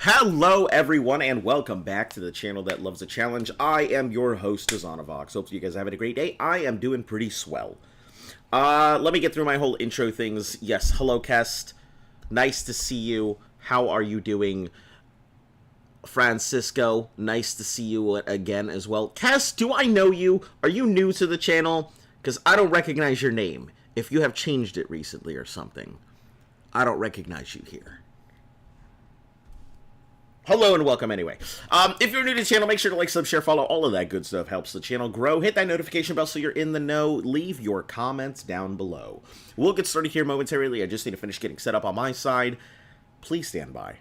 Hello everyone and welcome back to the channel that loves a challenge. I am your host, Nuzlocke. Hope you guys are having a great day. I am doing pretty swell. Let me get through my whole intro things. Yes, hello Kest. Nice to see you. How are you doing? Francisco, nice to see you again as well. Kest, do I know you? Are you new to the channel? Because I don't recognize your name. If you have changed it recently or something, I don't recognize you here. Hello and welcome anyway. If you're new to the channel, make sure to like, sub, share, follow. All of that good stuff helps the channel grow. Hit that notification bell so you're in the know. Leave your comments down below. We'll get started here momentarily. I just need to finish getting set up on my side. Please stand by.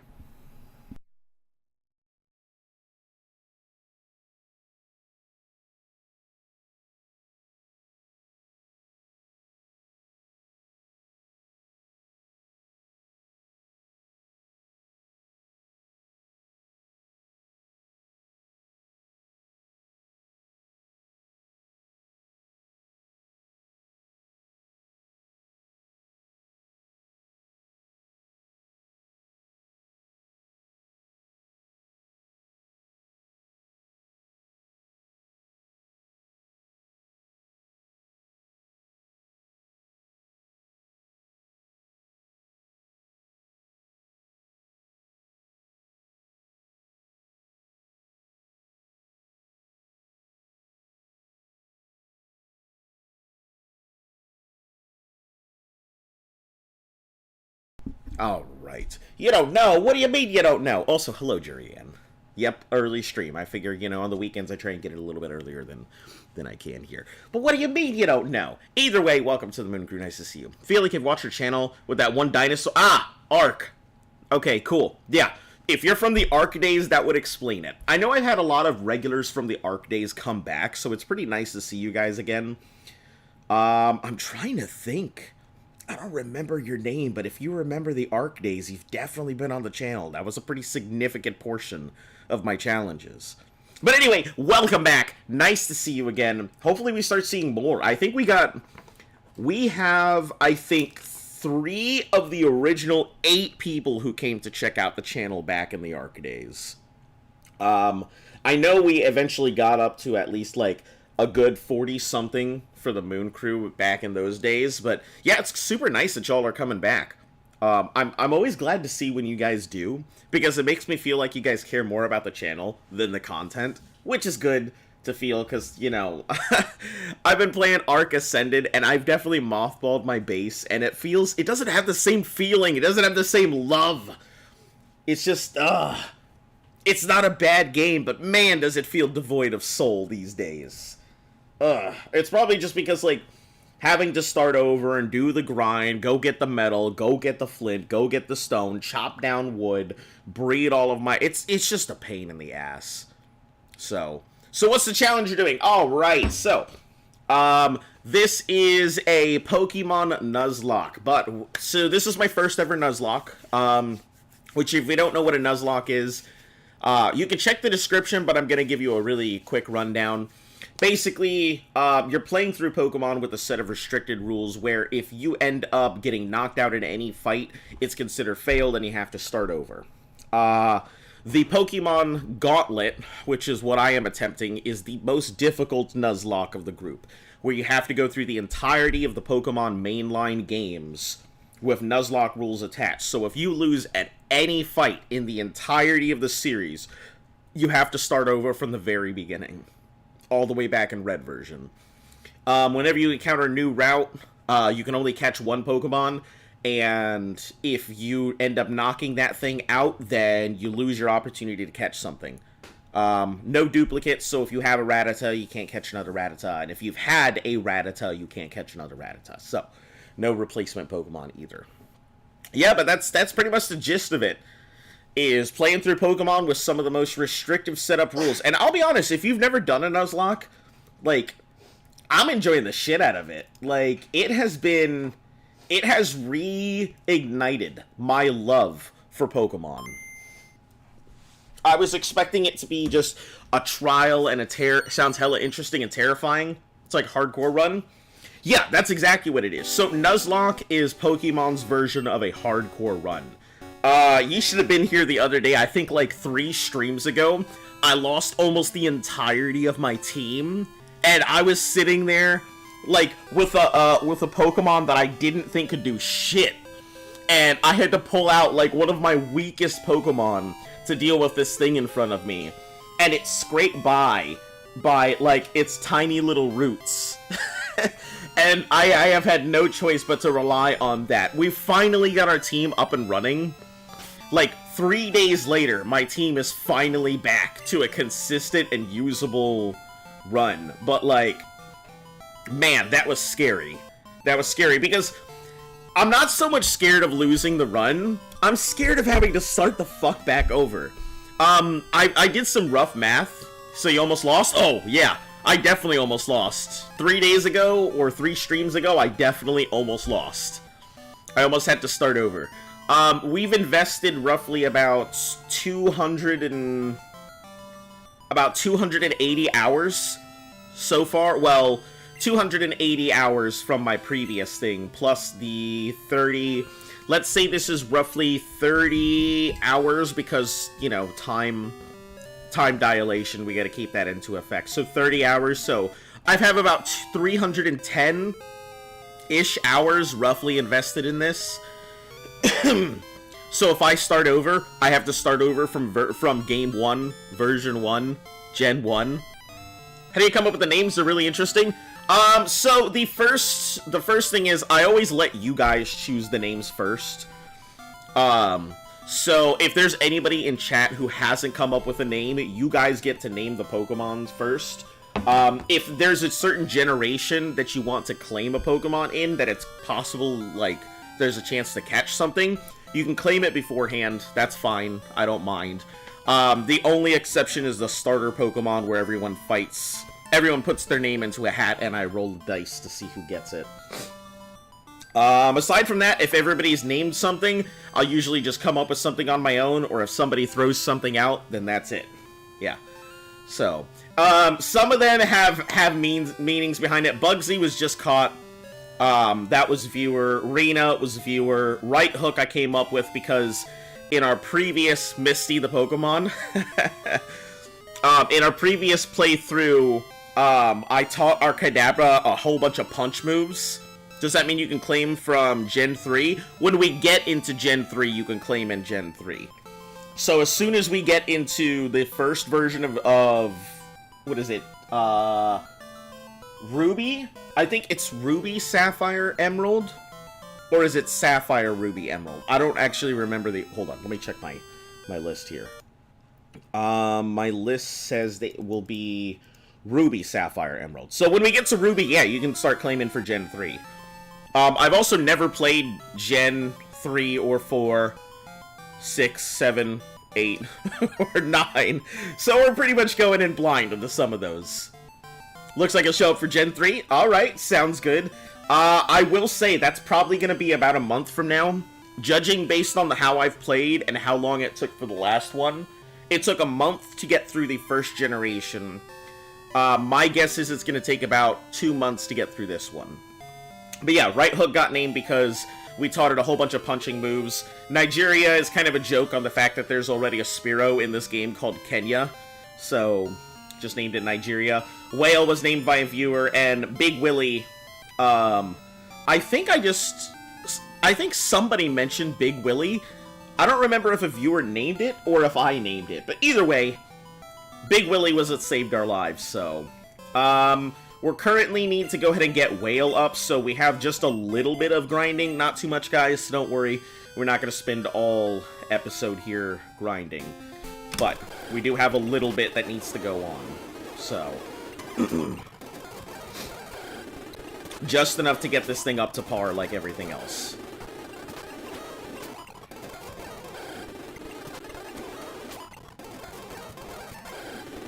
Alright. You don't know? What do you mean you don't know? Also, hello, Jurianne. Yep, early stream. I figure, you know, on the weekends I try and get it a little bit earlier than I can here. But what do you mean you don't know? Either way, welcome to the Moon Crew. Nice to see you. Feel like you've watched your channel with that one dinosaur. Ah! Ark. Okay, cool. Yeah. If you're from the Ark days, that would explain it. I know I've had a lot of regulars from the Ark days come back, so it's pretty nice to see you guys again. I'm trying to think. I don't remember your name, but if you remember the Ark days, you've definitely been on the channel. That was a pretty significant portion of my challenges. But anyway, welcome back. Nice to see you again. Hopefully we start seeing more. I think we have, I think, 3 of the original 8 people who came to check out the channel back in the Ark days. I know we eventually got up to at least, like, a good 40-something for the Moon Crew back in those days, but yeah, it's super nice that y'all are coming back. I'm always glad to see when you guys do, because it makes me feel like you guys care more about the channel than the content, which is good to feel, because, you know, I've been playing Ark Ascended, and I've definitely mothballed my base, and it doesn't have the same feeling, it doesn't have the same love. It's just, it's not a bad game, but man, does it feel devoid of soul these days. It's probably just because, like, having to start over and do the grind, go get the metal, go get the flint, go get the stone, chop down wood, breed all of my... It's just a pain in the ass. So what's the challenge you're doing? Alright, so, this is a Pokemon Nuzlocke, so this is my first ever Nuzlocke, which if you don't know what a Nuzlocke is, you can check the description, but I'm gonna give you a really quick rundown. Basically, you're playing through Pokemon with a set of restricted rules where if you end up getting knocked out in any fight, it's considered failed and you have to start over. The Pokemon Gauntlet, which is what I am attempting, is the most difficult Nuzlocke of the group, where you have to go through the entirety of the Pokemon mainline games with Nuzlocke rules attached. So if you lose at any fight in the entirety of the series, you have to start over from the very beginning. All the way back in Red version. Whenever you encounter a new route, you can only catch one Pokemon, and if you end up knocking that thing out, then you lose your opportunity to catch something. No duplicates, so if you have a Rattata, you can't catch another Rattata, and if you've had a Rattata, you can't catch another Rattata. So, no replacement Pokemon either. Yeah, but that's pretty much the gist of it. Is playing through Pokemon with some of the most restrictive setup rules. And I'll be honest, if you've never done a Nuzlocke, like, I'm enjoying the shit out of it. Like, it has reignited my love for Pokemon. I was expecting it to be just a trial and sounds hella interesting and terrifying. It's like hardcore run. Yeah, that's exactly what it is. So Nuzlocke is Pokemon's version of a hardcore run. You should have been here the other day. I think like 3 streams ago, I lost almost the entirety of my team, and I was sitting there like with a Pokemon that I didn't think could do shit, and I had to pull out like one of my weakest Pokemon to deal with this thing in front of me, and it scraped by like its tiny little roots. And I have had no choice but to rely on that. We finally got our team up and running. Like, 3 days later, my team is finally back to a consistent and usable run. But, like, man, that was scary. That was scary, because I'm not so much scared of losing the run. I'm scared of having to start the fuck back over. I did some rough math. So you almost lost? Oh, yeah. I definitely almost lost. 3 days ago, or 3 streams ago, I definitely almost lost. I almost had to start over. We've invested roughly about 280 hours so far. Well, 280 hours from my previous thing, plus the 30... Let's say this is roughly 30 hours, because, you know, time dilation, we gotta keep that into effect. So 30 hours, so I have about 310-ish hours roughly invested in this. So if I start over, I have to start over from game 1, version 1, gen 1. How do you come up with the names? They're really interesting. So the first thing is, I always let you guys choose the names first. So if there's anybody in chat who hasn't come up with a name, you guys get to name the Pokemon first. If there's a certain generation that you want to claim a Pokemon in, that it's possible, like, there's a chance to catch something, you can claim it beforehand. That's fine. I don't mind. The only exception is the starter Pokemon, where everyone fights. Everyone puts their name into a hat, and I roll the dice to see who gets it. Aside from that, if everybody's named something, I'll usually just come up with something on my own, or if somebody throws something out, then that's it. Yeah. So, some of them have meanings behind it. Bugsy was just caught. That was viewer. Rena was viewer. Right Hook I came up with because in our previous Misty the Pokemon, in our previous playthrough, I taught our Kadabra a whole bunch of punch moves. Does that mean you can claim from Gen 3? When we get into Gen 3, you can claim in Gen 3. So as soon as we get into the first version of what is it? Ruby? I think it's Ruby, Sapphire, Emerald? Or is it Sapphire, Ruby, Emerald? I don't actually remember the... Hold on, let me check my list here. My list says they will be Ruby, Sapphire, Emerald. So when we get to Ruby, yeah, you can start claiming for Gen 3. I've also never played Gen 3 or 4, 6, 7, 8, or 9. So we're pretty much going in blind into some of those. Looks like it'll show up for Gen 3. Alright, sounds good. I will say that's probably going to be about a month from now. Judging based on how I've played and how long it took for the last one, it took a month to get through the first generation. My guess is it's going to take about 2 months to get through this one. But yeah, Right Hook got named because we taught it a whole bunch of punching moves. Nigeria is kind of a joke on the fact that there's already a Spearow in this game called Kenya. So, just named it Nigeria. Whale was named by a viewer, and Big Willie, I think somebody mentioned Big Willie. I don't remember if a viewer named it or if I named it, but either way, Big Willie was what saved our lives, so... We're currently need to go ahead and get Whale up, so we have just a little bit of grinding. Not too much, guys, so don't worry. We're not going to spend all episode here grinding. But we do have a little bit that needs to go on, so... just enough to get this thing up to par like everything else.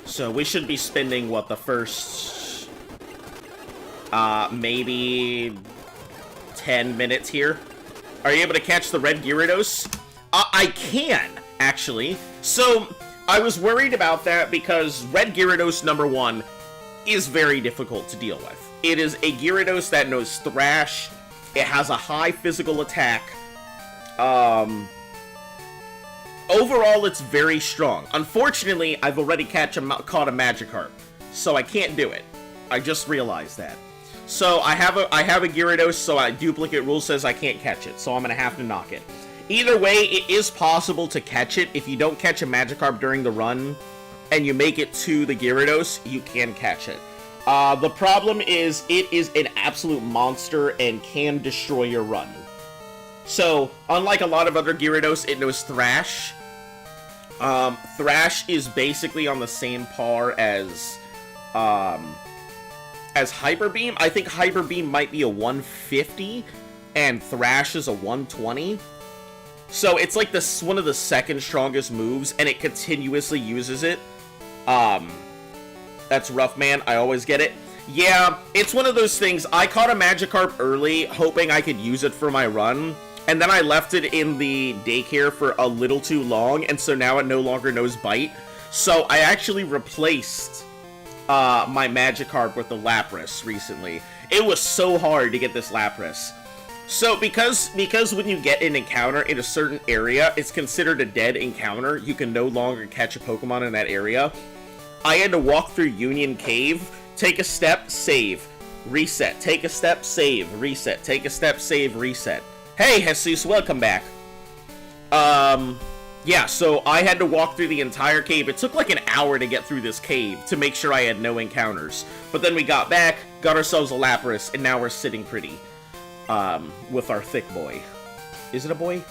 So we should be spending, what, the first... maybe 10 minutes here. Are you able to catch the red Gyarados? I can, actually. So, I was worried about that because red Gyarados, number 1, is very difficult to deal with. It is a Gyarados that knows Thrash. It has a high physical attack. Overall, it's very strong. Unfortunately, I've already caught a Magikarp, so I can't do it. I just realized that. So I have a Gyarados, so a duplicate rule says I can't catch it, so I'm gonna have to knock it. Either way, it is possible to catch it. If you don't catch a Magikarp during the run, and you make it to the Gyarados, you can catch it. The problem is, it is an absolute monster and can destroy your run. So, unlike a lot of other Gyarados, it knows Thrash. Thrash is basically on the same par as Hyper Beam. I think Hyper Beam might be a 150, and Thrash is a 120. So it's like one of the second strongest moves, and it continuously uses it. That's rough, man. I always get it. Yeah, it's one of those things. I caught a Magikarp early, hoping I could use it for my run, and then I left it in the daycare for a little too long, and so now it no longer knows Bite. So I actually replaced my Magikarp with the Lapras recently. It was so hard to get this Lapras. So because when you get an encounter in a certain area, it's considered a dead encounter. You can no longer catch a Pokemon in that area. I had to walk through Union Cave, take a step, save, reset, take a step, save, reset, take a step, save, reset. Hey, Jesus, welcome back. Yeah, so I had to walk through the entire cave. It took like an hour to get through this cave to make sure I had no encounters. But then we got back, got ourselves a Lapras, and now we're sitting pretty. With our thick boy. Is it a boy?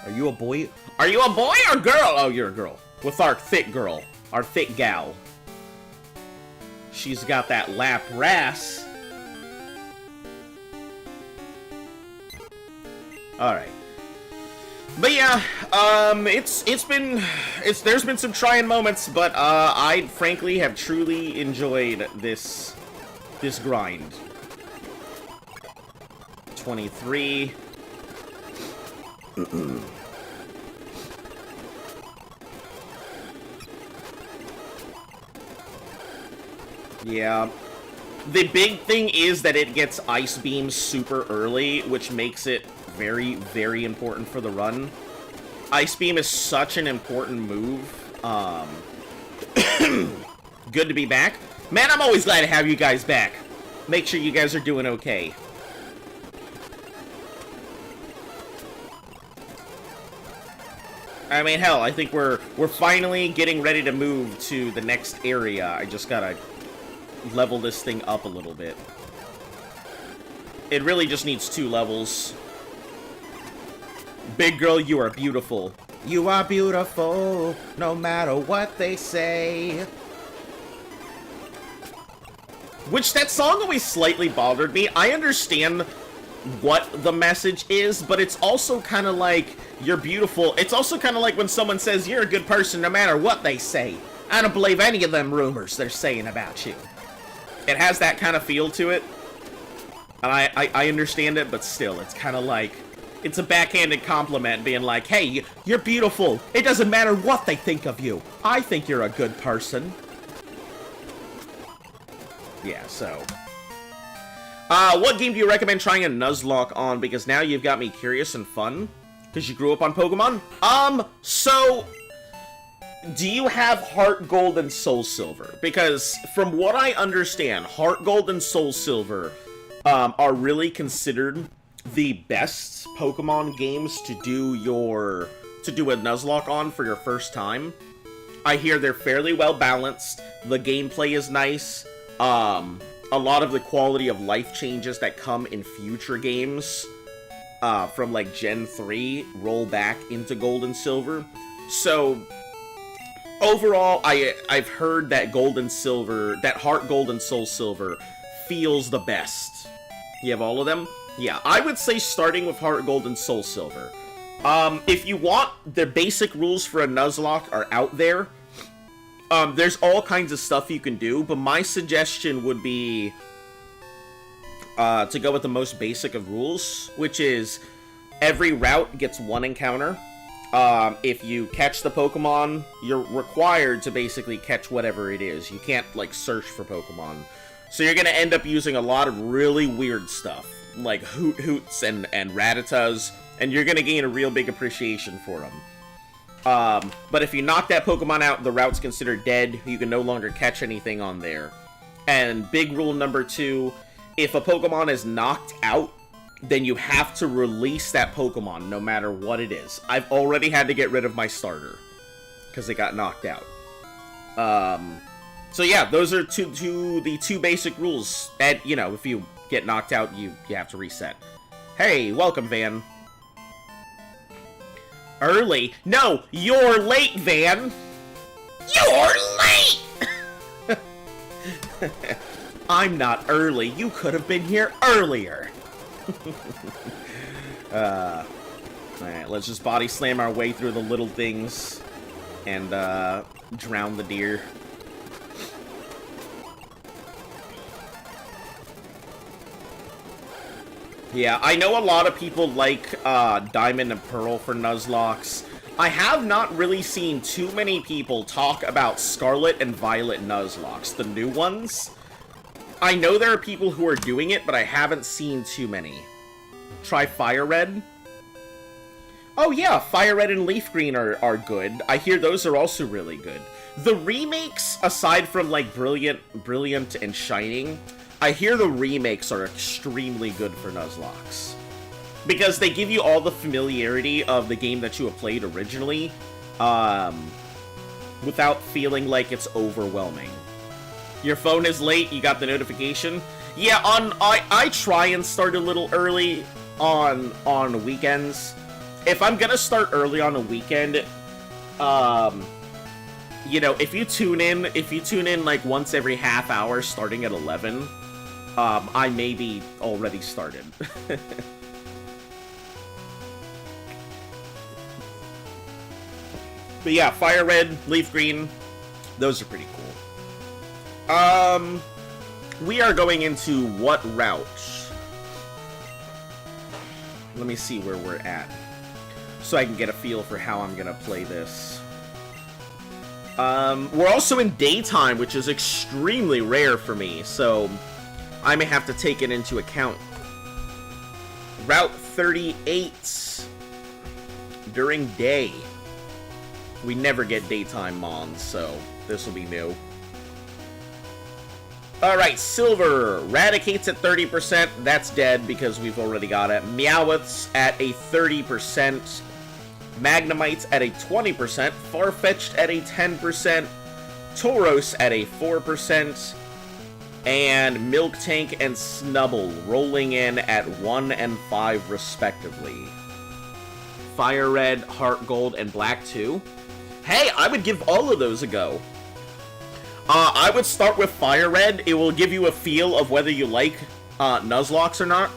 Are you a boy? Are you a boy or girl? Oh, you're a girl. With our thick girl. Our thick gal. She's got that Lapras. Alright. But yeah, there's been some trying moments, but I frankly have truly enjoyed this grind. 23. Yeah. The big thing is that it gets Ice Beam super early, which makes it very, very important for the run. Ice Beam is such an important move. Good to be back. Man, I'm always glad to have you guys back. Make sure you guys are doing okay. I mean, hell, I think we're finally getting ready to move to the next area. I just gotta level this thing up a little bit. It really just needs 2 levels. Big girl, you are beautiful. You are beautiful, no matter what they say. Which, that song always slightly bothered me. I understand what the message is, but it's also kind of like, you're beautiful. It's also kind of like when someone says, you're a good person no matter what they say. I don't believe any of them rumors they're saying about you. It has that kind of feel to it. And I understand it, but still, it's kind of like, it's a backhanded compliment being like, hey, you're beautiful. It doesn't matter what they think of you. I think you're a good person. Yeah, so. What game do you recommend trying a Nuzlocke on? Because now you've got me curious and fun. Because you grew up on Pokemon? So, do you have Heart Gold and Soul Silver? Because from what I understand, Heart Gold and Soul Silver are really considered the best Pokemon games to do a Nuzlocke on for your first time. I hear they're fairly well balanced. The gameplay is nice. A lot of the quality of life changes that come in future games from like Gen 3 roll back into Gold and Silver. So overall, I've heard that Gold and Silver, that Heart Gold and Soul Silver feels the best. You have all of them? Yeah, I would say starting with Heart Gold and Soul Silver. If you want, the basic rules for a Nuzlocke are out there. There's all kinds of stuff you can do, but my suggestion would be to go with the most basic of rules, which is every route gets 1 encounter. If you catch the Pokemon, you're required to basically catch whatever it is. You can't, like, search for Pokemon. So you're gonna end up using a lot of really weird stuff, like Hoots and Rattatas, and you're gonna gain a real big appreciation for them. But if you knock that Pokemon out, the route's considered dead. You can no longer catch anything on there. And big rule number 2, if a Pokemon is knocked out, then you have to release that Pokemon, no matter what it is. I've already had to get rid of my starter, because it got knocked out. So yeah, those are the two basic rules. And, you know, if you get knocked out, you have to reset. Hey, welcome, Van. Early? No, you're late, Van! You're late! I'm not early. You could have been here earlier. Alright, let's just body slam our way through the little things and drown the deer. Yeah, I know a lot of people like Diamond and Pearl for Nuzlocks. I have not really seen too many people talk about Scarlet and Violet Nuzlocks, the new ones. I know there are people who are doing it, but I haven't seen too many. Try Fire Red. Oh yeah, Fire Red and Leaf Green are good. I hear those are also really good. The remakes, aside from like Brilliant and Shining, I hear the remakes are extremely good for Nuzlocke. Because they give you all the familiarity of the game that you have played originally, without feeling like it's overwhelming. Your phone is late, you got the notification? Yeah, I try and start a little early on weekends. If I'm gonna start early on a weekend, you know, if you tune in like once every half hour starting at 11, I may be already started. But yeah, Fire Red, Leaf Green, those are pretty cool. We are going into what route? Let me see where we're at, so I can get a feel for how I'm gonna play this. We're also in daytime, which is extremely rare for me, so I may have to take it into account. Route 38 during day. We never get daytime mons, so this will be new. Alright, Silver. Radicate's at 30%. That's dead because we've already got it. Meowth's at a 30%. Magnemite's at a 20%. Farfetch'd at a 10%. Tauros at a 4%. And Miltank and Snubbull rolling in at 1 and 5 respectively. Fire Red, Heart Gold, and Black 2. Hey, I would give all of those a go. I would start with Fire Red. It will give you a feel of whether you like Nuzlocke or not.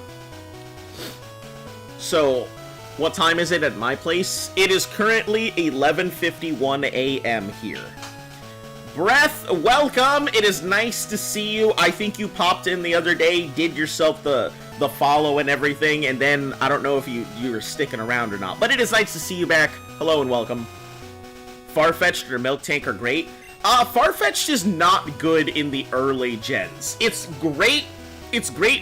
So, what time is it at my place? It is currently 11:51 a.m. here. Breath, welcome! It is nice to see you. I think you popped in the other day, did yourself the follow and everything, and then I don't know if you were sticking around or not. But it is nice to see you back. Hello and welcome. Farfetch'd or Miltank are great. Farfetch'd is not good in the early gens. It's great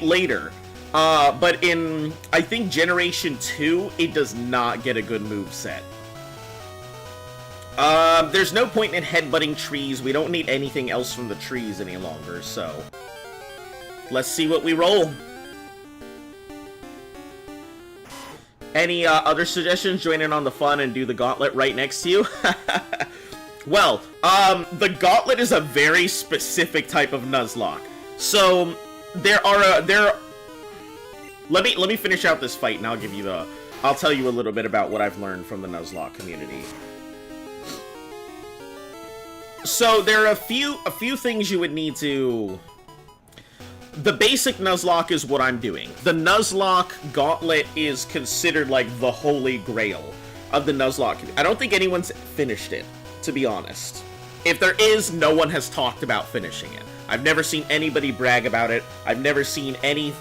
later. But in, I think, Generation 2, it does not get a good moveset. There's no point in headbutting trees. We don't need anything else from the trees any longer, so let's see what we roll. Any other suggestions? Join in on the fun and do the Gauntlet right next to you? Well, the Gauntlet is a very specific type of Nuzlocke. So let me finish out this fight and I'll give you I'll tell you a little bit about what I've learned from the Nuzlocke community. So there are a few things you would need to. The basic Nuzlocke is what I'm doing. The Nuzlocke Gauntlet is considered like the holy grail of the Nuzlocke community. I don't think anyone's finished it, to be honest. If there is, no one has talked about finishing it. I've never seen anybody brag about it. I've never seen any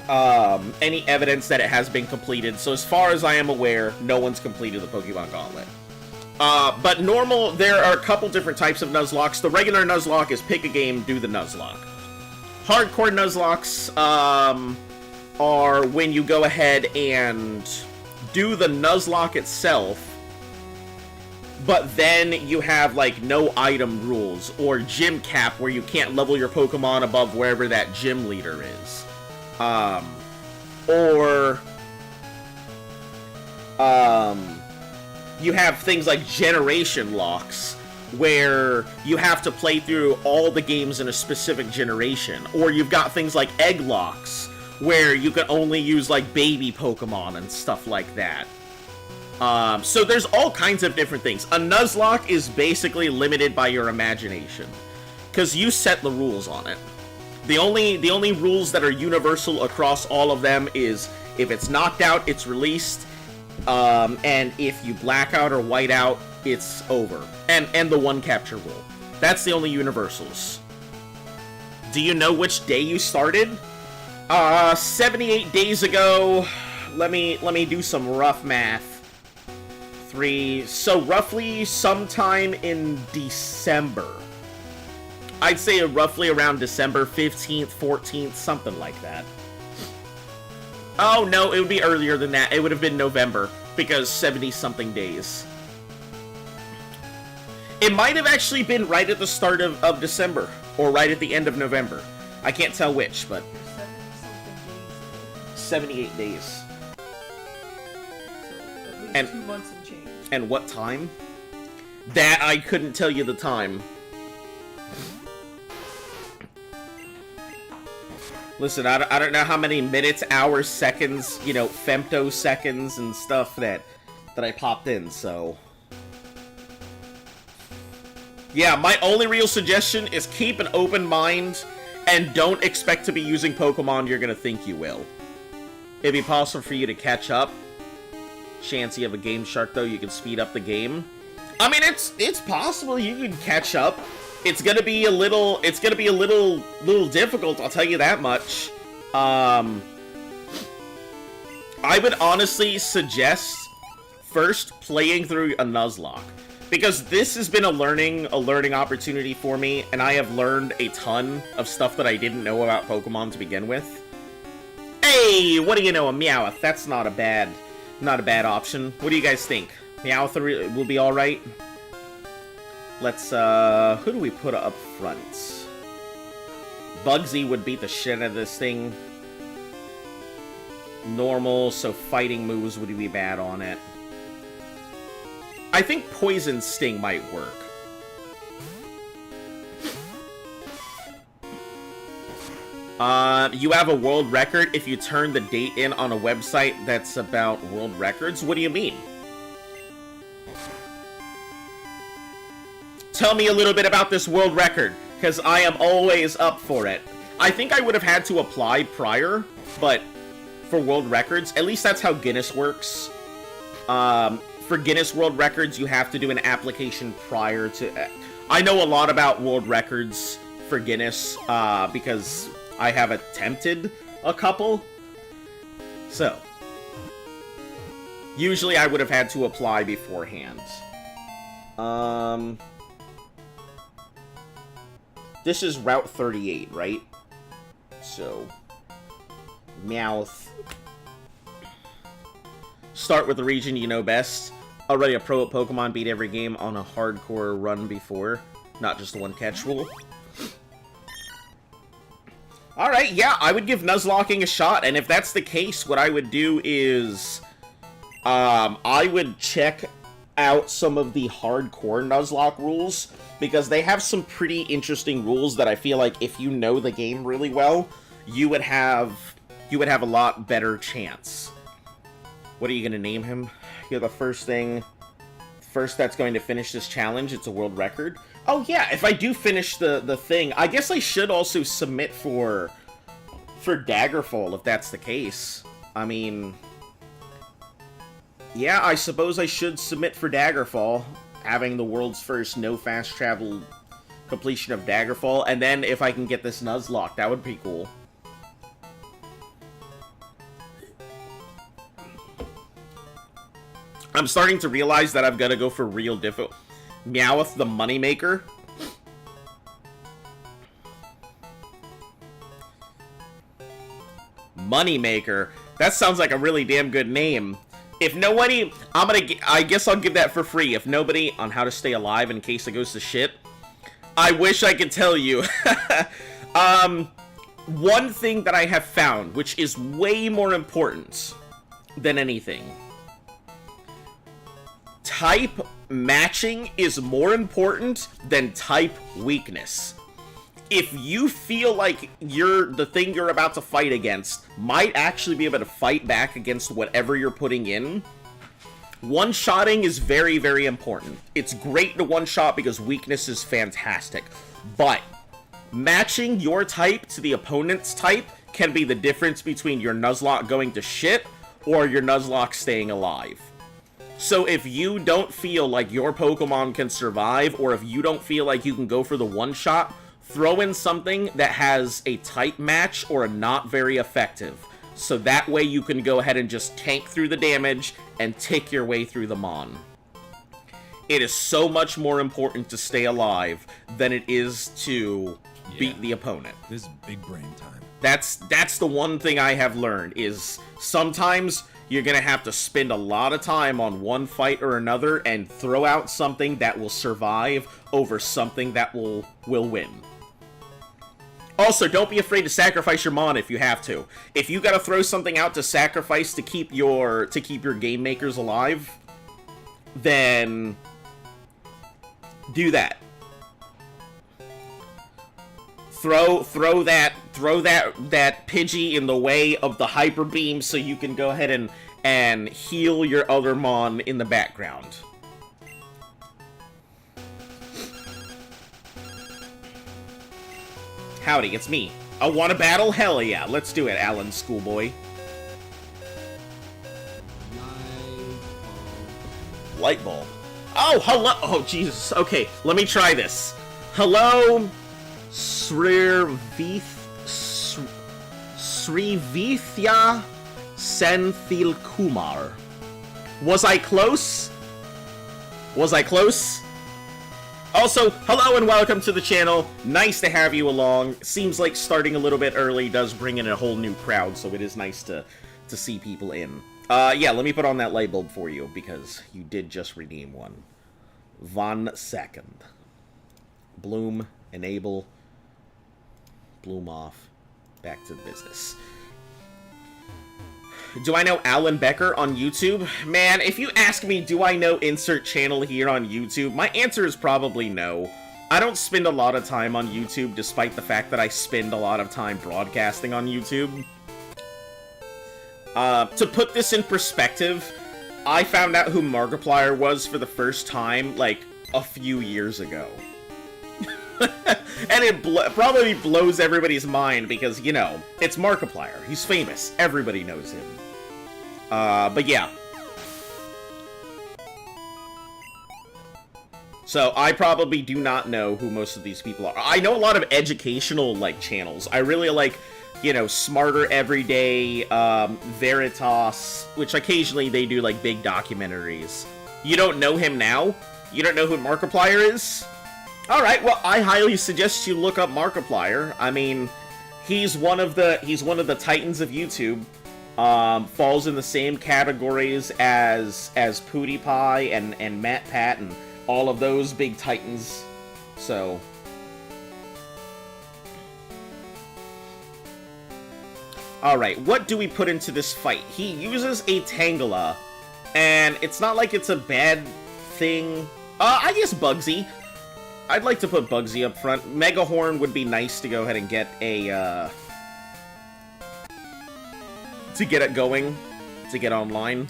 evidence that it has been completed. So as far as I am aware, no one's completed the Pokemon Gauntlet. But normal, there are a couple different types of Nuzlocks. The regular Nuzlocke is pick a game, do the Nuzlocke. Hardcore Nuzlocks, are when you go ahead and do the Nuzlocke itself, but then you have, like, no item rules, or gym cap, where you can't level your Pokemon above wherever that gym leader is. You have things like generation locks, where you have to play through all the games in a specific generation. Or you've got things like egg locks, where you can only use, like, baby Pokemon and stuff like that. So there's all kinds of different things. A Nuzlocke is basically limited by your imagination, because you set the rules on it. The only rules that are universal across all of them is if it's knocked out, it's released, and if you black out or white out, it's over. And the one capture rule. That's the only universals. Do you know which day you started? 78 days ago. Let me do some rough math. So roughly sometime in December. I'd say roughly around December 15th, 14th, something like that. Oh no, it would be earlier than that. It would have been November, because 70-something days. It might have actually been right at the start of December, or right at the end of November. I can't tell which, but 78 days. So at least 2 months and change. And what time? That I couldn't tell you the time. Listen, I don't know how many minutes, hours, seconds, you know, femtoseconds and stuff that I popped in, so... Yeah, my only real suggestion is keep an open mind and don't expect to be using Pokemon you're gonna think you will. It'd be possible for you to catch up. Chance you have a Game Shark, though, you can speed up the game. I mean, it's possible you can catch up. It's gonna be a little difficult, I'll tell you that much. I would honestly suggest first playing through a Nuzlocke, because this has been a learning opportunity for me, and I have learned a ton of stuff that I didn't know about Pokemon to begin with. Hey, what do you know, a Meowth? That's not a bad option. What do you guys think? Meowth will be alright? Let's, who do we put up front? Bugsy would beat the shit out of this thing. Normal, so fighting moves would be bad on it. I think Poison Sting might work. You have a world record if you turn the date in on a website that's about world records? What do you mean? Tell me a little bit about this world record, because I am always up for it. I think I would have had to apply prior, but for world records, at least that's how Guinness works. For Guinness World Records, you have to do an application prior to... I know a lot about world records for Guinness, because I have attempted a couple. So, usually I would have had to apply beforehand. This is Route 38, right? So, Meowth. Start with the region you know best. Already a pro at Pokemon, beat every game on a hardcore run before. Not just the one catch rule. Alright, yeah, I would give Nuzlocking a shot, and if that's the case, what I would do is... I would check out some of the hardcore Nuzlocke rules, because they have some pretty interesting rules that I feel like if you know the game really well, you would have a lot better chance. What are you gonna name him? You're the first that's going to finish this challenge. It's a world record. Oh yeah, if I do finish the thing, I guess I should also submit for Daggerfall if that's the case. I mean, yeah, I suppose I should submit for Daggerfall, having the world's first no fast travel completion of Daggerfall, and then if I can get this Nuzlocke, that would be cool. I'm starting to realize that I've got to go for real difficult. Meowth the Moneymaker. Moneymaker. That sounds like a really damn good name. If nobody, I guess I'll give that for free. If nobody on how to stay alive in case it goes to shit, I wish I could tell you. One thing that I have found, which is way more important than anything. Type matching is more important than type weakness. If you feel like the thing you're about to fight against might actually be able to fight back against whatever you're putting in, one-shotting is very, very important. It's great to one-shot because weakness is fantastic, but matching your type to the opponent's type can be the difference between your Nuzlocke going to shit or your Nuzlocke staying alive. So if you don't feel like your Pokemon can survive, or if you don't feel like you can go for the one-shot, throw in something that has a type match or a not very effective. So that way you can go ahead and just tank through the damage and tick your way through the Mon. It is so much more important to stay alive than it is to beat the opponent. This is big brain time. That's the one thing I have learned, is sometimes you're gonna have to spend a lot of time on one fight or another and throw out something that will survive over something that will win. Also, don't be afraid to sacrifice your Mon if you have to. If you gotta throw something out to sacrifice to keep your game makers alive, then do that. Throw that Pidgey in the way of the Hyper Beam so you can go ahead and heal your other Mon in the background. Howdy, it's me. I want to battle? Hell yeah, let's do it, Alan Schoolboy. Light bulb. Oh, hello! Oh, Jesus. Okay, let me try this. Hello, Srivithya Senthil Kumar. Was I close? Was I close? Also, hello and welcome to the channel. Nice to have you along. Seems like starting a little bit early does bring in a whole new crowd, so it is nice to see people in. Yeah, let me put on that light bulb for you, because you did just redeem one. 1 second. Bloom, enable, bloom off, back to business. Do I know Alan Becker on YouTube? Man, if you ask me, do I know insert channel here on YouTube, my answer is probably no. I don't spend a lot of time on YouTube, despite the fact that I spend a lot of time broadcasting on YouTube. To put this in perspective, I found out who Markiplier was for the first time, like, a few years ago. And it probably blows everybody's mind because, you know, it's Markiplier. He's famous. Everybody knows him. But yeah. So, I probably do not know who most of these people are. I know a lot of educational, like, channels. I really like, you know, Smarter Everyday, Veritas, which occasionally they do, like, big documentaries. You don't know him now? You don't know who Markiplier is? Alright, well, I highly suggest you look up Markiplier. I mean, he's one of the titans of YouTube. Falls in the same categories as PewDiePie and Matt Pat and all of those big titans. So, alright, what do we put into this fight? He uses a Tangela, and it's not like it's a bad thing. I guess Bugsy. I'd like to put Bugsy up front. Megahorn would be nice to go ahead and get a, to get it going, to get online.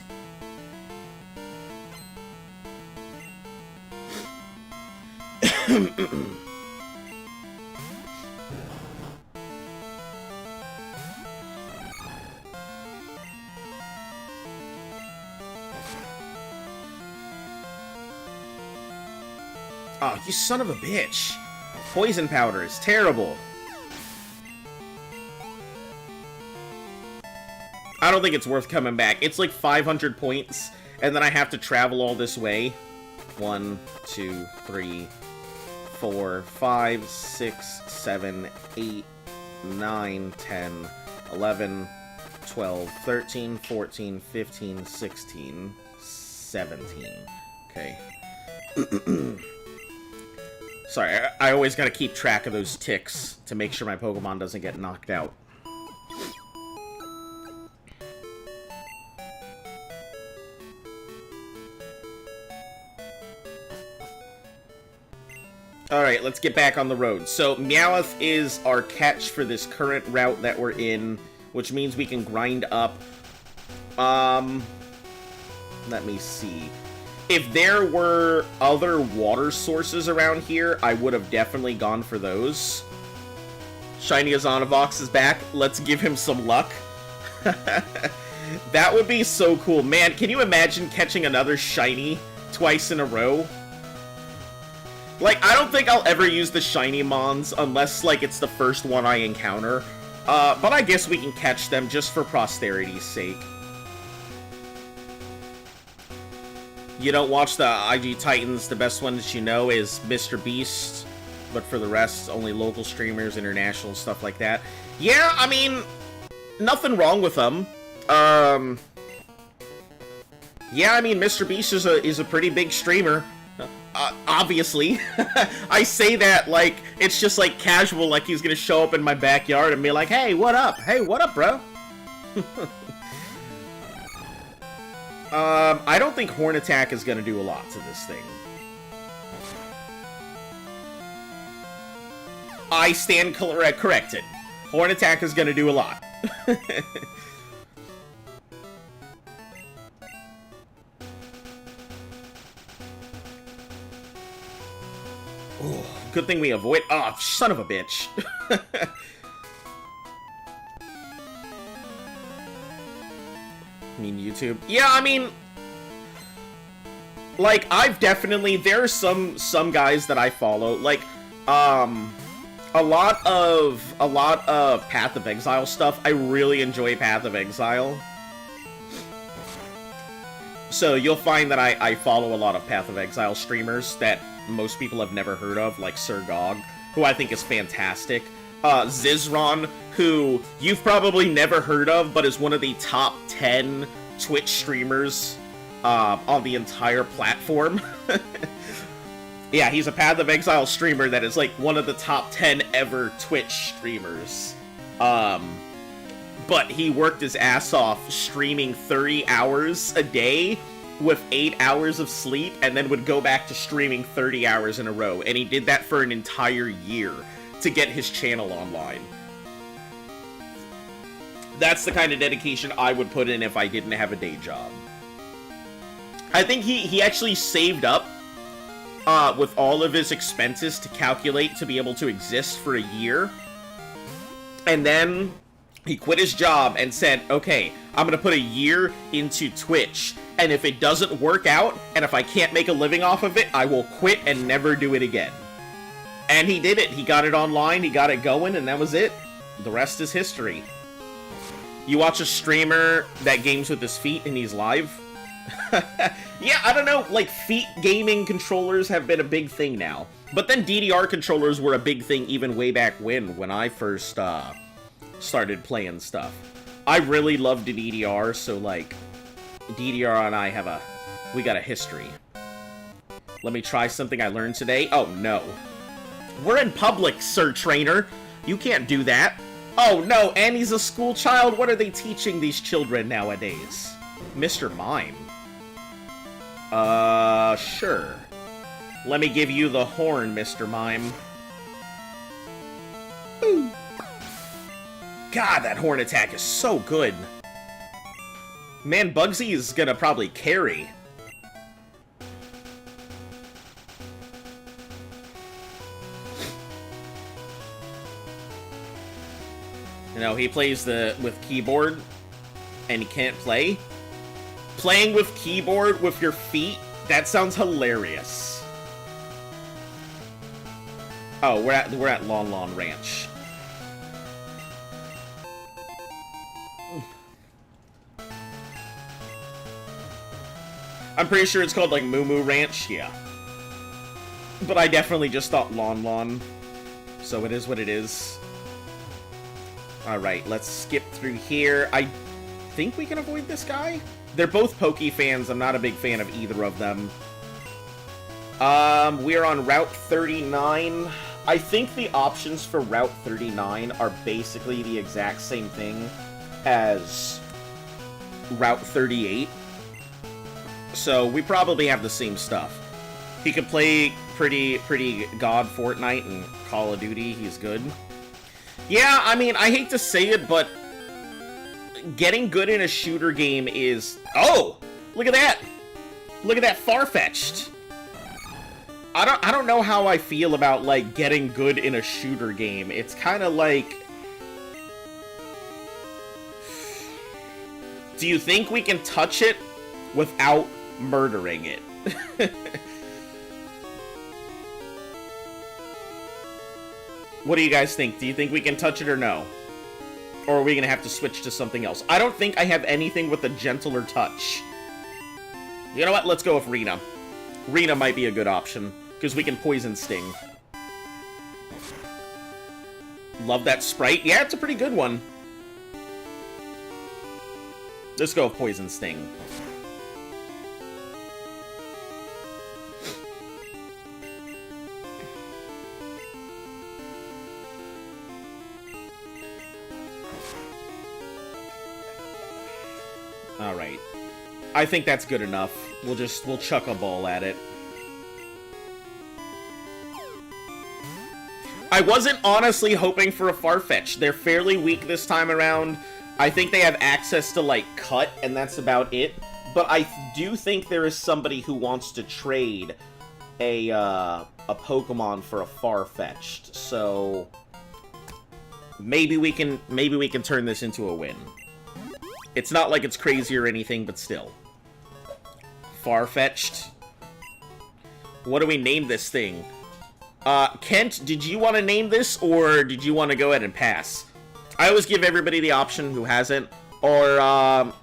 Oh, you son of a bitch. Poison powder is terrible. I don't think it's worth coming back. It's like 500 points, and then I have to travel all this way. 1, 2, 3, 4, 5, 6, 7, 8, 9, 10, 11, 12, 13, 14, 15, 16, 17. Okay. Sorry, I always gotta keep track of those ticks to make sure my Pokemon doesn't get knocked out. Alright, let's get back on the road. So, Meowth is our catch for this current route that we're in, which means we can grind up. Let me see. If there were other water sources around here, I would have definitely gone for those. Shiny Ozonavox is back. Let's give him some luck. That would be so cool. Man, can you imagine catching another shiny twice in a row? Like, I don't think I'll ever use the shiny mons unless, like, it's the first one I encounter. But I guess we can catch them just for posterity's sake. You don't watch the IG Titans, the best one that you know is Mr. Beast. But for the rest, only local streamers, international, stuff like that. Yeah, I mean, nothing wrong with them. Yeah, I mean, Mr. Beast is a pretty big streamer. Obviously. I say that like, it's just like casual, like he's gonna show up in my backyard and be like, hey, what up? Hey, what up, bro? I don't think Horn Attack is gonna do a lot to this thing. I stand corrected. Horn Attack is gonna do a lot. Ooh, good thing we avoid— oh, son of a bitch. I mean, YouTube. Yeah, I mean, like, I've definitely— there are some guys that I follow, like, a lot of Path of Exile stuff. I really enjoy Path of Exile. So you'll find that I follow a lot of Path of Exile streamers that most people have never heard of, like Sir Gog, who I think is fantastic. Zizron, who you've probably never heard of, but is one of the top 10 Twitch streamers on the entire platform. Yeah, he's a Path of Exile streamer that is like one of the top 10 ever Twitch streamers. But he worked his ass off streaming 30 hours a day with 8 hours of sleep, and then would go back to streaming 30 hours in a row. And he did that for an entire year to get his channel online. That's the kind of dedication I would put in if I didn't have a day job. I think he actually saved up with all of his expenses to calculate to be able to exist for a year. And then he quit his job and said, okay, I'm gonna put a year into Twitch, and if it doesn't work out, and if I can't make a living off of it, I will quit and never do it again. And he did it. He got it online, he got it going, and that was it. The rest is history. You watch a streamer that games with his feet and he's live? Yeah, I don't know, like, feet gaming controllers have been a big thing now. But then DDR controllers were a big thing even way back when I first, started playing stuff. I really loved the DDR, so, like, DDR and I we got a history. Let me try something I learned today. Oh, no. We're in public, Sir Trainer. You can't do that. Oh, no, Annie's a school child. What are they teaching these children nowadays? Mr. Mime. Sure. Let me give you the horn, Mr. Mime. Ooh. God, that horn attack is so good. Man, Bugsy is gonna probably carry. You know, he plays with keyboard, and he can't play. Playing with keyboard with your feet, that sounds hilarious. Oh, we're at Lon Lon Ranch. I'm pretty sure it's called, like, Moo Moo Ranch, yeah. But I definitely just thought Lon Lon. So it is what it is. Alright, let's skip through here. I think we can avoid this guy. They're both Poke fans. I'm not a big fan of either of them. We're on Route 39. I think the options for Route 39 are basically the exact same thing as Route 38. So we probably have the same stuff. He could play pretty god Fortnite and Call of Duty. He's good. Yeah, I mean, I hate to say it, but getting good in a shooter game is... Oh! Look at that! Look at that Farfetch'd! I don't know how I feel about, like, getting good in a shooter game. It's kind of like... Do you think we can touch it without murdering it? What do you guys think? Do you think we can touch it or no? Or are we gonna have to switch to something else? I don't think I have anything with a gentler touch. You know what? Let's go with Rena. Rena might be a good option, because we can Poison Sting. Love that sprite. Yeah, it's a pretty good one. Let's go with Poison Sting. Alright. I think that's good enough. We'll chuck a ball at it. I wasn't honestly hoping for a Farfetch. They're fairly weak this time around. I think they have access to, like, Cut, and that's about it. But I do think there is somebody who wants to trade a Pokemon for a Farfetch'd. So maybe we can turn this into a win. It's not like it's crazy or anything, but still. Farfetch'd. What do we name this thing? Kent, did you want to name this, or did you want to go ahead and pass? I always give everybody the option who hasn't. Or,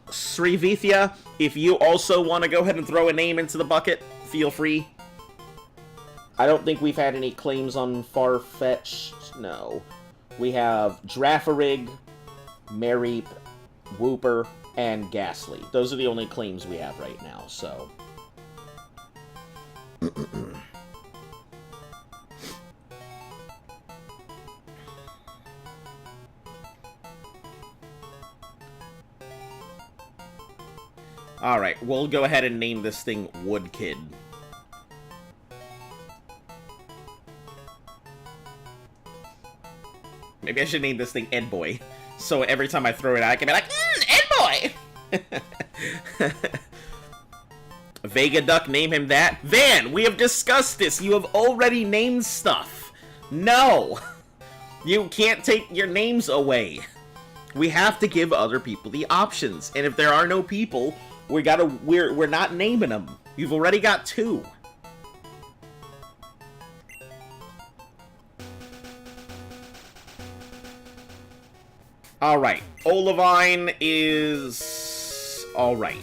Srivithya, if you also want to go ahead and throw a name into the bucket, feel free. I don't think we've had any claims on Farfetch'd. No. We have Draffarig, Mareep, Wooper, and Ghastly. Those are the only claims we have right now, so... Alright, we'll go ahead and name this thing Woodkid. Maybe I should name this thing Edboy. So every time I throw it out, I can be like, Edboy! Vega Duck, name him that. Van, we have discussed this. You have already named stuff. No! You can't take your names away. We have to give other people the options. And if there are no people, we're not naming them. You've already got 2. Alright. Olivine is... alright.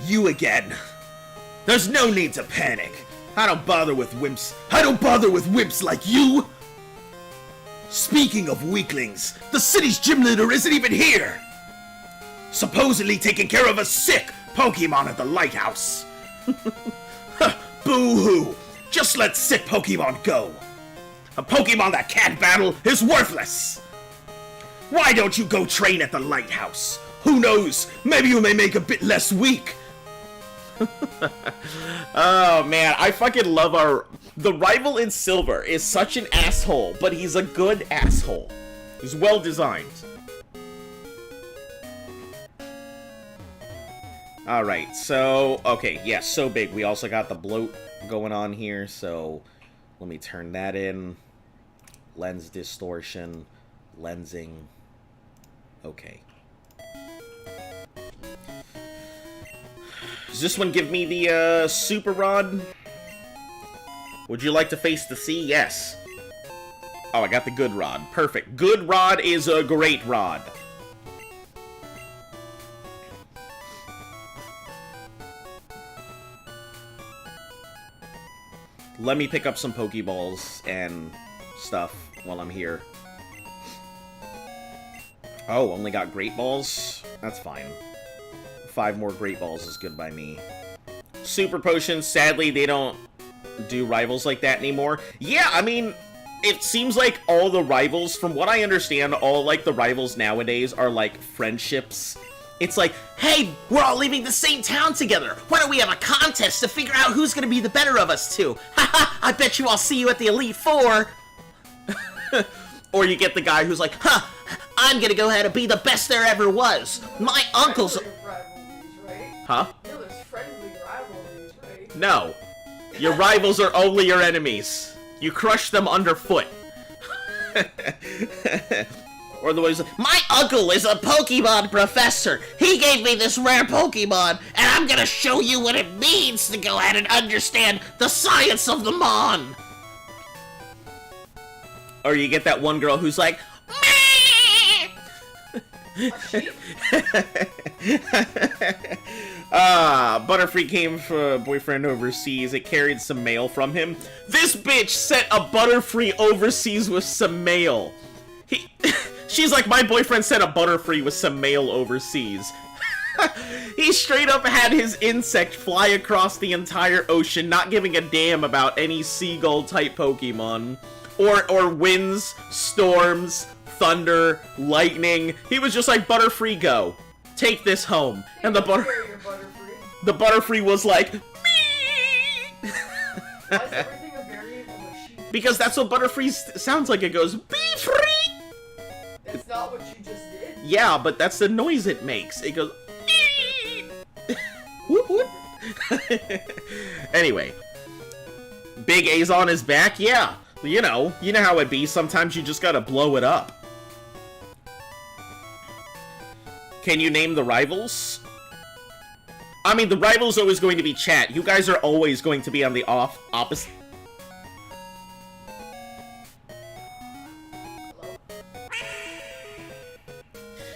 You again. There's no need to panic. I don't bother with wimps. I don't bother with wimps like you! Speaking of weaklings, the city's gym leader isn't even here! Supposedly taking care of a sick Pokemon at the lighthouse. Boo-hoo! Just let sick Pokemon go! A Pokemon that can't battle is worthless! Why don't you go train at the lighthouse? Who knows, maybe you may make a bit less weak! Oh man, I fucking love the rival in silver is such an asshole, but he's a good asshole. He's well designed. Alright, so, okay, yeah, so big. We also got the bloat going on here, so let me turn that in. Lens distortion, lensing. Okay. Does this one give me the, Super Rod? Would you like to face the sea? Yes. Oh, I got the good rod. Perfect. Good rod is a great rod. Let me pick up some Pokeballs and stuff while I'm here. Oh, only got Great Balls? That's fine. 5 more Great Balls is good by me. Super Potions, sadly, they don't do rivals like that anymore. Yeah, I mean, it seems like all the rivals, from what I understand, all, like, the rivals nowadays are, like, friendships. It's like, hey, we're all leaving the same town together. Why don't we have a contest to figure out who's gonna be the better of us two? Haha, I bet you I'll see you at the Elite Four. Or you get the guy who's like, huh, I'm gonna go ahead and be the best there ever was. My uncle's... Right? Huh? No, there's friendly rivalries, right? No. Your rivals are only your enemies. You crush them underfoot. Or the ones like, my uncle is a Pokemon professor. He gave me this rare Pokemon, and I'm gonna show you what it means to go ahead and understand the science of the Mon. Or you get that one girl who's like, Butterfree came for a boyfriend overseas. It carried some mail from him. This bitch sent a Butterfree overseas with some mail. She's like, my boyfriend sent a Butterfree with some mail overseas. He straight up had his insect fly across the entire ocean, not giving a damn about any seagull-type Pokemon. Or winds, storms, thunder, lightning. He was just like, Butterfree, go. Take this home. And the Butterfree was like, me. Why is everything a variant of a sheep? Because that's what Butterfree sounds like. It goes, be free. That's not what you just did. Yeah, but that's the noise it makes. It goes, whoop whoop. Anyway, Big Azon is back. Yeah, you know how it be. Sometimes you just gotta blow it up. Can you name the rivals? I mean, the rival's always going to be chat. You guys are always going to be on the opposite.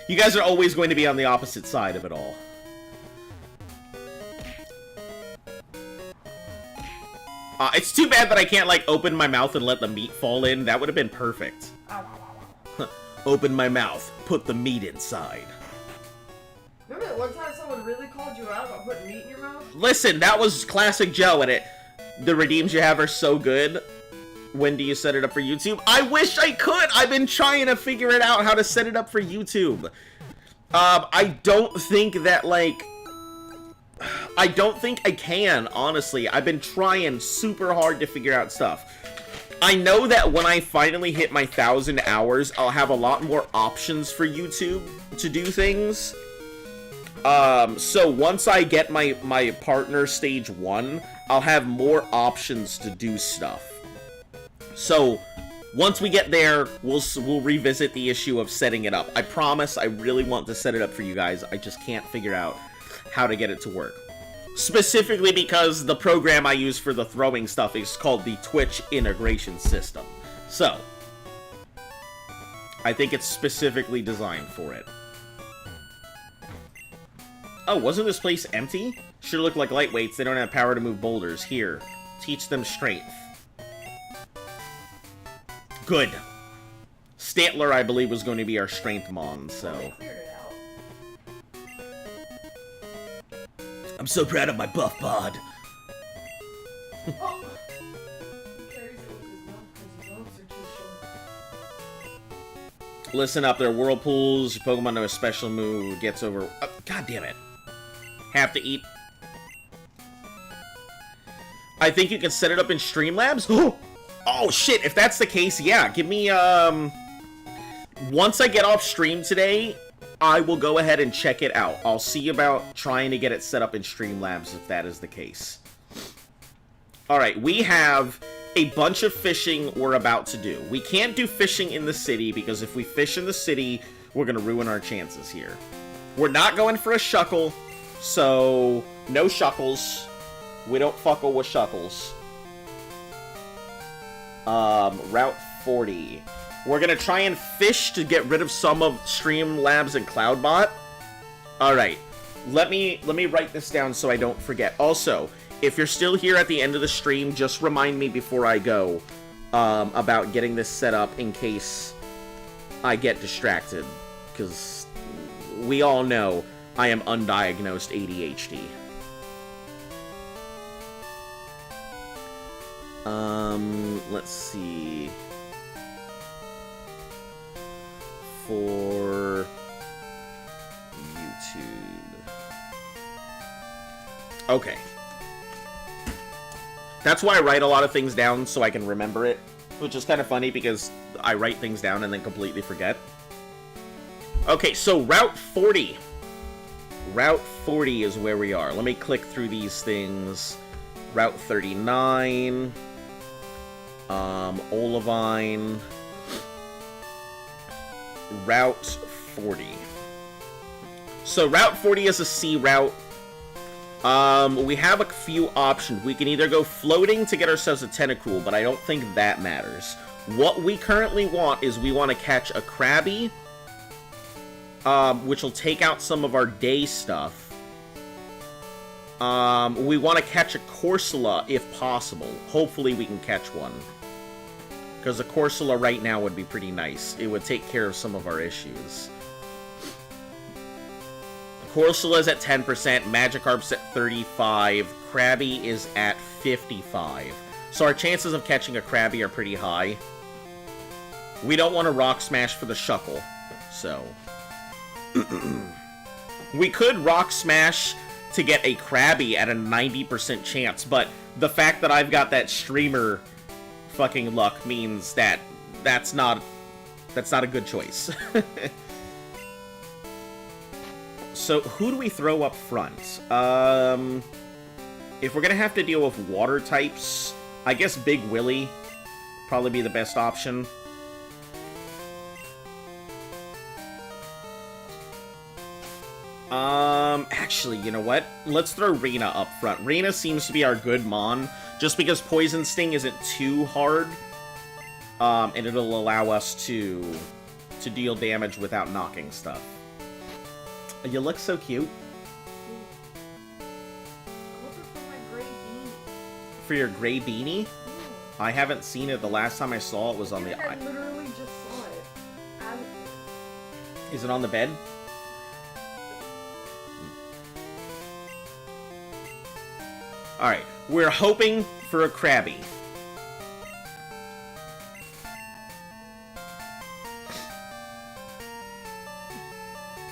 You guys are always going to be on the opposite side of it all. It's too bad that I can't, like, open my mouth and let the meat fall in. That would have been perfect. Open my mouth, put the meat inside. Remember that one time someone really called you out about putting meat in your mouth? Listen, that was classic Joe, and the redeems you have are so good. When do you set it up for YouTube? I wish I could! I've been trying to figure it out how to set it up for YouTube. I don't think that, like... I don't think I can, honestly. I've been trying super hard to figure out stuff. I know that when I finally hit my 1,000 hours, I'll have a lot more options for YouTube to do things. So once I get my partner stage 1, I'll have more options to do stuff. So, once we get there, we'll revisit the issue of setting it up. I promise I really want to set it up for you guys. I just can't figure out how to get it to work. Specifically because the program I use for the throwing stuff is called the Twitch Integration System. So, I think it's specifically designed for it. Oh, wasn't this place empty? Sure look like lightweights. They don't have power to move boulders. Here, teach them strength. Good. Stantler, I believe, was going to be our strength mon, so... They cleared it out. I'm so proud of my buff bod. Oh. He carries it with his mouth because his arms are too short. Listen up, there are whirlpools. Your Pokemon know a special move gets over... God damn it. Have to eat. I think you can set it up in Streamlabs. Oh, shit, if that's the case, yeah, give me, once I get off stream today, I will go ahead and check it out. I'll see about trying to get it set up in Streamlabs if that is the case. Alright, we have a bunch of fishing we're about to do. We can't do fishing in the city, because if we fish in the city, we're gonna ruin our chances here. We're not going for a Shuckle, so no Shuckles. We don't fuckle with Shuckles. Route 40. We're gonna try and fish to get rid of some of Streamlabs and Cloudbot. Alright. Let me write this down so I don't forget. Also, if you're still here at the end of the stream, just remind me before I go. about getting this set up in case I get distracted, because we all know I am undiagnosed ADHD. Let's see. For YouTube. Okay. That's why I write a lot of things down, so I can remember it, which is kind of funny because I write things down and then completely forget. Okay, so Route 40. Route 40 is where we are. Let me click through these things. Route 39. Olivine. Route 40. So Route 40 is a C route. We have a few options. We can either go floating to get ourselves a Tentacruel, but I don't think that matters. What we currently want is we want to catch a Krabby, which will take out some of our day stuff. We want to catch a Corsola if possible. Hopefully we can catch one. Because a Corsola right now would be pretty nice. It would take care of some of our issues. Corsola's at 10%, Magikarp's at 35%, Krabby is at 55%. So our chances of catching a Krabby are pretty high. We don't want to Rock Smash for the Shuckle, so... We could Rock Smash to get a Krabby at a 90% chance, but the fact that I've got that streamer fucking luck means that that's not a good choice. So, who do we throw up front? If we're gonna have to deal with water types, I guess Big Willy probably be the best option. Actually, you know what? Let's throw Rena up front. Rena seems to be our good Mon, just because Poison Sting isn't too hard, and it'll allow us to deal damage without knocking stuff. You look so cute. I'm looking for my gray beanie. For your gray beanie? I haven't seen it. The last time I saw it was on the... I literally just saw it. Is it on the bed? Alright, we're hoping for a Krabby.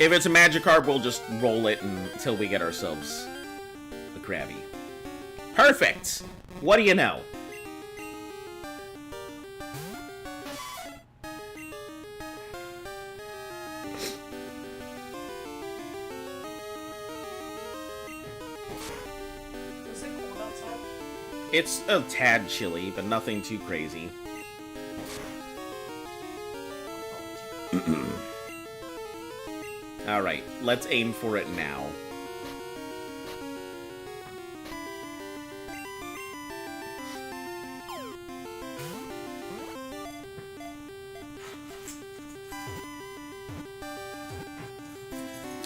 If it's a Magikarp, we'll just roll it until we get ourselves a Krabby. Perfect! What do you know? Is it cold outside? It's a tad chilly, but nothing too crazy. Alright, let's aim for it now.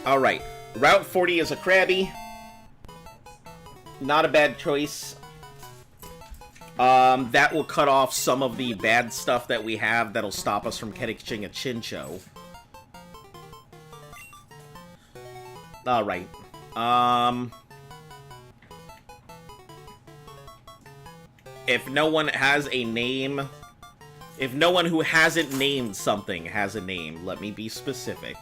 Alright, Route 40 is a Krabby. Not a bad choice. That will cut off some of the bad stuff that we have that'll stop us from catching a Chincho. Alright. If no one has a name... If no one who hasn't named something has a name, let me be specific,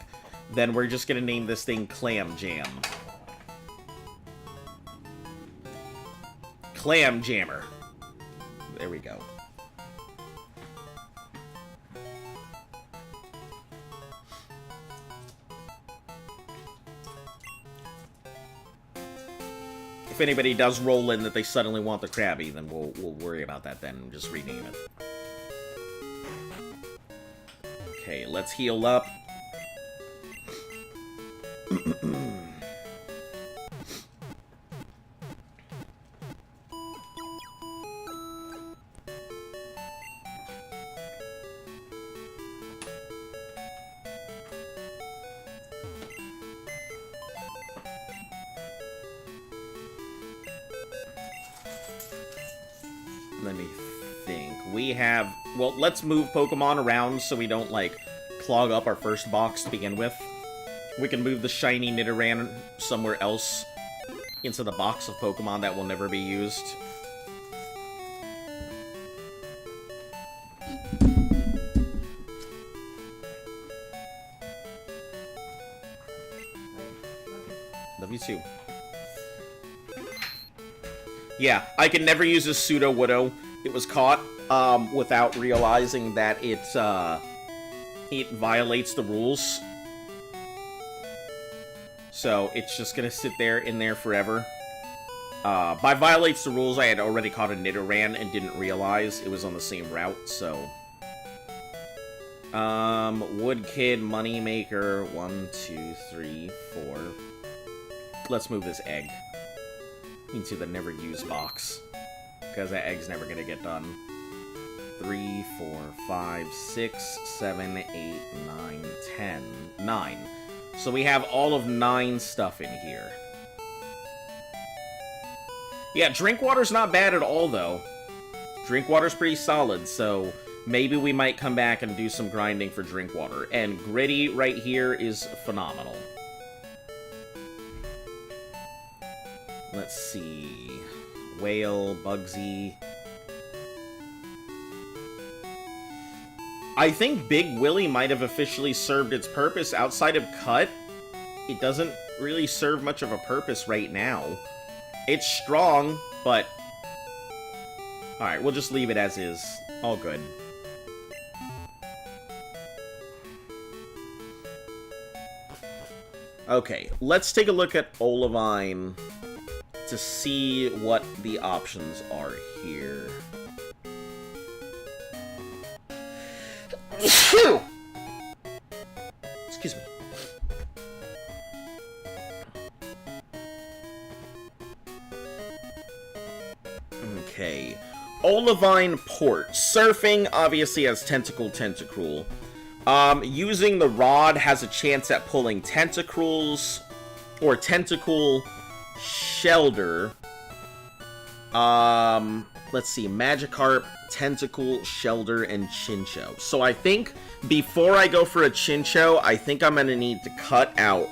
then we're just gonna name this thing Clam Jam. Clam Jammer. There we go. If anybody does roll in that they suddenly want the Krabby, then we'll worry about that then and just rename it. Okay, let's heal up. Let me think. we have... Well, let's move Pokemon around so we don't, like, clog up our first box to begin with. We can move the shiny Nidoran somewhere else into the box of Pokemon that will never be used. Love you too. Yeah, I can never use a Pseudo-Widow. It was caught without realizing that it violates the rules. So it's just gonna sit there in there forever. By violates the rules, I had already caught a Nidoran and didn't realize it was on the same route, so... Wood Kid, Moneymaker, 1, 2, 3, 4. Let's move this egg into the never used box, because that egg's never gonna get done. 3, 4, 5, 6, 7, 8, 9, 10, 9. So we have all of 9 stuff in here. Yeah, Drinkwater's not bad at all, though. Drinkwater's pretty solid, so maybe we might come back and do some grinding for Drinkwater. And Gritty right here is phenomenal. Let's see. Whale, Bugsy. I think Big Willy might have officially served its purpose outside of Cut. It doesn't really serve much of a purpose right now. It's strong, but... Alright, we'll just leave it as is. All good. Okay, let's take a look at Olivine to see what the options are here. Excuse me. Okay. Olivine Port. Surfing obviously has Tentacruel. Using the rod has a chance at pulling Tentacruels or Tentacool Shelter. Let's see. Magikarp, Tentacool, Shelter, and Chinchou. So I think before I go for a Chinchou, I think I'm going to need to cut out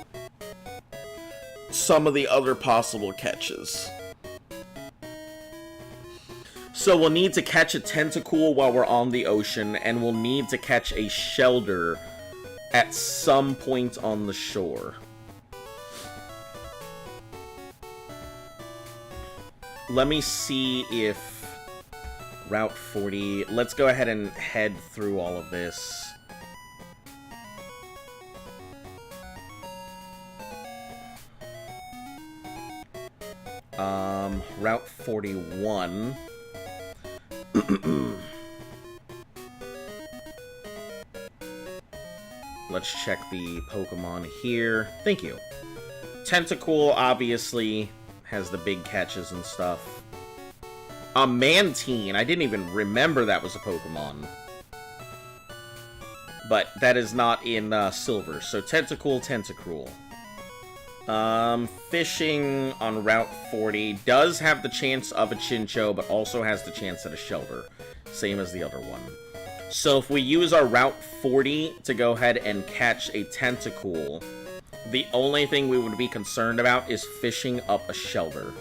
some of the other possible catches. So we'll need to catch a Tentacool while we're on the ocean, and we'll need to catch a Shelter at some point on the shore. Let me see if Route 40... Let's go ahead and head through all of this. Route 41. Let's check the Pokemon here. Thank you. Tentacool, obviously, has the big catches and stuff. A Mantine. I didn't even remember that was a Pokemon. But that is not in Silver. So Tentacool, Tentacruel. Fishing on Route 40 does have the chance of a Chinchou, but also has the chance at a Shelter. Same as the other one. So if we use our Route 40 to go ahead and catch a Tentacool, the only thing we would be concerned about is fishing up a Shelter.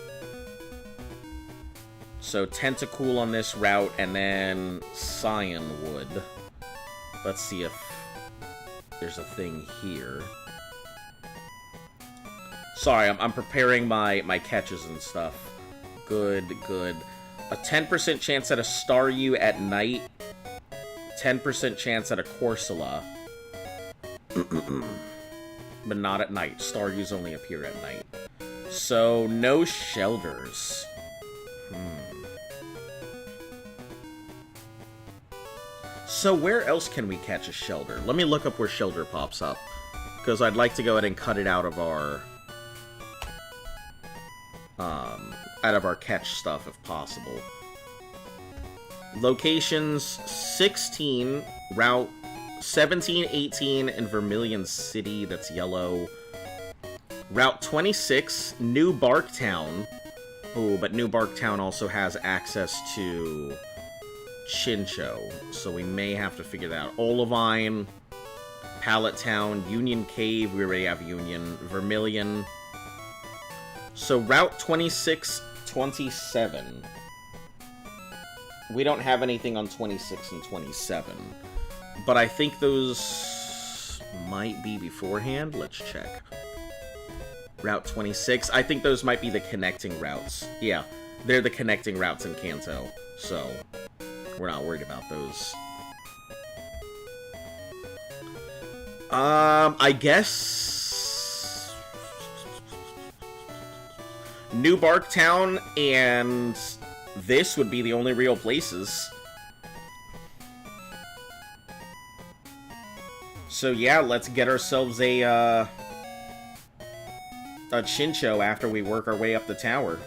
So Tentacool on this route, and then Cyanwood. Let's see if there's a thing here. Sorry, I'm preparing my catches and stuff. Good, good. A 10% chance at a Staryu at night. 10% chance at a Corsola. But not at night. Staryus only appear at night. So, no Shelters. So, where else can we catch a Shelter? Let me look up where Shelter pops up. Because I'd like to go ahead and cut it out of our... catch stuff, if possible. Locations 16, Route 17, 18, and Vermilion City, that's yellow. Route 26, New Barktown. Oh, but New Barktown also has access to Chincho, so we may have to figure that out. Olivine, Pallet Town, Union Cave, we already have Union, Vermilion. So Route 26, 27. We don't have anything on 26 and 27. But I think those might be beforehand. Let's check. Route 26. I think those might be the connecting routes. Yeah, they're the connecting routes in Kanto. So, we're not worried about those. I guess New Barktown and this would be the only real places. So yeah, let's get ourselves a Chincho after we work our way up the tower.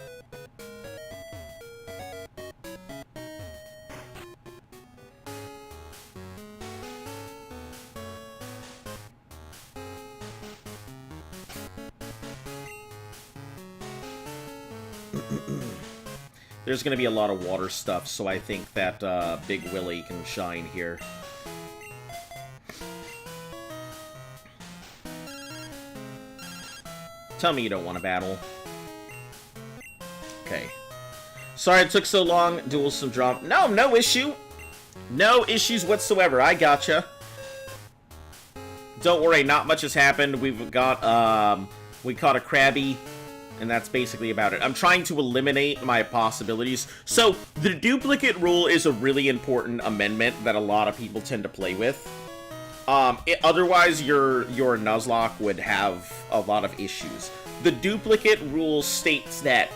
There's going to be a lot of water stuff, so I think that Big Willie can shine here. Tell me you don't want to battle. Okay. Sorry it took so long. Duel some drama. No, no issue. No issues whatsoever. I gotcha. Don't worry, not much has happened. We've got, we caught a Krabby. And that's basically about it. I'm trying to eliminate my possibilities. So, the duplicate rule is a really important amendment that a lot of people tend to play with. Otherwise, your Nuzlocke would have a lot of issues. The duplicate rule states that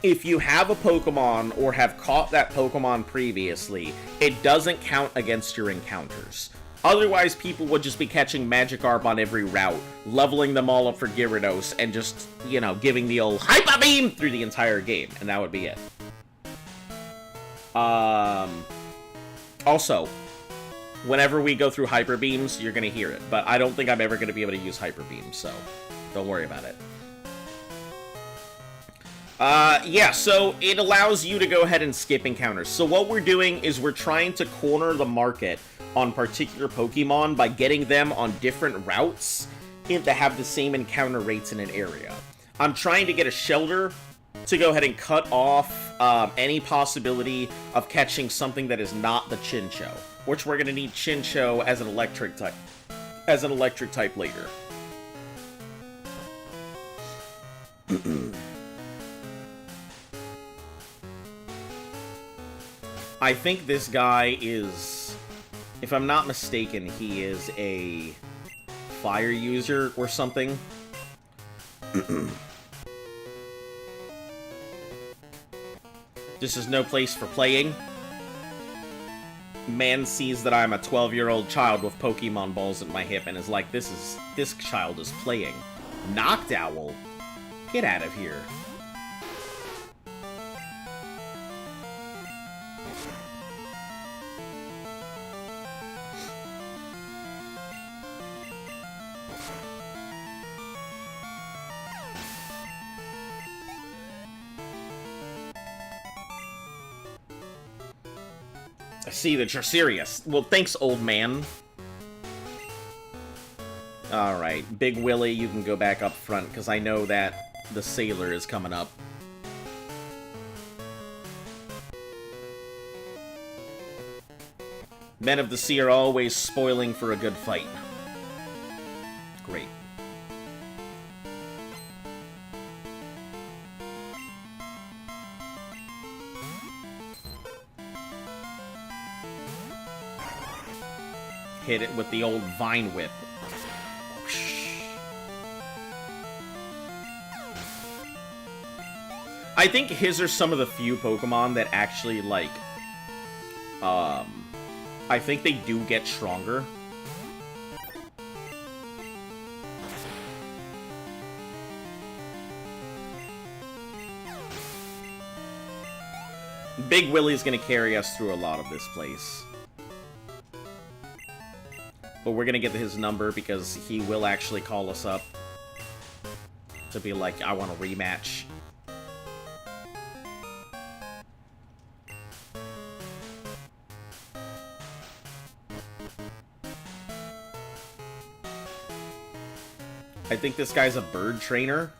if you have a Pokemon or have caught that Pokemon previously, it doesn't count against your encounters. Otherwise, people would just be catching Magikarp on every route, leveling them all up for Gyarados, and just, you know, giving the old Hyper Beam through the entire game, and that would be it. Also, whenever we go through Hyper Beams, you're gonna hear it, but I don't think I'm ever gonna be able to use Hyper Beam, so don't worry about it. Yeah, so it allows you to go ahead and skip encounters. So what we're doing is we're trying to corner the market on particular Pokemon by getting them on different routes that have the same encounter rates in an area. I'm trying to get a Shelter to go ahead and cut off any possibility of catching something that is not the Chincho, which we're going to need Chincho as an electric type later. I think this guy is, if I'm not mistaken, he is a fire user or something. This is no place for playing. Man sees that I'm a 12-year-old child with Pokemon balls at my hip and is like, this child is playing. Noctowl? Get out of here. I see that you're serious. Well, thanks, old man. Alright, Big Willie, you can go back up front, because I know that the Sailor is coming up. Men of the Sea are always spoiling for a good fight. Great. Hit it with the old Vine Whip. I think his are some of the few Pokemon that actually, like, I think they do get stronger. Big Willie's gonna carry us through a lot of this place. But we're gonna get his number because he will actually call us up to be like, I want a rematch. I think this guy's a bird trainer.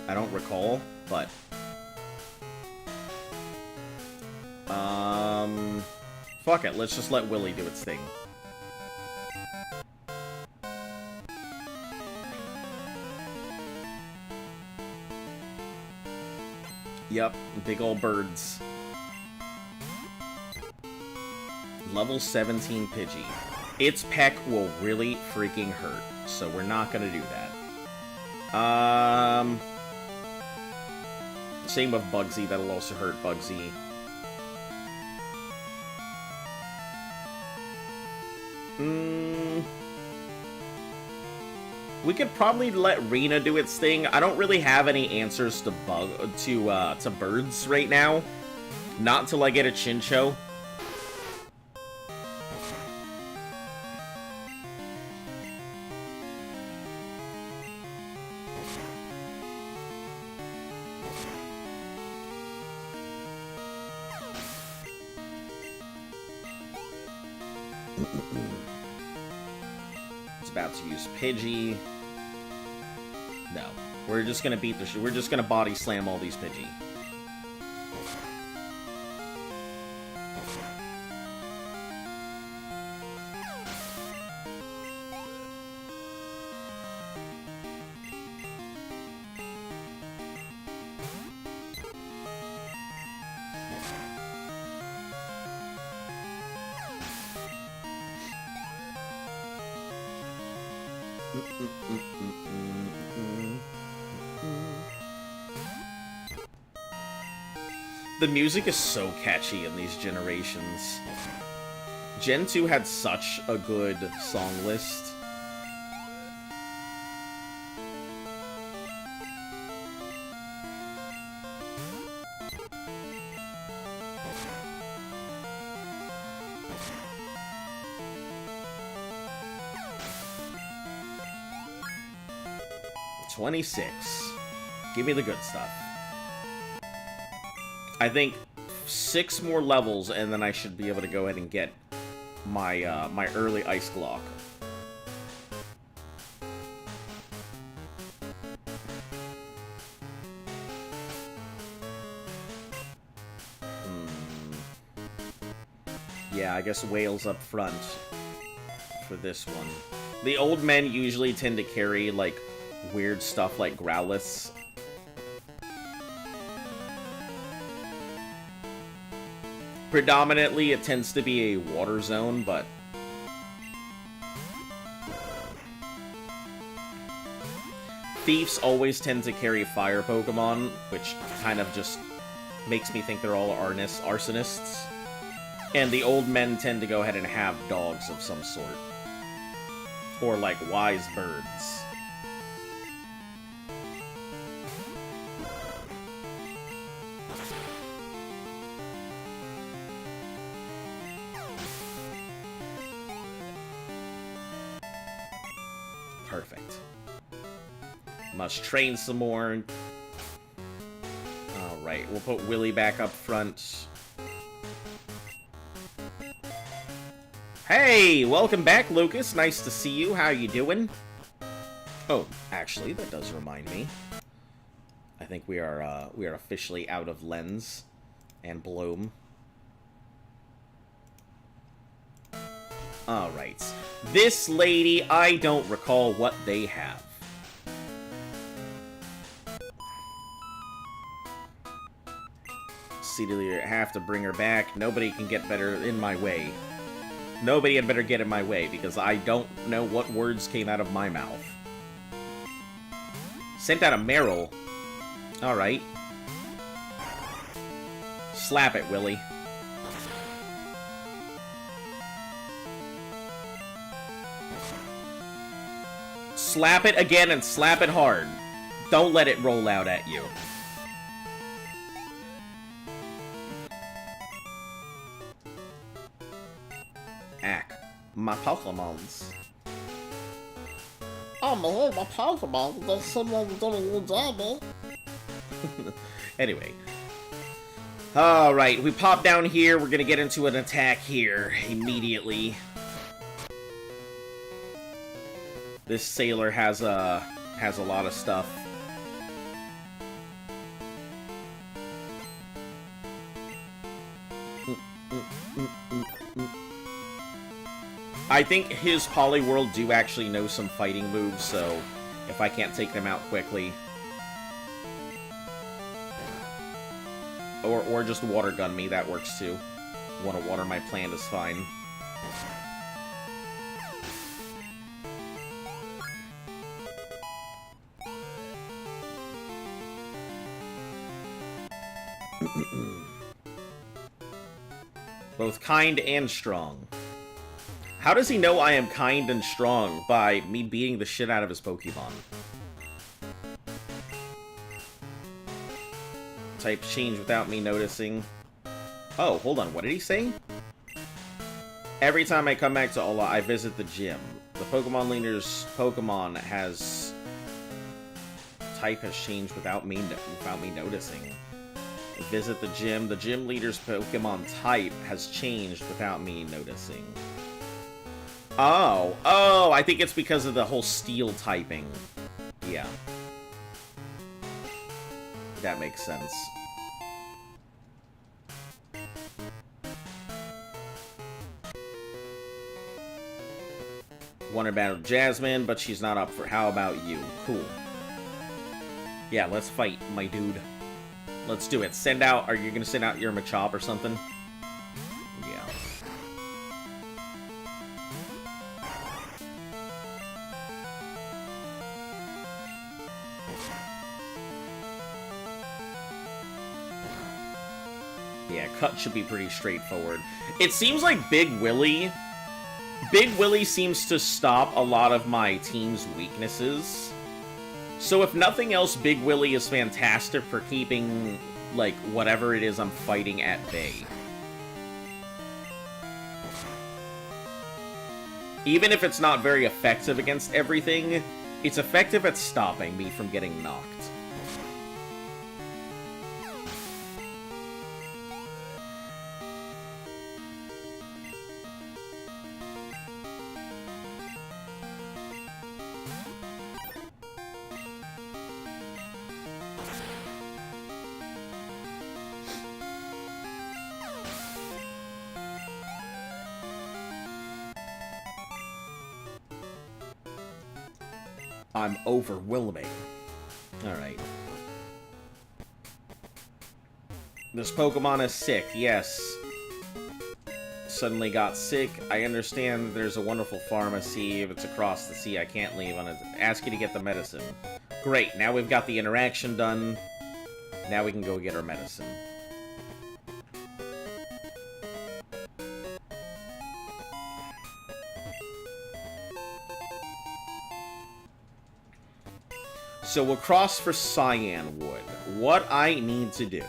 I don't recall, but... Fuck it, let's just let Willy do its thing. Yep, big ol' birds. Level 17 Pidgey. Its peck will really freaking hurt, so we're not gonna do that. Same with Bugsy, that'll also hurt Bugsy. We could probably let Rena do its thing. I don't really have any answers to birds right now. Not until I get a Chincho. It's about to use Pidgey. No. We're just gonna beat the shit. We're just gonna body slam all these Pidgey. The music is so catchy in these generations. Gen 2 had such a good song list. $26. Give me the good stuff. I think 6 more levels, and then I should be able to go ahead and get my my early Ice Glock. Yeah, I guess Whale's up front for this one. The old men usually tend to carry, like, weird stuff like Growlithe. Predominantly, it tends to be a water zone, but... Thieves always tend to carry fire Pokemon, which kind of just makes me think they're all arsonists. And the old men tend to go ahead and have dogs of some sort. Or, like, wise birds. Perfect. Must train some more. Alright, we'll put Willy back up front. Hey! Welcome back, Lucas. Nice to see you. How you doing? Oh, actually, that does remind me. I think we are officially out of Lens and Bloom. Alright. This lady, I don't recall what they have. Celia, have to bring her back. Nobody can get better in my way. Nobody had better get in my way, because I don't know what words came out of my mouth. Sent out a Meryl. Alright. Slap it, Willy. Slap it again and slap it hard. Don't let it roll out at you. Ack. My Pokemons. Oh my Pokemon, there's someone doing double. Anyway. Alright, we pop down here. We're gonna get into an attack here immediately. This sailor has a has a lot of stuff. I think his Polyworld do actually know some fighting moves, so if I can't take them out quickly... Or just water gun me, that works too. Want to water my plant is fine. Both kind and strong. How does he know I am kind and strong? By me beating the shit out of his Pokemon. Type change without me noticing. Oh, hold on, what did he say? Every time I come back to Ola, I visit the gym. The Pokemon leader's Pokemon has... Type has changed without me noticing. Visit the gym leader's Pokemon type has changed without me noticing. Oh, I think it's because of the whole steel typing. Yeah. That makes sense. Wanted to battle Jasmine, but she's not up for how about you? Cool. Yeah, let's fight, my dude. Let's do it. Send out... Are you gonna send out your Machop or something? Yeah. Yeah, cut should be pretty straightforward. It seems like Big Willy seems to stop a lot of my team's weaknesses. So if nothing else, Big Willy is fantastic for keeping, like, whatever it is I'm fighting at bay. Even if it's not very effective against everything, it's effective at stopping me from getting knocked. I'm overwhelming. Alright. This Pokemon is sick, yes. Suddenly got sick. I understand there's a wonderful pharmacy. If it's across the sea, I can't leave on it. Ask you to get the medicine. Great, now we've got the interaction done. Now we can go get our medicine. So we'll cross for Cyan Wood. What I need to do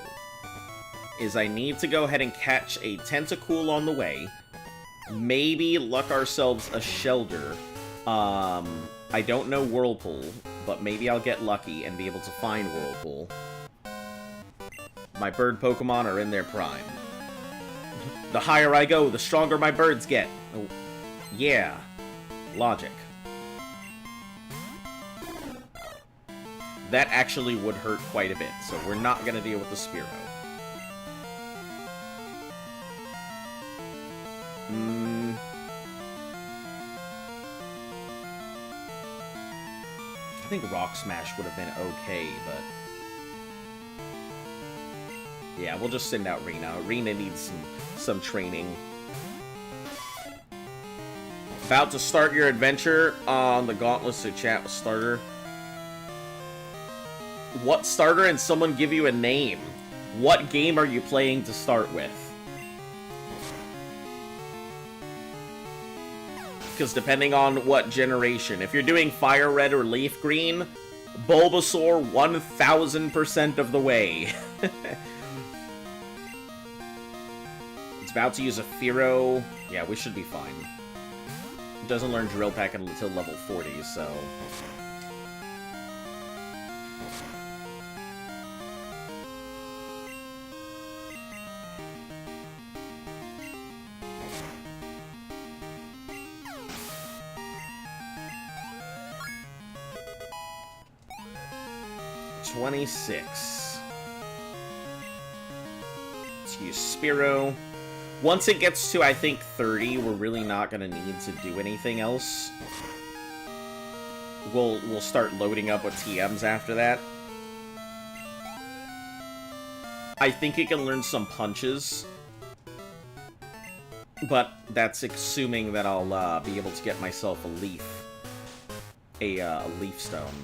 is I need to go ahead and catch a Tentacool on the way. Maybe luck ourselves a Shelder. I don't know Whirlpool, but maybe I'll get lucky and be able to find Whirlpool. My bird Pokemon are in their prime. The higher I go, the stronger my birds get. Oh, yeah. Logic. That actually would hurt quite a bit, so we're not going to deal with the Spearow. I think Rock Smash would have been okay, but... Yeah, we'll just send out Rena. Rena needs some training. About to start your adventure on the Gauntlet, so chat with starter. What starter and someone give you a name? What game are you playing to start with? Because depending on what generation, if you're doing Fire Red or Leaf Green, Bulbasaur 1000% of the way. It's about to use a Fearow. Yeah, we should be fine. It doesn't learn Drill Peck until level 40, so... 26. Let's use Spiro. Once it gets to, I think, 30, we're really not going to need to do anything else. We'll start loading up with TMs after that. I think it can learn some punches. But that's assuming that I'll be able to get myself a leaf. A leaf stone.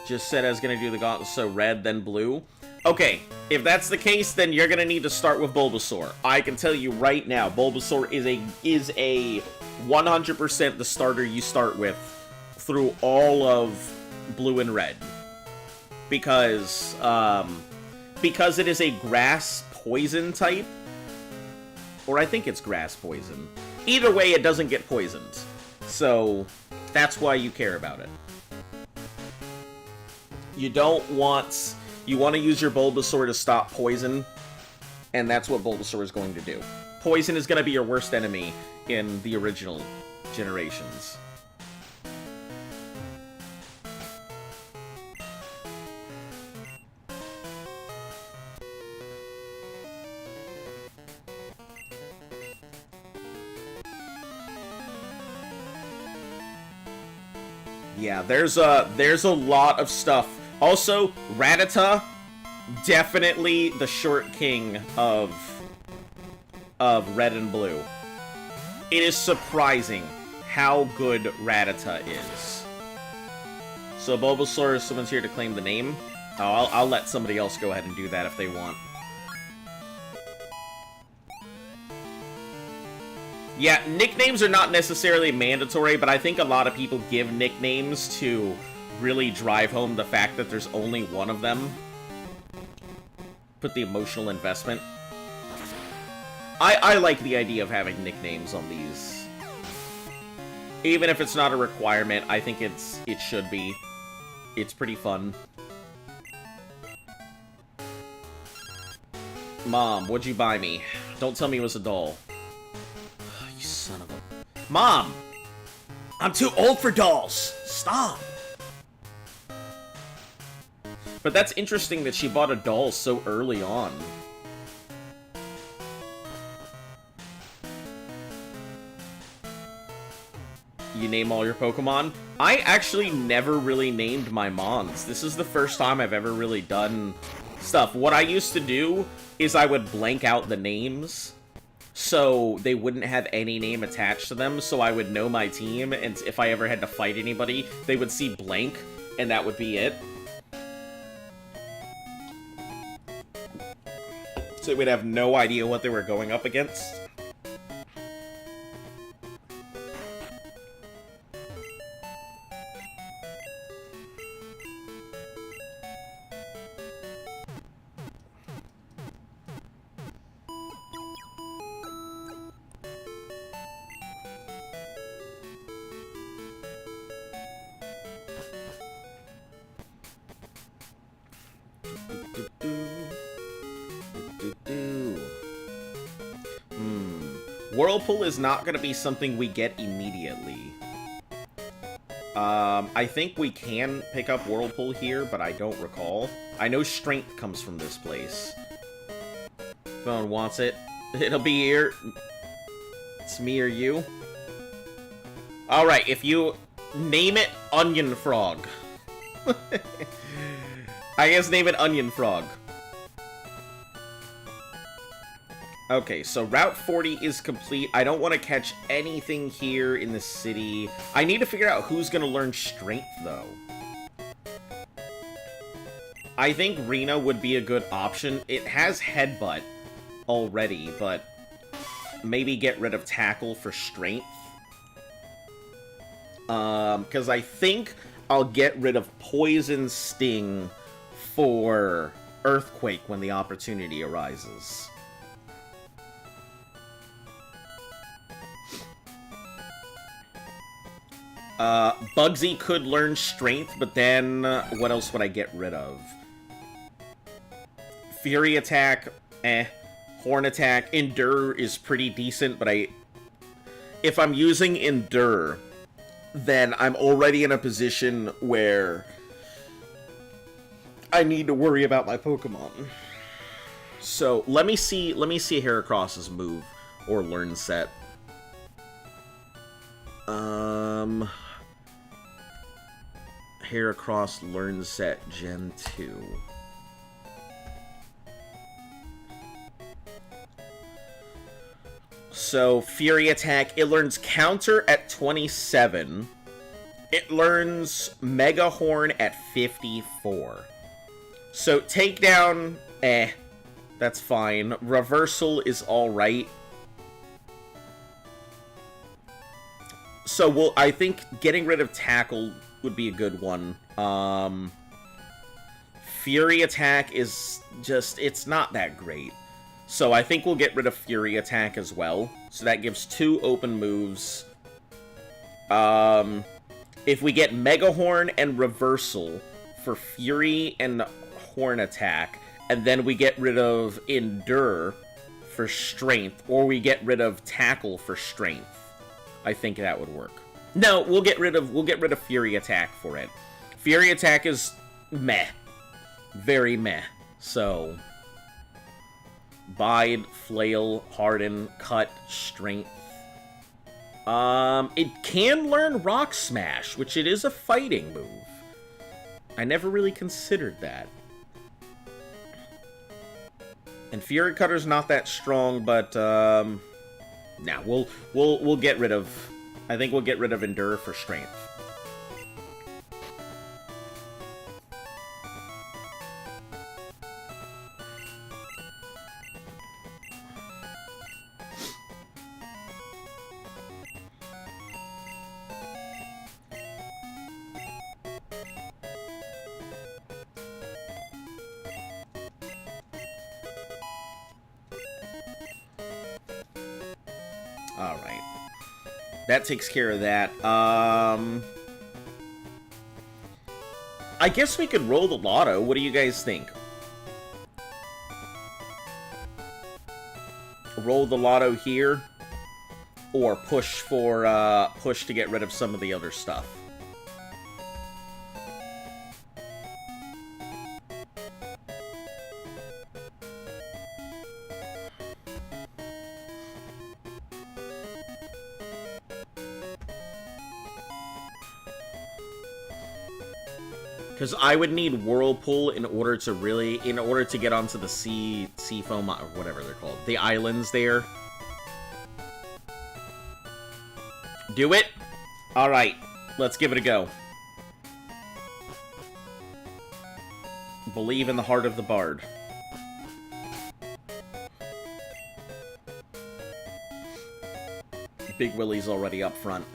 Just said I was going to do the Gauntlet, so red, then blue. Okay, if that's the case, then you're going to need to start with Bulbasaur. I can tell you right now, Bulbasaur is a 100% the starter you start with through all of blue and red. Because it is a grass poison type. Or I think it's grass poison. Either way, it doesn't get poisoned. So, that's why you care about it. You want to use your Bulbasaur to stop poison, and that's what Bulbasaur is going to do. Poison is going to be your worst enemy in the original generations. Yeah, there's a lot of stuff. Also, Rattata, definitely the short king of red and blue. It is surprising how good Rattata is. So Bulbasaur, someone's here to claim the name. Oh, I'll let somebody else go ahead and do that if they want. Yeah, nicknames are not necessarily mandatory, but I think a lot of people give nicknames to really drive home the fact that there's only one of them. Put the emotional investment. I like the idea of having nicknames on these. Even if it's not a requirement, I think it should be. It's pretty fun. Mom, what'd you buy me? Don't tell me it was a doll. You son of a... Mom! I'm too old for dolls! Stop! But that's interesting that she bought a doll so early on. You name all your Pokemon? I actually never really named my Mons. This is the first time I've ever really done stuff. What I used to do is I would blank out the names so they wouldn't have any name attached to them, so I would know my team, and if I ever had to fight anybody, they would see blank, and that would be it. So we'd have no idea what they were going up against. Whirlpool is not going to be something we get immediately. I think we can pick up Whirlpool here, but I don't recall. I know Strength comes from this place. If no one wants it, it'll be here. It's me or you. Alright, if you name it Onion Frog. I guess name it Onion Frog. Okay, so Route 40 is complete. I don't want to catch anything here in the city. I need to figure out who's going to learn Strength, though. I think Rena would be a good option. It has Headbutt already, but maybe get rid of Tackle for Strength. Because I think I'll get rid of Poison Sting for Earthquake when the opportunity arises. Bugsy could learn Strength, but then what else would I get rid of? Fury Attack, Horn Attack. Endure is pretty decent, but if I'm using Endure, then I'm already in a position where I need to worry about my Pokemon. So let me see Heracross's move or learn set. Heracross learn set Gen 2. So Fury Attack, it learns Counter at 27. It learns Mega Horn at 54. So Takedown, that's fine. Reversal is alright. So I think getting rid of Tackle would be a good one. Fury Attack is just, it's not that great. So I think we'll get rid of Fury Attack as well. So that gives 2 open moves. If we get Mega Horn and Reversal for Fury and Horn Attack, and then we get rid of Endure for Strength, or we get rid of Tackle for Strength, I think that would work. No, we'll get rid of Fury Attack for it. Fury Attack is meh. Very meh. So Bide, Flail, Harden, Cut, Strength. It can learn Rock Smash, which it is a fighting move. I never really considered that. And Fury Cutter's not that strong, but nah, we'll get rid of, I think we'll get rid of Endure for Strength. Alright. That takes care of that. I guess we could roll the lotto. What do you guys think? Roll the lotto here? Or push for, push to get rid of some of the other stuff? Because I would need Whirlpool in order to get onto the sea foam, or whatever they're called. The islands there. Do it? Alright, let's give it a go. Believe in the heart of the bard. Big Willie's already up front.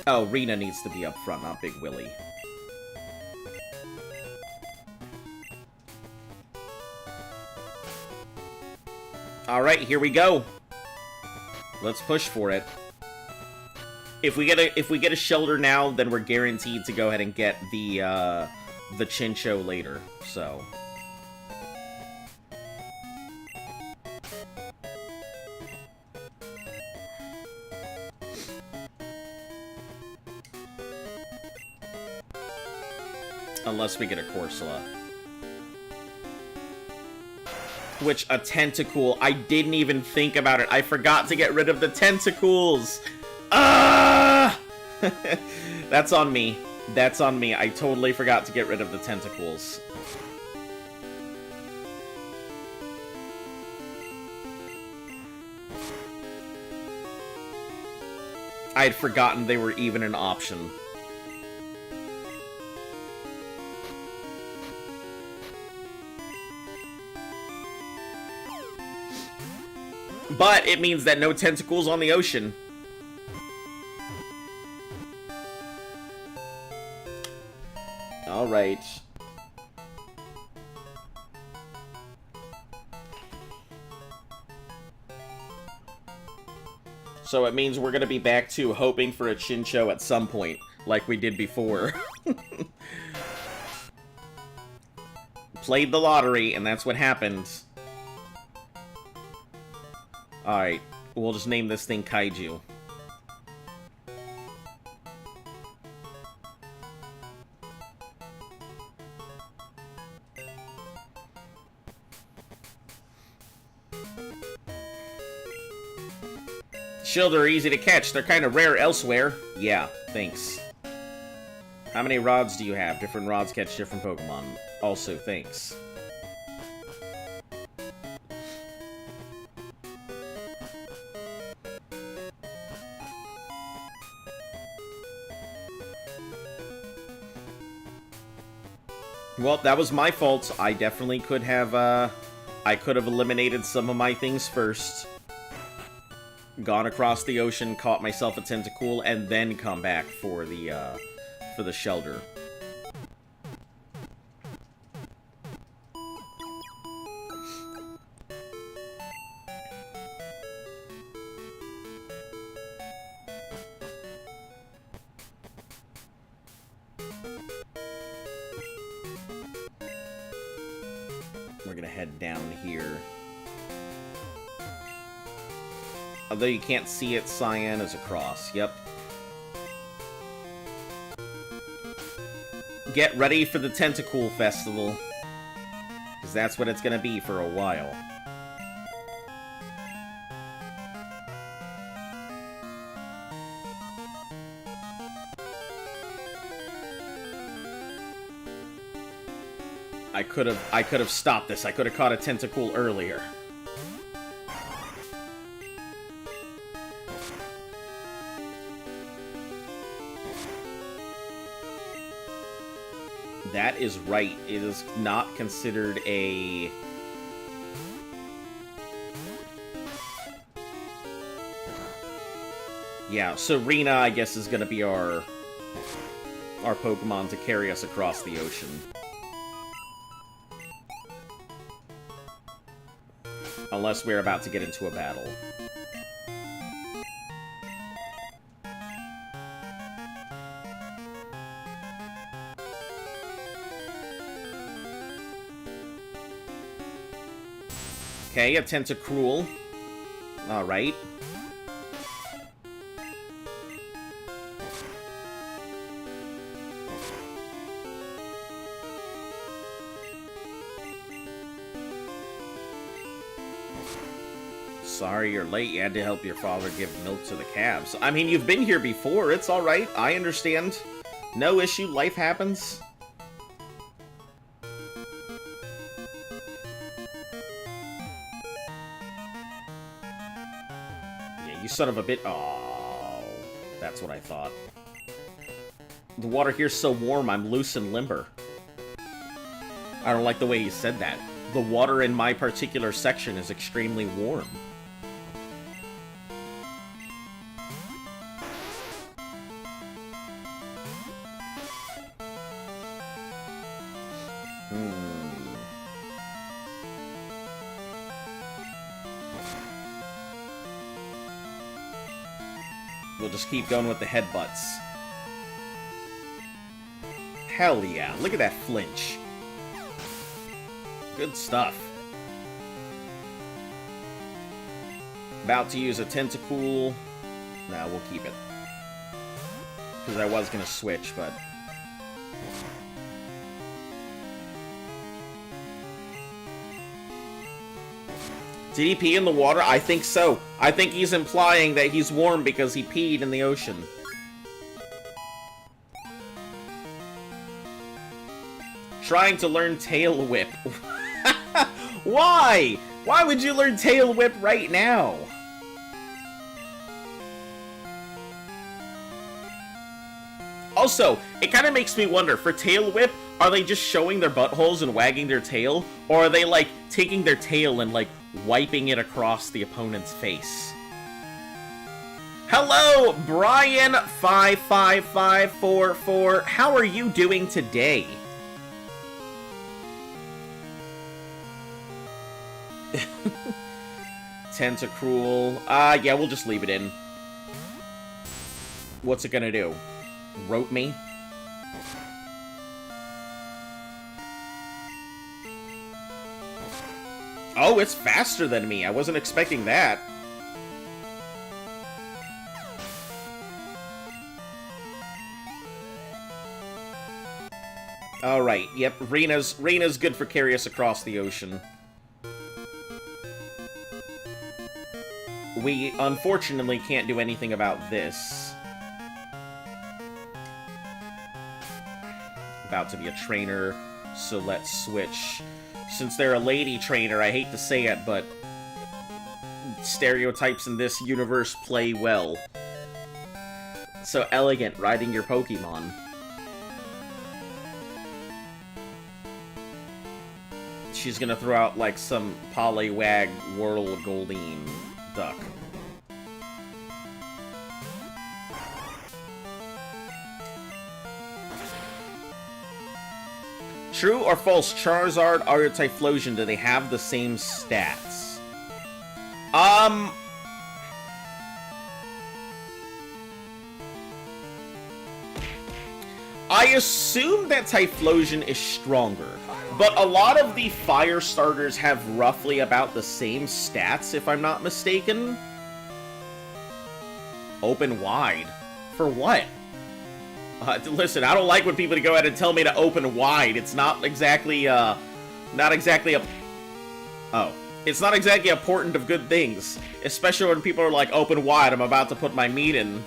Oh, Rena needs to be up front, not Big Willie. Alright, here we go. Let's push for it. If we get a shelter now, then we're guaranteed to go ahead and get the Chincho later, so. Unless we get a Corsola. Which, a Tentacool. I didn't even think about it. I forgot to get rid of the Tentacools. Ah! That's on me. That's on me. I totally forgot to get rid of the Tentacools. I had forgotten they were even an option. But it means that no Tentacools on the ocean. Alright. So it means we're gonna be back to hoping for a Chincho at some point, like we did before. Played the lottery, and that's what happened. Alright, we'll just name this thing Kaiju. Shield are easy to catch. They're kind of rare elsewhere. Yeah, thanks. How many rods do you have? Different rods catch different Pokemon. Also, thanks. Well, that was my fault. I definitely could have, I could have eliminated some of my things first. Gone across the ocean, caught myself a Tentacool, and then come back for the shelter. We're gonna head down here. Although you can't see it, Cyan is across. Yep. Get ready for the Tentacool Festival. Because that's what it's gonna be for a while. I could have stopped this. I could have caught a Tentacool earlier. That is right. It is not considered a... Yeah, Serena, I guess, is gonna be our Pokemon to carry us across the ocean. Unless we're about to get into a battle. Okay, a Tentacruel. Alright. Sorry you're late. You had to help your father give milk to the calves. I mean, you've been here before. It's alright. I understand. No issue. Life happens. Yeah, you son of a bit. Oh, that's what I thought. The water here's so warm, I'm loose and limber. I don't like the way you said that. The water in my particular section is extremely warm. We'll just keep going with the headbutts. Hell yeah, look at that flinch. Good stuff. About to use a Tentacool. Nah, we'll keep it. Because I was going to switch, but... Did he pee in the water? I think so. I think he's implying that he's warm because he peed in the ocean. Trying to learn Tail Whip. Why? Why would you learn Tail Whip right now? Also, it kind of makes me wonder, for Tail Whip, are they just showing their buttholes and wagging their tail? Or are they, like, taking their tail and, like, wiping it across the opponent's face? Hello, Brian55544. How are you doing today? Tentacruel. Yeah, we'll just leave it in. What's it gonna do? Rope me? Oh, it's faster than me. I wasn't expecting that. Alright, yep, Rena's good for carry us across the ocean. we unfortunately can't do anything about this. About to be a trainer, so let's switch. Since they're a lady trainer, I hate to say it, but stereotypes in this universe play well. So elegant, riding your Pokemon. She's gonna throw out, like, some Poliwag Whirl Goldeen duck. True or false, Charizard or Typhlosion, do they have the same stats? I assume that Typhlosion is stronger, but a lot of the fire starters have roughly about the same stats, if I'm not mistaken. Open wide. For what? Listen, I don't like when people go ahead and tell me to open wide. It's not exactly, not exactly a... Oh. It's not exactly a portent of good things. Especially when people are like, open wide, I'm about to put my meat in.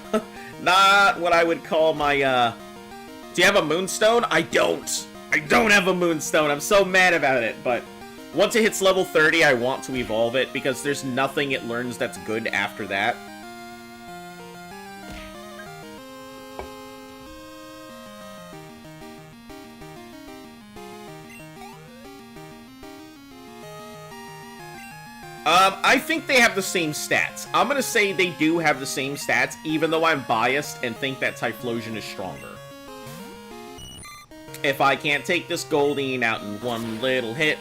Not what I would call my, Do you have a Moonstone? I don't. I don't have a Moonstone. I'm so mad about it, but... Once it hits level 30, I want to evolve it, because there's nothing it learns that's good after that. I think they have the same stats. I'm gonna say they do have the same stats, even though I'm biased and think that Typhlosion is stronger. If I can't take this Goldeen out in one little hit,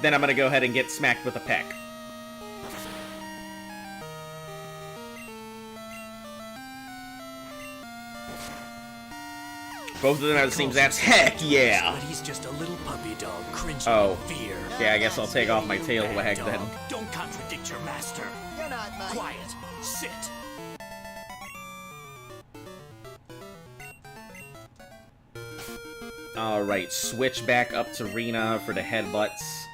then I'm gonna go ahead and get smacked with a peck. Both of them have the same stats. Heck yeah! But he's just a little puppy dog cringing Oh. in fear. Yeah, I guess I'll take off my tail wag Dog, then. don't contradict your master. You're not mine. Quiet. Sit. Alright, switch back up to Rena for the headbutts.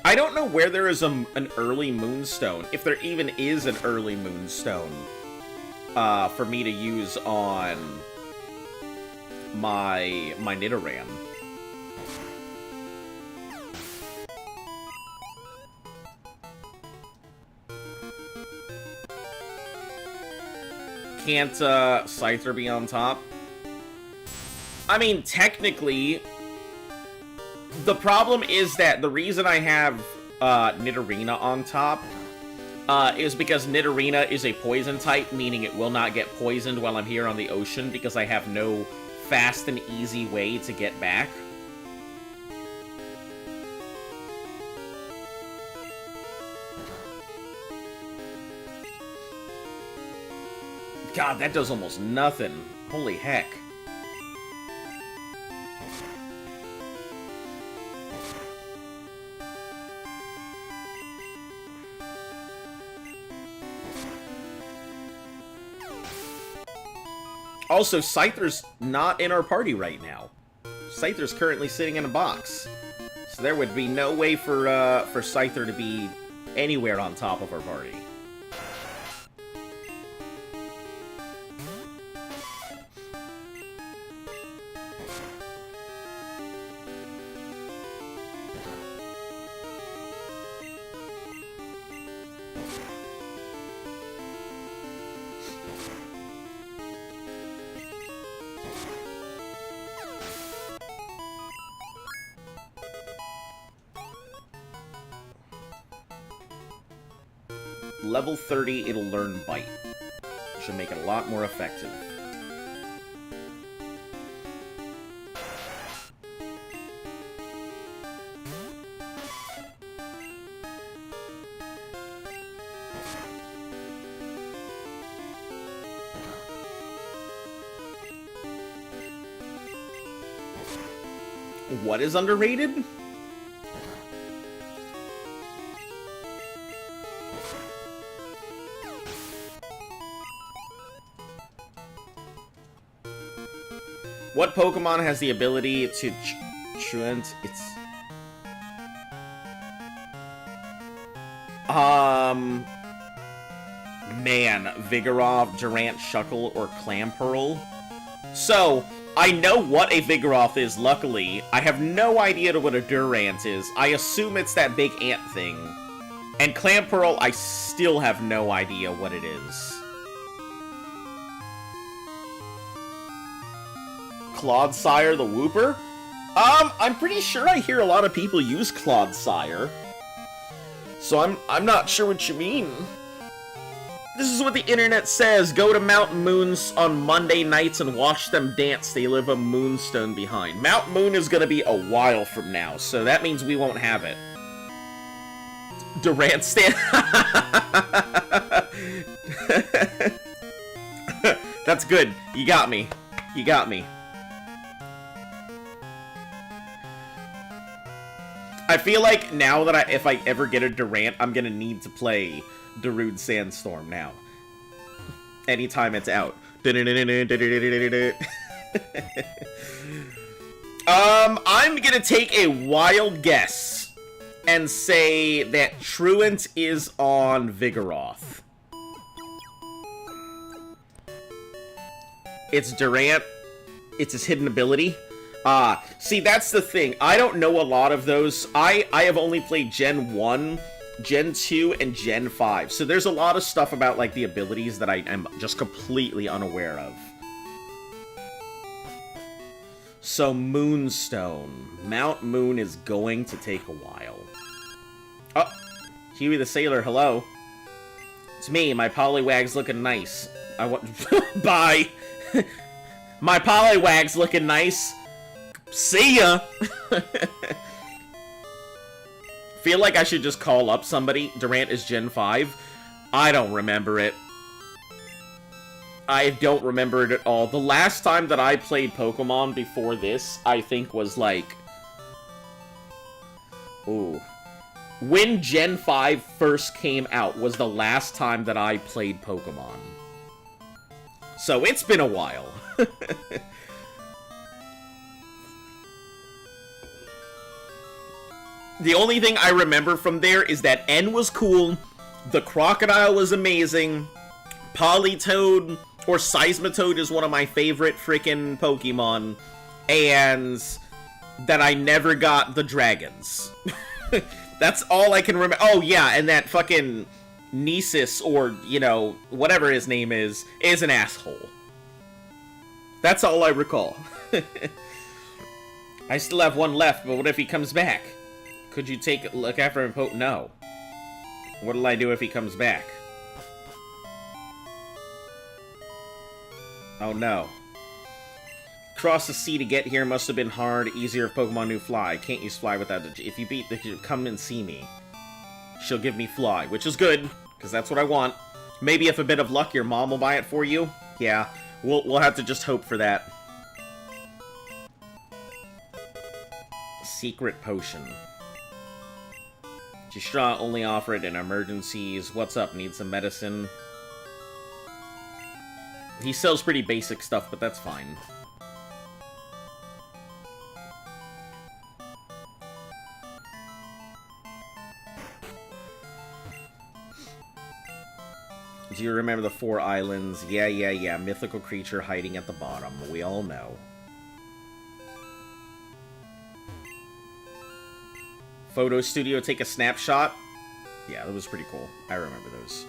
I don't know where there is an early Moonstone, if there even is an early Moonstone, for me to use on my Nidoran. Can't Scyther be on top? I mean, technically, the problem is that the reason I have Nidorina on top is because Nidorina is a poison type, meaning it will not get poisoned while I'm here on the ocean because I have no fast and easy way to get back. God, that does almost nothing. Holy heck. Also, Scyther's not in our party right now. Scyther's currently sitting in a box. So there would be no way for Scyther to be anywhere on top of our party. Level 30, it'll learn Bite. Should make it a lot more effective. What is underrated? What Pokemon has the ability to truant its... Man, Vigoroth, Durant, Shuckle, or Clamperl? So, I know what a Vigoroth is, luckily. I have no idea what a Durant is. I assume it's that big ant thing. And Clamperl, I still have no idea what it is. Clodsire the Wooper? I'm pretty sure I hear a lot of people use Clodsire. So I'm not sure what you mean. This is what the internet says. Go to Mount Moons on Monday nights and watch them dance. They live a moonstone behind. Mount Moon is gonna be a while from now, so that means we won't have it. Durant stand. That's good. You got me. You got me. I feel like now that if I ever get a Durant, I'm gonna need to play Darude Sandstorm now. Anytime it's out. I'm gonna take a wild guess and say that Truant is on Vigoroth. It's Durant. It's his hidden ability. See, that's the thing. I don't know a lot of those. I have only played Gen 1, Gen 2, and Gen 5. So there's a lot of stuff about, like, the abilities that I am just completely unaware of. So, Moonstone. Mount Moon is going to take a while. Oh, Huey the Sailor, hello. It's me, my Poliwag's looking nice. I want... Bye! My Poliwag's looking nice. See ya! Feel like I should just call up somebody. Durant is Gen 5. I don't remember it. I don't remember it at all. The last time that I played Pokemon before this, I think was like... Ooh. When Gen 5 first came out was the last time that I played Pokemon. So it's been a while. The only thing I remember from there is that N was cool, the Crocodile was amazing, Politoed or Seismitoad is one of my favorite freaking Pokemon, and that I never got the dragons. That's all I can remember. Oh yeah, and that fucking Nisus, or, you know, whatever his name is an asshole. That's all I recall. I still have one left, but what if he comes back? Could you look after him? No. What'll I do if he comes back? Oh no. Cross the sea to get here must have been hard. Easier if Pokemon knew Fly. Can't use Fly without the... If you beat the... Come and see me. She'll give me Fly, which is good, because that's what I want. Maybe if a bit of luck, your mom will buy it for you. Yeah, we'll have to just hope for that. Secret Potion. Gistra only offer it in emergencies. What's up? Need some medicine? He sells pretty basic stuff, but that's fine. Do you remember the 4 islands? Yeah. Mythical creature hiding at the bottom. We all know. Photo studio, take a snapshot. Yeah, that was pretty cool. I remember those.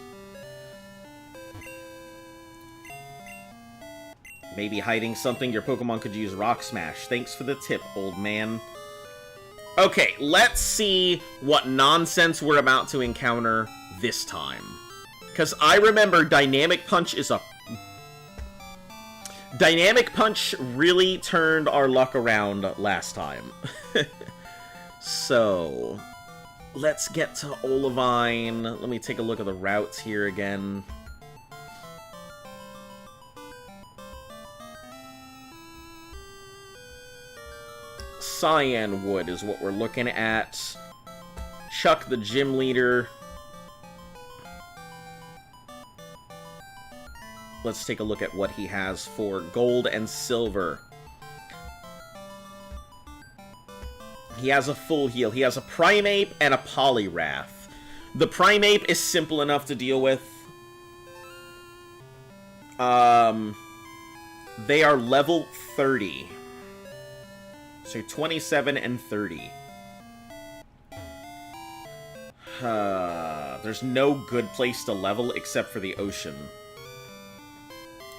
Maybe hiding something. Your Pokemon could use Rock Smash. Thanks for the tip, old man. Okay, let's see what nonsense we're about to encounter this time. Because I remember Dynamic Punch is a... Dynamic Punch really turned our luck around last time. So, let's get to Olivine. Let me take a look at the routes here again. Cyan Wood is what we're looking at. Chuck the gym leader. Let's take a look at what he has for gold and silver. He has a full heal. He has a Primeape and a Poliwrath. The Primeape is simple enough to deal with. They are level 30. So 27 and 30. There's no good place to level except for the ocean.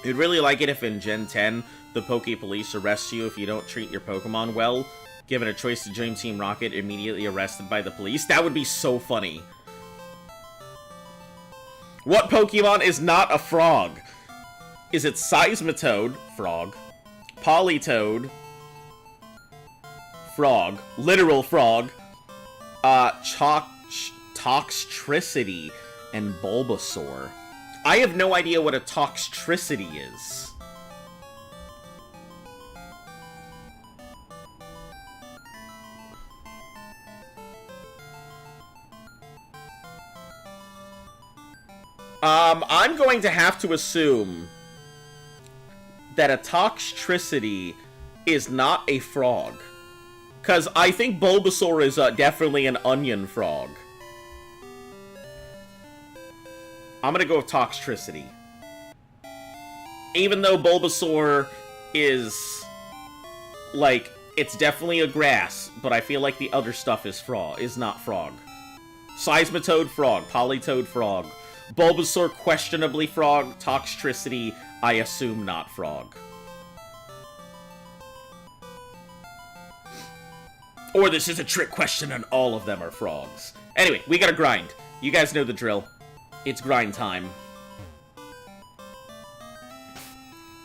You'd really like it if in Gen 10, the Poke Police arrest you if you don't treat your Pokemon well. Given a choice to join Team Rocket, immediately arrested by the police. That would be so funny. What Pokemon is not a frog? Is it Seismitoad? Frog. Politoad? Frog. Literal frog. Toxtricity and Bulbasaur. I have no idea what a Toxtricity is. I'm going to have to assume that a Toxtricity is not a frog. Because I think Bulbasaur is definitely an onion frog. I'm gonna go with Toxtricity. Even though Bulbasaur is, like, it's definitely a grass, but I feel like the other stuff is not frog. Seismitoad, frog. Politoad, frog. Bulbasaur, questionably frog. Toxtricity, I assume not frog. Or this is a trick question and all of them are frogs. Anyway, we gotta grind. You guys know the drill. It's grind time.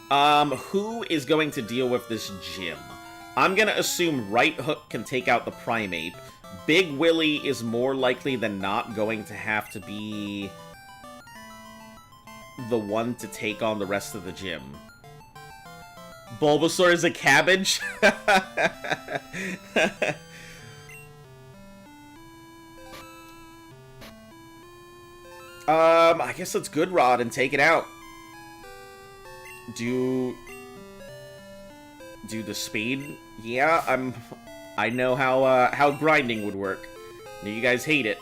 Who is going to deal with this gym? I'm gonna assume Right Hook can take out the Primeape. Big Willy is more likely than not going to have to be the one to take on the rest of the gym. Bulbasaur is a cabbage? I guess let's Good Rod and take it out. Do the speed? Yeah, I know how grinding would work. Now you guys hate it.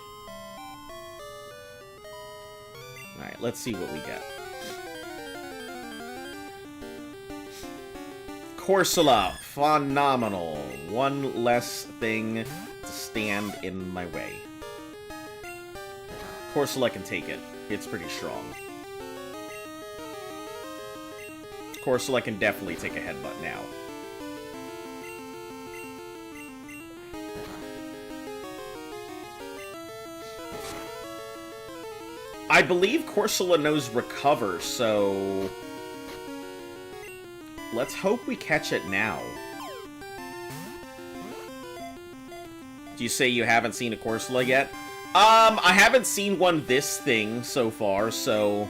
Alright, let's see what we get. Corsola, phenomenal. One less thing to stand in my way. Corsola can take it. It's pretty strong. Corsola can definitely take a headbutt now. I believe Corsola knows Recover, so let's hope we catch it now. Do you say you haven't seen a Corsola yet? I haven't seen one this thing so far, so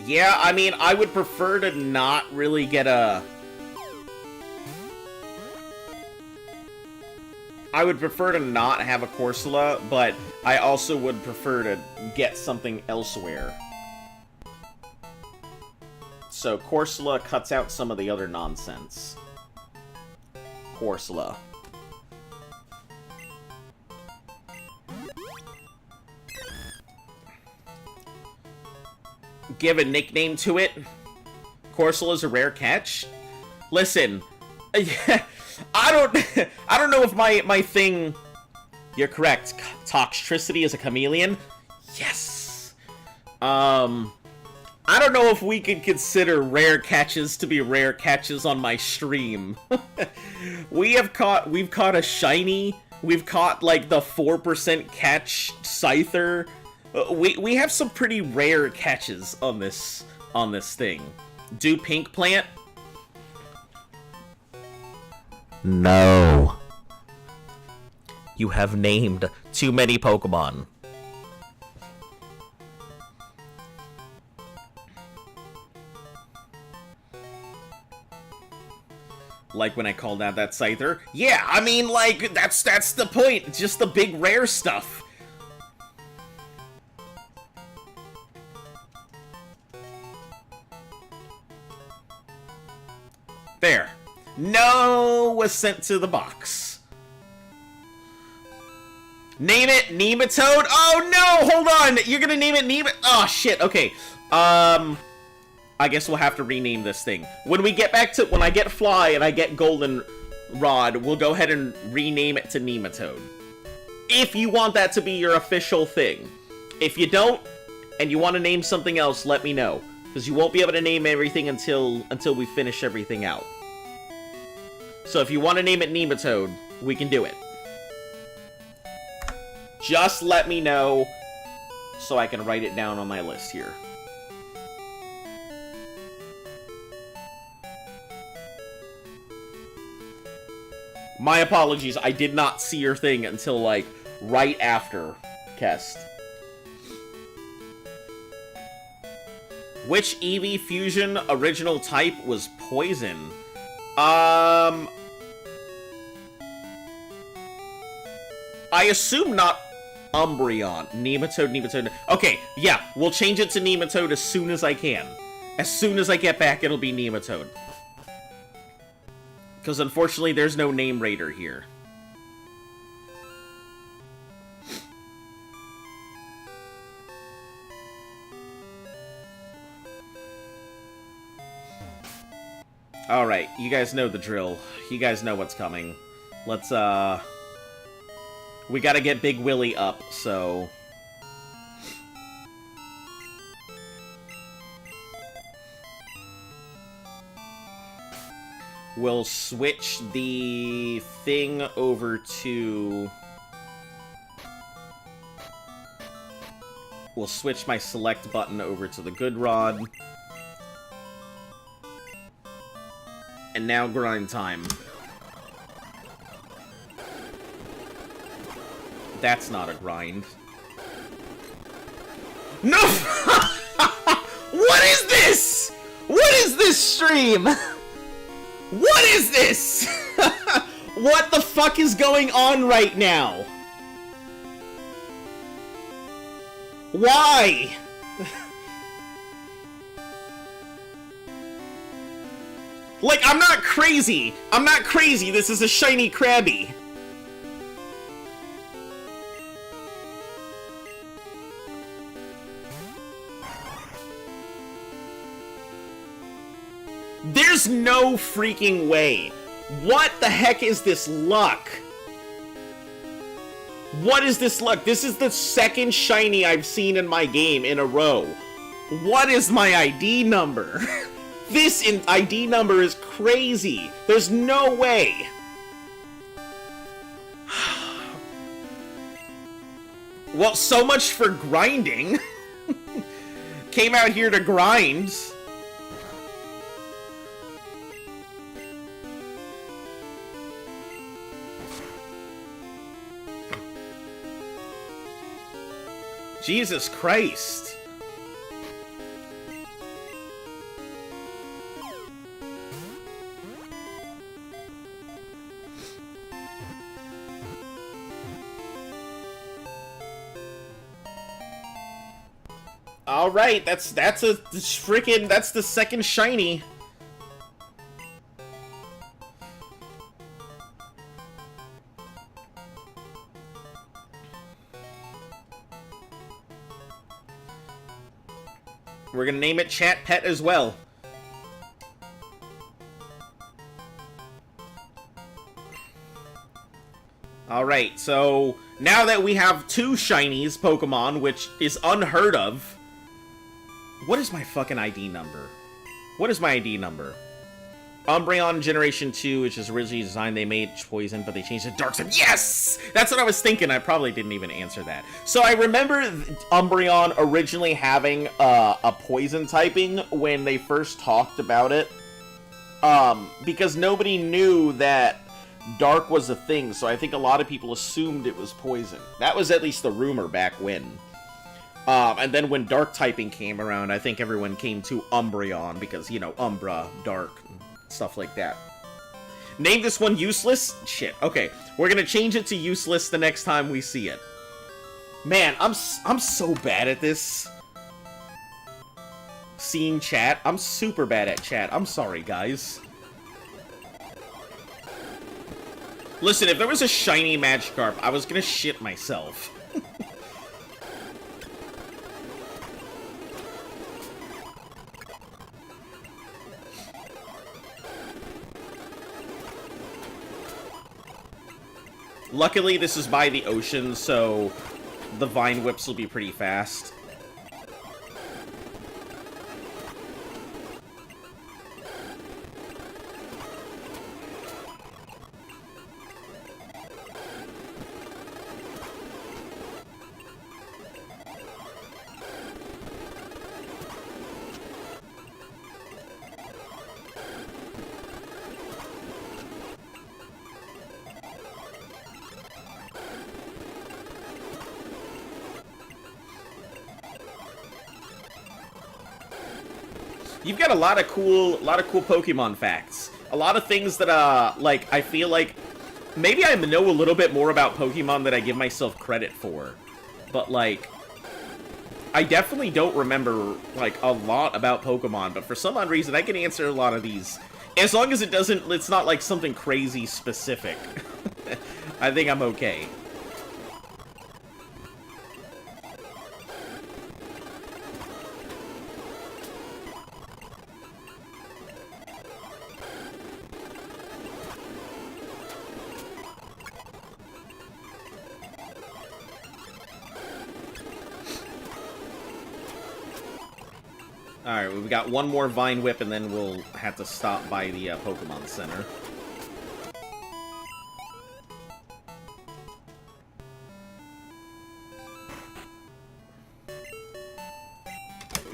yeah, I mean, I would prefer to not really get a... I would prefer to not have a Corsola, but I also would prefer to get something elsewhere. So Corsola cuts out some of the other nonsense. Corsola. Give a nickname to it. Corsola's a rare catch. Listen, I don't know if my thing. You're correct. Toxtricity is a chameleon. Yes. I don't know if we could consider rare catches to be rare catches on my stream. We've caught a shiny. We've caught like the 4% catch Scyther. We have some pretty rare catches on this thing. Do Pink Plant? No. You have named too many Pokemon. Like when I called out that Scyther? Yeah, I mean, like, that's the point. It's just the big rare stuff. There. No was sent to the box. Name it Nematode? Oh no, hold on. You're gonna name it Oh shit, okay. I guess we'll have to rename this thing. When I get Fly and I get Goldenrod, we'll go ahead and rename it to Nematode. If you want that to be your official thing. If you don't, and you want to name something else, let me know. Because you won't be able to name everything until we finish everything out. So if you want to name it Nematode, we can do it. Just let me know so I can write it down on my list here. My apologies, I did not see your thing until, like, right after Kest. Which Eevee fusion original type was poison? I assume not Umbreon. Nematode. Okay, yeah, we'll change it to Nematode as soon as I can. As soon as I get back, it'll be Nematode. Because unfortunately, there's no name raider here. Alright, you guys know the drill. You guys know what's coming. Let's, we gotta get Big Willy up, so... We'll switch the thing over to... We'll switch my select button over to the good rod. And now grind time. That's not a grind. No! What is this? What is this stream? What is this? What the fuck is going on right now? Why? Like, I'm not crazy. I'm not crazy. This is a shiny Krabby. There's no freaking way. What the heck is this luck? What is this luck? This is the second shiny I've seen in my game in a row. What is my ID number? This ID number is crazy. There's no way. Well, so much for grinding. Came out here to grind. Jesus Christ. All right, that's the second shiny. We're gonna name it Chat Pet as well. Alright, so now that we have two shinies Pokemon, which is unheard of. What is my fucking ID number? What is my ID number? Umbreon Generation 2, which is originally designed, they made poison, but they changed it to Dark Type. Yes! That's what I was thinking. I probably didn't even answer that. So I remember Umbreon originally having a poison typing when they first talked about it. Because nobody knew that Dark was a thing, so I think a lot of people assumed it was poison. That was at least the rumor back when. And then when Dark typing came around, I think everyone came to Umbreon because, you know, Umbra, Dark, stuff like that. Name this one Useless? Shit, okay. We're gonna change it to Useless the next time we see it. Man, I'm so bad at this. Seeing chat. I'm super bad at chat. I'm sorry, guys. Listen, if there was a shiny Magikarp, I was gonna shit myself. Luckily, this is by the ocean, so the Vine Whips will be pretty fast. You've got a lot of cool Pokemon facts. A lot of things that, like, I feel like maybe I know a little bit more about Pokemon than I give myself credit for. But, like, I definitely don't remember, like, a lot about Pokemon. But for some odd reason, I can answer a lot of these. As long as it's not, like, something crazy specific. I think I'm okay. Alright, we've got one more Vine Whip, and then we'll have to stop by the Pokemon Center.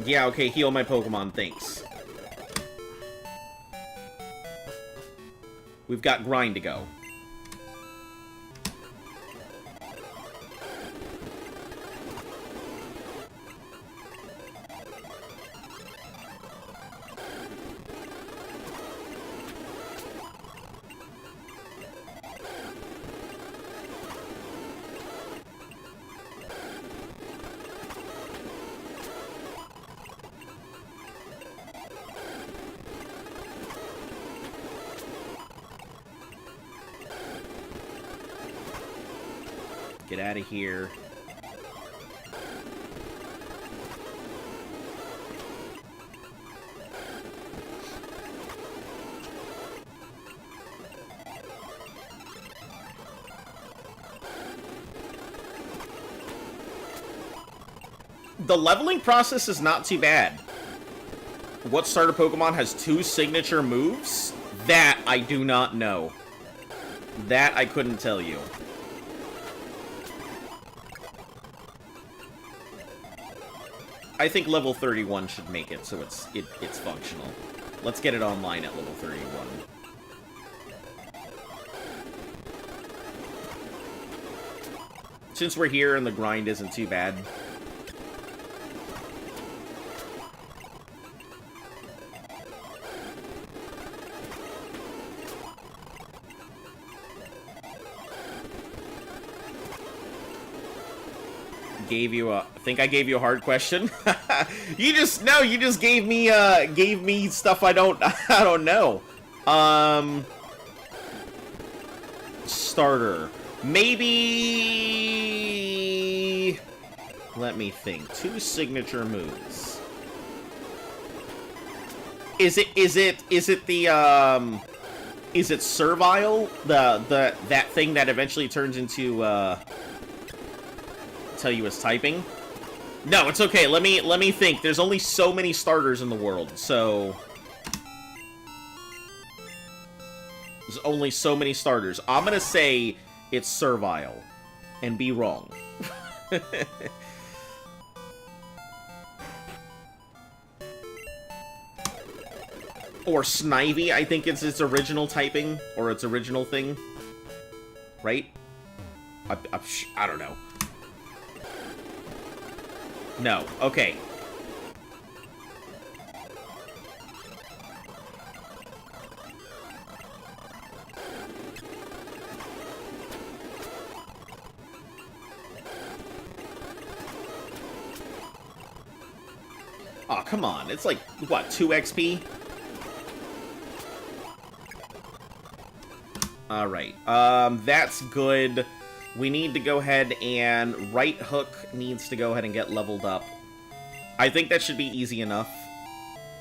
Yeah, okay, heal my Pokemon, thanks. We've got Grind to go. Get out of here. The leveling process is not too bad. What starter Pokemon has 2 signature moves? That I do not know. That I couldn't tell you. I think level 31 should make it so it's functional. Let's get it online at level 31. Since we're here and the grind isn't too bad. I think I gave you a hard question. you just gave me stuff I don't know. Starter. Maybe, let me think. 2 signature moves. Is it Servile? That thing that eventually turns into tell you his typing? No, it's okay. Let me think. There's only so many starters in the world, so there's only so many starters. I'm gonna say it's Servile and be wrong. Or Snivy, I think it's its original typing or its original thing, right? I don't know. No. Okay. Aw, come on. It's like, what, 2 XP? Alright, that's good. We need to go ahead and Right Hook needs to go ahead and get leveled up. I think that should be easy enough.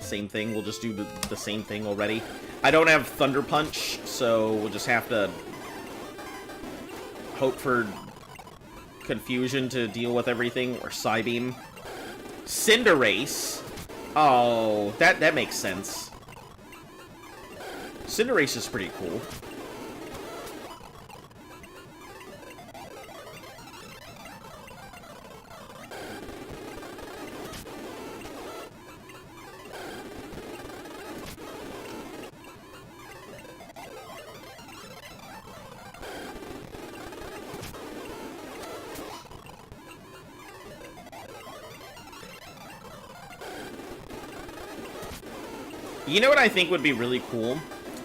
Same thing, we'll just do the same thing already. I don't have Thunder Punch, so we'll just have to hope for confusion to deal with everything, or Psybeam. Cinderace. Oh, that makes sense. Cinderace is pretty cool. You know what I think would be really cool?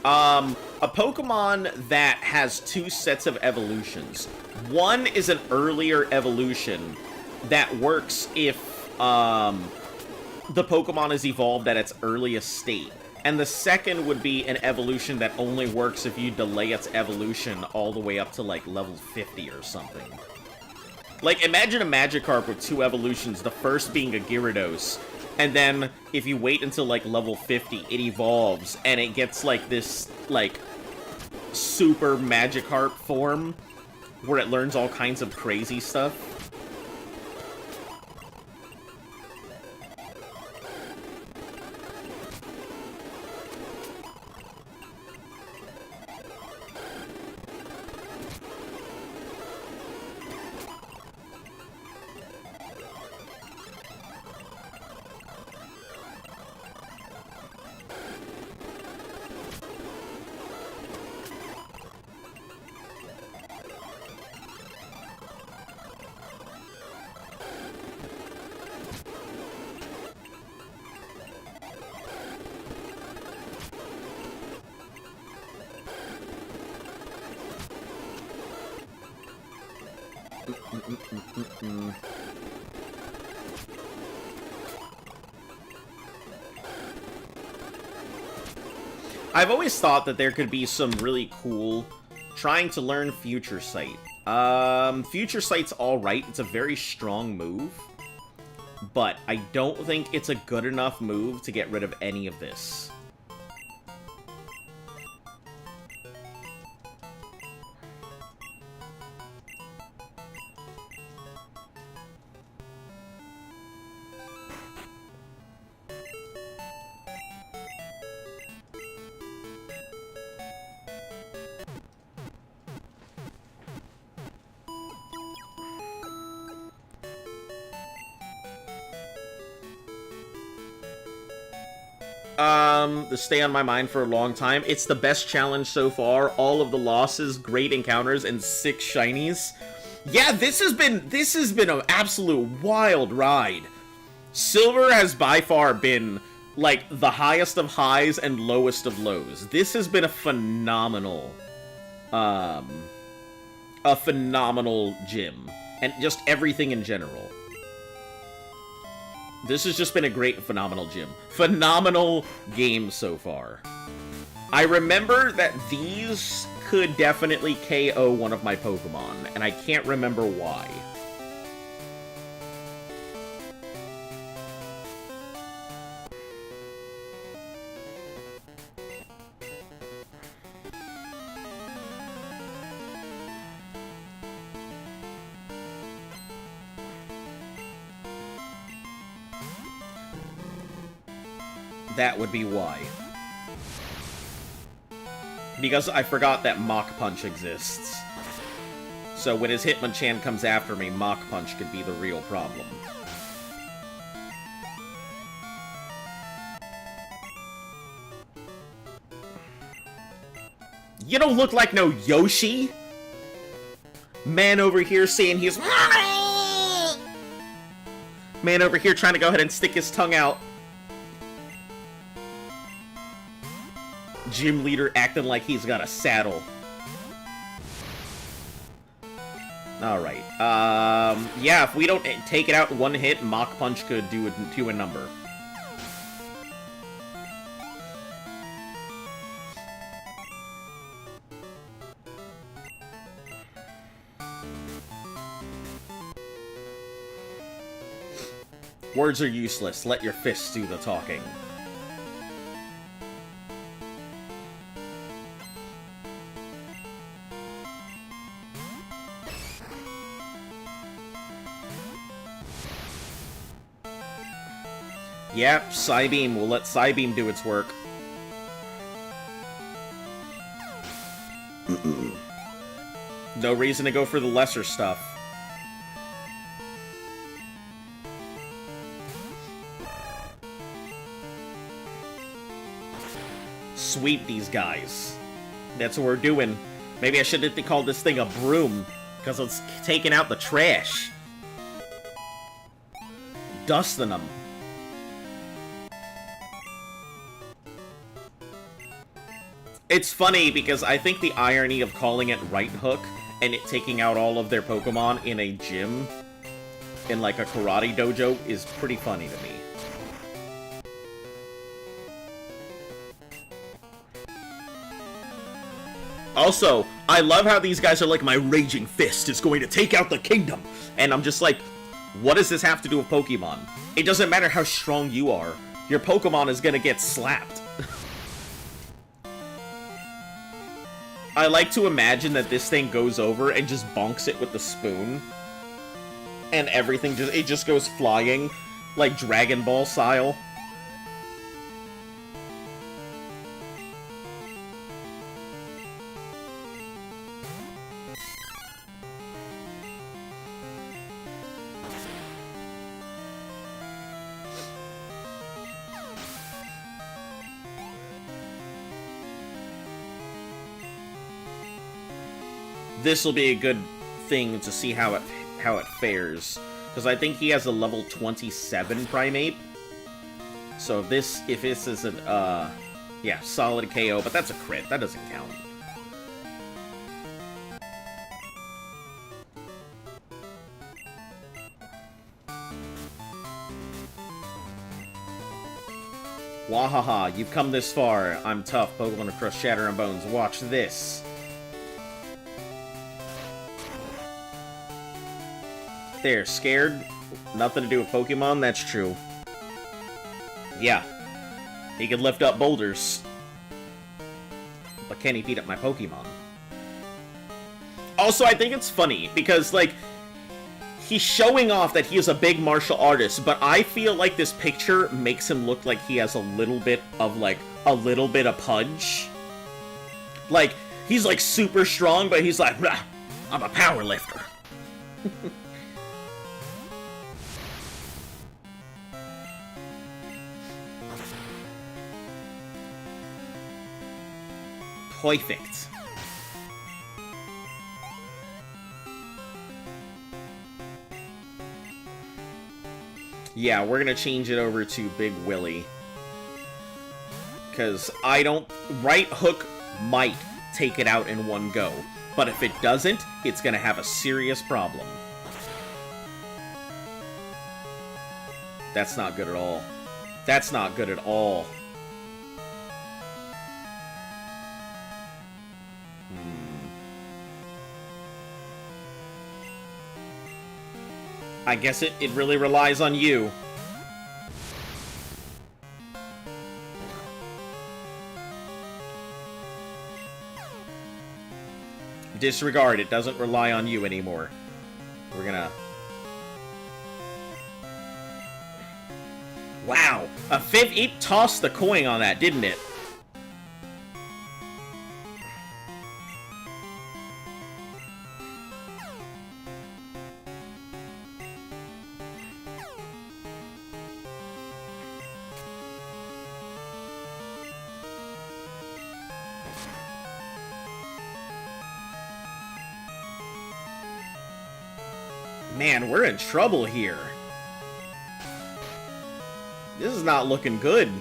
A Pokemon that has two sets of evolutions. One is an earlier evolution that works if the Pokemon is evolved at its earliest state. And the second would be an evolution that only works if you delay its evolution all the way up to, like, level 50 or something. Like, imagine a Magikarp with two evolutions, the first being a Gyarados, and then, if you wait until, like, level 50, it evolves, and it gets, like, this, like, super Magikarp form, where it learns all kinds of crazy stuff. I've always thought that there could be some really cool trying to learn Future Sight. Future Sight's alright, it's a very strong move, but I don't think it's a good enough move to get rid of any of this. To stay on my mind for a long time. It's the best challenge so far. All of the losses, great encounters, and 6 shinies. Yeah, this has been an absolute wild ride. Silver has by far been, like, the highest of highs and lowest of lows. This has been a phenomenal gym. And just everything in general. This has just been a great, phenomenal gym. Phenomenal game so far. I remember that these could definitely KO one of my Pokemon, and I can't remember why. That would be why. Because I forgot that Mach Punch exists. So when his Hitmonchan comes after me, Mach Punch could be the real problem. You don't look like no Yoshi! Man over here saying he's... Man over here trying to go ahead and stick his tongue out. Gym leader acting like he's got a saddle. Alright. Yeah, if we don't take it out in one hit, Mach Punch could do it to a number. Words are useless. Let your fists do the talking. Yep, Psybeam. We'll let Psybeam do its work. No reason to go for the lesser stuff. Sweep these guys. That's what we're doing. Maybe I should have called this thing a broom, because it's taking out the trash. Dusting them. It's funny because I think the irony of calling it Right Hook and it taking out all of their Pokemon in a gym, in like a karate dojo, is pretty funny to me. Also, I love how these guys are like, my raging fist is going to take out the kingdom. And I'm just like, what does this have to do with Pokemon? It doesn't matter how strong you are. Your Pokemon is gonna get slapped. I like to imagine that this thing goes over and just bonks it with the spoon. And everything just goes flying, like Dragon Ball style. This will be a good thing to see how it fares, because I think he has a level 27 Primate. So if this is an yeah, solid KO, but that's a crit. That doesn't count. Wahaha, you've come this far. I'm tough. Pokemon to crush shatter and bones. Watch this. There, scared? Nothing to do with Pokemon? That's true. Yeah. He can lift up boulders. But can he beat up my Pokemon? Also, I think it's funny, because, like, he's showing off that he is a big martial artist, but I feel like this picture makes him look like he has a little bit of punch. Like, he's, like, super strong, but he's like, I'm a power lifter. Perfect. Yeah, we're gonna change it over to Big Willie. Because I don't... Right Hook might take it out in one go. But if it doesn't, it's gonna have a serious problem. That's not good at all. That's not good at all. I guess it really relies on you. Disregard, it doesn't rely on you anymore. We're gonna... Wow! It tossed the coin on that, didn't it? Man, we're in trouble here. This is not looking good.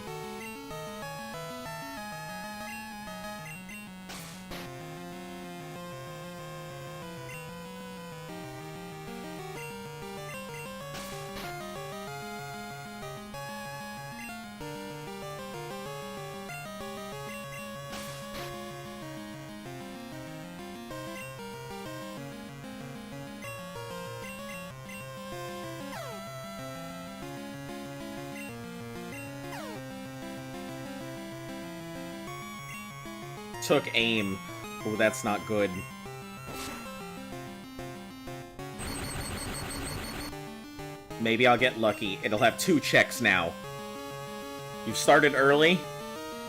took aim. Oh, that's not good. Maybe I'll get lucky. It'll have 2 checks now. You've started early?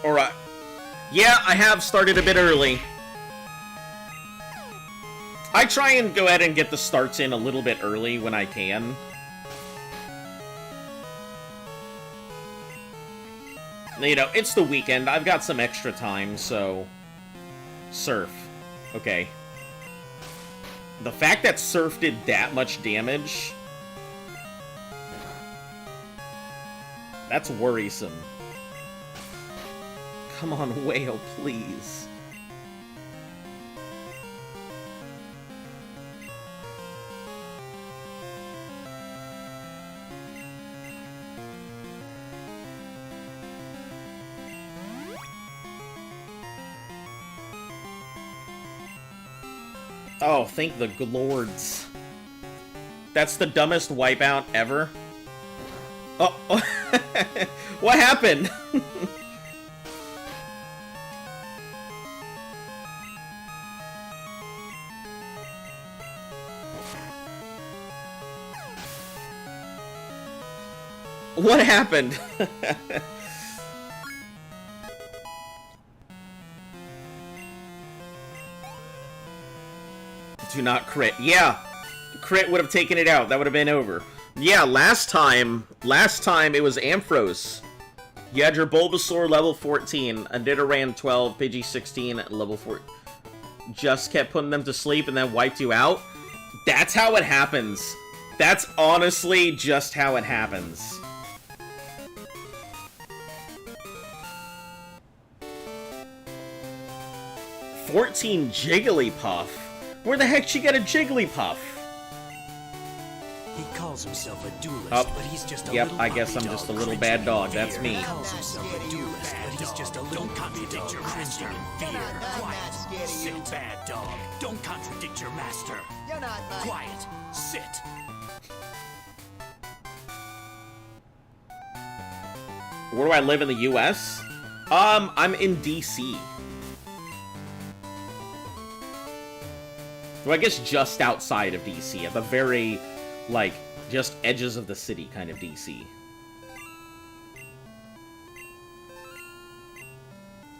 Or, yeah, I have started a bit early. I try and go ahead and get the starts in a little bit early when I can. You know, it's the weekend. I've got some extra time, so... Surf. Okay. The fact that Surf did that much damage... That's worrisome. Come on, Whale, please. Oh, thank the Lords. That's the dumbest wipeout ever. Oh, what happened? What happened? Do not crit. Yeah, crit would have taken it out. That would have been over. Yeah, last time it was Ampharos. You had your Bulbasaur level 14, a Nidoran 12, Pidgey 16 at level 4. Just kept putting them to sleep and then wiped you out? That's how it happens. That's honestly just how it happens. $14 Jigglypuff? Where the heck did she get a Jigglypuff? He calls himself a duelist, Oh, but he's just a yep, little I guess puppy I'm just a dog little cringing bad dog. in That's fear. me. He calls himself a duelist, but he's just a little puppy dog cringing in fear. Quiet. Sit, bad dog. Don't contradict your master. You're not mine. Quiet. Sit. Where do I live in the US? I'm in DC. Well, I guess just outside of DC, at the very, like, just edges of the city kind of DC.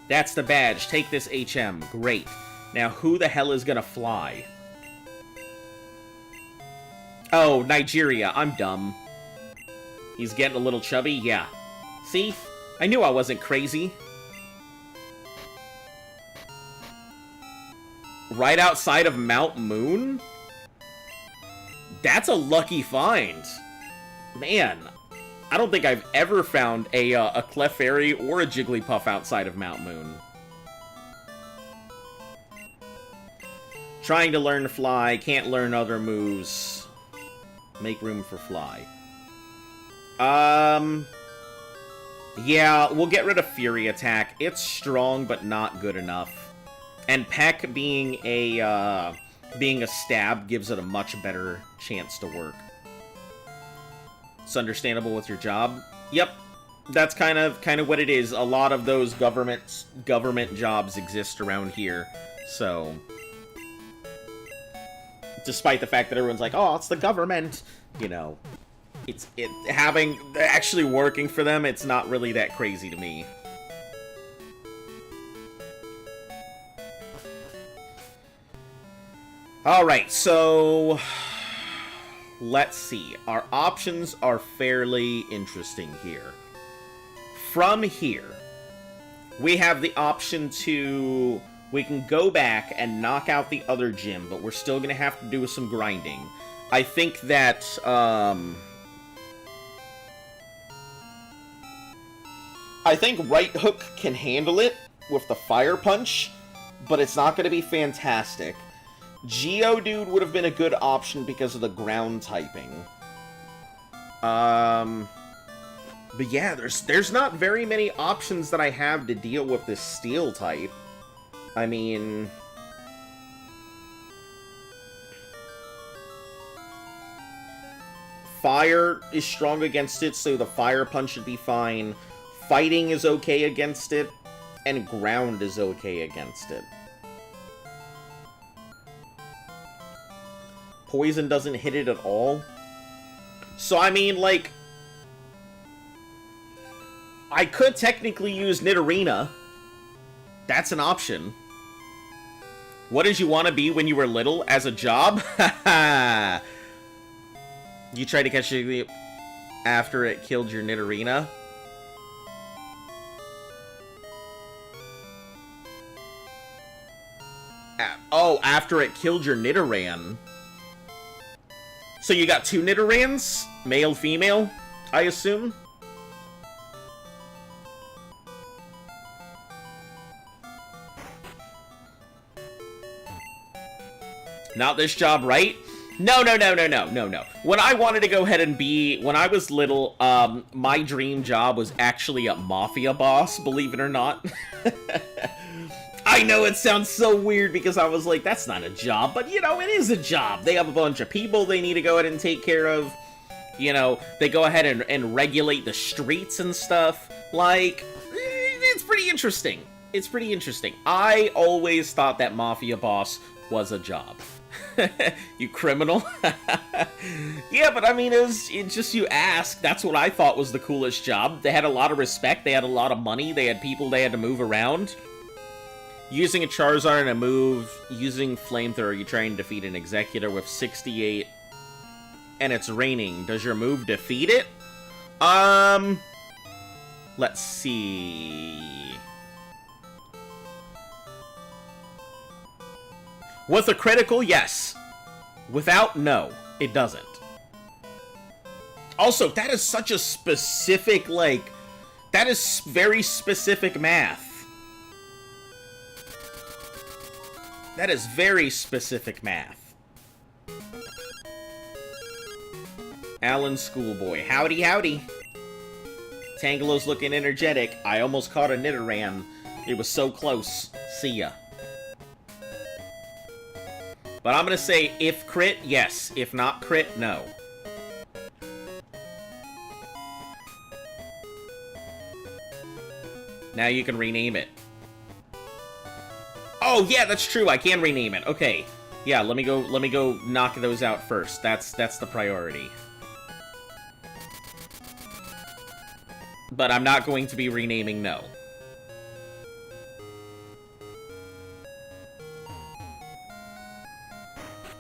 That's the badge. Take this HM. Great. Now, who the hell is gonna fly? Oh, Nigeria. I'm dumb. He's getting a little chubby? Yeah. See? I knew I wasn't crazy. Right outside of Mount Moon? That's a lucky find. Man, I don't think I've ever found a Clefairy or a Jigglypuff outside of Mount Moon. Trying to learn to fly, can't learn other moves. Make room for fly. Yeah, we'll get rid of Fury Attack. It's strong, but not good enough. And Peck being a stab gives it a much better chance to work. It's understandable with your job. Yep, that's kind of what it is. A lot of those government jobs exist around here, so despite the fact that everyone's like, "Oh, it's the government," you know, it's actually working for them. It's not really that crazy to me. Alright, so let's see. Our options are fairly interesting here. From here, we have the option to... We can go back and knock out the other gym, but we're still going to have to do some grinding. I think that, I think Right Hook can handle it with the Fire Punch, but it's not going to be fantastic. Geodude would have been a good option because of the ground typing. But yeah, there's not very many options that I have to deal with this steel type. I mean... Fire is strong against it, so the Fire Punch should be fine. Fighting is okay against it. And ground is okay against it. Poison doesn't hit it at all. So, I mean, like... I could technically use Nidorina. That's an option. What did you want to be when you were little as a job? Haha. You tried to catch it after it killed your Nidorina? Oh, after it killed your Nidoran. So you got 2 Nidorans? Male, female, I assume? Not this job, right? No. When I wanted to go ahead and be... When I was little, my dream job was actually a mafia boss, believe it or not. I know it sounds so weird because I was like, that's not a job, but, you know, it is a job. They have a bunch of people they need to go ahead and take care of. You know, they go ahead and regulate the streets and stuff. Like, it's pretty interesting. It's pretty interesting. I always thought that mafia boss was a job. You criminal. Yeah, but I mean, it's just you ask. That's what I thought was the coolest job. They had a lot of respect. They had a lot of money. They had people they had to move around. Using a Charizard and a move, using Flamethrower, you try and defeat an Executor with 68, and it's raining. Does your move defeat it? Let's see. With a critical, yes. Without, no. It doesn't. Also, that is such a specific, like... That is very specific math. That is very specific math. Alan Schoolboy. Howdy, howdy. Tangelo's looking energetic. I almost caught a Nidoran. It was so close. See ya. But I'm gonna say, if crit, yes. If not crit, no. Now you can rename it. Oh, yeah, that's true. I can rename it. Okay. Yeah, let me go knock those out first. That's the priority. But I'm not going to be renaming no.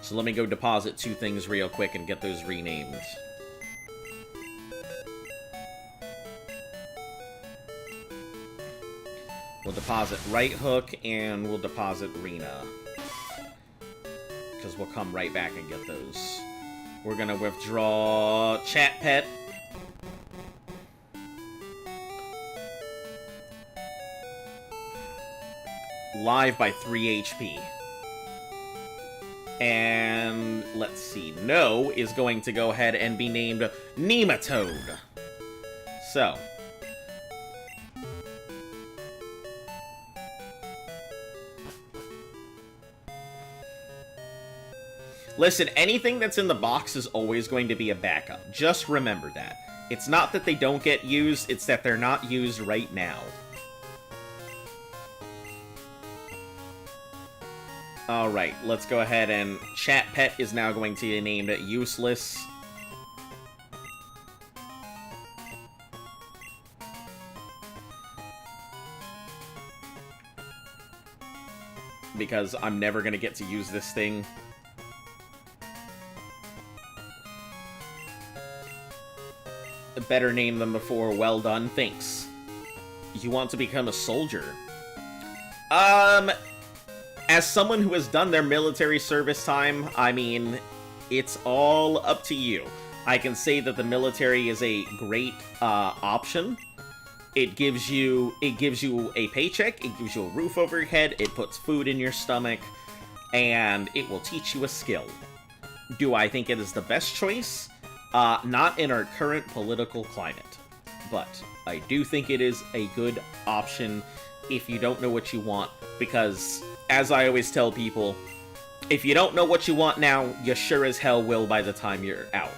So let me go deposit 2 things real quick and get those renamed. We'll deposit Right Hook, and we'll deposit Rena. Because we'll come right back and get those. We're gonna withdraw Chat Pet. Live by 3 HP. And let's see. No is going to go ahead and be named Nematode. So... Listen, anything that's in the box is always going to be a backup. Just remember that. It's not that they don't get used, it's that they're not used right now. Alright, let's go ahead and... Chat Pet is now going to be named Useless. Because I'm never going to get to use this thing. Better name them before. Well done. Thanks. You want to become a soldier? As someone who has done their military service time, I mean, it's all up to you. I can say that the military is a great option. It gives you a paycheck, it gives you a roof over your head, it puts food in your stomach, and it will teach you a skill. Do I think it is the best choice? Not in our current political climate, but I do think it is a good option if you don't know what you want, because, as I always tell people, if you don't know what you want now, you sure as hell will by the time you're out.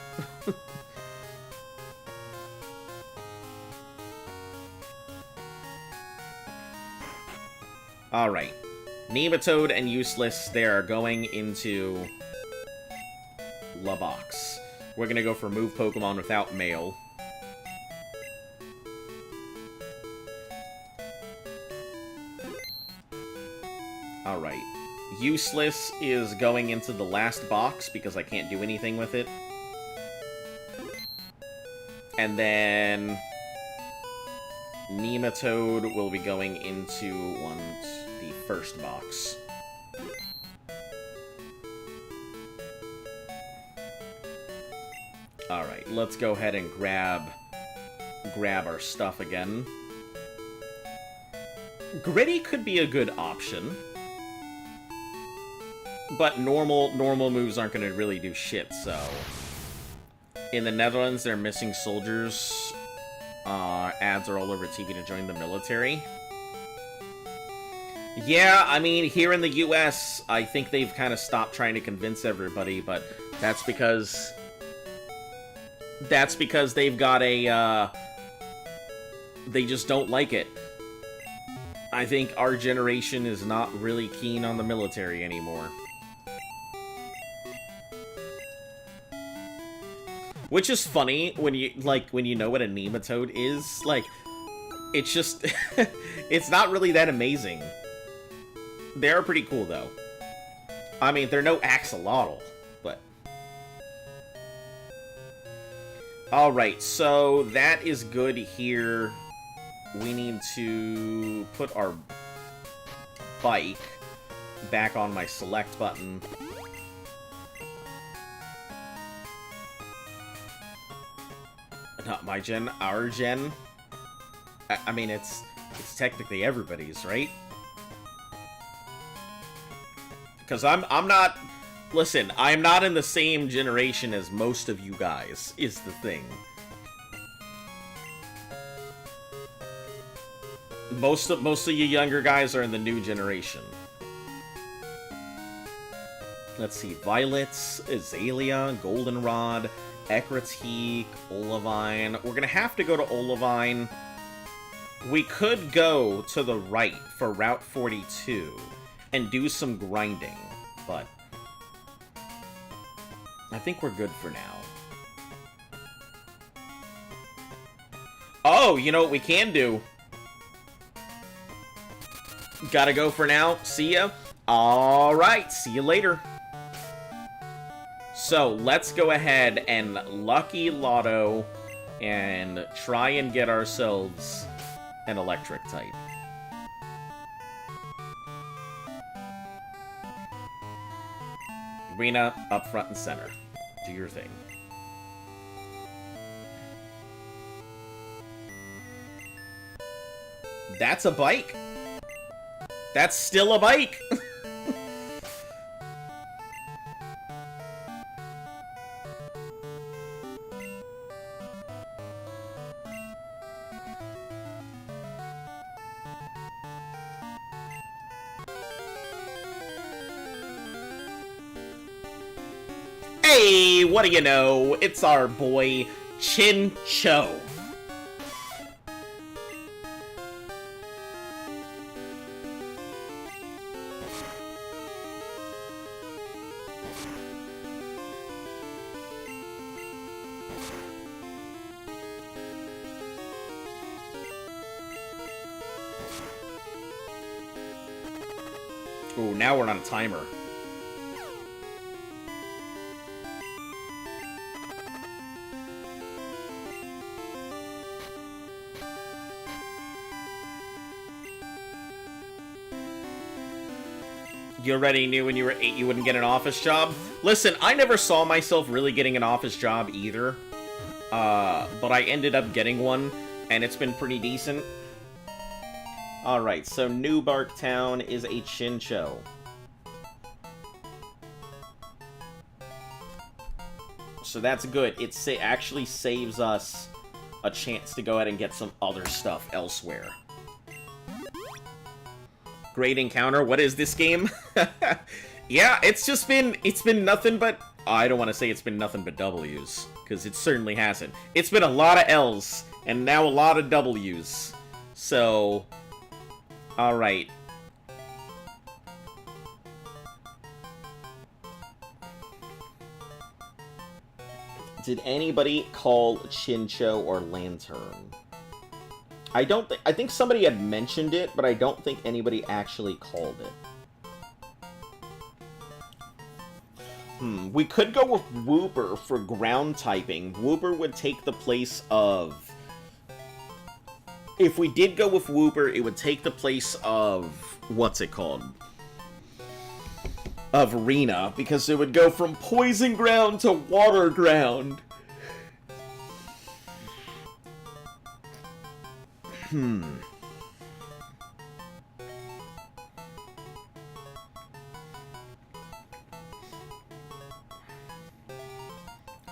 Alright. Nematode and Useless, they are going into La Box. We're gonna go for Move Pokemon without Mail. Alright. Useless is going into the last box because I can't do anything with it. And then Nematode will be going into the first box. Alright, let's go ahead and grab our stuff again. Gritty could be a good option. But normal moves aren't going to really do shit, so... In the Netherlands, they're missing soldiers. Ads are all over TV to join the military. Yeah, I mean, here in the US, I think they've kind of stopped trying to convince everybody, but that's because they've got a, they just don't like it. I think our generation is not really keen on the military anymore. Which is funny when you know what a Nematode is. Like, it's just... it's not really that amazing. They're pretty cool, though. I mean, they're no axolotl, but... Alright, so that is good here. We need to put our bike back on my select button. Not my gen, our gen. I mean, it's technically everybody's, right? Because I'm not... Listen, I'm not in the same generation as most of you guys, is the thing. Most of you younger guys are in the new generation. Let's see, Violets, Azalea, Goldenrod, Ekritique, Olivine. We're gonna have to go to Olivine. We could go to the right for Route 42 and do some grinding, but I think we're good for now. Oh, you know what we can do? Gotta go for now. See ya. Alright, see you later. So, let's go ahead and Lucky Lotto and try and get ourselves an electric type. Arena, up front and center. Do your thing. That's a bike? That's still a bike! Hey, what do you know? It's our boy, Chincho. Ooh, now we're on a timer. You already knew when you were 8 you wouldn't get an office job? Listen, I never saw myself really getting an office job either. But I ended up getting one, and it's been pretty decent. Alright, so New Bark Town is a Chincho. So that's good. It actually saves us a chance to go ahead and get some other stuff elsewhere. Great encounter. What is this game? Yeah, it's been nothing but... I don't want to say it's been nothing but W's, because it certainly hasn't. It's been a lot of L's, and now a lot of W's. So, alright. Did anybody call Chincho or Lantern? I think somebody had mentioned it, but I don't think anybody actually called it. We could go with Wooper for ground typing. Wooper would take the place of... If we did go with Wooper, it would take the place of... What's it called? Of Rena, because it would go from Poison Ground to Water Ground.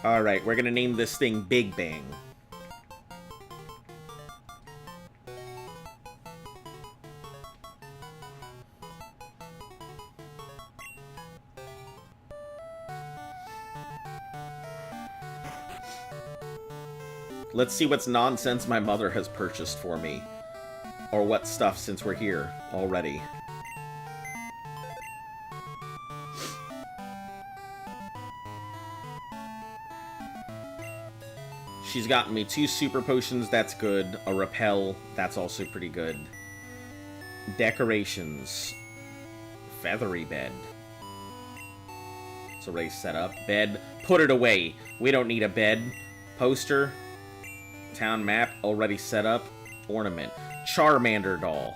Alright, we're gonna name this thing Big Bang. Let's see what's nonsense my mother has purchased for me. Or what stuff, since we're here already. She's gotten me 2 super potions, that's good. A repel, that's also pretty good. Decorations. Feathery bed. It's already set up. Bed, put it away. We don't need a bed. Poster. Town map, already set up. Ornament. Charmander doll.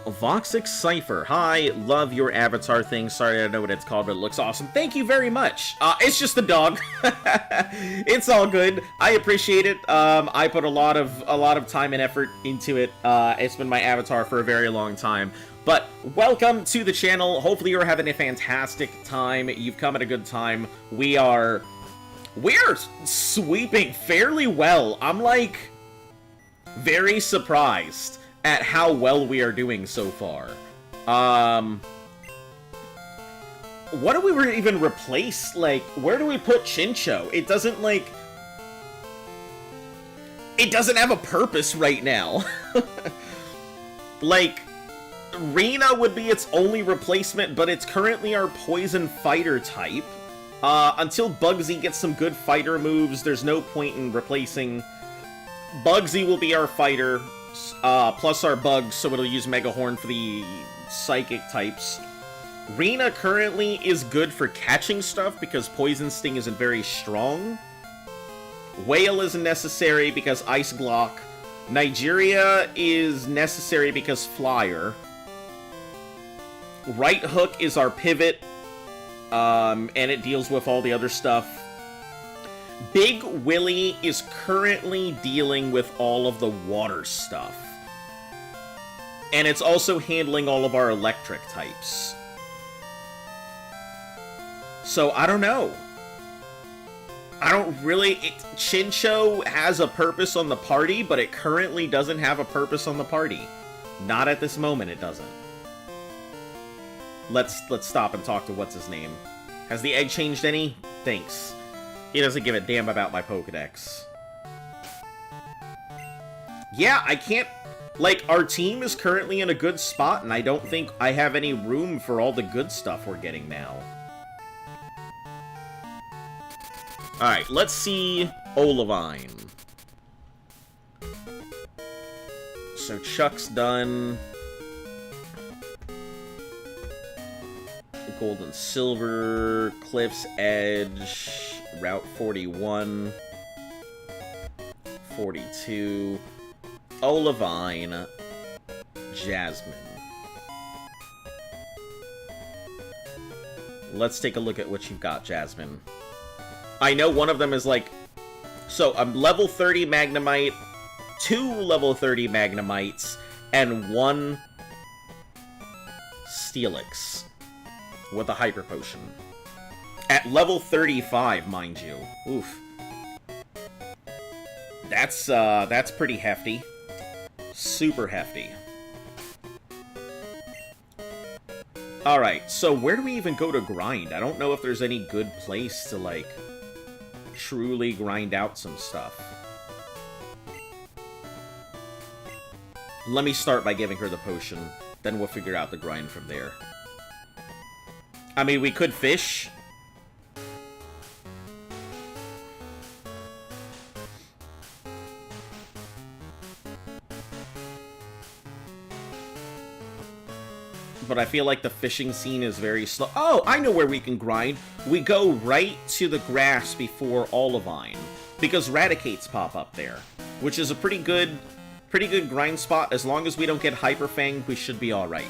Voxic Cypher. Hi, love your avatar thing. Sorry I don't know what it's called, but it looks awesome. Thank you very much. It's just a dog. It's all good. I appreciate it. I put a lot of time and effort into it. It's been my avatar for a very long time. But welcome to the channel. Hopefully you're having a fantastic time. You've come at a good time. We're sweeping fairly well. I'm like very surprised at how well we are doing so far. What do we even replace? Like, where do we put Chincho? It doesn't, like... It doesn't have a purpose right now. Like, Rena would be its only replacement, but it's currently our poison fighter type. Until Bugsy gets some good fighter moves, there's no point in replacing... Bugsy will be our fighter, plus our bugs, so it'll use Mega Horn for the psychic types. Rena currently is good for catching stuff because Poison Sting isn't very strong. Whale isn't necessary because Ice Glock. Nigeria is necessary because Flyer. Right Hook is our pivot, and it deals with all the other stuff. Big Willy is currently dealing with all of the water stuff. And it's also handling all of our electric types. So, I don't know. I don't really... Chincho has a purpose on the party, but it currently doesn't have a purpose on the party. Not at this moment, it doesn't. Let's stop and talk to what's-his-name. Has the egg changed any? Thanks. He doesn't give a damn about my Pokedex. Yeah, I can't... Like, our team is currently in a good spot, and I don't think I have any room for all the good stuff we're getting now. Alright, let's see Olivine. So Chuck's done. Gold and Silver, Cliff's Edge, Route 41, 42, Olivine, Jasmine. Let's take a look at what you've got, Jasmine. I know one of them is like... So, I'm level 30 Magnemite, 2 level 30 Magnemites, and 1 Steelix with a Hyper Potion. At level 35, mind you. Oof. That's pretty hefty. Super hefty. Alright, so where do we even go to grind? I don't know if there's any good place to, like, truly grind out some stuff. Let me start by giving her the potion, then we'll figure out the grind from there. I mean, we could fish. But I feel like the fishing scene is very slow. Oh, I know where we can grind. We go right to the grass before Olivine, because Radicates pop up there, which is a pretty good grind spot. As long as we don't get Hyperfang, we should be all right.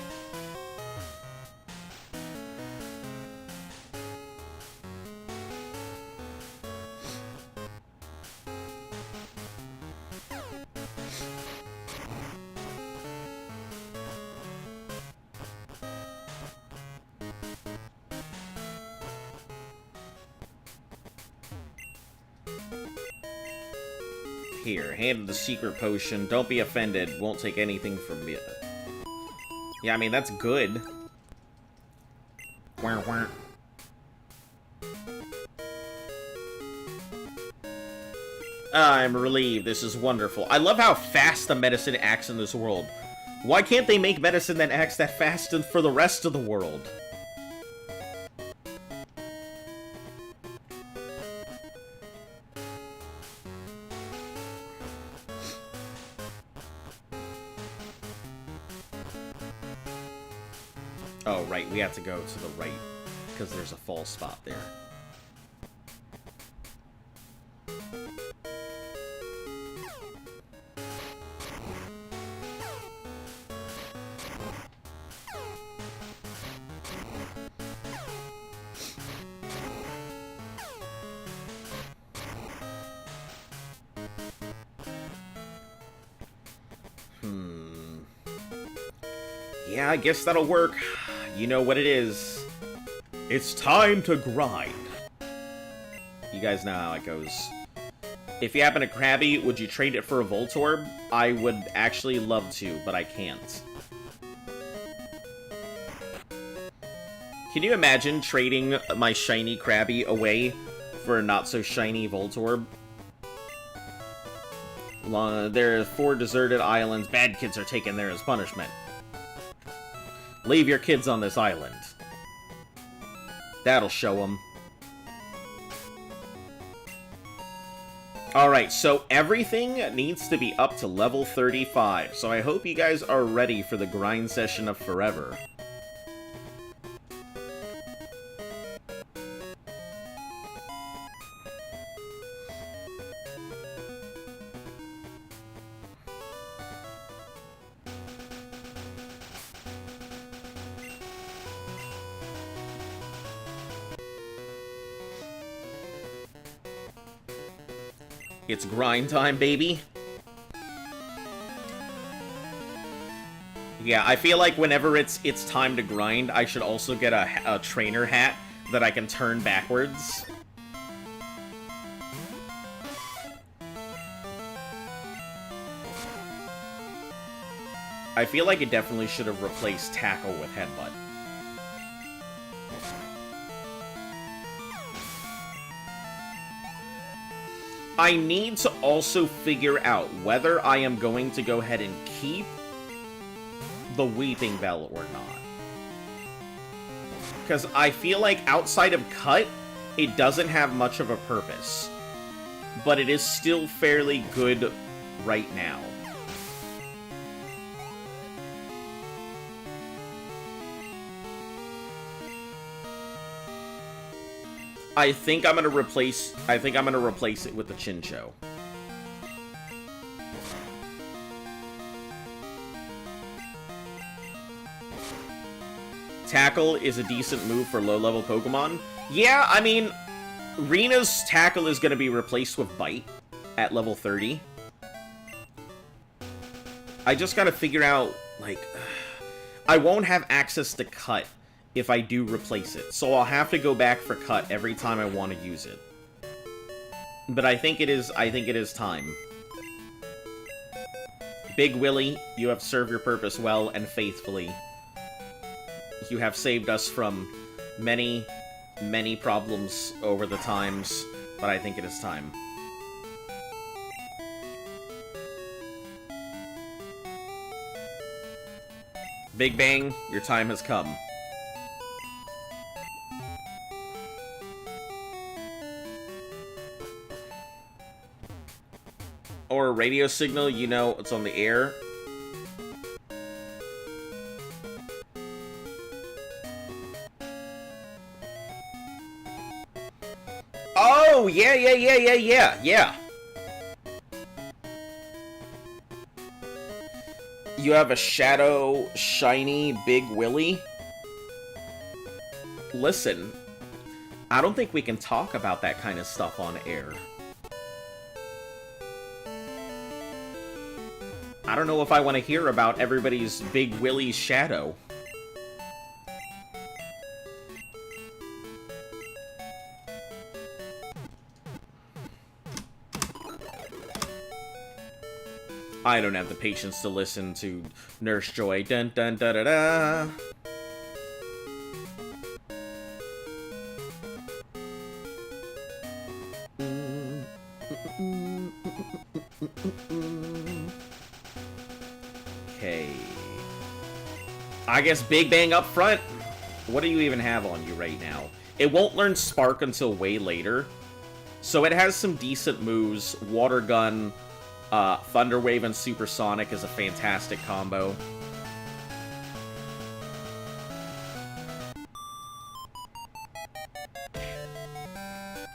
Here, hand the secret potion. Don't be offended. Won't take anything from me. Yeah, I mean, that's good. Wah, wah. I'm relieved. This is wonderful. I love how fast the medicine acts in this world. Why can't they make medicine that acts that fast for the rest of the world? Oh, right, we have to go to the right, because there's a fall spot there. Yeah, I guess that'll work. You know what it is. It's time to grind. You guys know how it goes. If you happen to Krabby, would you trade it for a Voltorb? I would actually love to, but I can't. Can you imagine trading my shiny Krabby away for a not-so-shiny Voltorb? There are 4 deserted islands. Bad kids are taken there as punishment. Leave your kids on this island. That'll show them. Alright, so everything needs to be up to level 35. So I hope you guys are ready for the grind session of forever. It's grind time, baby. Yeah, I feel like whenever it's time to grind, I should also get a trainer hat that I can turn backwards. I feel like it definitely should have replaced Tackle with Headbutt. I need to also figure out whether I am going to go ahead and keep the Weeping Bell or not. Because I feel like outside of Cut, it doesn't have much of a purpose. But it is still fairly good right now. I think I'm gonna replace it with the Chincho. Tackle is a decent move for low-level Pokemon. Yeah, I mean, Rena's Tackle is gonna be replaced with Bite at level 30. I just gotta figure out, like, I won't have access to Cut if I do replace it, so I'll have to go back for Cut every time I want to use it. But I think it is time. Big Willy, you have served your purpose well and faithfully. You have saved us from many, many problems over the times, but I think it is time. Big Bang, your time has come. or a radio signal, you know it's on the air. Oh, yeah. You have a shadow, shiny, big willy? Listen, I don't think we can talk about that kind of stuff on air. I don't know if I want to hear about everybody's big willy shadow. I don't have the patience to listen to Nurse Joy. Dun dun da da da. Okay. I guess Big Bang up front. What do you even have on you right now? It won't learn Spark until way later. So it has some decent moves. Water Gun, Thunder Wave, and Supersonic is a fantastic combo.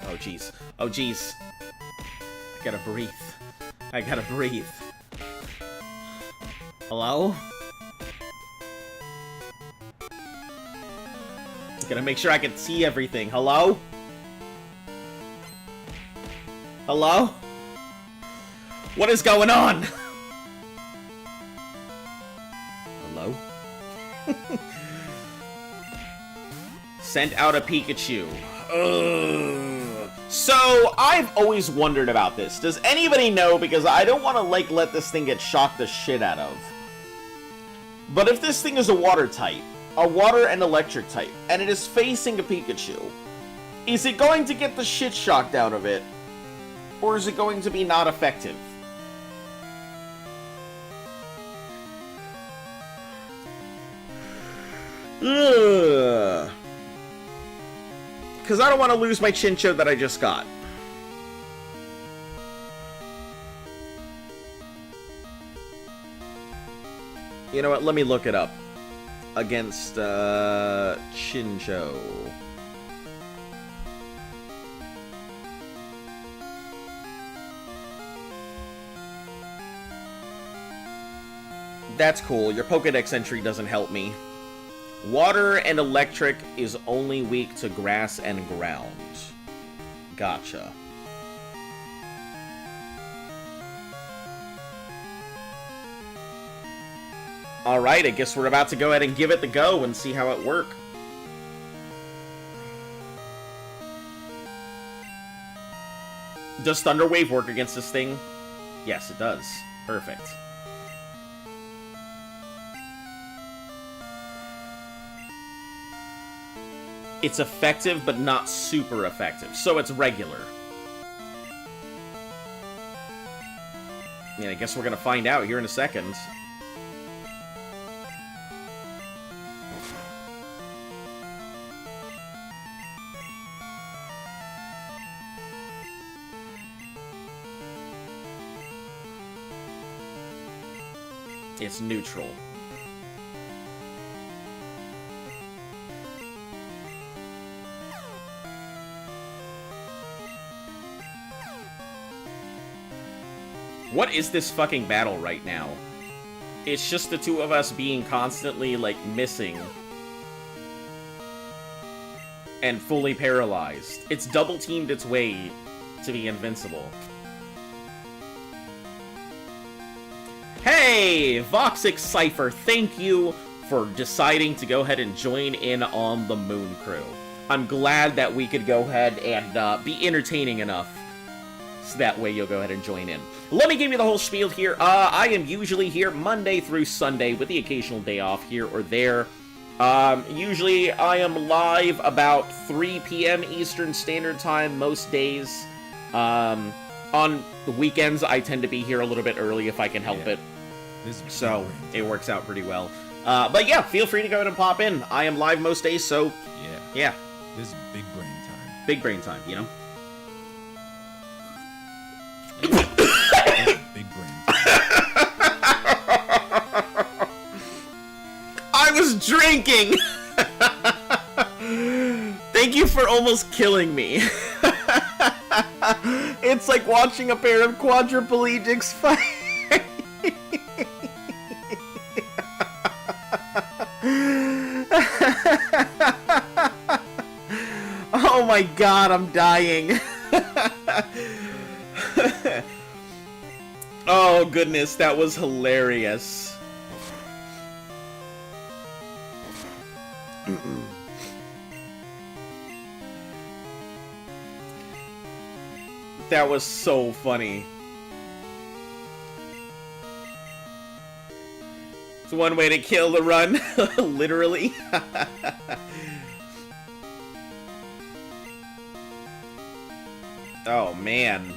Oh, jeez. Oh, jeez. I gotta breathe. I gotta breathe. Hello? Gotta make sure I can see everything. Hello? Hello? What is going on? Hello? Sent out a Pikachu. Ugh. So, I've always wondered about this. Does anybody know? Because I don't want to, like, let this thing get shocked the shit out of. But if this thing is a water type, a water and electric type, and it is facing a Pikachu, is it going to get the shit shocked out of it? Or is it going to be not effective? Ugh. Because I don't want to lose my Chincho that I just got. You know what? Let me look it up. Against, Chincho. That's cool. Your Pokedex entry doesn't help me. Water and electric is only weak to grass and ground. Gotcha. Alright, I guess we're about to go ahead and give it the go and see how it works. Does Thunder Wave work against this thing? Yes, it does. Perfect. It's effective, but not super effective. So it's regular. Yeah, I guess we're gonna find out here in a second. It's neutral. What is this fucking battle right now? It's just the two of us being constantly, like, missing. And fully paralyzed. It's double-teamed its way to be invincible. Hey! Voxic Cypher, thank you for deciding to go ahead and join in on the Moon Crew. I'm glad that we could go ahead and be entertaining enough. So that way you'll go ahead and join in. Let me give you the whole spiel here. I am usually here Monday through Sunday with the occasional day off here or there. Usually I am live about 3 p.m. Eastern Standard Time most days. On the weekends, I tend to be here a little bit early if I can help it. So it works out pretty well. But yeah, feel free to go ahead and pop in. I am live most days, so yeah. This is big brain time. Big brain time, you know? Big was drinking! Thank you for almost killing me. It's like watching a pair of quadriplegics fight. Oh my god, I'm dying. Oh goodness, that was hilarious. That was so funny. It's one way to kill the run, literally. Oh man.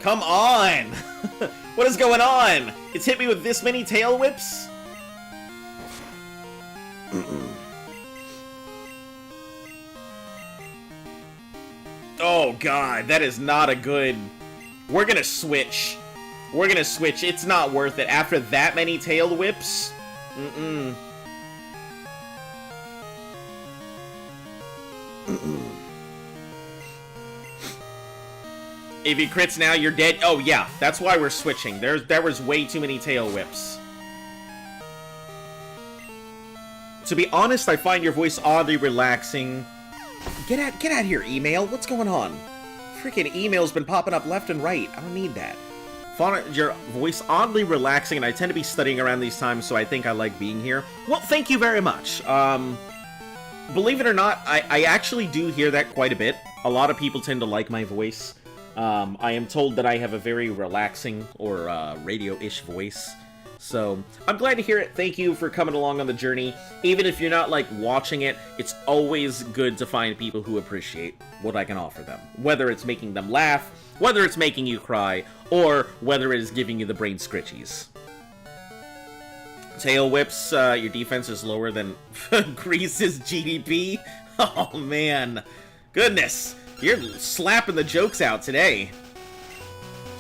Come on! What is going on? It's hit me with this many tail whips? Oh god, that is not a good... We're gonna switch. We're gonna switch. It's not worth it. After that many tail whips? If he crits now, you're dead. Oh yeah, that's why we're switching. There was way too many tail whips. To be honest, I find your voice oddly relaxing. Get out here, email. What's going on? Freaking email's been popping up left and right. I don't need that. Find your voice oddly relaxing, and I tend to be studying around these times, so I think I like being here. Well, thank you very much. Believe it or not, I actually do hear that quite a bit. A lot of people tend to like my voice. I am told that I have a very relaxing or radio-ish voice. So, I'm glad to hear it. Thank you for coming along on the journey. Even if you're not, like, watching it, it's always good to find people who appreciate what I can offer them. Whether it's making them laugh, whether it's making you cry, or whether it is giving you the brain scritchies. Tail whips, your defense is lower than Greece's GDP? Oh, man. Goodness. You're slapping the jokes out today.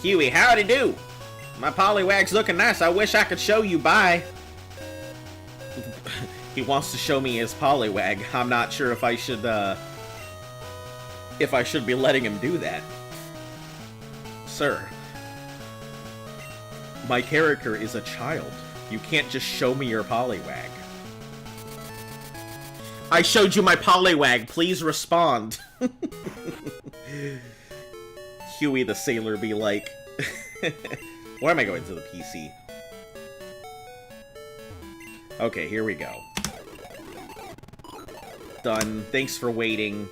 Huey, howdy do? My polywag's looking nice. I wish I could show you. Bye. He wants to show me his polywag. I'm not sure if I should be letting him do that. Sir. My character is a child. You can't just show me your polywag. I showed you my polywag. Please respond. Huey the sailor be like... Why am I going to the PC? Okay, here we go. Done. Thanks for waiting.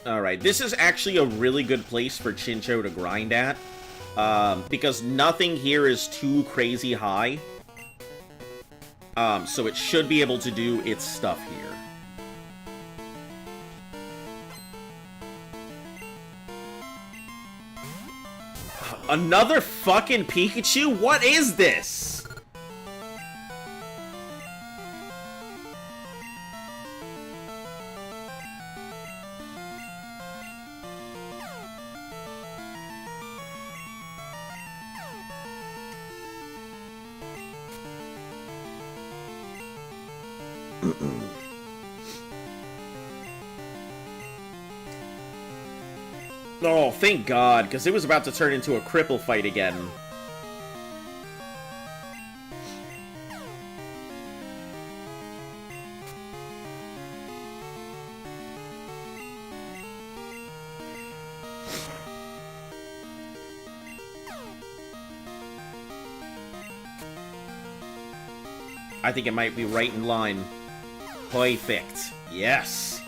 Alright, this is actually a really good place for Chincho to grind at. Because nothing here is too crazy high. So it should be able to do its stuff here. Another fucking Pikachu? What is this? Oh, thank God, because it was about to turn into a cripple fight again. I think it might be right in line. Perfect. Yes.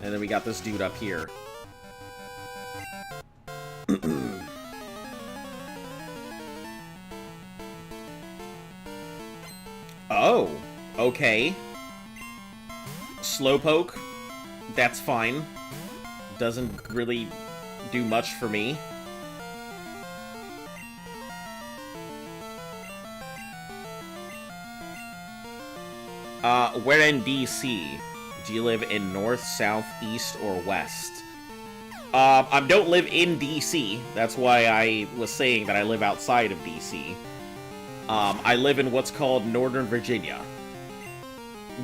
And then we got this dude up here. Oh, okay. Slowpoke. That's fine. doesn't really do much for me. Where in DC? Do you live in north, south, east, or west? I don't live in DC. That's why I was saying that I live outside of DC. I live in what's called Northern Virginia.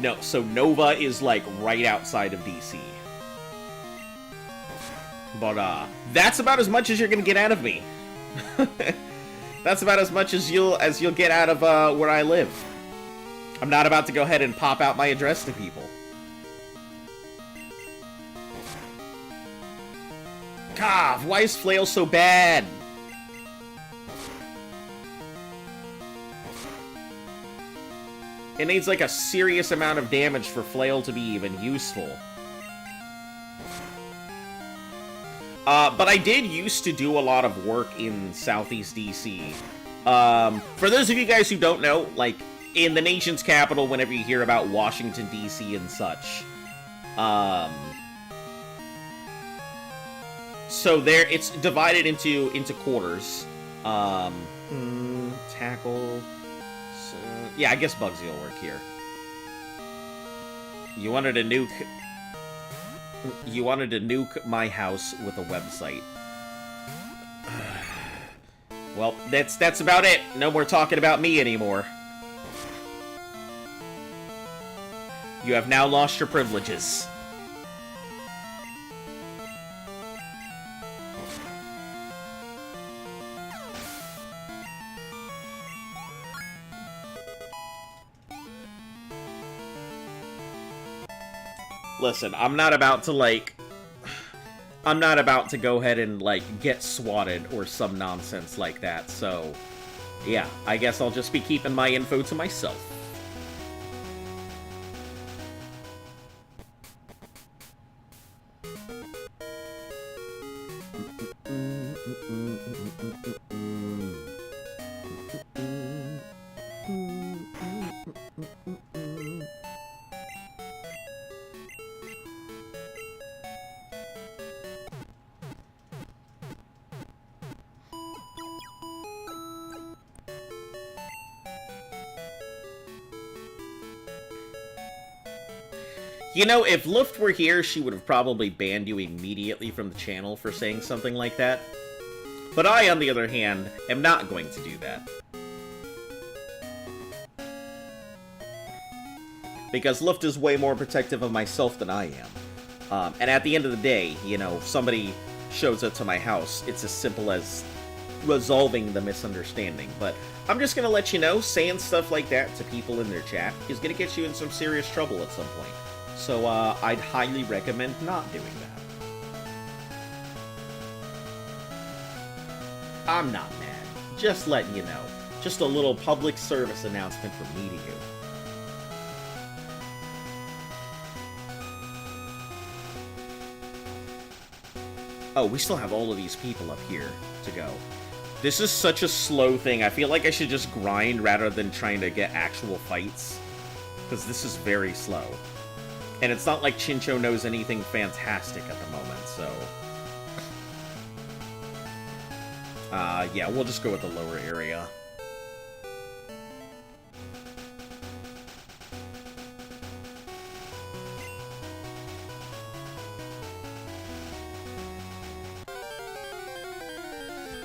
No, so Nova is, like, right outside of DC. But, that's about as much as you're gonna get out of me. That's about as much as you'll get out of, where I live. I'm not about to go ahead and pop out my address to people. God, why is Flail so bad? It needs, like, a serious amount of damage for Flail to be even useful. But I did used to do a lot of work in Southeast DC. For those of you guys who don't know, like, in the nation's capital, whenever you hear about Washington, D.C. and such, so there, it's divided into quarters. Tackle. So, yeah, I guess Bugsy will work here. You wanted to nuke my house with a website. Well, that's about it. No more talking about me anymore. You have now lost your privileges. Listen, I'm not about to go ahead and, like, get swatted or some nonsense like that, so, yeah, I guess I'll just be keeping my info to myself. You know, if Luft were here, she would have probably banned you immediately from the channel for saying something like that. But I, on the other hand, am not going to do that. Because Luft is way more protective of myself than I am. And at the end of the day, you know, if somebody shows up to my house, it's as simple as resolving the misunderstanding. But I'm just gonna let you know, saying stuff like that to people in their chat is gonna get you in some serious trouble at some point. So, I'd highly recommend not doing that. I'm not mad. Just letting you know. Just a little public service announcement from me to you. Oh, we still have all of these people up here to go. This is such a slow thing. I feel like I should just grind rather than trying to get actual fights. Because this is very slow. And it's not like Chincho knows anything fantastic at the moment, so... yeah, we'll just go with the lower area.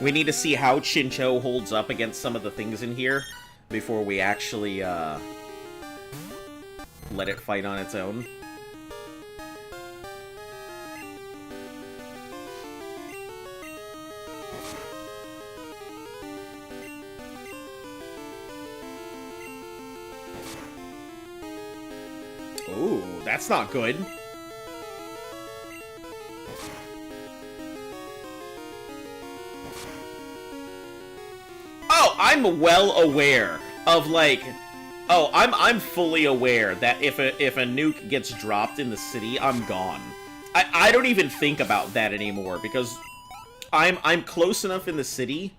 We need to see how Chincho holds up against some of the things in here before we actually, let it fight on its own. Ooh, that's not good. Oh, I'm well aware of, like... Oh, I'm fully aware that if a nuke gets dropped in the city, I'm gone. I don't even think about that anymore, because I'm close enough in the city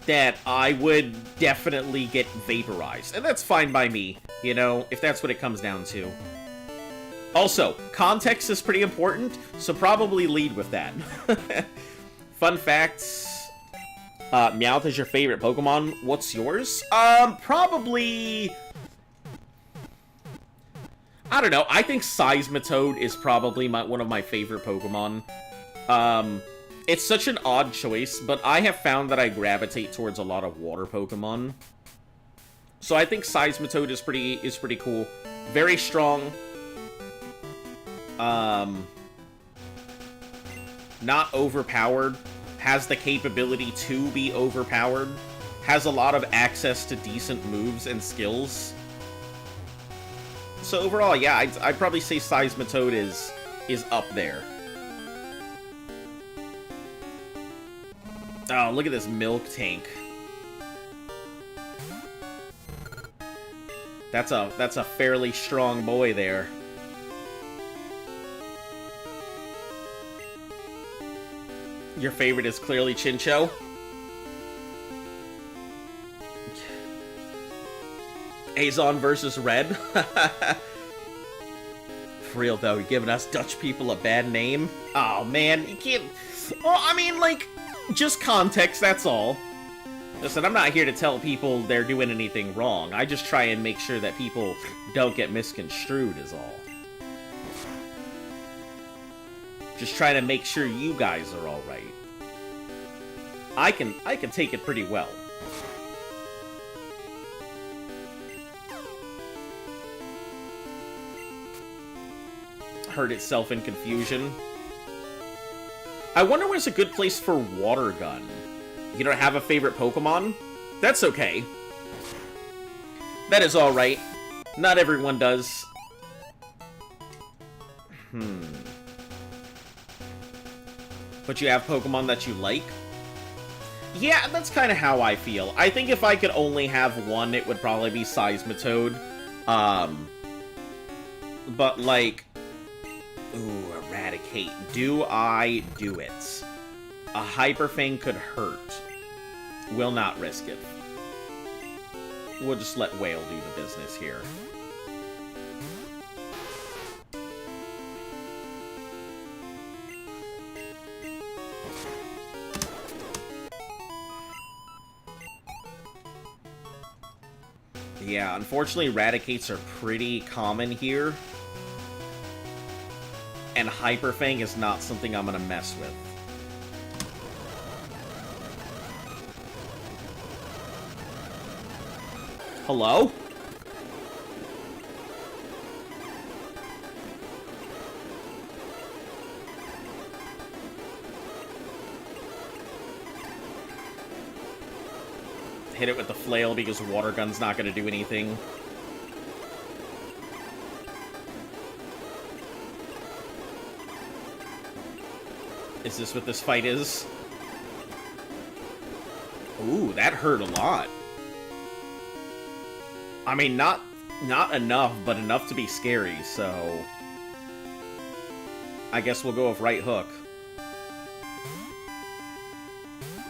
that I would definitely get vaporized. And that's fine by me, you know, if that's what it comes down to. Also, context is pretty important, so probably lead with that. Fun facts. Meowth is your favorite Pokemon. What's yours? Probably... I don't know. I think Seismitoad is probably one of my favorite Pokemon. It's such an odd choice, but I have found that I gravitate towards a lot of water Pokemon. So I think Seismitoad is pretty cool. Very strong. Not overpowered. Has the capability to be overpowered. Has a lot of access to decent moves and skills. So overall, yeah, I'd probably say Seismitoad is up there. Oh, look at this milk tank. That's a fairly strong boy there. Your favorite is clearly Chincho. Azon versus Red. For real though, you're giving us Dutch people a bad name. Oh man, you can't. Well, I mean, like, just context, that's all. Listen, I'm not here to tell people they're doing anything wrong. I just try and make sure that people don't get misconstrued is all. Just try to make sure you guys are alright. I can take it pretty well. Hurt itself in confusion. I wonder where's a good place for Water Gun. You don't have a favorite Pokemon? That's okay. That is alright. Not everyone does. But you have Pokemon that you like? Yeah, that's kind of how I feel. I think if I could only have one, it would probably be Seismitoad. But, like... Ooh, Eradicate. Do I do it? A Hyper Fang could hurt. Will not risk it. We'll just let Whale do the business here. Yeah, unfortunately, Raticates are pretty common here. And Hyper Fang is not something I'm gonna mess with. Hello? Hit it with the flail because Water Gun's not gonna do anything. Is this what this fight is? Ooh, that hurt a lot. I mean, not enough, but enough to be scary, so... I guess we'll go with Right Hook.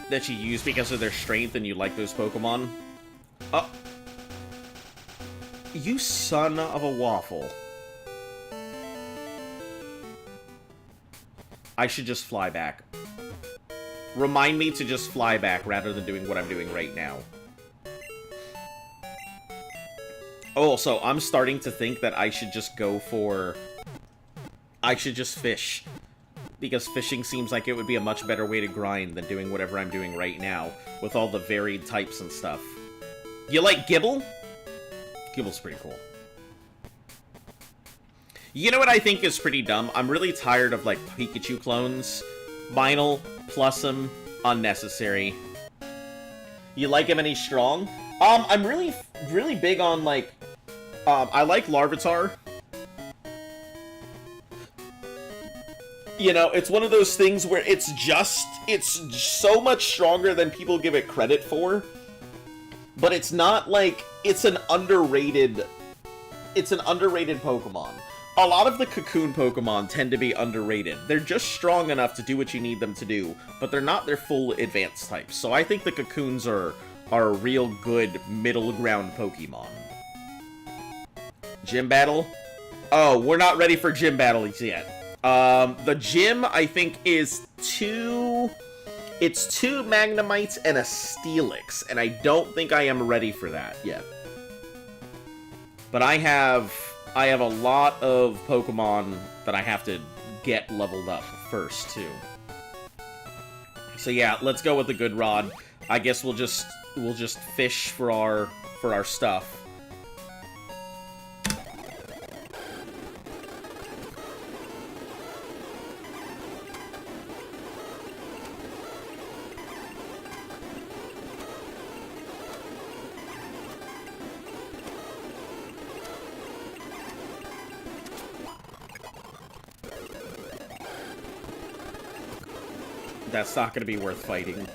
That you use because of their strength and you like those Pokemon. Oh. You son of a waffle. I should just fly back. Remind me to just fly back rather than doing what I'm doing right now. Oh, so I'm starting to think that I should just go for... I should just fish. Because fishing seems like it would be a much better way to grind than doing whatever I'm doing right now, with all the varied types and stuff. You like Gibble? Gibble's pretty cool. You know what I think is pretty dumb? I'm really tired of, like, Pikachu clones. Vinyl, Plusum, unnecessary. You like him and he's strong? I'm really big on, like... I like Larvitar. You know, it's one of those things where it's so much stronger than people give it credit for. But it's not like, it's an underrated Pokemon. A lot of the Cocoon Pokemon tend to be underrated. They're just strong enough to do what you need them to do, but they're not their full advanced types. So I think the Cocoons are a real good middle ground Pokemon. Gym Battle? Oh, we're not ready for gym battles yet. The gym, I think, is two... It's 2 Magnemites and a Steelix, and I don't think I am ready for that yet. But I have a lot of Pokemon that I have to get leveled up first, too. So yeah, let's go with the good rod. I guess we'll just fish for our stuff. That's not gonna be worth fighting.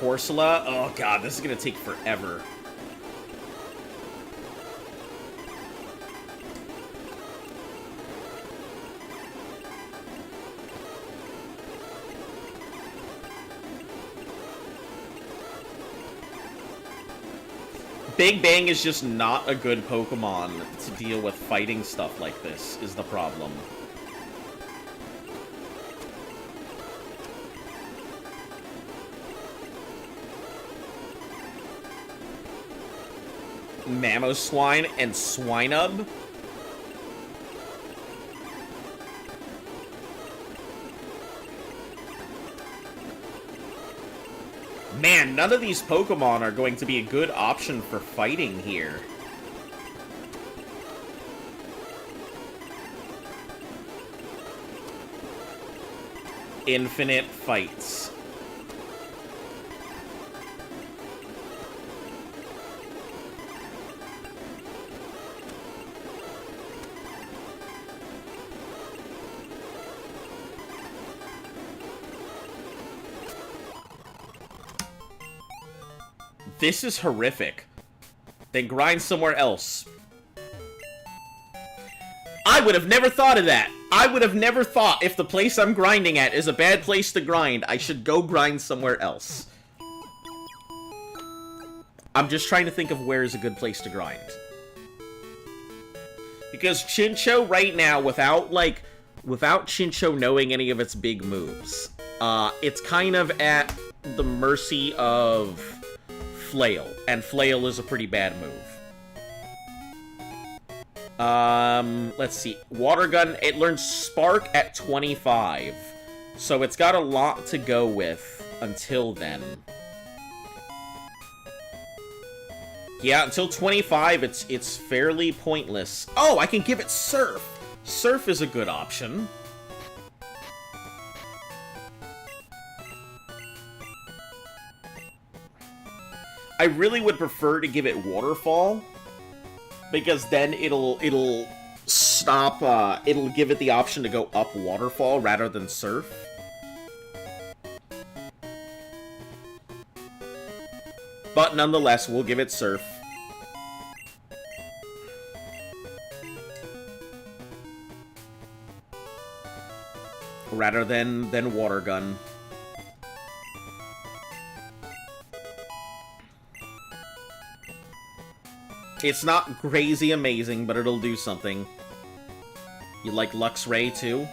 Corsola? Oh god, this is gonna take forever. Big Bang is just not a good Pokemon to deal with fighting stuff like this, is the problem. Mamoswine and Swinub? Man, none of these Pokemon are going to be a good option for fighting here. Infinite fights. This is horrific. Then grind somewhere else. I would have never thought of that. I would have never thought if the place I'm grinding at is a bad place to grind, I should go grind somewhere else. I'm just trying to think of where is a good place to grind. Because Chincho right now, without Chincho knowing any of its big moves, it's kind of at the mercy of Flail, and Flail is a pretty bad move. Let's see. Water Gun, it learns Spark at 25. So it's got a lot to go with until then. Yeah, until 25, it's fairly pointless. Oh, I can give it Surf! Surf is a good option. I really would prefer to give it Waterfall, because then it'll stop, it'll give it the option to go up Waterfall rather than Surf. But nonetheless, we'll give it Surf. Rather than Water Gun. It's not crazy amazing, but it'll do something. You like Luxray, too?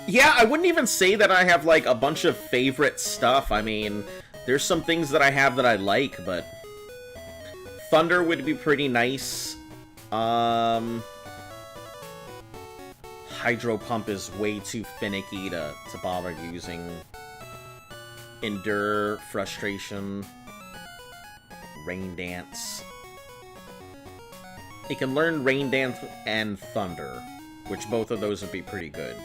Yeah, I wouldn't even say that I have, like, a bunch of favorite stuff. I mean, there's some things that I have that I like, but... Thunder would be pretty nice. Hydro Pump is way too finicky to bother using. Endure, Frustration, Rain Dance. It can learn Rain Dance and Thunder, which both of those would be pretty good.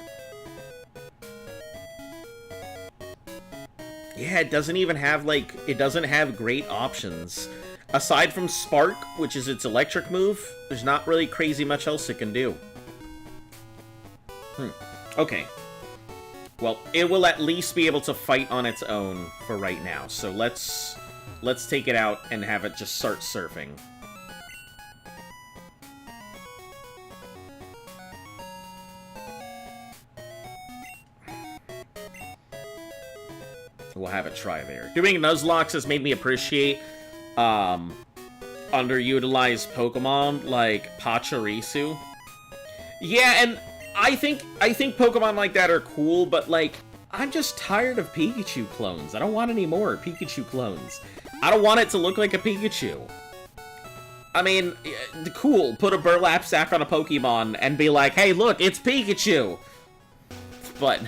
Yeah, it doesn't even have, like, it doesn't have great options. Aside from Spark, which is its electric move, there's not really crazy much else it can do. Okay. Well, it will at least be able to fight on its own for right now. So let's take it out and have it just start surfing. We'll have a try there. Doing Nuzlocke has made me appreciate, underutilized Pokemon like Pachirisu. Yeah, and I think Pokemon like that are cool, but like, I'm just tired of Pikachu clones. I don't want any more Pikachu clones. I don't want it to look like a Pikachu. I mean, cool, put a burlap sack on a Pokemon and be like, hey, look, it's Pikachu! But,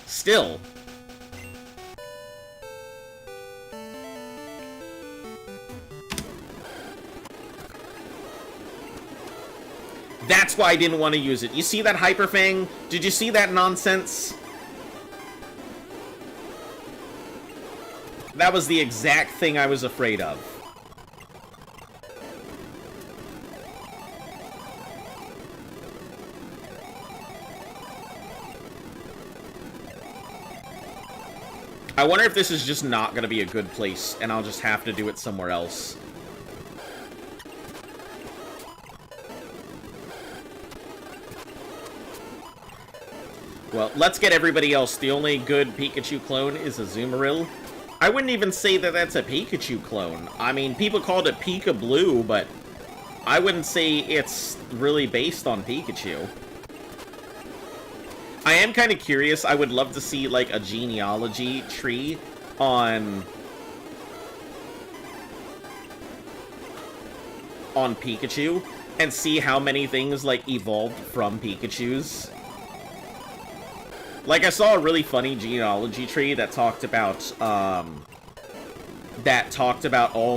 still. That's why I didn't want to use it. You see that Hyper Fang? Did you see that nonsense? That was the exact thing I was afraid of. I wonder if this is just not going to be a good place, and I'll just have to do it somewhere else. Well, let's get everybody else. The only good Pikachu clone is a Azumarill. I wouldn't even say that that's a Pikachu clone. I mean, people called it Pika Blue, but I wouldn't say it's really based on Pikachu. I am kind of curious. I would love to see, like, a genealogy tree on Pikachu and see how many things, like, evolved from Pikachus. Like, I saw a really funny genealogy tree that talked about, all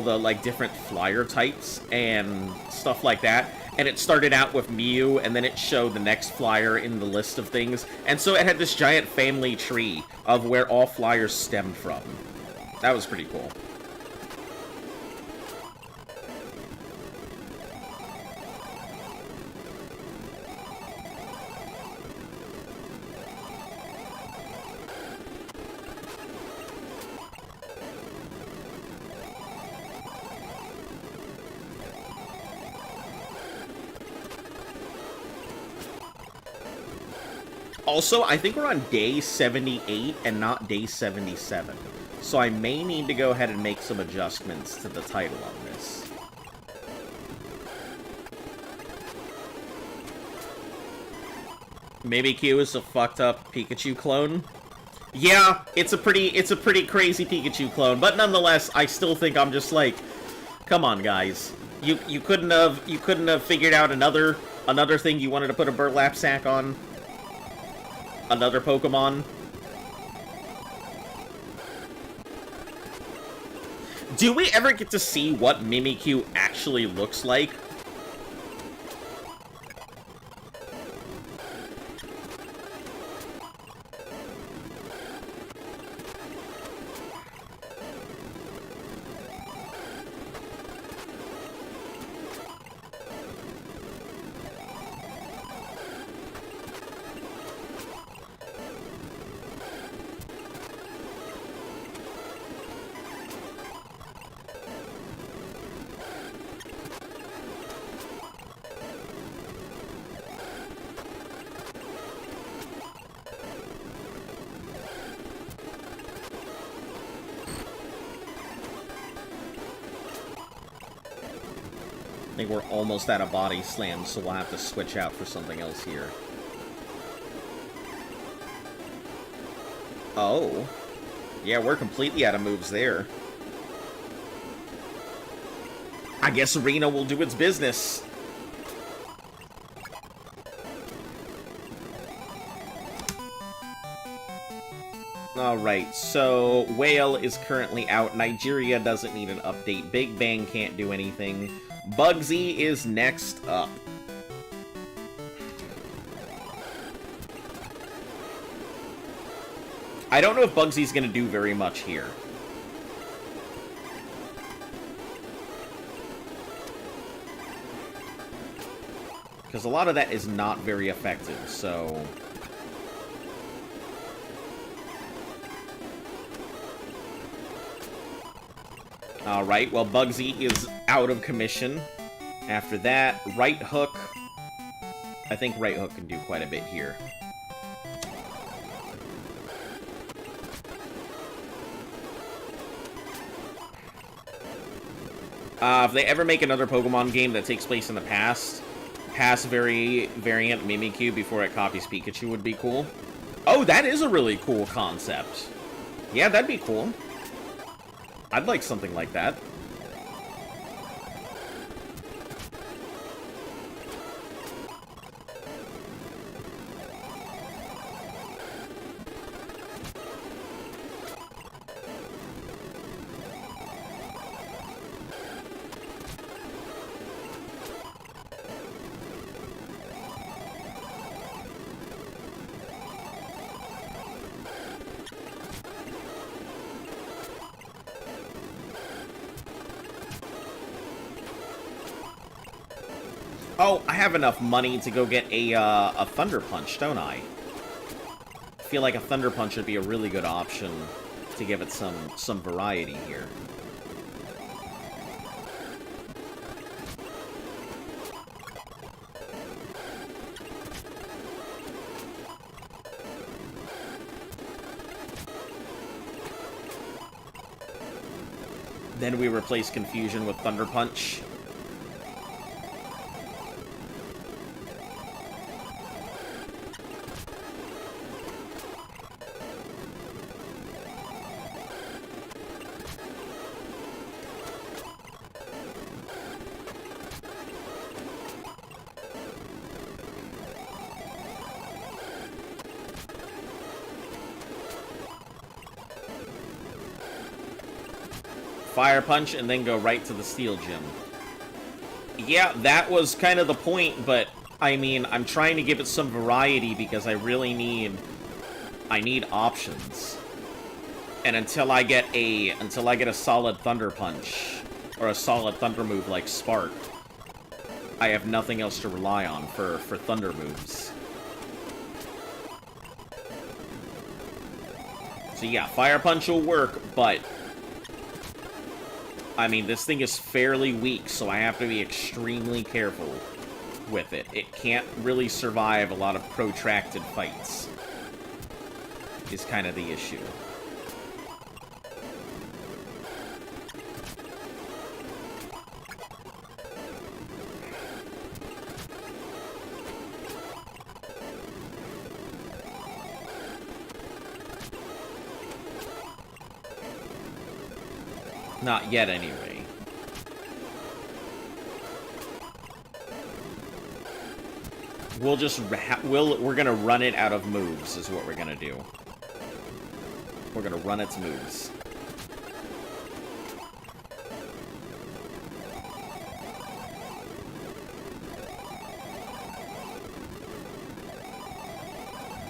the, like, different flyer types and stuff like that. And it started out with Mew, and then it showed the next flyer in the list of things. And so it had this giant family tree of where all flyers stemmed from. That was pretty cool. Also, I think we're on day 78 and not day 77. So I may need to go ahead and make some adjustments to the title on this. Maybe Q is a fucked up Pikachu clone. Yeah, it's a pretty crazy Pikachu clone, but nonetheless, I still think I'm just like, come on, guys. You couldn't have figured out another thing you wanted to put a burlap sack on? Another Pokemon? Do we ever get to see what Mimikyu actually looks like? I think we're almost out of body slam, so we'll have to switch out for something else here. Oh. Yeah, we're completely out of moves there. I guess Arena will do its business. Alright, so Whale is currently out. Nigeria doesn't need an update. Big Bang can't do anything. Bugsy is next up. I don't know if Bugsy's gonna do very much here. Because a lot of that is not very effective, so... Alright, well, Bugsy is out of commission. After that, Right Hook. I think Right Hook can do quite a bit here. If they ever make another Pokemon game that takes place in the past variant Mimikyu before it copies Pikachu would be cool. Oh, that is a really cool concept. Yeah, that'd be cool. I'd like something like that. Oh, I have enough money to go get a Thunder Punch, don't I? I feel like a Thunder Punch would be a really good option to give it some variety here. Then we replace Confusion with Thunder Punch. Fire Punch, and then go right to the Steel Gym. Yeah, that was kind of the point, but, I mean, I'm trying to give it some variety because I really need options. And until I get a solid Thunder Punch, or a solid Thunder move like Spark, I have nothing else to rely on for Thunder moves. So yeah, Fire Punch will work, but I mean, this thing is fairly weak, so I have to be extremely careful with it. It can't really survive a lot of protracted fights, is kind of the issue. Not yet, anyway. We'll just we're gonna run it out of moves, is what we're gonna do. We're gonna run its moves.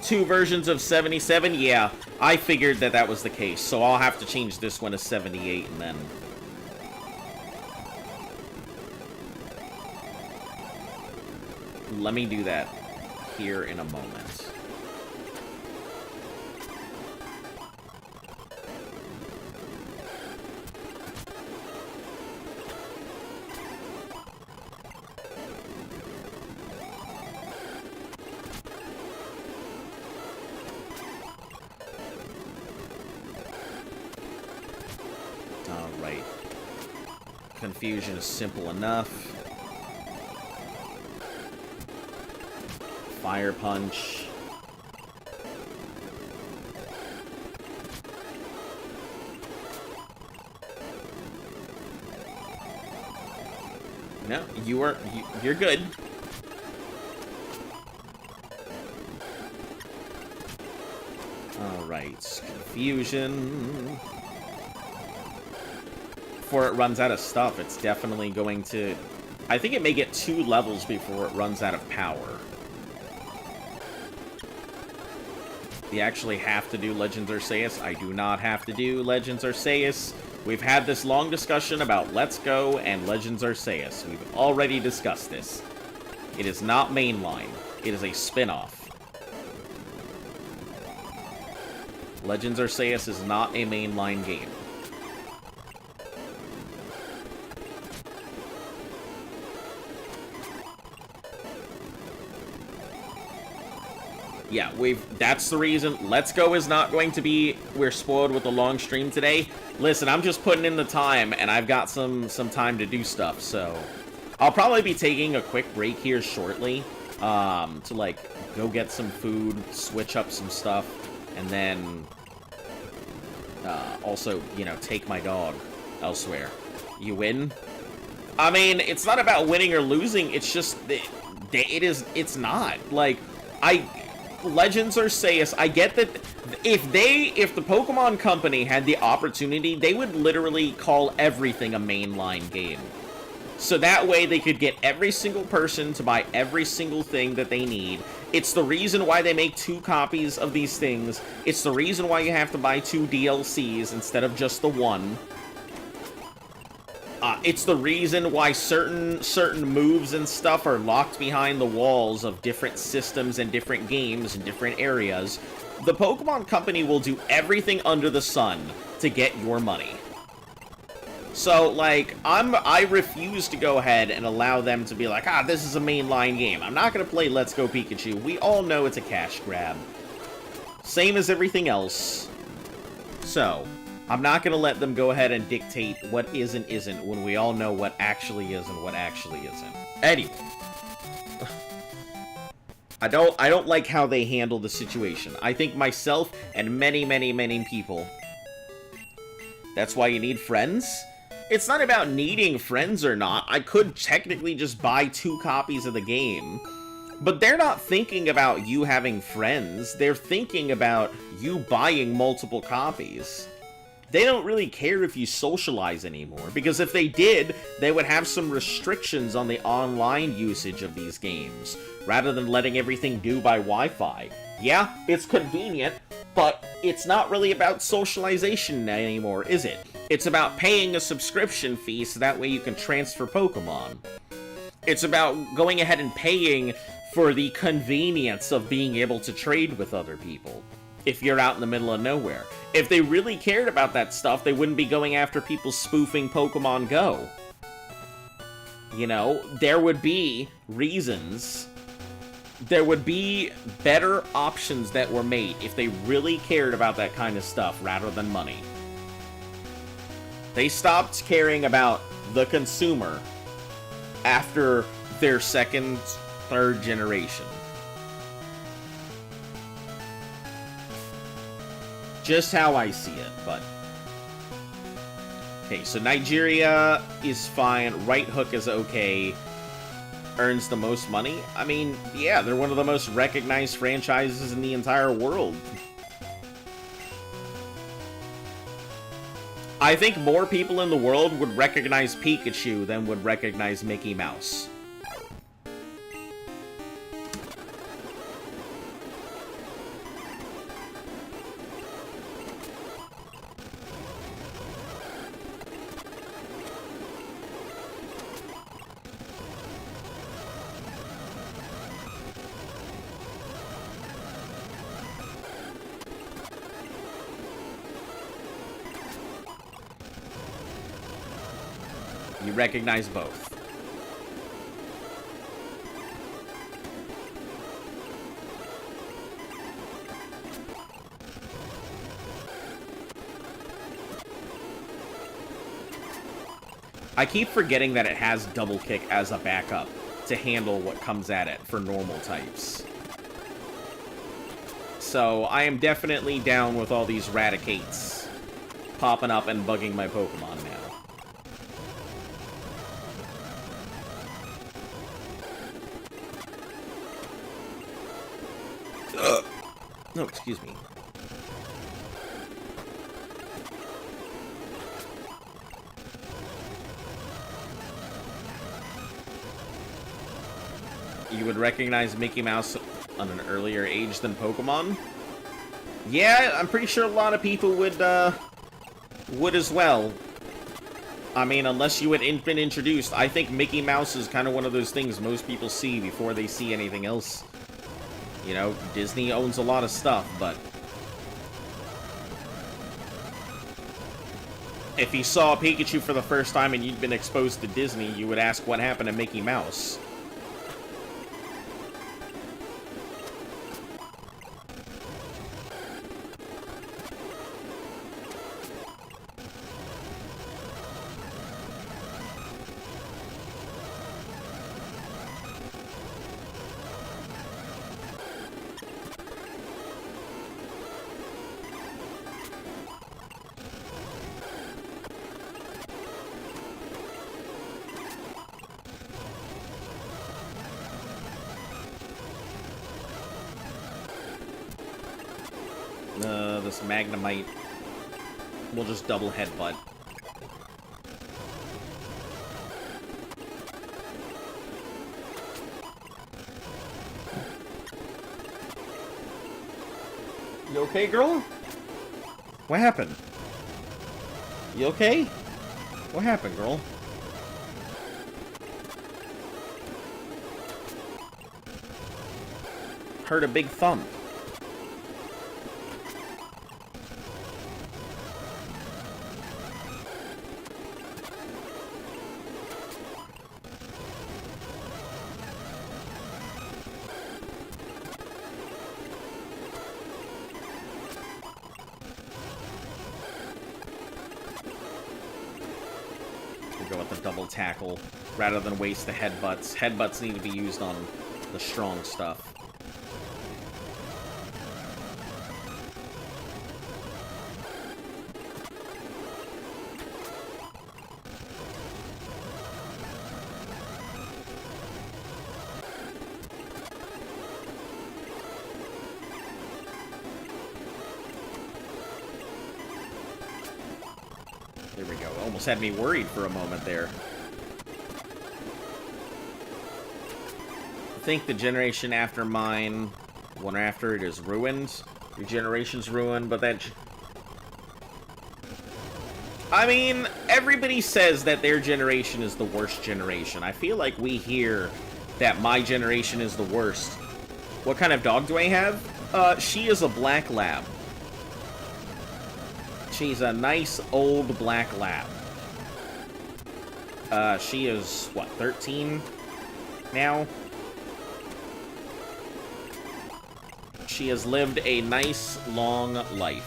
Two versions of 77? Yeah, I figured that was the case, so I'll have to change this one to 78 and then... Let me do that here in a moment. Alright. Confusion is simple enough. Fire Punch. No, you're good. Alright, Confusion. Before it runs out of stuff, it's definitely going to... I think it may get 2 levels before it runs out of power. You actually have to do Legends Arceus. I do not have to do Legends Arceus. We've had this long discussion about Let's Go and Legends Arceus. We've already discussed this. It is not mainline. It is a spin-off. Legends Arceus is not a mainline game. Yeah, that's the reason. Let's Go is not going to be... We're spoiled with a long stream today. Listen, I'm just putting in the time, and I've got some time to do stuff, so... I'll probably be taking a quick break here shortly, to, like, go get some food, switch up some stuff, and then... also, you know, take my dog elsewhere. You win? I mean, it's not about winning or losing, it's just... It's not. Like, Legends Arceus, I get that if the Pokemon Company had the opportunity, they would literally call everything a mainline game. So that way they could get every single person to buy every single thing that they need. It's the reason why they make 2 copies of these things. It's the reason why you have to buy 2 DLCs instead of just the 1. It's the reason why certain moves and stuff are locked behind the walls of different systems and different games and different areas. The Pokemon Company will do everything under the sun to get your money. So, like, I refuse to go ahead and allow them to be like, this is a mainline game. I'm not going to play Let's Go Pikachu. We all know it's a cash grab. Same as everything else. So, I'm not going to let them go ahead and dictate what is and isn't when we all know what actually is and what actually isn't. Anyway. I don't like how they handle the situation. I think myself and many, many, many people... That's why you need friends? It's not about needing friends or not. I could technically just buy 2 copies of the game. But they're not thinking about you having friends. They're thinking about you buying multiple copies. They don't really care if you socialize anymore, because if they did, they would have some restrictions on the online usage of these games, rather than letting everything do by Wi-Fi. Yeah, it's convenient, but it's not really about socialization anymore, is it? It's about paying a subscription fee so that way you can transfer Pokemon. It's about going ahead and paying for the convenience of being able to trade with other people if you're out in the middle of nowhere. If they really cared about that stuff, they wouldn't be going after people spoofing Pokemon Go. You know, there would be reasons. There would be better options that were made if they really cared about that kind of stuff rather than money. They stopped caring about the consumer after their second, third generation. Just how I see it, but... Okay, so Nigeria is fine, Right Hook is okay, earns the most money. I mean, yeah, they're one of the most recognized franchises in the entire world. I think more people in the world would recognize Pikachu than would recognize Mickey Mouse. You recognize both. I keep forgetting that it has double kick as a backup to handle what comes at it for normal types. So I am definitely down with all these Raticates popping up and bugging my Pokemon now. No, excuse me. You would recognize Mickey Mouse on an earlier age than Pokemon? Yeah, I'm pretty sure a lot of people would as well. I mean, unless you had been introduced. I think Mickey Mouse is kind of one of those things most people see before they see anything else. You know, Disney owns a lot of stuff, but if you saw Pikachu for the first time and you'd been exposed to Disney, you would ask what happened to Mickey Mouse. this Magnemite will just double headbutt. You okay, girl? What happened? You okay? What happened, girl? Heard a big thump. We'll go with the double tackle rather than waste the headbutts. Headbutts need to be used on the strong stuff. There we go. Almost had me worried for a moment there. I think the generation after mine, one after it, is ruined. Your generation's ruined, but that... I mean, everybody says that their generation is the worst generation. I feel like we hear that my generation is the worst. What kind of dog do I have? She is a black lab. She's a nice old black lab. She is, what, 13 now? She has lived a nice, long life.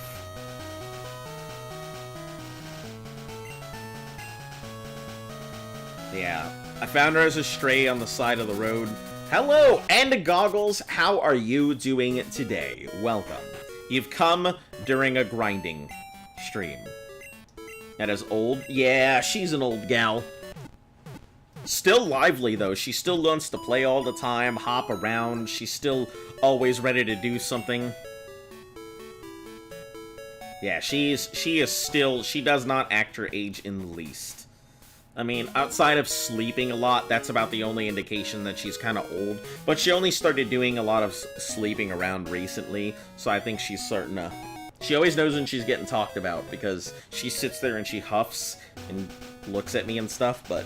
Yeah. I found her as a stray on the side of the road. Hello, and Goggles, how are you doing today? Welcome. You've come during a grinding stream. That is old? Yeah, she's an old gal. Still lively, though. She still wants to play all the time, hop around. She's still always ready to do something. Yeah, she does not act her age in the least. I mean, outside of sleeping a lot, that's about the only indication that she's kind of old. But she only started doing a lot of sleeping around recently, so I think she's starting to... She always knows when she's getting talked about, because she sits there and she huffs and looks at me and stuff, but...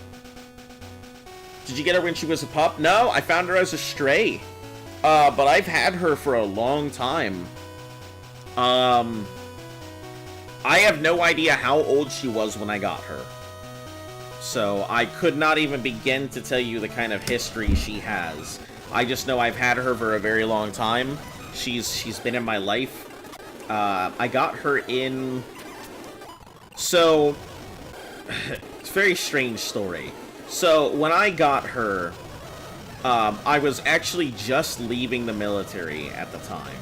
Did you get her when she was a pup? No, I found her as a stray. But I've had her for a long time. I have no idea how old she was when I got her. So I could not even begin to tell you the kind of history she has. I just know I've had her for a very long time. She's been in my life. I got her in... So... It's a very strange story. So, when I got her, I was actually just leaving the military at the time.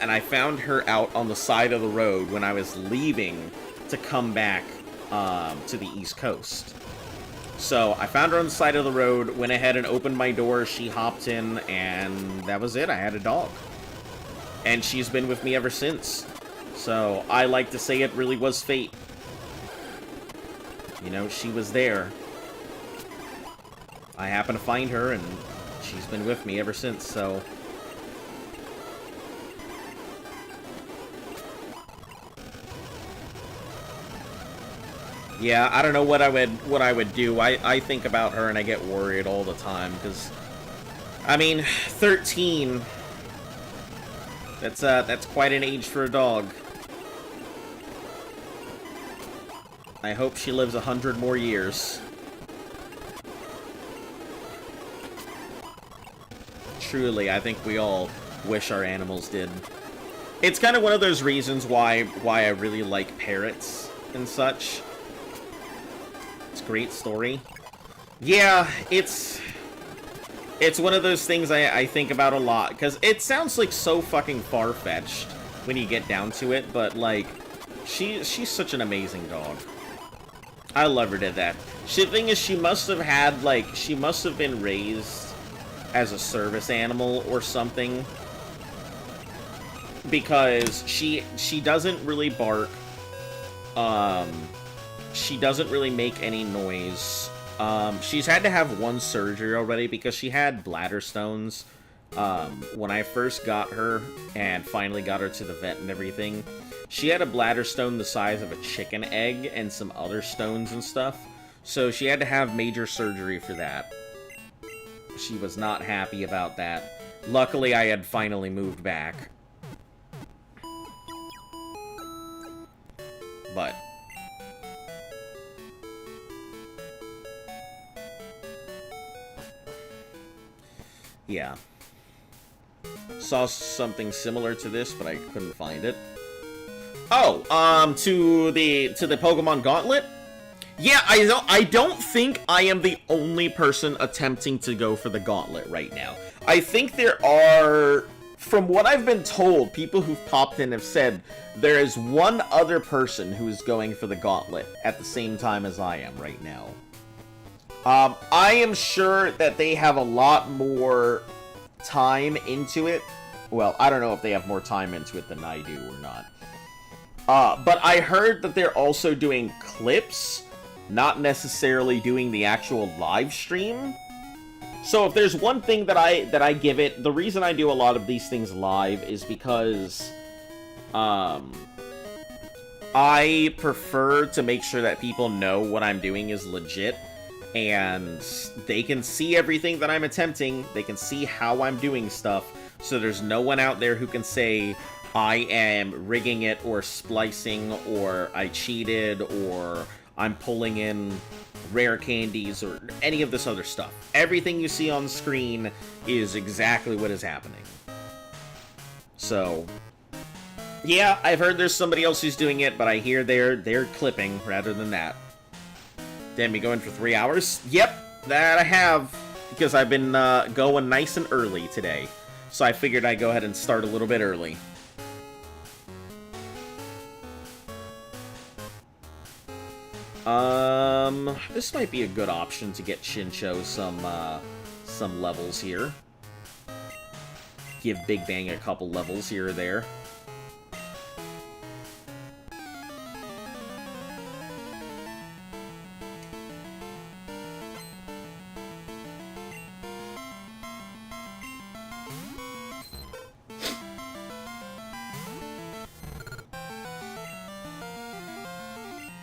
And I found her out on the side of the road when I was leaving to come back to the East Coast. So, I found her on the side of the road, went ahead and opened my door, she hopped in, and that was it. I had a dog. And she's been with me ever since. So, I like to say it really was fate. You know, she was there. I happened to find her, and she's been with me ever since, so... Yeah, I don't know what I would do. I think about her and I get worried all the time, because... I mean, 13... That's quite an age for a dog. I hope she lives 100 more years. Truly, I think we all wish our animals did. It's kind of one of those reasons why I really like parrots and such. It's a great story. Yeah, it's one of those things I think about a lot, because it sounds like so fucking far-fetched when you get down to it, but like, she's such an amazing dog. I love her to death. The thing is, she must have had, like, she must have been raised as a service animal or something. because she doesn't really bark. She doesn't really make any noise. She's had to have one surgery already because she had bladder stones when I first got her and finally got her to the vet and everything. She had a bladder stone the size of a chicken egg and some other stones and stuff. So she had to have major surgery for that. She was not happy about that. Luckily, I had finally moved back. But yeah. Saw something similar to this, but I couldn't find it. Oh, to the Pokemon Gauntlet? Yeah, I don't think I am the only person attempting to go for the Gauntlet right now. I think there are, from what I've been told, people who've popped in have said there is one other person who's going for the Gauntlet at the same time as I am right now. I am sure that they have a lot more time into it. Well, I don't know if they have more time into it than I do or not. But I heard that they're also doing clips, not necessarily doing the actual live stream. So if there's one thing that I give it, the reason I do a lot of these things live is because I prefer to make sure that people know what I'm doing is legit. And they can see everything that I'm attempting. They can see how I'm doing stuff. So there's no one out there who can say I am rigging it or splicing or I cheated or I'm pulling in rare candies or any of this other stuff. Everything you see on screen is exactly what is happening. So yeah, I've heard there's somebody else who's doing it, but I hear they're clipping rather than that. Damn, me going for 3 hours? Yep, that I have, because I've been going nice and early today. So I figured I'd go ahead and start a little bit early. This might be a good option to get Shincho some levels here. Give Big Bang a couple levels here or there.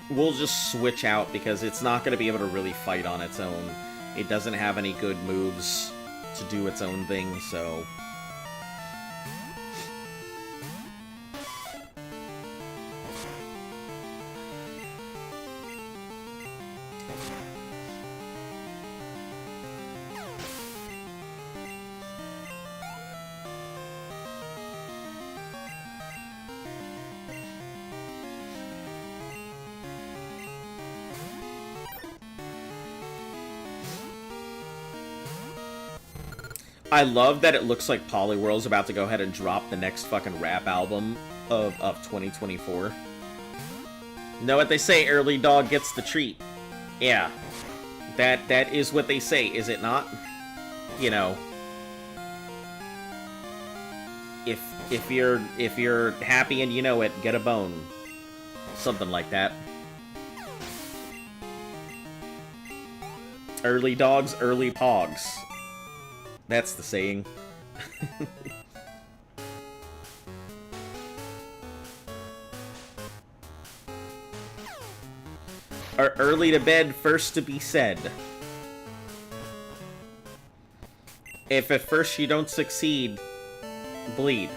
We'll just switch out because it's not going to be able to really fight on its own. It doesn't have any good moves to do its own thing, so... I love that it looks like Poliwhirl's about to go ahead and drop the next fucking rap album of 2024. Know what they say, early dog gets the treat. Yeah. That is what they say, is it not? You know. If you're happy and you know it, get a bone. Something like that. Early dogs, early pogs. That's the saying. Are early to bed, first to be said. If at first you don't succeed, bleed.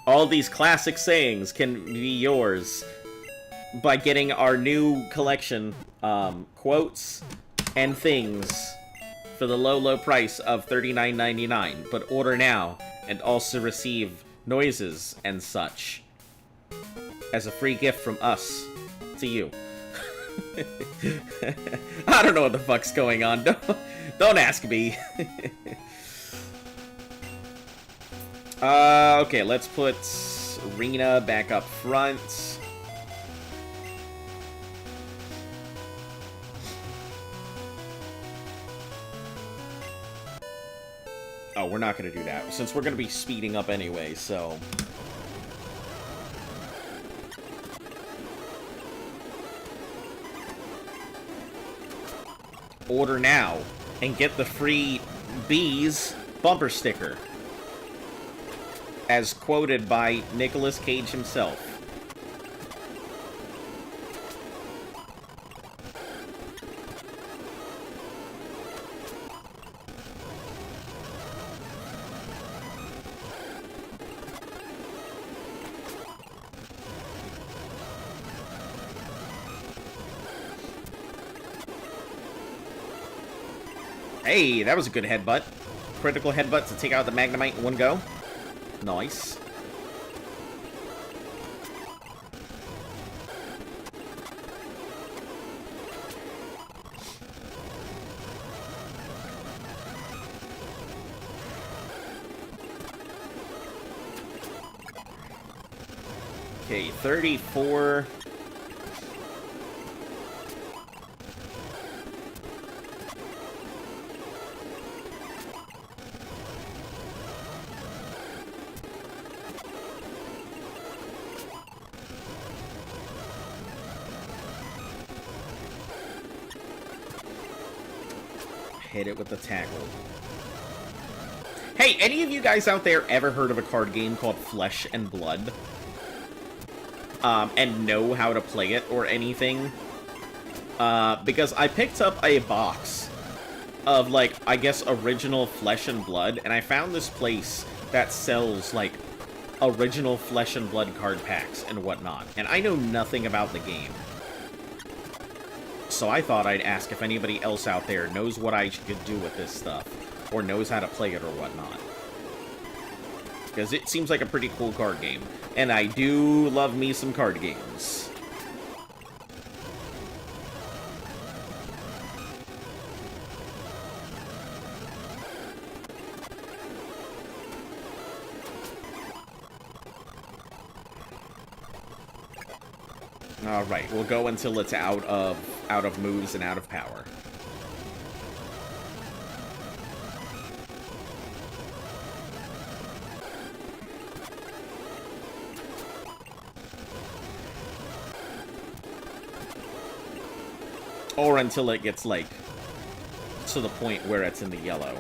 All these classic sayings can be yours by getting our new collection, quotes and things for the low, low price of $39.99. But order now and also receive noises and such as a free gift from us to you. I don't know what the fuck's going on. Don't ask me. Okay, let's put Rena back up front. Oh, we're not going to do that, since we're going to be speeding up anyway, so... Order now, and get the free Bees bumper sticker. As quoted by Nicolas Cage himself. Hey, that was a good headbutt. Critical headbutt to take out the Magnemite in one go. Nice. Okay, 34... Hit it with the tackle. Hey, any of you guys out there ever heard of a card game called Flesh and Blood? And know how to play it or anything? Because I picked up a box of, like, I guess original Flesh and Blood, and I found this place that sells, like, original Flesh and Blood card packs and whatnot. And I know nothing about the game. So I thought I'd ask if anybody else out there knows what I could do with this stuff, or knows how to play it or whatnot. Because it seems like a pretty cool card game, and I do love me some card games. Alright, we'll go until it's out of moves and out of power. Or until it gets, like, to the point where it's in the yellow.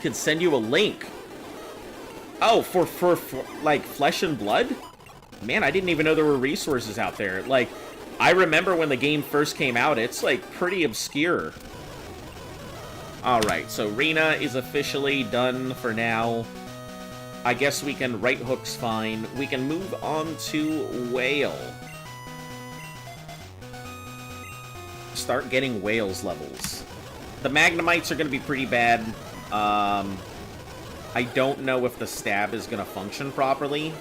Could send you a link. Oh, for like Flesh and Blood? Man, I didn't even know there were resources out there. Like, I remember when the game first came out, it's like pretty obscure. Alright, so Rena is officially done for now. I guess we can right hook's fine. We can move on to Whale. Start getting Whale's levels. The Magnemites are going to be pretty bad. I don't know if the stab is going to function properly.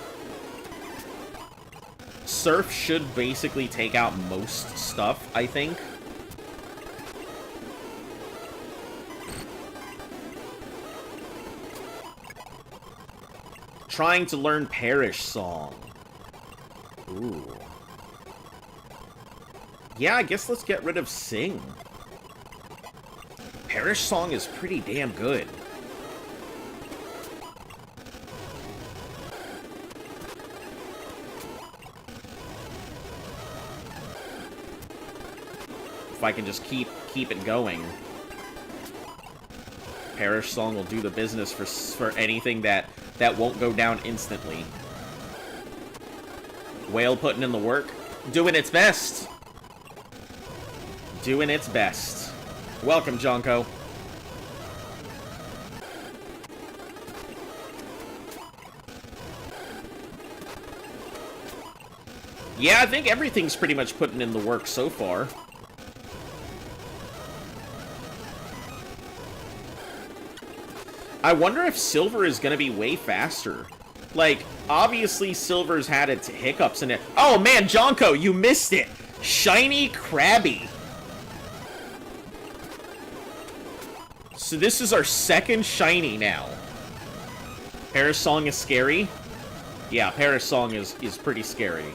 Surf should basically take out most stuff, I think. Trying to learn Perish Song. Ooh. Yeah, I guess let's get rid of Sing. Perish Song is pretty damn good. If I can just keep it going. Perish Song will do the business for anything that won't go down instantly. Whale putting in the work. Doing its best. Doing its best. Welcome, Jonko. Yeah, I think everything's pretty much putting in the work so far. I wonder if Silver is going to be way faster. Like, obviously Silver's had its hiccups in it. Oh man, Jonko, you missed it! Shiny Krabby. So this is our second shiny now. Parasong is scary? Yeah, Parasong is pretty scary.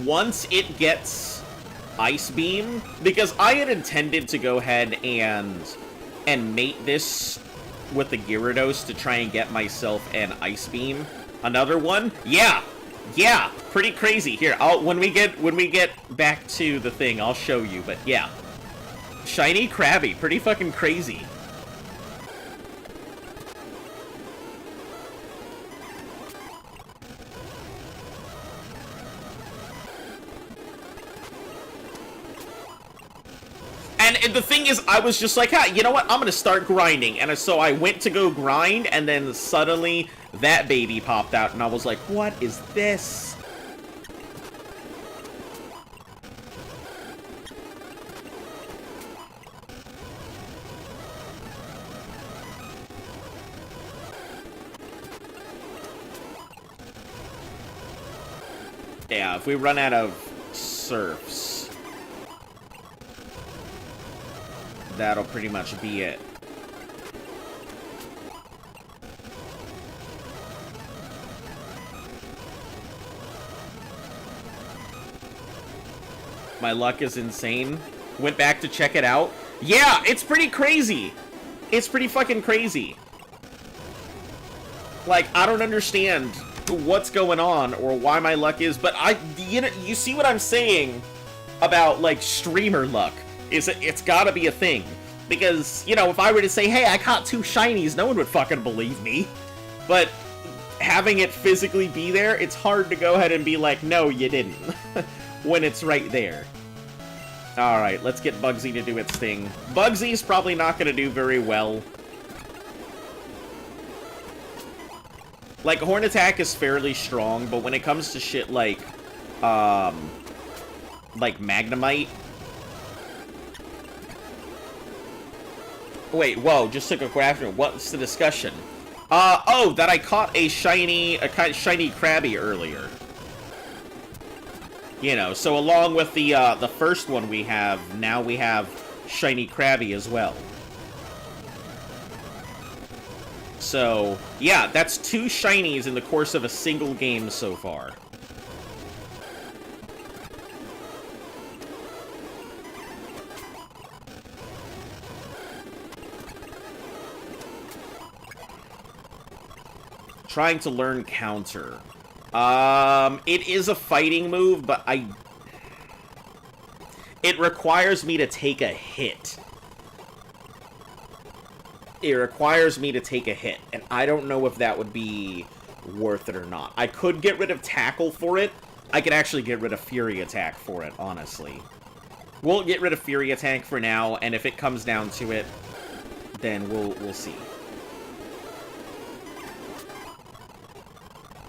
Once it gets Ice Beam, because I had intended to go ahead and mate this with the Gyarados to try and get myself an Ice Beam. Another one? Yeah, pretty crazy. Here, when we get back to the thing, I'll show you. But yeah, shiny Krabby, pretty fucking crazy. And the thing is, I was just like, ah, you know what? I'm gonna start grinding. And so I went to go grind, and then suddenly that baby popped out, and I was like, what is this? Yeah, if we run out of surfs, that'll pretty much be it. My luck is insane. Went back to check it out. Yeah, it's pretty crazy. It's pretty fucking crazy. Like, I don't understand what's going on or why my luck is, but you see what I'm saying about, like, streamer luck. It's gotta be a thing. Because, you know, if I were to say, hey, I caught 2 shinies, no one would fucking believe me. But having it physically be there, it's hard to go ahead and be like, no, you didn't. When it's right there. Alright, let's get Bugsy to do its thing. Bugsy's probably not gonna do very well. Like, Horn Attack is fairly strong, but when it comes to shit like Magnemite. Wait, whoa, just took a question. What's the discussion? Oh, that I caught a shiny Krabby earlier. You know, so along with the first one we have, now we have shiny Krabby as well. So, yeah, that's 2 shinies in the course of a single game so far. Trying to learn counter. It is a fighting move, but it requires me to take a hit. It requires me to take a hit, and I don't know if that would be worth it or not. I could get rid of Tackle for it. I could actually get rid of Fury Attack for it, honestly. We'll get rid of Fury Attack for now, and if it comes down to it, then we'll see.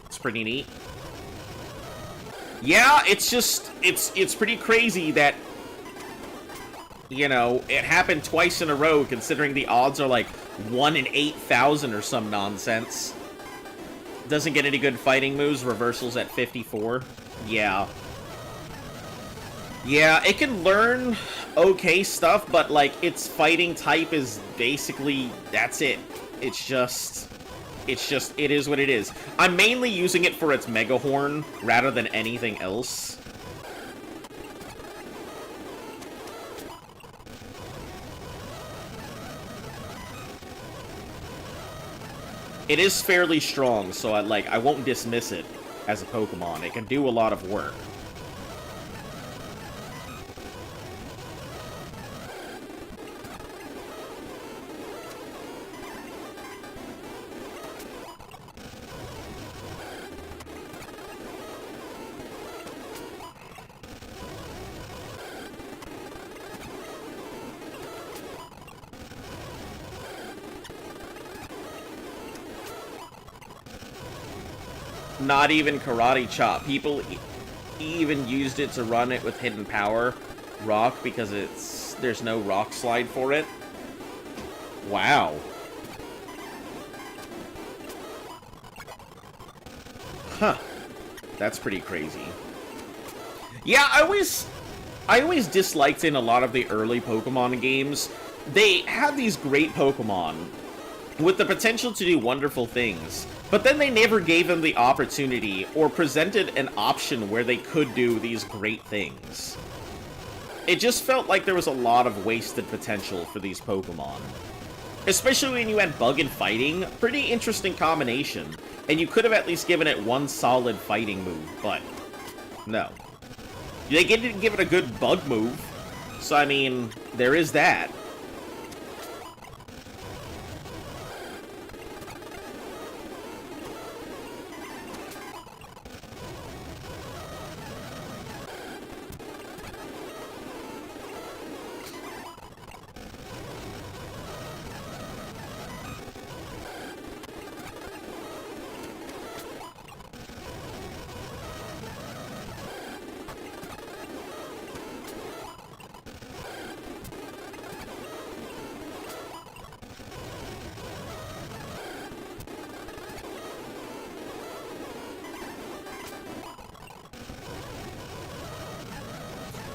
It's pretty neat. Yeah, it's just, it's pretty crazy that, you know, it happened twice in a row, considering the odds are like 1 in 8,000 or some nonsense. Doesn't get any good fighting moves, reversals at 54. Yeah. Yeah, it can learn okay stuff, but, like, its fighting type is basically, that's it. It is what it is. I'm mainly using it for its Mega Horn, rather than anything else. It is fairly strong, so I won't dismiss it as a Pokemon. It can do a lot of work. Not even Karate Chop. People even used it to run it with Hidden Power Rock because there's no rock slide for it. Wow. Huh. That's pretty crazy. Yeah, I always disliked in a lot of the early Pokemon games. They had these great Pokemon with the potential to do wonderful things, but then they never gave them the opportunity or presented an option where they could do these great things. It just felt like there was a lot of wasted potential for these Pokemon. Especially when you had Bug and Fighting, pretty interesting combination, and you could have at least given it one solid fighting move, but no. They didn't give it a good Bug move, so I mean, there is that.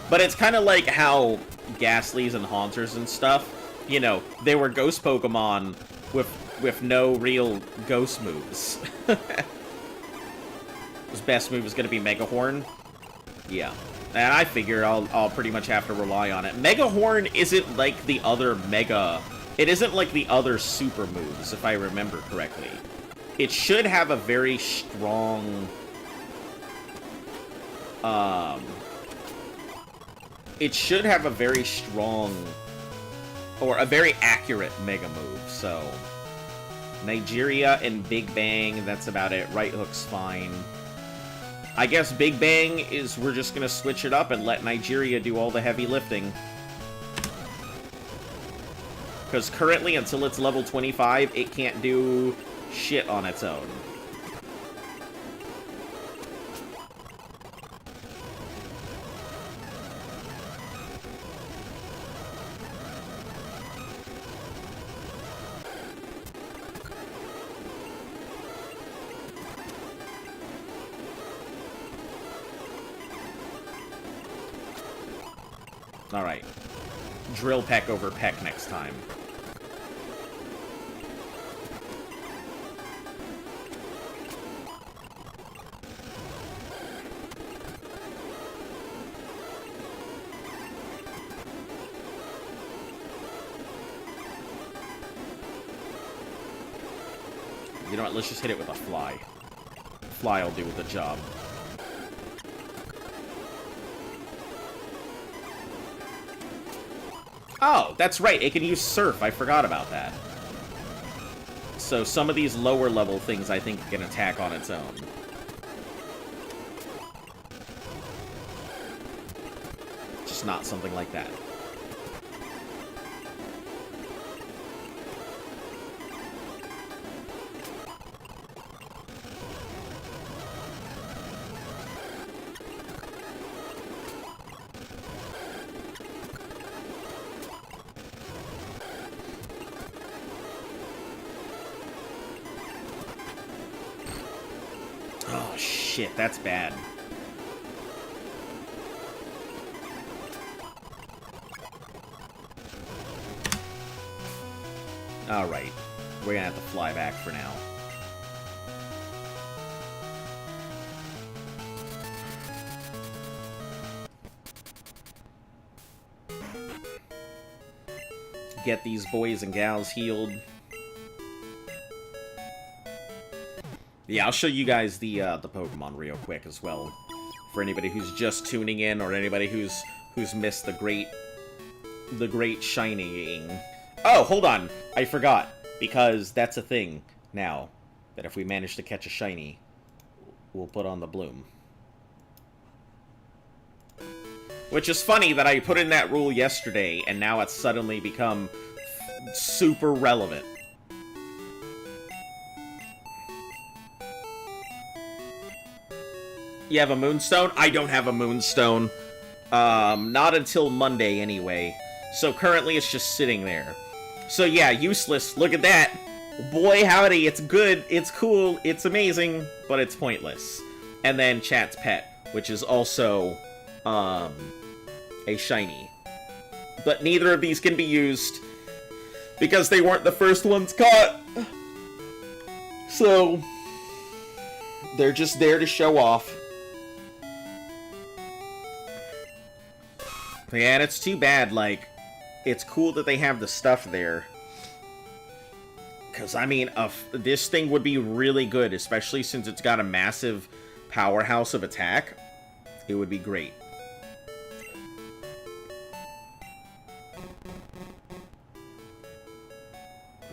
But it's kind of like how Ghastlies and Haunters and stuff, you know, they were ghost Pokemon with no real ghost moves. His best move is going to be Mega Horn. Yeah. And I figure I'll pretty much have to rely on it. Mega Horn isn't like the other Mega... It isn't like the other super moves, if I remember correctly. It should have a very strong... It should have a very strong, or a very accurate Mega move, so... Nigeria and Big Bang, that's about it. Right Hook's fine. I guess Big Bang is, we're just gonna switch it up and let Nigeria do all the heavy lifting. Because currently, until it's level 25, it can't do shit on its own. Alright. Drill Peck over Peck next time. You know what, let's just hit it with a fly. Fly will do the job. Oh, that's right, it can use Surf. I forgot about that. So some of these lower level things I think can attack on its own. Just not something like that. Shit, that's bad. Alright. We're gonna have to fly back for now. Get these boys and gals healed. Yeah, I'll show you guys the Pokemon real quick as well, for anybody who's just tuning in or anybody who's missed the great shining. Oh, hold on, I forgot, because that's a thing now, that if we manage to catch a shiny, we'll put on the bloom. Which is funny that I put in that rule yesterday, and now it's suddenly become super relevant. You have a moonstone? I don't have a moonstone. Not until Monday anyway. So currently it's just sitting there. So yeah, useless. Look at that. Boy howdy, it's good, it's cool, it's amazing, but it's pointless. And then Chat's Pet, which is also, a shiny. But neither of these can be used because they weren't the first ones caught. So, they're just there to show off. Yeah, and it's too bad, like, it's cool that they have the stuff there. Because, I mean, this thing would be really good, especially since it's got a massive powerhouse of attack. It would be great.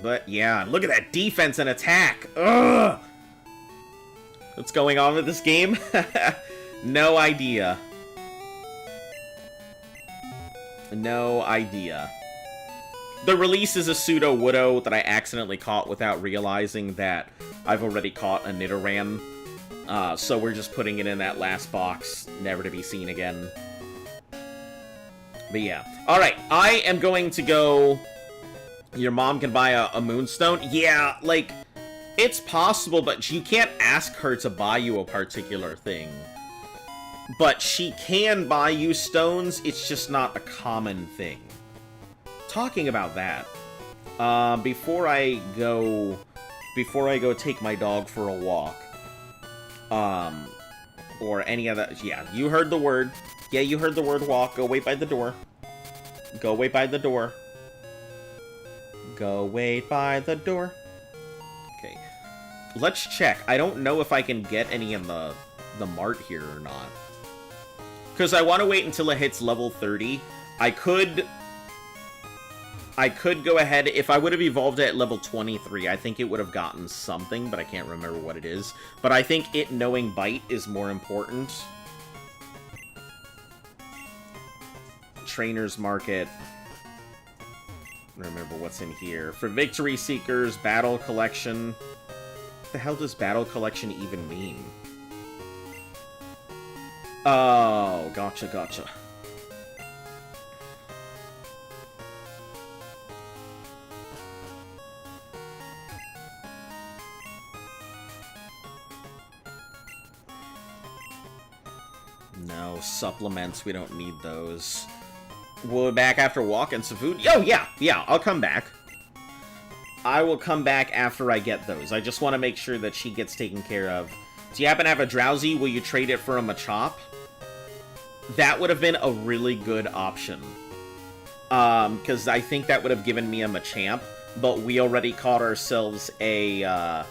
But, yeah, look at that defense and attack! Ugh! What's going on with this game? No idea. No idea. The release is a pseudo-Widow that I accidentally caught without realizing that I've already caught a Nidoran. So we're just putting it in that last box, never to be seen again. But yeah. Alright, I am going to go... Your mom can buy a Moonstone? Yeah, like, it's possible, but you can't ask her to buy you a particular thing. But she can buy you stones, it's just not a common thing. Talking about that, before I go take my dog for a walk, or any of that, yeah, you heard the word. Yeah, you heard the word walk. Go wait by the door. Go wait by the door. Go wait by the door. Okay, let's check. I don't know if I can get any in the mart here or not. Because I want to wait until it hits level 30. I could go ahead, if I would have evolved it at level 23, I think it would have gotten something, but I can't remember what it is. But I think it knowing Bite is more important. Trainer's Market. Remember what's in here. For Victory Seekers, Battle Collection. What the hell does Battle Collection even mean? Oh, gotcha, gotcha. No, supplements, we don't need those. We'll be back after walk and some food? Oh, yeah, I'll come back. I will come back after I get those. I just want to make sure that she gets taken care of. Do you happen to have a Drowsy? Will you trade it for a Machop? That would have been a really good option. Because I think that would have given me a Machamp, but we already caught ourselves a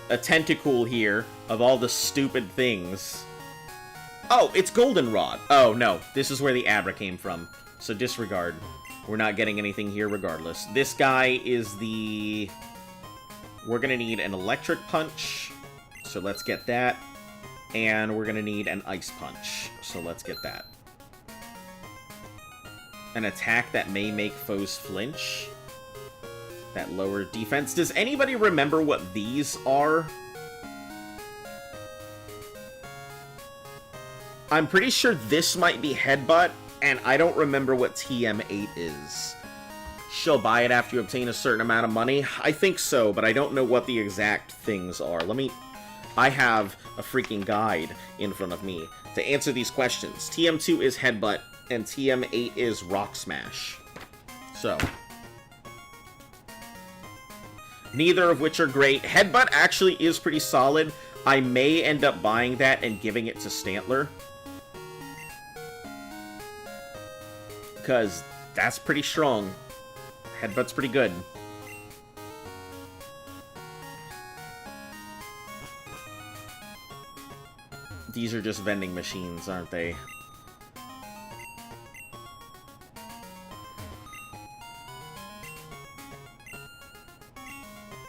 Tentacool here of all the stupid things. Oh, it's Goldenrod. Oh, no. This is where the Abra came from. So disregard. We're not getting anything here regardless. This guy is the... We're going to need an Electric Punch. So let's get that. And we're going to need an Ice Punch. So let's get that. An attack that may make foes flinch. That lower defense. Does anybody remember what these are? I'm pretty sure this might be Headbutt, and I don't remember what TM8 is. She'll buy it after you obtain a certain amount of money? I think so, but I don't know what the exact things are. I have a freaking guide in front of me to answer these questions. TM2 is Headbutt, and TM8 is Rock Smash. So. Neither of which are great. Headbutt actually is pretty solid. I may end up buying that and giving it to Stantler. Because that's pretty strong. Headbutt's pretty good. These are just vending machines, aren't they?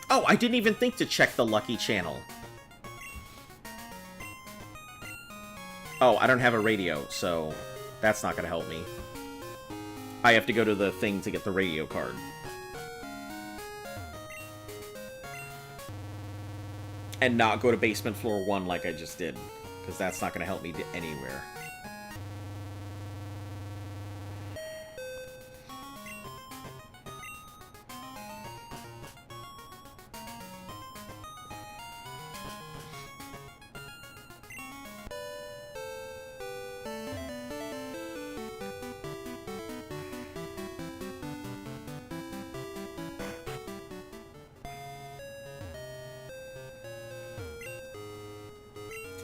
Oh, I didn't even think to check the Lucky Channel. Oh, I don't have a radio, so that's not gonna help me. I have to go to the thing to get the radio card. And not go to basement floor 1 like I just did. because that's not going to help me anywhere.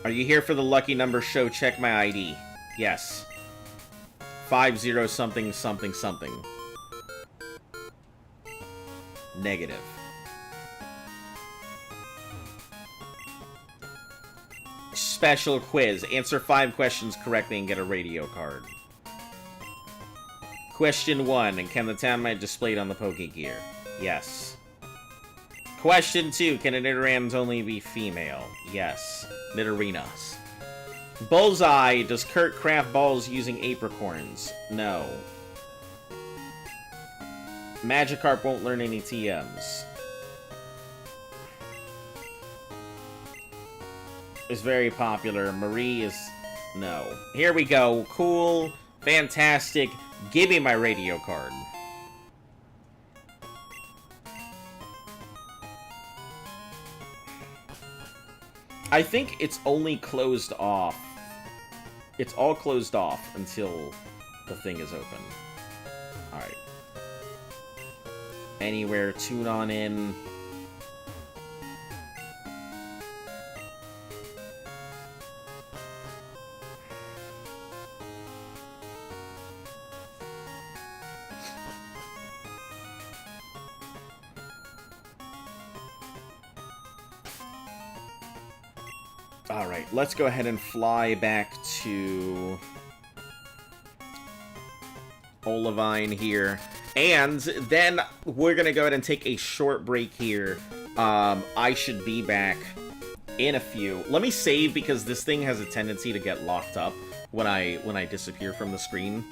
Are you here for the lucky number show? Check my ID. Yes. 50 something something something. Negative. Special quiz. Answer 5 questions correctly and get a radio card. Question 1. And can the Tamite displayed on the Poke Gear? Yes. Question 2. Can an Nidorans only be female? Yes. Nidorinas. Bullseye. Does Kurt craft balls using apricorns? No. Magikarp won't learn any TMs. Is very popular. Marie is... no. Here we go. Cool. Fantastic. Give me my radio card. I think it's only closed off. It's all closed off until the thing is open. Alright. Anywhere, tune on in. Alright, let's go ahead and fly back to Olivine here. And then we're going to go ahead and take a short break here. I should be back in a few. Let me save because this thing has a tendency to get locked up when I disappear from the screen.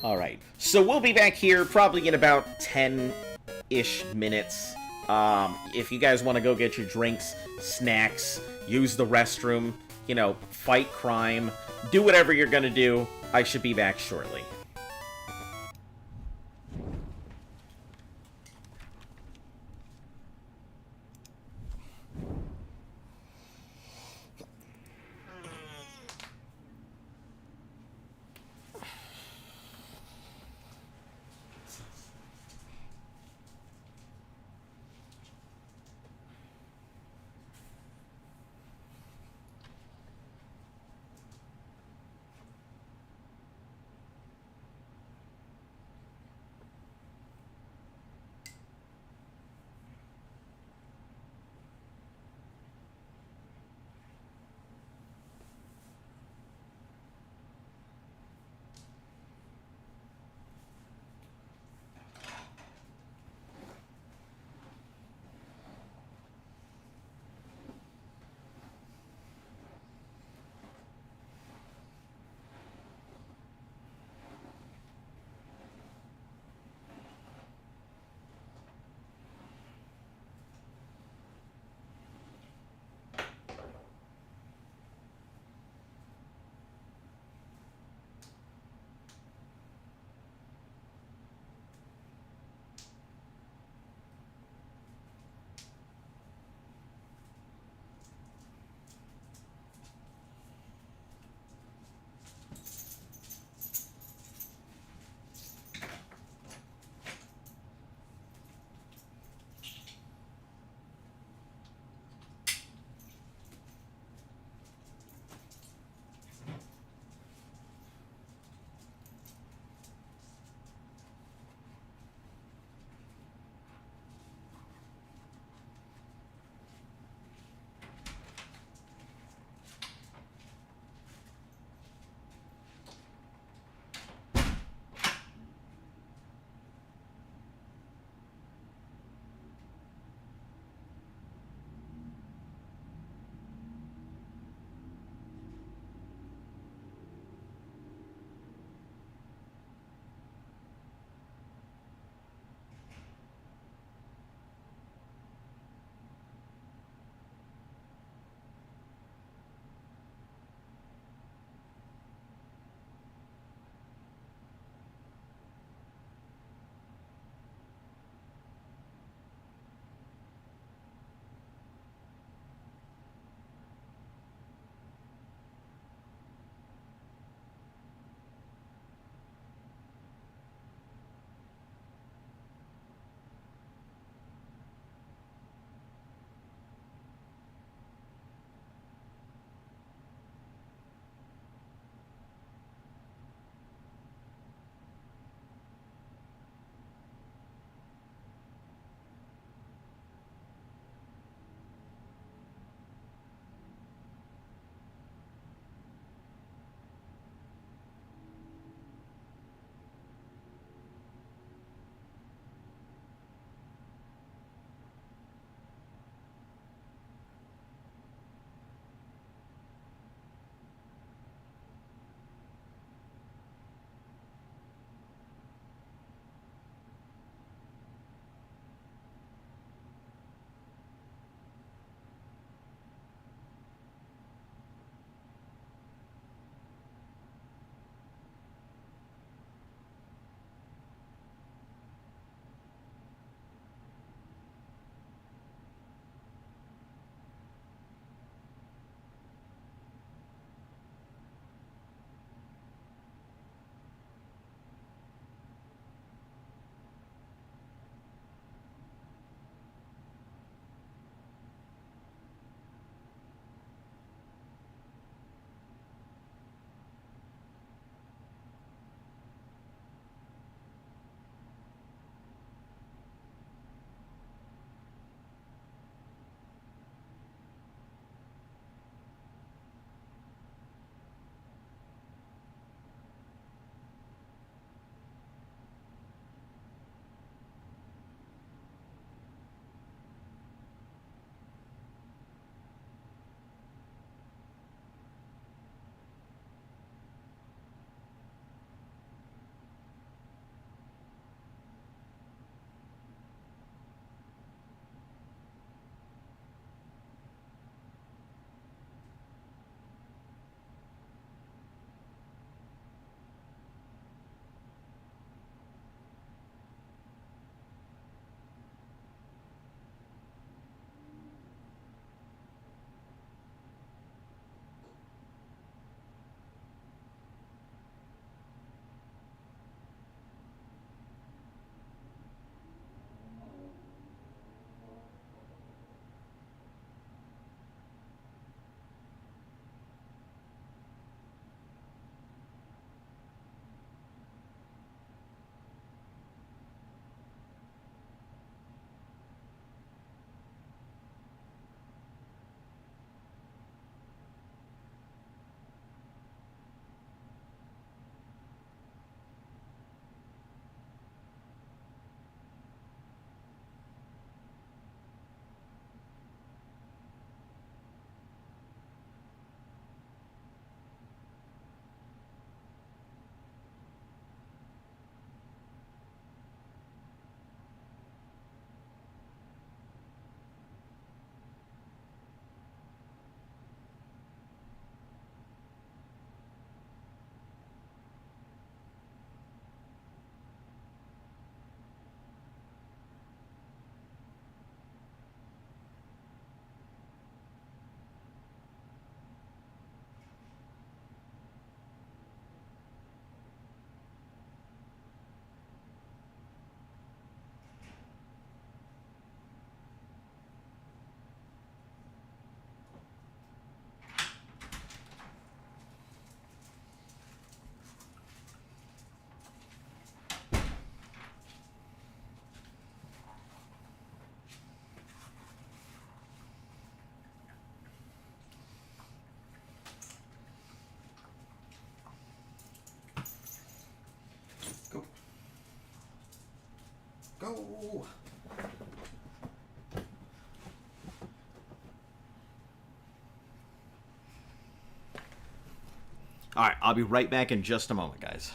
Alright, so we'll be back here probably in about 10-ish minutes. If you guys want to go get your drinks, snacks, use the restroom, you know, fight crime, do whatever you're gonna do, I should be back shortly. go. Alright, I'll be right back in just a moment, guys.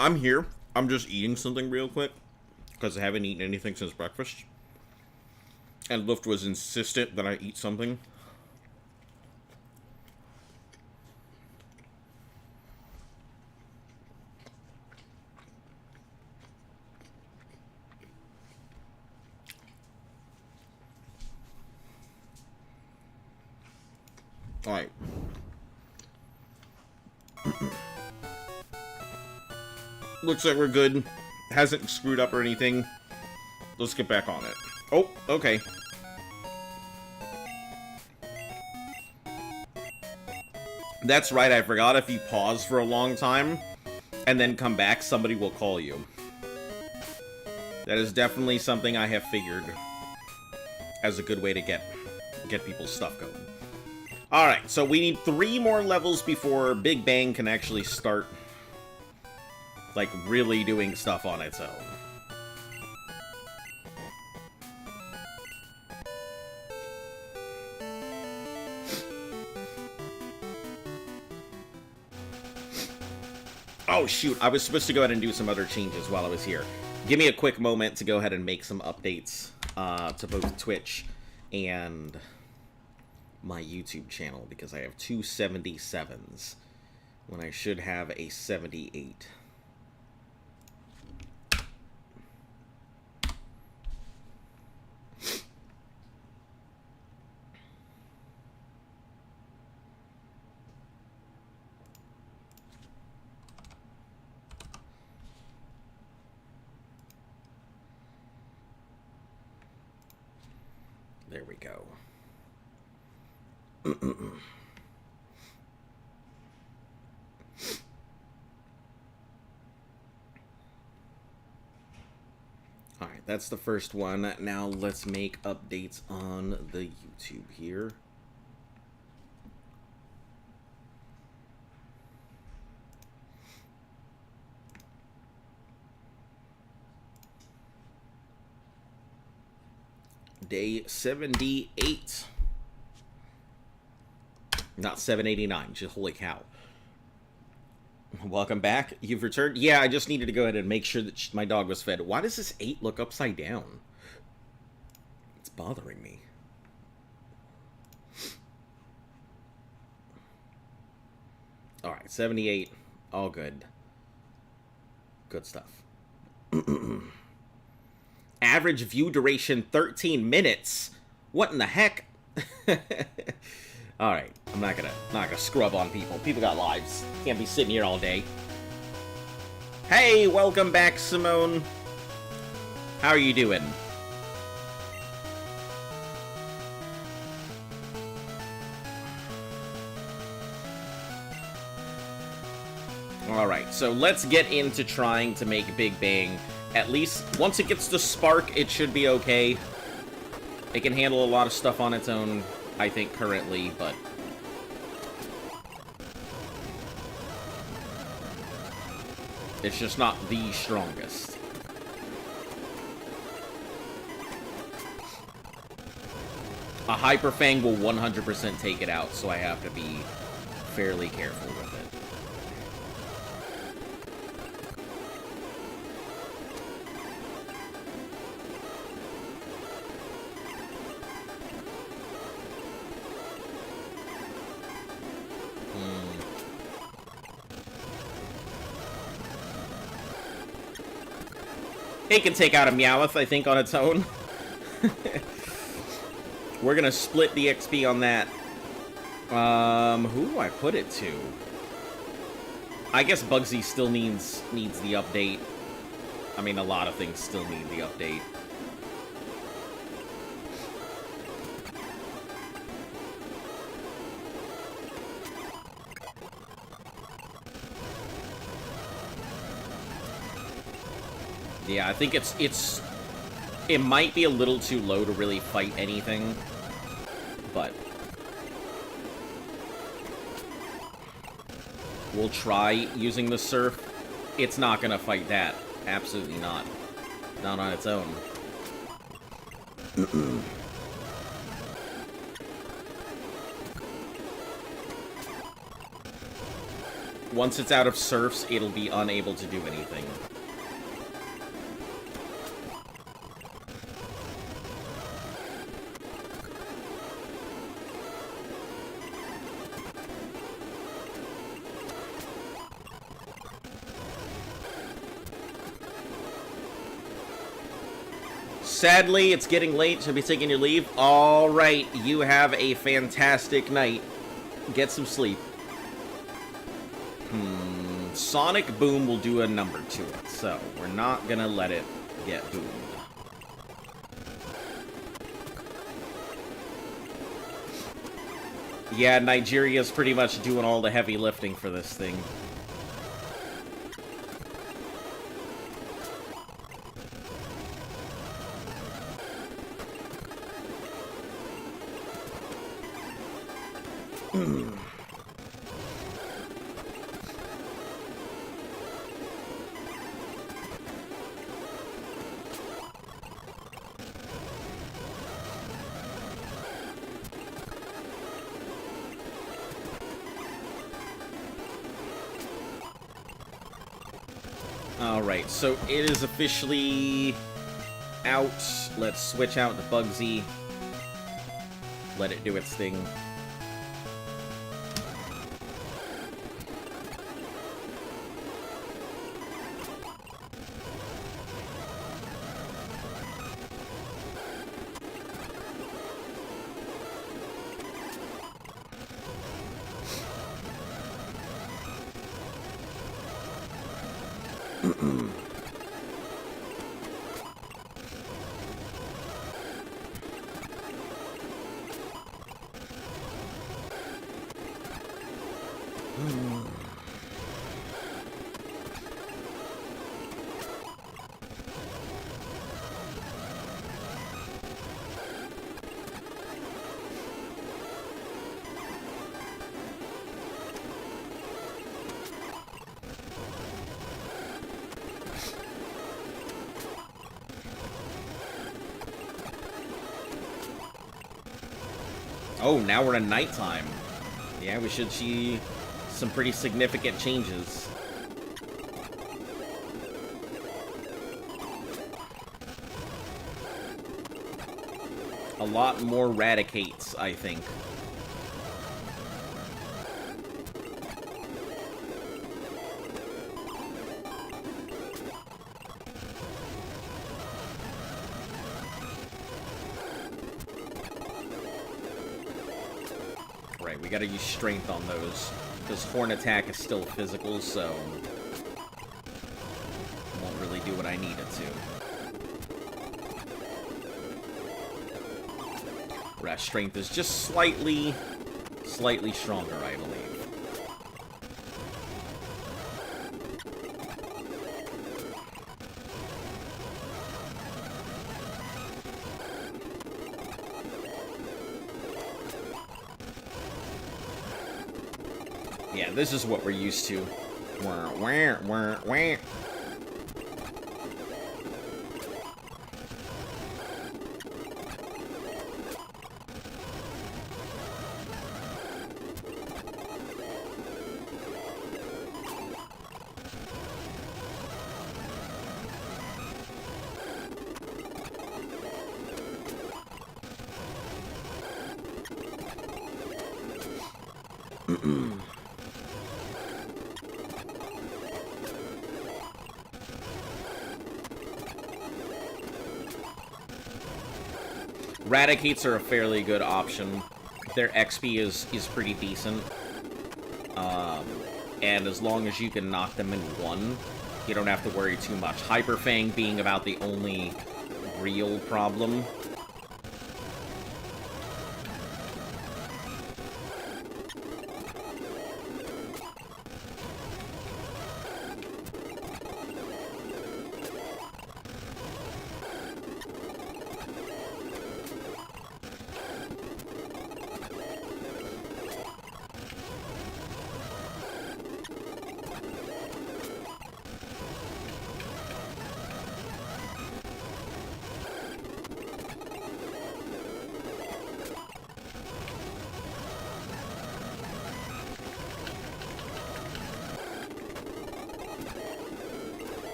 I'm here. I'm just eating something real quick because I haven't eaten anything since breakfast. And Luft was insistent that I eat something. Alright. Looks like we're good. Hasn't screwed up or anything. Let's get back on it. Oh, okay. That's right, I forgot if you pause for a long time and then come back, somebody will call you. That is definitely something I have figured as a good way to get people's stuff going. Alright, so we need 3 more levels before Big Bang can actually start like, really doing stuff on its own. Oh, shoot. I was supposed to go ahead and do some other changes while I was here. Give me a quick moment to go ahead and make some updates to both Twitch and my YouTube channel, because I have two 77s when I should have a 78. There we go. Alright, that's the first one. Now let's make updates on the YouTube here. Day 78. Not 789, just holy cow. Welcome back. You've returned? Yeah, I just needed to go ahead and make sure that my dog was fed. Why does this 8 look upside down? It's bothering me. Alright, 78. All good. Good stuff. Average view duration 13 minutes. What in the heck? All right, I'm not gonna scrub on people. People got lives. Can't be sitting here all day. Hey, welcome back, Simone. How are you doing? All right, so let's get into trying to make Big Bang. At least, once it gets to Spark, it should be okay. It can handle a lot of stuff on its own, I think, currently, but... it's just not the strongest. A Hyper Fang will 100% take it out, so I have to be fairly careful with it. It can take out a Meowth, I think, on its own. We're gonna split the XP on that. Who do I put it to? I guess Bugsy still needs the update. I mean, a lot of things still need the update. Yeah, I think it might be a little too low to really fight anything, but we'll try using the Surf. It's not gonna fight that. Absolutely not. Not on its own. Once it's out of Surfs, it'll be unable to do anything. Sadly, it's getting late. Should be taking your leave. All right, you have a fantastic night. Get some sleep. Sonic Boom will do a number to it, so we're not gonna let it get boomed. Yeah, Nigeria's pretty much doing all the heavy lifting for this thing. Alright, so it is officially out. Let's switch out the Bugsy. Let it do its thing. Oh, now we're in nighttime. Yeah, we should see some pretty significant changes. A lot more Radicates, I think. Right, we gotta use strength on those, because Horn Attack is still physical, so won't really do what I need it to. Whereas strength is just slightly stronger, I believe. Yeah, this is what we're used to. Wah, wah, wah, wah. Radicates are a fairly good option. Their XP is pretty decent. And as long as you can knock them in one, you don't have to worry too much. Hyper Fang being about the only real problem.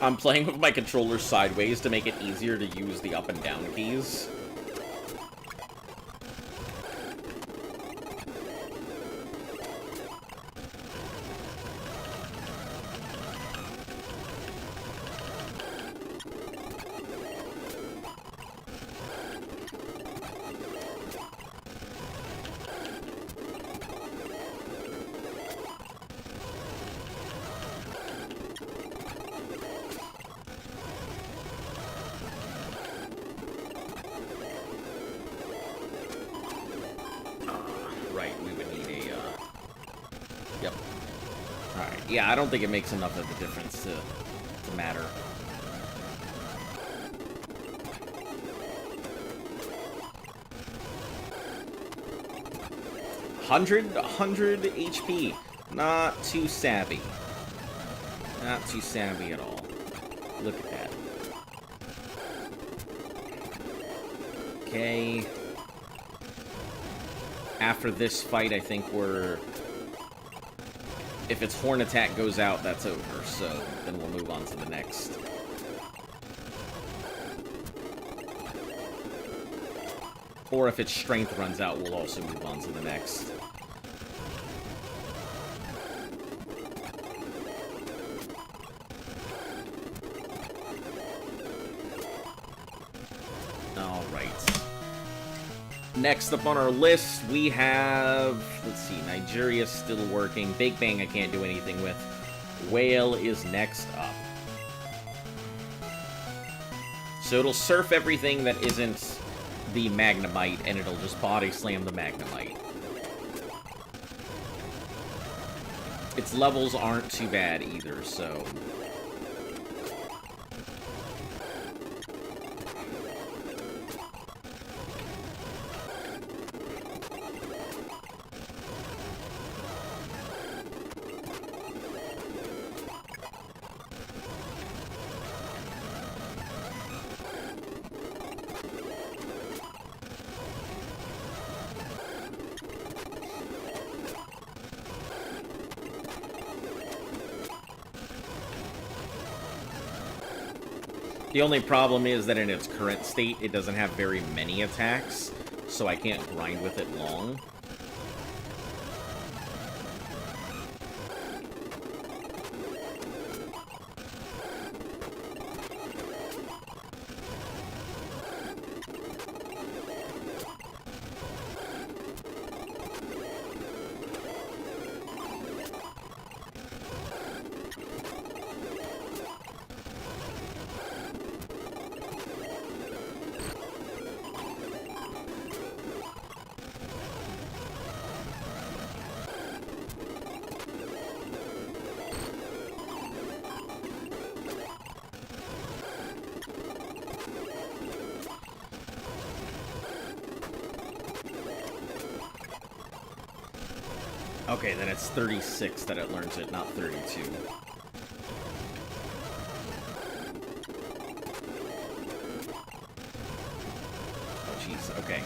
I'm playing with my controller sideways to make it easier to use the up and down keys. Yeah, I don't think it makes enough of a difference to matter. 100 HP. Not too savvy. Not too savvy at all. Look at that. Okay. After this fight, I think we're... If its horn attack goes out, that's over. So then we'll move on to the next. Or if its strength runs out, we'll also move on to the next. Alright. Next up on our list, we have... Let's see, Nigeria's still working. Big Bang I can't do anything with. Whale is next up. So it'll surf everything that isn't the Magnemite, and it'll just body slam the Magnemite. Its levels aren't too bad either, so... The only problem is that in its current state, it doesn't have very many attacks, so I can't grind with it long. Okay, then it's 36 that it learns it, not 32. Oh, jeez, okay.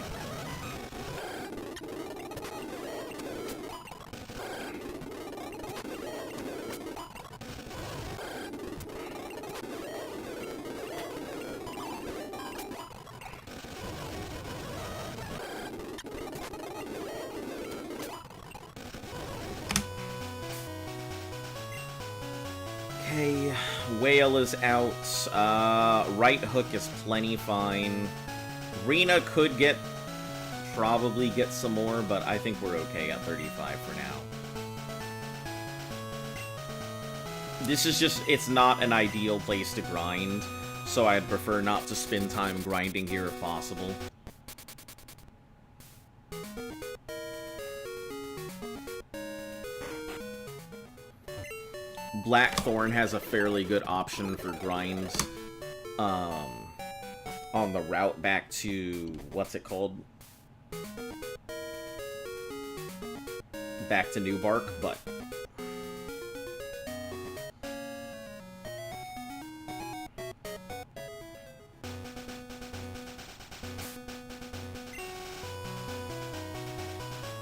Okay, Whale is out. Right Hook is plenty fine. Rena could probably get some more, but I think we're okay at 35 for now. This is just, it's not an ideal place to grind, so I'd prefer not to spend time grinding here if possible. Blackthorn has a fairly good option for grinds on the route back to, what's it called? Back to Newbark, but...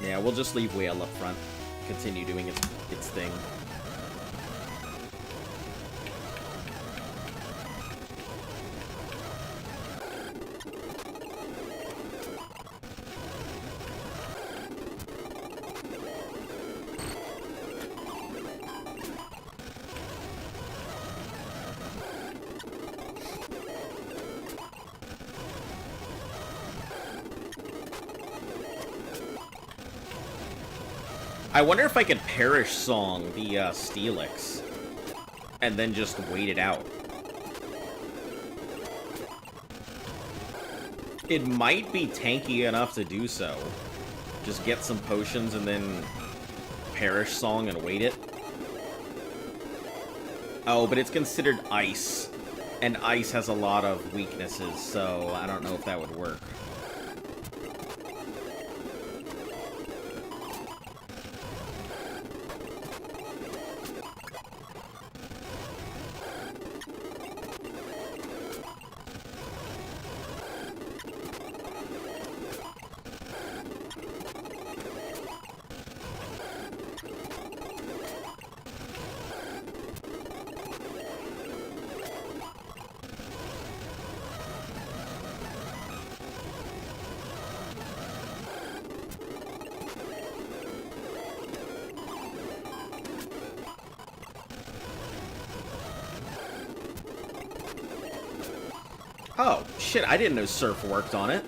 yeah, we'll just leave Whale up front. Continue doing its thing. I wonder if I could Perish Song the Steelix and then just wait it out. It might be tanky enough to do so. Just get some potions and then Perish Song and wait it. Oh, but it's considered ice, and ice has a lot of weaknesses, so I don't know if that would work. Oh, shit, I didn't know Surf worked on it.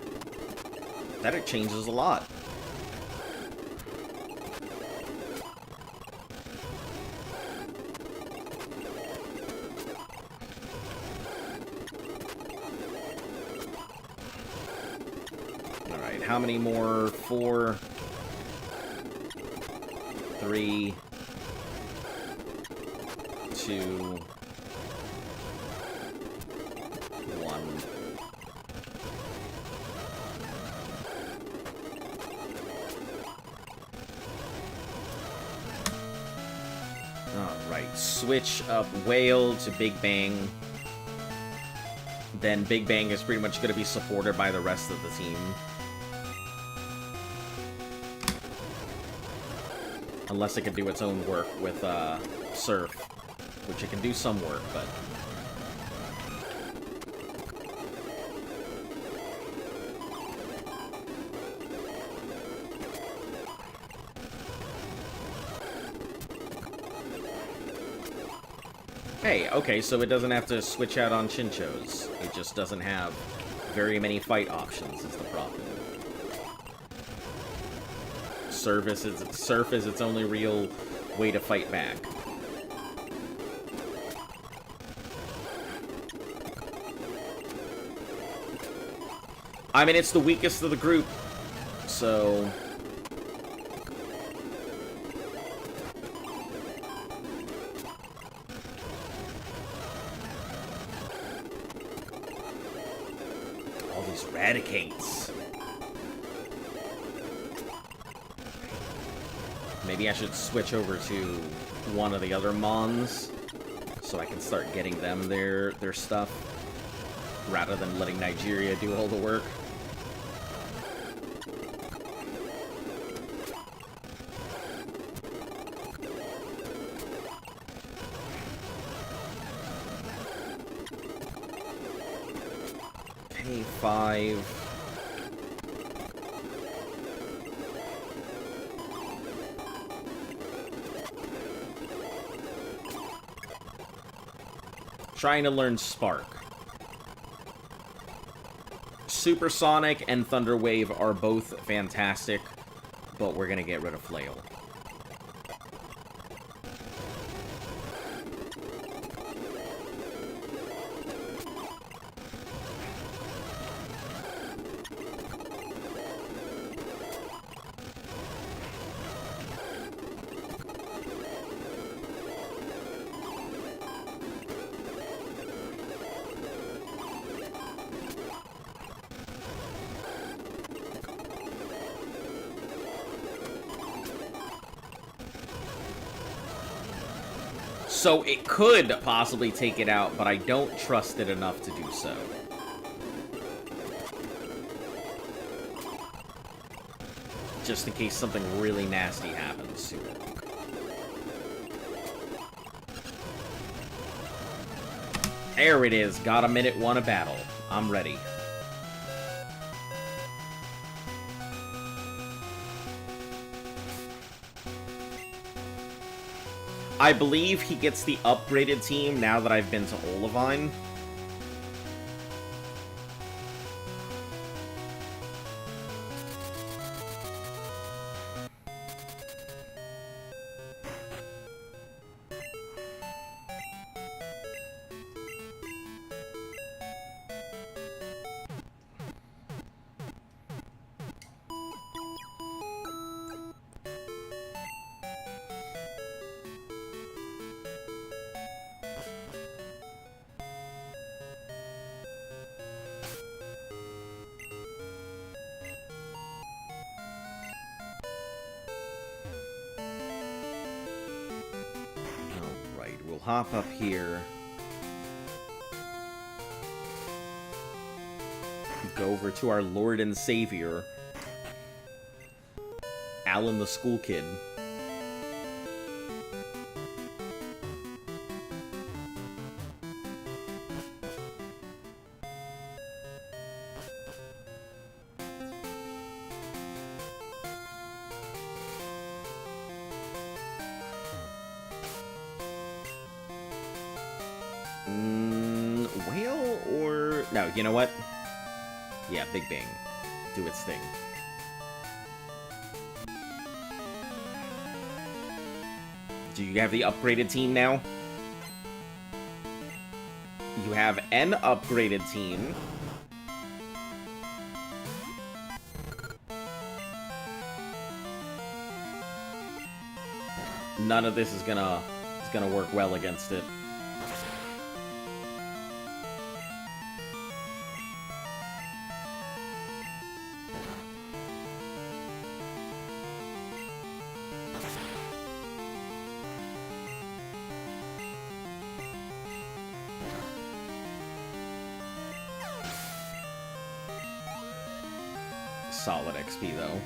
That it changes a lot. Alright, how many more? 4, 3, 2, 1. Alright, switch up Whale to Big Bang. Then Big Bang is pretty much going to be supported by the rest of the team. Unless it can do its own work with Surf. Which it can do some work, but... Hey, okay, so it doesn't have to switch out on Chinchos. It just doesn't have very many fight options is the problem. Surf is its only real way to fight back. I mean, it's the weakest of the group, so... all these Radicates. Maybe I should switch over to one of the other Mons, so I can start getting them their stuff, rather than letting Nigeria do all the work. Okay, 5. Trying to learn Spark. Supersonic and Thunder Wave are both fantastic, but we're gonna get rid of Flail. So it could possibly take it out, but I don't trust it enough to do so. Just in case something really nasty happens to it. There it is. Got a minute 1 of battle. I'm ready. I believe he gets the upgraded team now that I've been to Olivine. We'll hop up here. Go over to our Lord and Savior, Alan the School Kid. No, you know what? Yeah, Big Bang. Do its thing. Do you have the upgraded team now? You have an upgraded team. None of this is gonna work well against it. Solid XP though.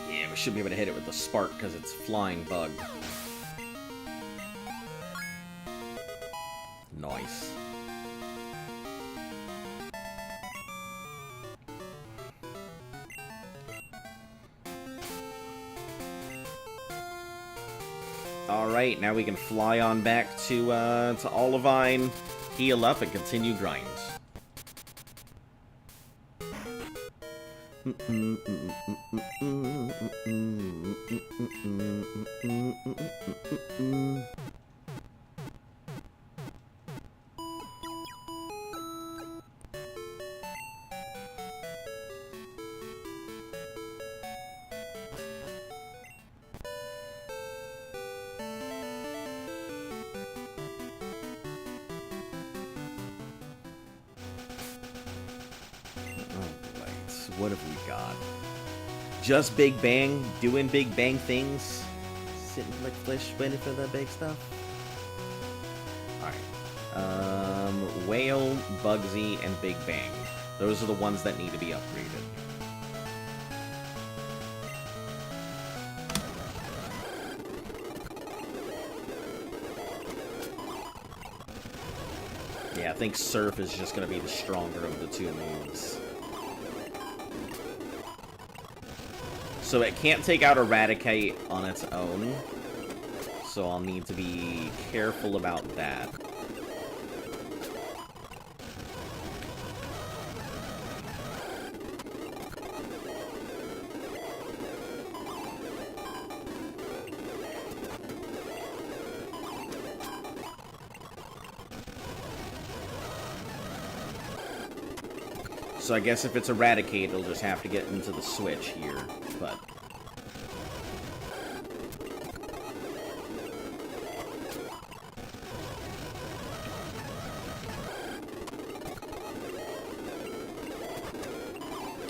Yeah, we should be able to hit it with the spark because it's flying bug. Nice. Alright, now we can fly on back to Olivine, heal up, and continue grind. What have we got? Just Big Bang, doing Big Bang things. Sitting like fish, waiting for the big stuff. Alright. Whale, Bugsy, and Big Bang. Those are the ones that need to be upgraded. Yeah, I think Surf is just going to be the stronger of the two moves. So it can't take out Eradicate on its own, so I'll need to be careful about that. So I guess if it's Eradicate, it'll just have to get into the switch here, but...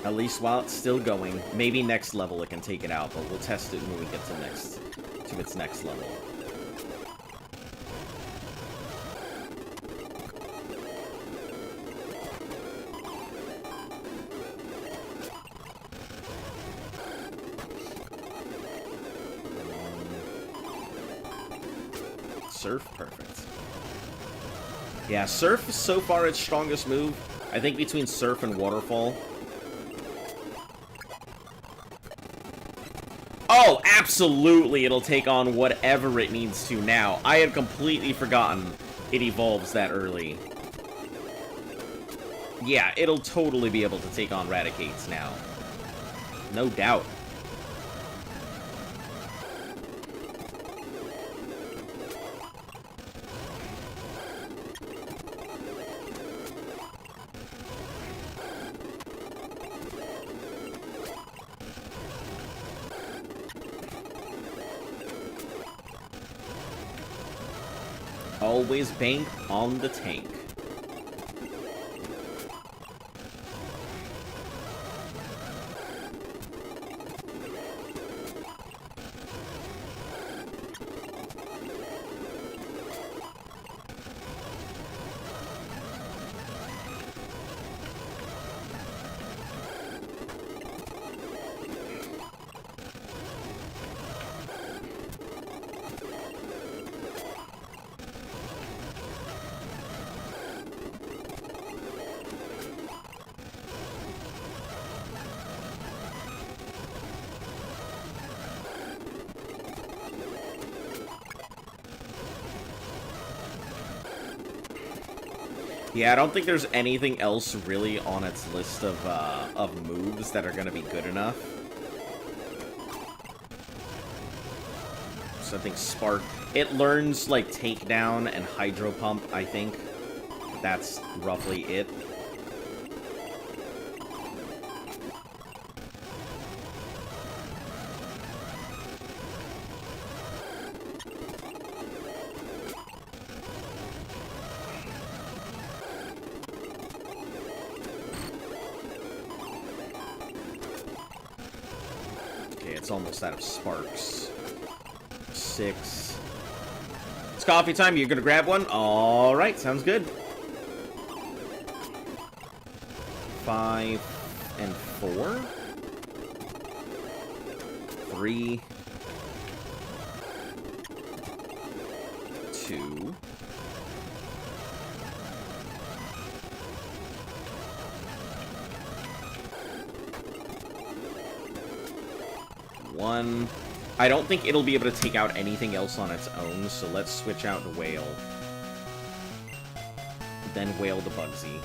At least while it's still going, maybe next level it can take it out, but we'll test it when we get to its next level. Surf, perfect. Yeah, Surf is so far its strongest move. I think between Surf and Waterfall. Oh, absolutely, it'll take on whatever it needs to now. I had completely forgotten it evolves that early. Yeah, it'll totally be able to take on Raticates now. No doubt. Always bank on the tank. Yeah, I don't think there's anything else really on its list of moves that are gonna be good enough. So I think Spark, it learns like Takedown and Hydro Pump, I think. That's roughly it. Okay, it's almost out of sparks. 6. It's coffee time. You're gonna grab one? Alright, sounds good. 5 and 4. 3. 2. 1. I don't think it'll be able to take out anything else on its own, so let's switch out to Whale. Then Whale to Bugsy.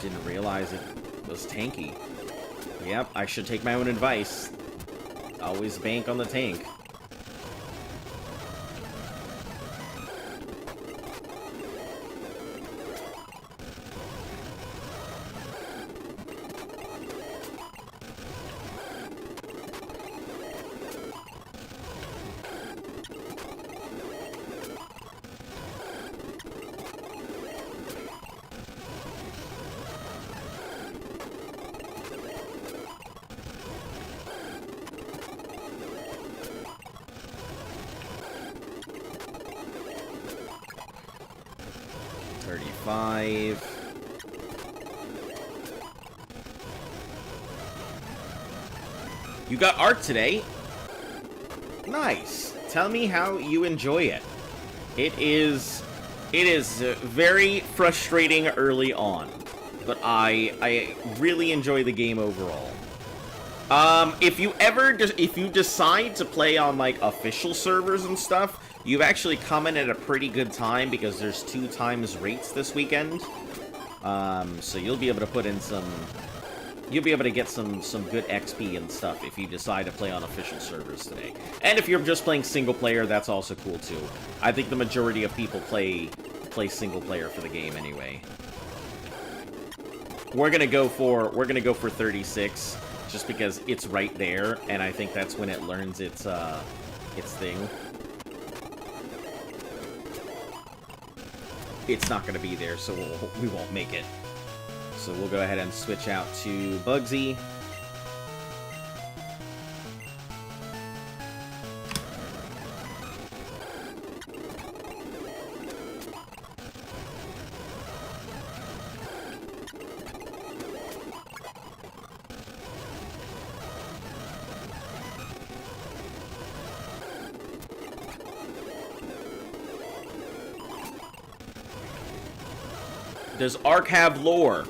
Didn't realize it was tanky. Yep, I should take my own advice. Always bank on the tank. You got art today? Nice. Tell me how you enjoy it. It is very frustrating early on, but I really enjoy the game overall. If you decide to play on like official servers and stuff, you've actually come in at a pretty good time because there's 2 times rates this weekend. So you'll be able to put in you'll be able to get some good XP and stuff if you decide to play on official servers today. And if you're just playing single player, that's also cool too. I think the majority of people play single player for the game anyway. We're gonna go for 36 just because it's right there, and I think that's when it learns its thing. It's not gonna be there, so we won't make it. So we'll go ahead and switch out to Bugsy. Does Ark have lore?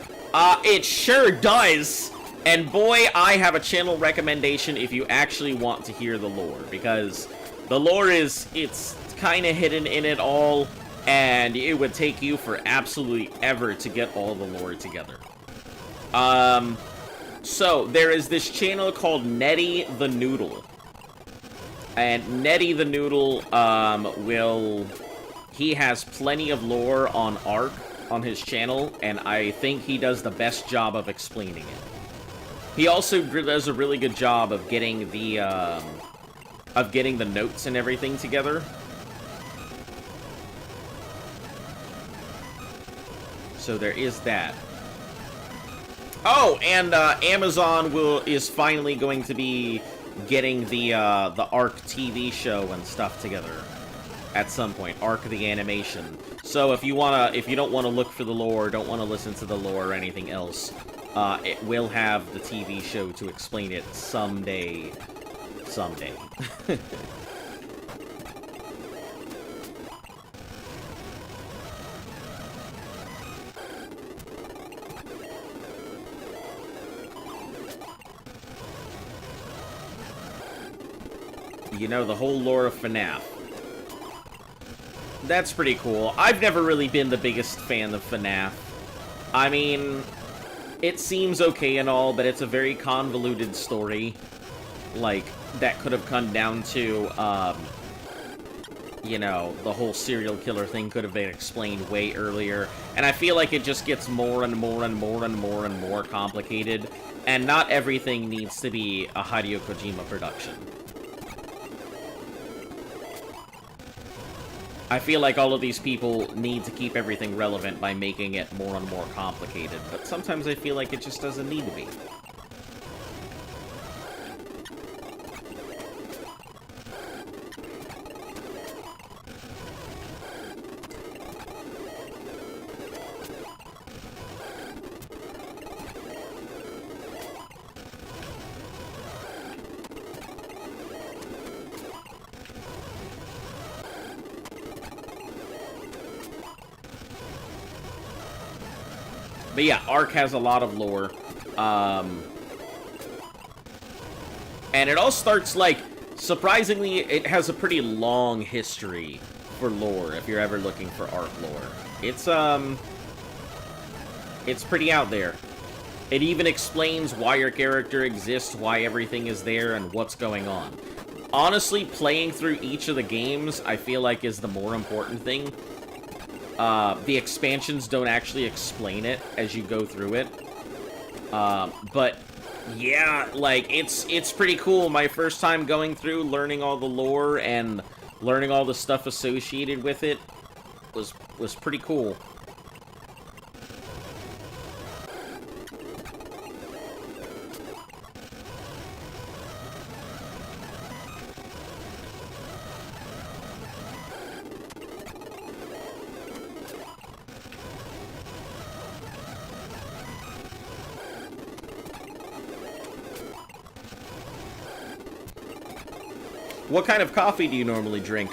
It sure does! And boy, I have a channel recommendation if you actually want to hear the lore, because the lore it's kind of hidden in it all, and it would take you for absolutely ever to get all the lore together. So, there is this channel called Netty the Noodle. And Netty the Noodle, he has plenty of lore on Ark on his channel, and I think he does the best job of explaining it. He also does a really good job of getting the notes and everything together. So there is that. Oh, and Amazon is finally going to be getting the Arc TV show and stuff together at some point. Arc the animation. So if you don't want to look for the lore, don't want to listen to the lore or anything else, it will have the TV show to explain it someday. Someday. You know, the whole lore of FNAF. That's pretty cool. I've never really been the biggest fan of FNAF. I mean, it seems okay and all, but it's a very convoluted story. Like, that could have come down to, you know, the whole serial killer thing could have been explained way earlier. And I feel like it just gets more and more and more and more and more complicated. And not everything needs to be a Hideo Kojima production. I feel like all of these people need to keep everything relevant by making it more and more complicated, but sometimes I feel like it just doesn't need to be. But yeah, Ark has a lot of lore. And it all starts, like, surprisingly, it has a pretty long history for lore, if you're ever looking for Ark lore. It's pretty out there. It even explains why your character exists, why everything is there, and what's going on. Honestly, playing through each of the games, I feel like, is the more important thing. The expansions don't actually explain it as you go through it. But, yeah, like, it's pretty cool. My first time going through, learning all the lore and learning all the stuff associated with it was pretty cool. What kind of coffee do you normally drink?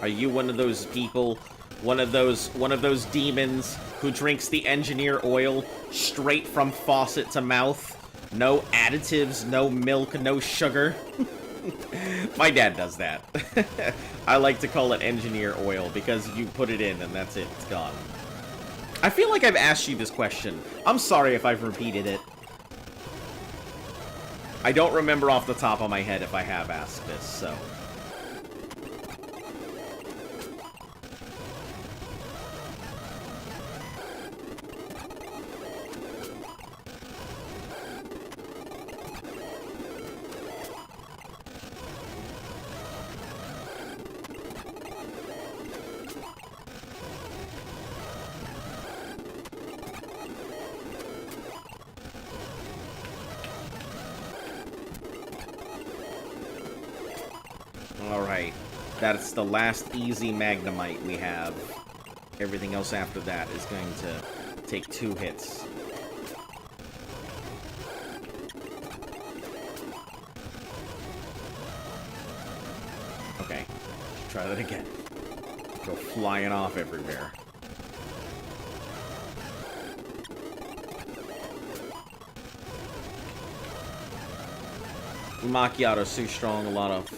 Are you one of those people, one of those demons who drinks the engineer oil straight from faucet to mouth? No additives, no milk, no sugar? My dad does that. I like to call it engineer oil because you put it in and that's it, it's gone. I feel like I've asked you this question. I'm sorry if I've repeated it. I don't remember off the top of my head if I have asked this, so... Alright, that's the last easy Magnemite we have. Everything else after that is going to take 2 hits. Okay, let's try that again. Go flying off everywhere. Macchiato's too strong, a lot of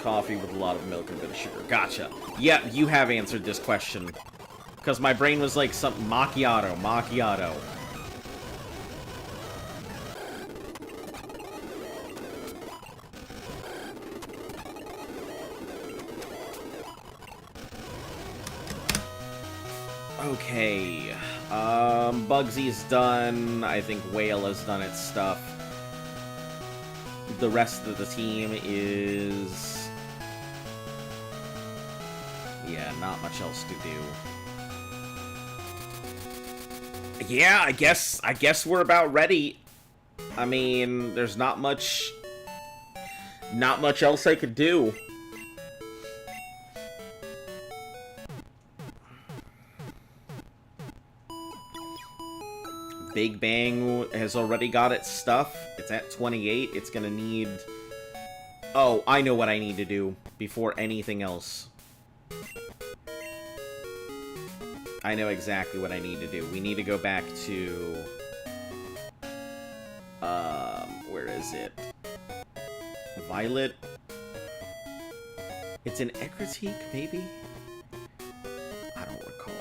coffee with a lot of milk and a bit of sugar. Gotcha. Yeah, you have answered this question. Because my brain was like, something macchiato. Okay. Bugsy's done. I think Whale has done its stuff. The rest of the team is... Yeah, not much else to do. Yeah, I guess we're about ready. I mean, there's not much else I could do. Big Bang has already got its stuff. It's at 28. It's gonna need... Oh, I know what I need to do before anything else. I know exactly what I need to do. We need to go back to... where is it? Violet? It's an Ekritique, maybe? I don't recall.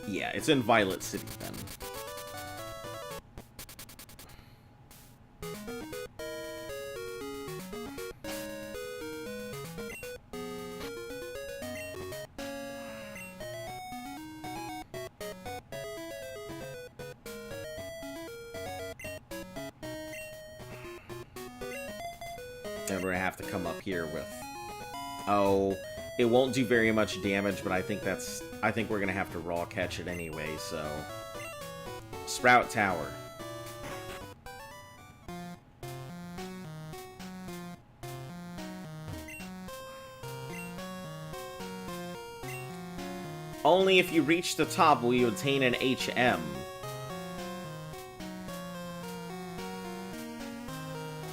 Yeah, it's in Violet City, then. And we're gonna have to come up here with... Oh, it won't do very much damage, but I think we're gonna have to raw catch it anyway, so... Sprout Tower. Only if you reach the top will you obtain an HM.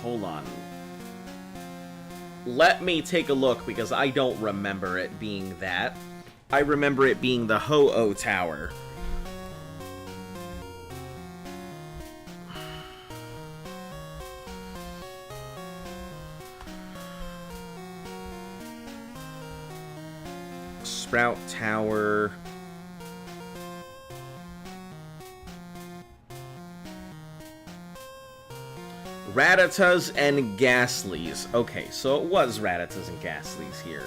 Hold on. Let me take a look, because I don't remember it being that. I remember it being the Ho-Oh Tower. Sprout Tower... Rattatas and Ghastlies. Okay, so it was Rattatas and Ghastlies here.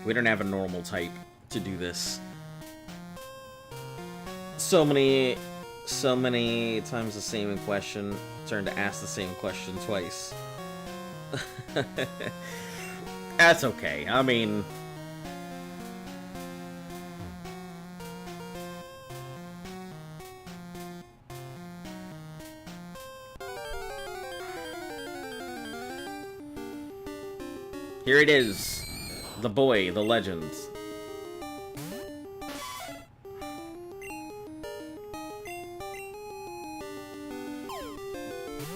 We don't have a normal type to do this. So many times the same question. Turn to ask the same question twice. That's okay. I mean... Here it is. The boy, the legend.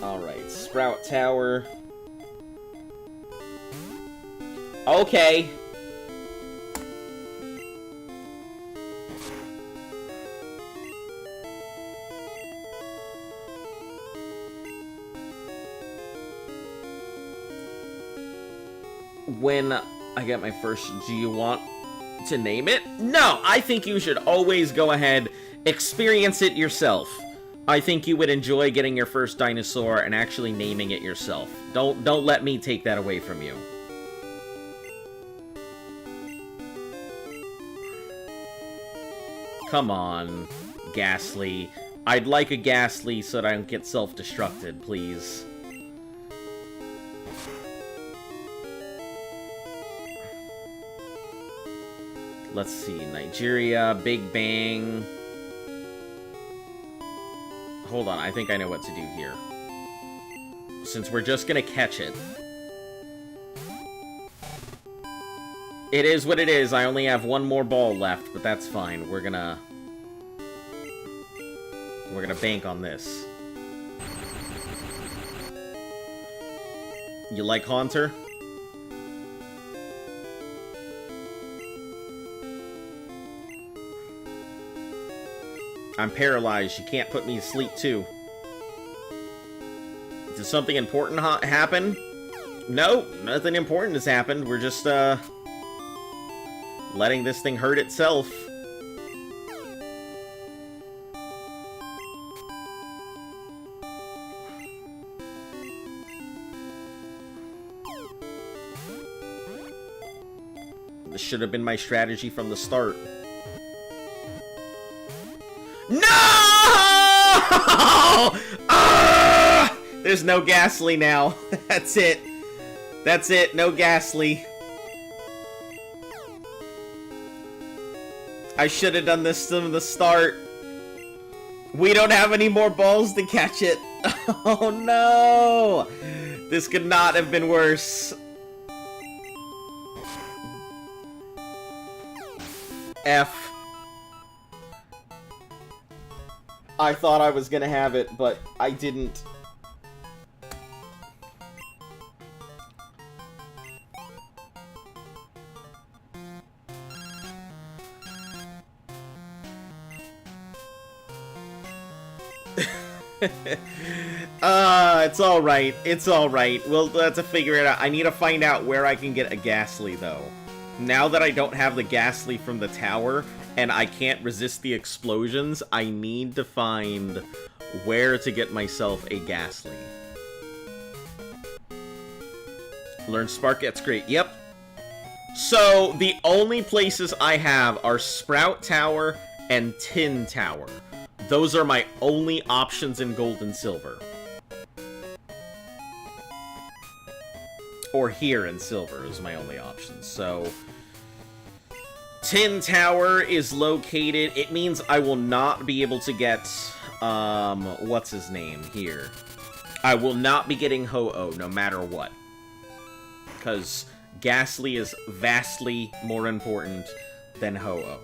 Alright, Sprout Tower. Okay. When I get my first, do you want to name it? No, I think you should always go ahead, experience it yourself. I think you would enjoy getting your first dinosaur and actually naming it yourself. Don't let me take that away from you. Come on, Ghastly. I'd like a Ghastly so that I don't get self-destructed, please. Let's see, Nigeria, Big Bang. Hold on, I think I know what to do here. Since we're just gonna catch it. It is what it is. I only have one more ball left, but that's fine. We're gonna bank on this. You like Haunter? I'm paralyzed. You can't put me to sleep, too. Did something important happen? No, nothing important has happened. We're just, letting this thing hurt itself. The should have been my strategy from the start. No! Ah! There's no Ghastly now. That's it. That's it. No Ghastly. I should have done this from the start. We don't have any more balls to catch it. Oh no! This could not have been worse. F. I thought I was gonna have it, but I didn't. It's alright. It's alright. We'll have to figure it out. I need to find out where I can get a Ghastly, though. Now that I don't have the Ghastly from the tower, and I can't resist the explosions, I need to find where to get myself a Ghastly. Learn Spark, that's great. Yep. So, the only places I have are Sprout Tower and Tin Tower. Those are my only options in Gold and Silver. Or here in Silver is my only option, so... Tin Tower is located... It means I will not be able to get... what's his name here? I will not be getting Ho-Oh, no matter what. Because Ghastly is vastly more important than Ho-Oh.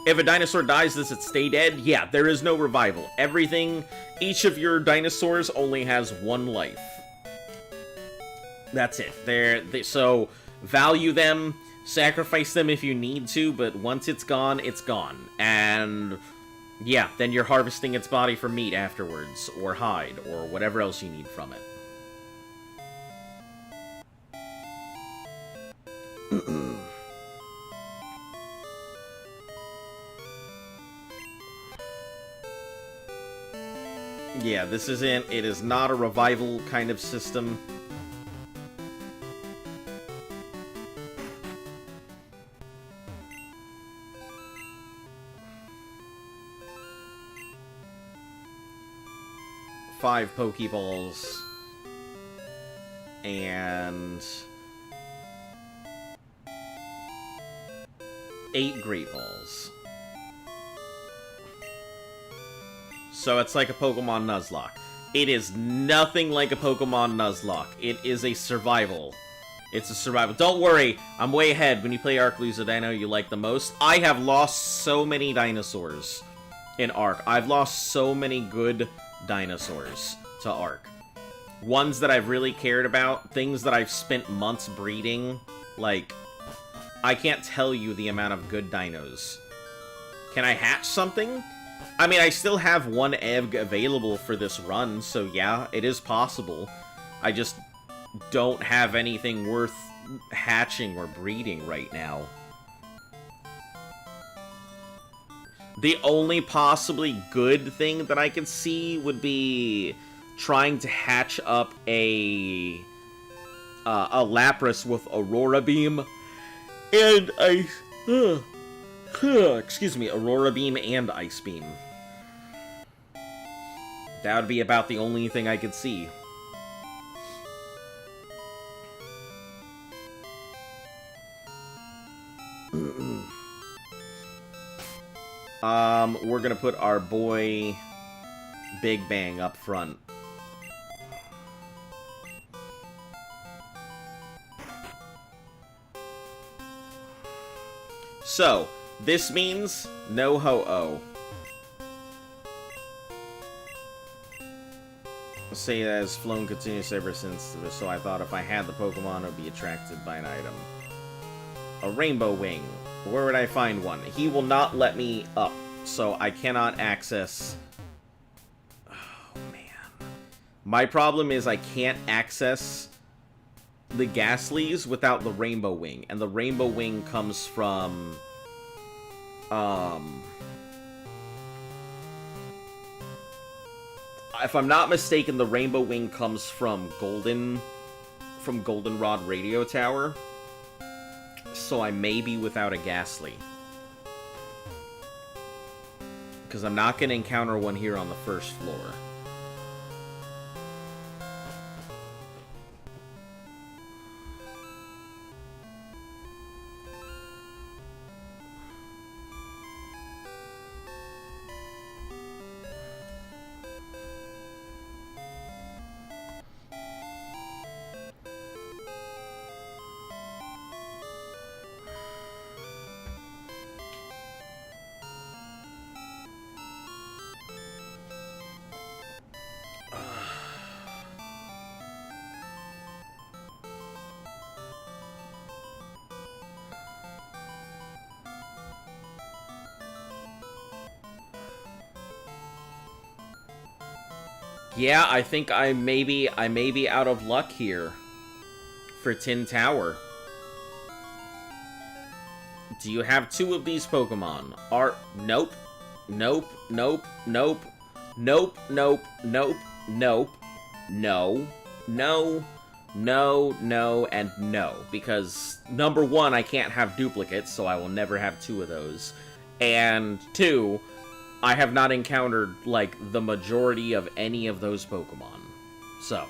If a dinosaur dies, does it stay dead? Yeah, there is no revival. Everything, each of your dinosaurs only has one life. That's it. So, value them, sacrifice them if you need to, but once it's gone, it's gone. And, yeah, then you're harvesting its body for meat afterwards, or hide, or whatever else you need from it. Yeah, this isn't... It is not a revival kind of system. Five Pokeballs. And... 8 Great Balls. So it's like a Pokemon Nuzlocke. It is nothing like a Pokemon Nuzlocke. It is a survival. It's a survival. Don't worry, I'm way ahead. When you play Arc, lose a dino you like the most. I have lost so many dinosaurs in Arc. I've lost so many good dinosaurs to Arc. Ones that I've really cared about. Things that I've spent months breeding. Like, I can't tell you the amount of good dinos. Can I hatch something? I mean, I still have one egg available for this run, so yeah, it is possible. I just don't have anything worth hatching or breeding right now. The only possibly good thing that I could see would be trying to hatch up a Lapras with Aurora Beam and excuse me, Aurora Beam and Ice Beam. That would be about the only thing I could see. We're gonna put our boy Big Bang up front. So, this means no Ho-Oh. Say that has flown continuously ever since, so I thought if I had the Pokemon, I would be attracted by an item. A Rainbow Wing. Where would I find one? He will not let me up, so I cannot access... Oh, man. My problem is I can't access the Ghastlys without the Rainbow Wing, and the Rainbow Wing comes from... if I'm not mistaken, the Rainbow Wing comes from Goldenrod Radio Tower. So I may be without a Ghastly. Because I'm not going to encounter one here on the first floor. Yeah, I think I may be out of luck here for Tin Tower. Do you have 2 of these Pokemon? Nope. Nope. Nope. Nope. Nope. Nope. Nope. Nope. No. No. No. No. And no. Because, number 1, I can't have duplicates, so I will never have 2 of those. And 2... I have not encountered, like, the majority of any of those Pokemon. So,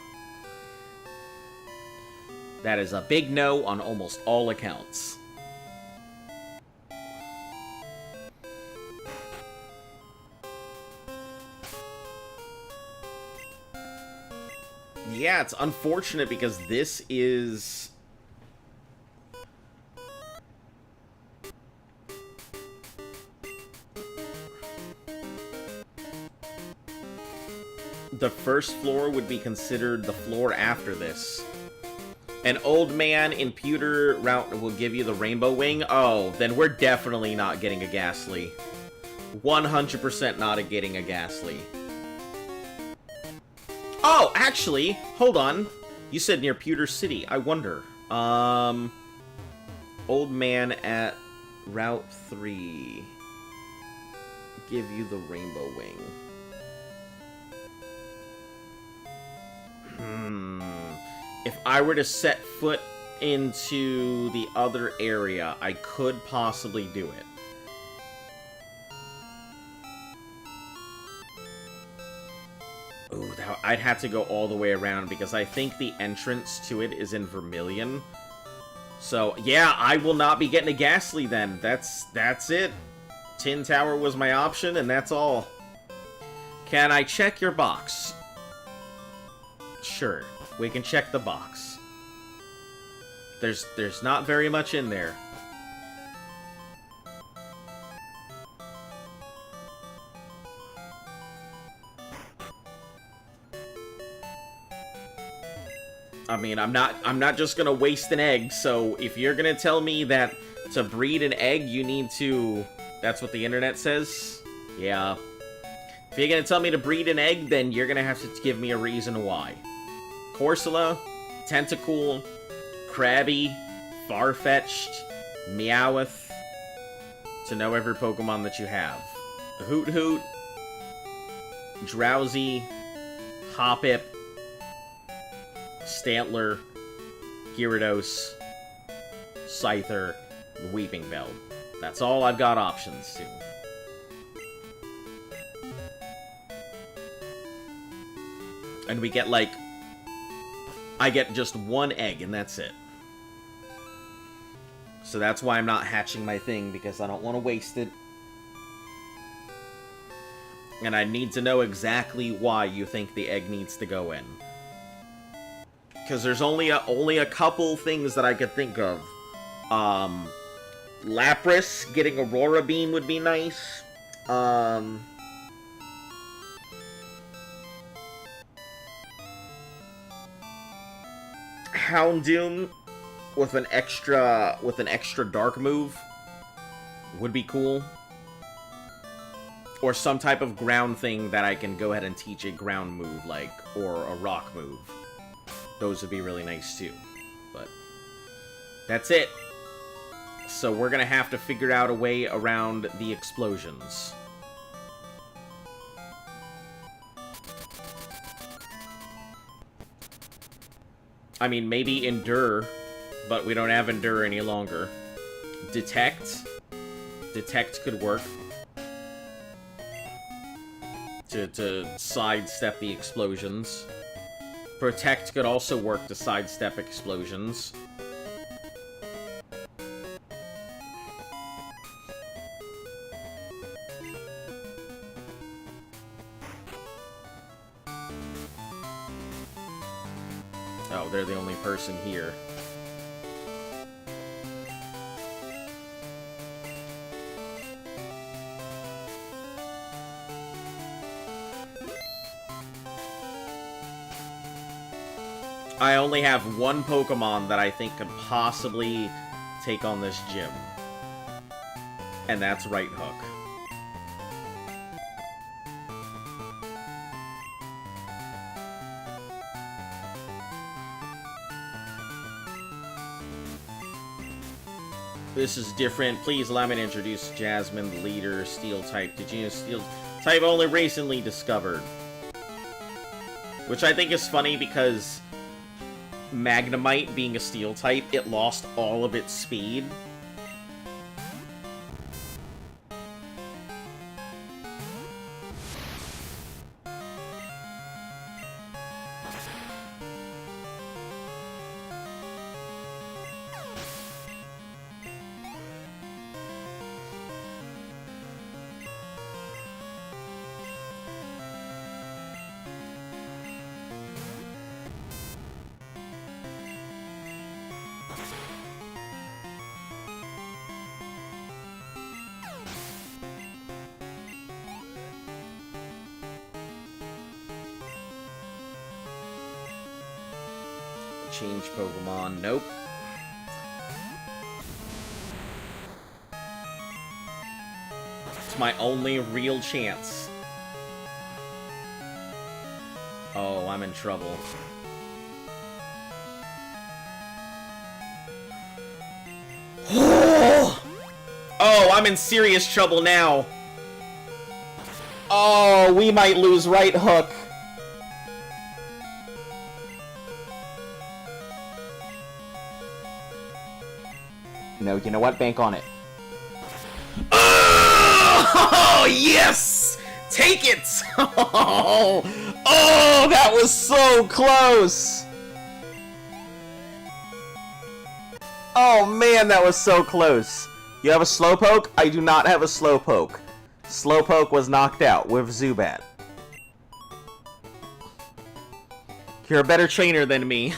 that is a big no on almost all accounts. Yeah, it's unfortunate because this is... the first floor would be considered the floor after this. An old man in pewter route will give you the Rainbow Wing? Oh, then we're definitely not getting a Ghastly. 100% not getting a Ghastly. Oh, actually, hold on. You said near Pewter City. I wonder. Old man at Route 3. Give you the Rainbow Wing. If I were to set foot into the other area, I could possibly do it. Ooh, I'd have to go all the way around because I think the entrance to it is in Vermilion. So, yeah, I will not be getting a Ghastly then. That's it. Tin Tower was my option, and that's all. Can I check your box? Sure, we can check the box. There's not very much in there. I mean, I'm not just gonna waste an egg, so if you're gonna tell me that to breed an egg you need to... That's what the internet says? Yeah. If you're gonna tell me to breed an egg, then you're gonna have to give me a reason why. Corsola, Tentacool, Krabby, Farfetch'd, Meowth, to know every Pokemon that you have. Hoot Hoot, Drowsy, Hoppip, Stantler, Gyarados, Scyther, Weeping Bell. That's all I've got options to. And we get, like... I get just one egg, and that's it. So that's why I'm not hatching my thing, because I don't want to waste it. And I need to know exactly why you think the egg needs to go in. Because there's only a couple things that I could think of. Lapras, getting Aurora Beam would be nice. Houndoom with an extra dark move would be cool. Or some type of ground thing that I can go ahead and teach a ground move, like, or a rock move. Those would be really nice too. But that's it. So we're gonna have to figure out a way around the explosions. I mean, maybe Endure, but we don't have Endure any longer. Detect. Detect could work. To sidestep the explosions. Protect could also work to sidestep explosions. Oh, they're the only person here. I only have one Pokemon that I think could possibly take on this gym. And that's Right Hook. This is different. Please allow me to introduce Jasmine, the leader, Steel type. Did you know Steel type only recently discovered? Which I think is funny because Magnemite being a Steel type, it lost all of its speed. Change Pokemon. Nope. It's my only real chance. Oh, I'm in trouble. Oh, I'm in serious trouble now. Oh, we might lose Right Hook. No, you know what? Bank on it. Oh, yes! Take it! Oh, that was so close! Oh, man, that was so close. You have a Slowpoke? I do not have a Slowpoke. Slowpoke was knocked out with Zubat. You're a better trainer than me.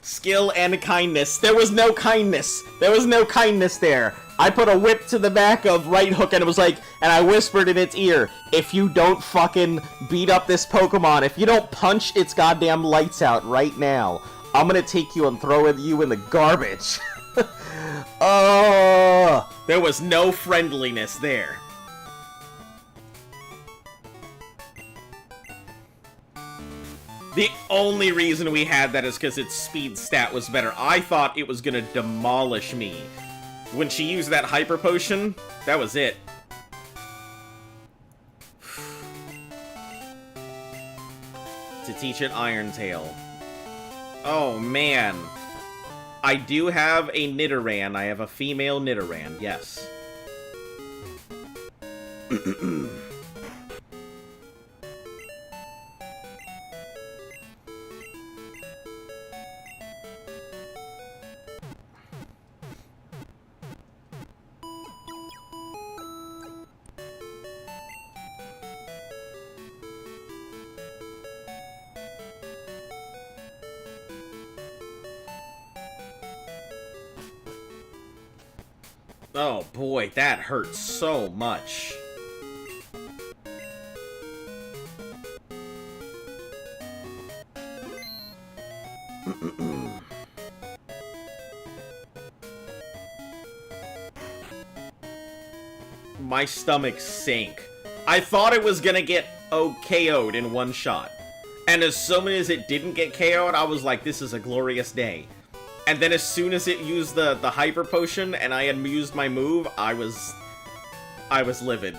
Skill and kindness. There was no kindness. There was no kindness there. I put a whip to the back of Right Hook and it was like, and I whispered in its ear, if you don't fucking beat up this Pokemon, if you don't punch its goddamn lights out right now, I'm gonna take you and throw you in the garbage. Oh, there was no friendliness there. The only reason we had that is because its speed stat was better. I thought it was gonna demolish me. When she used that Hyper Potion, that was it. To teach it Iron Tail. Oh, man. I do have a Nidoran. I have a female Nidoran, yes. Oh boy, that hurts so much. My stomach sank. I thought it was gonna get KO'd in one shot. And as soon as it didn't get KO'd, I was like, this is a glorious day. And then as soon as it used the Hyper Potion and I had used my move, I was livid.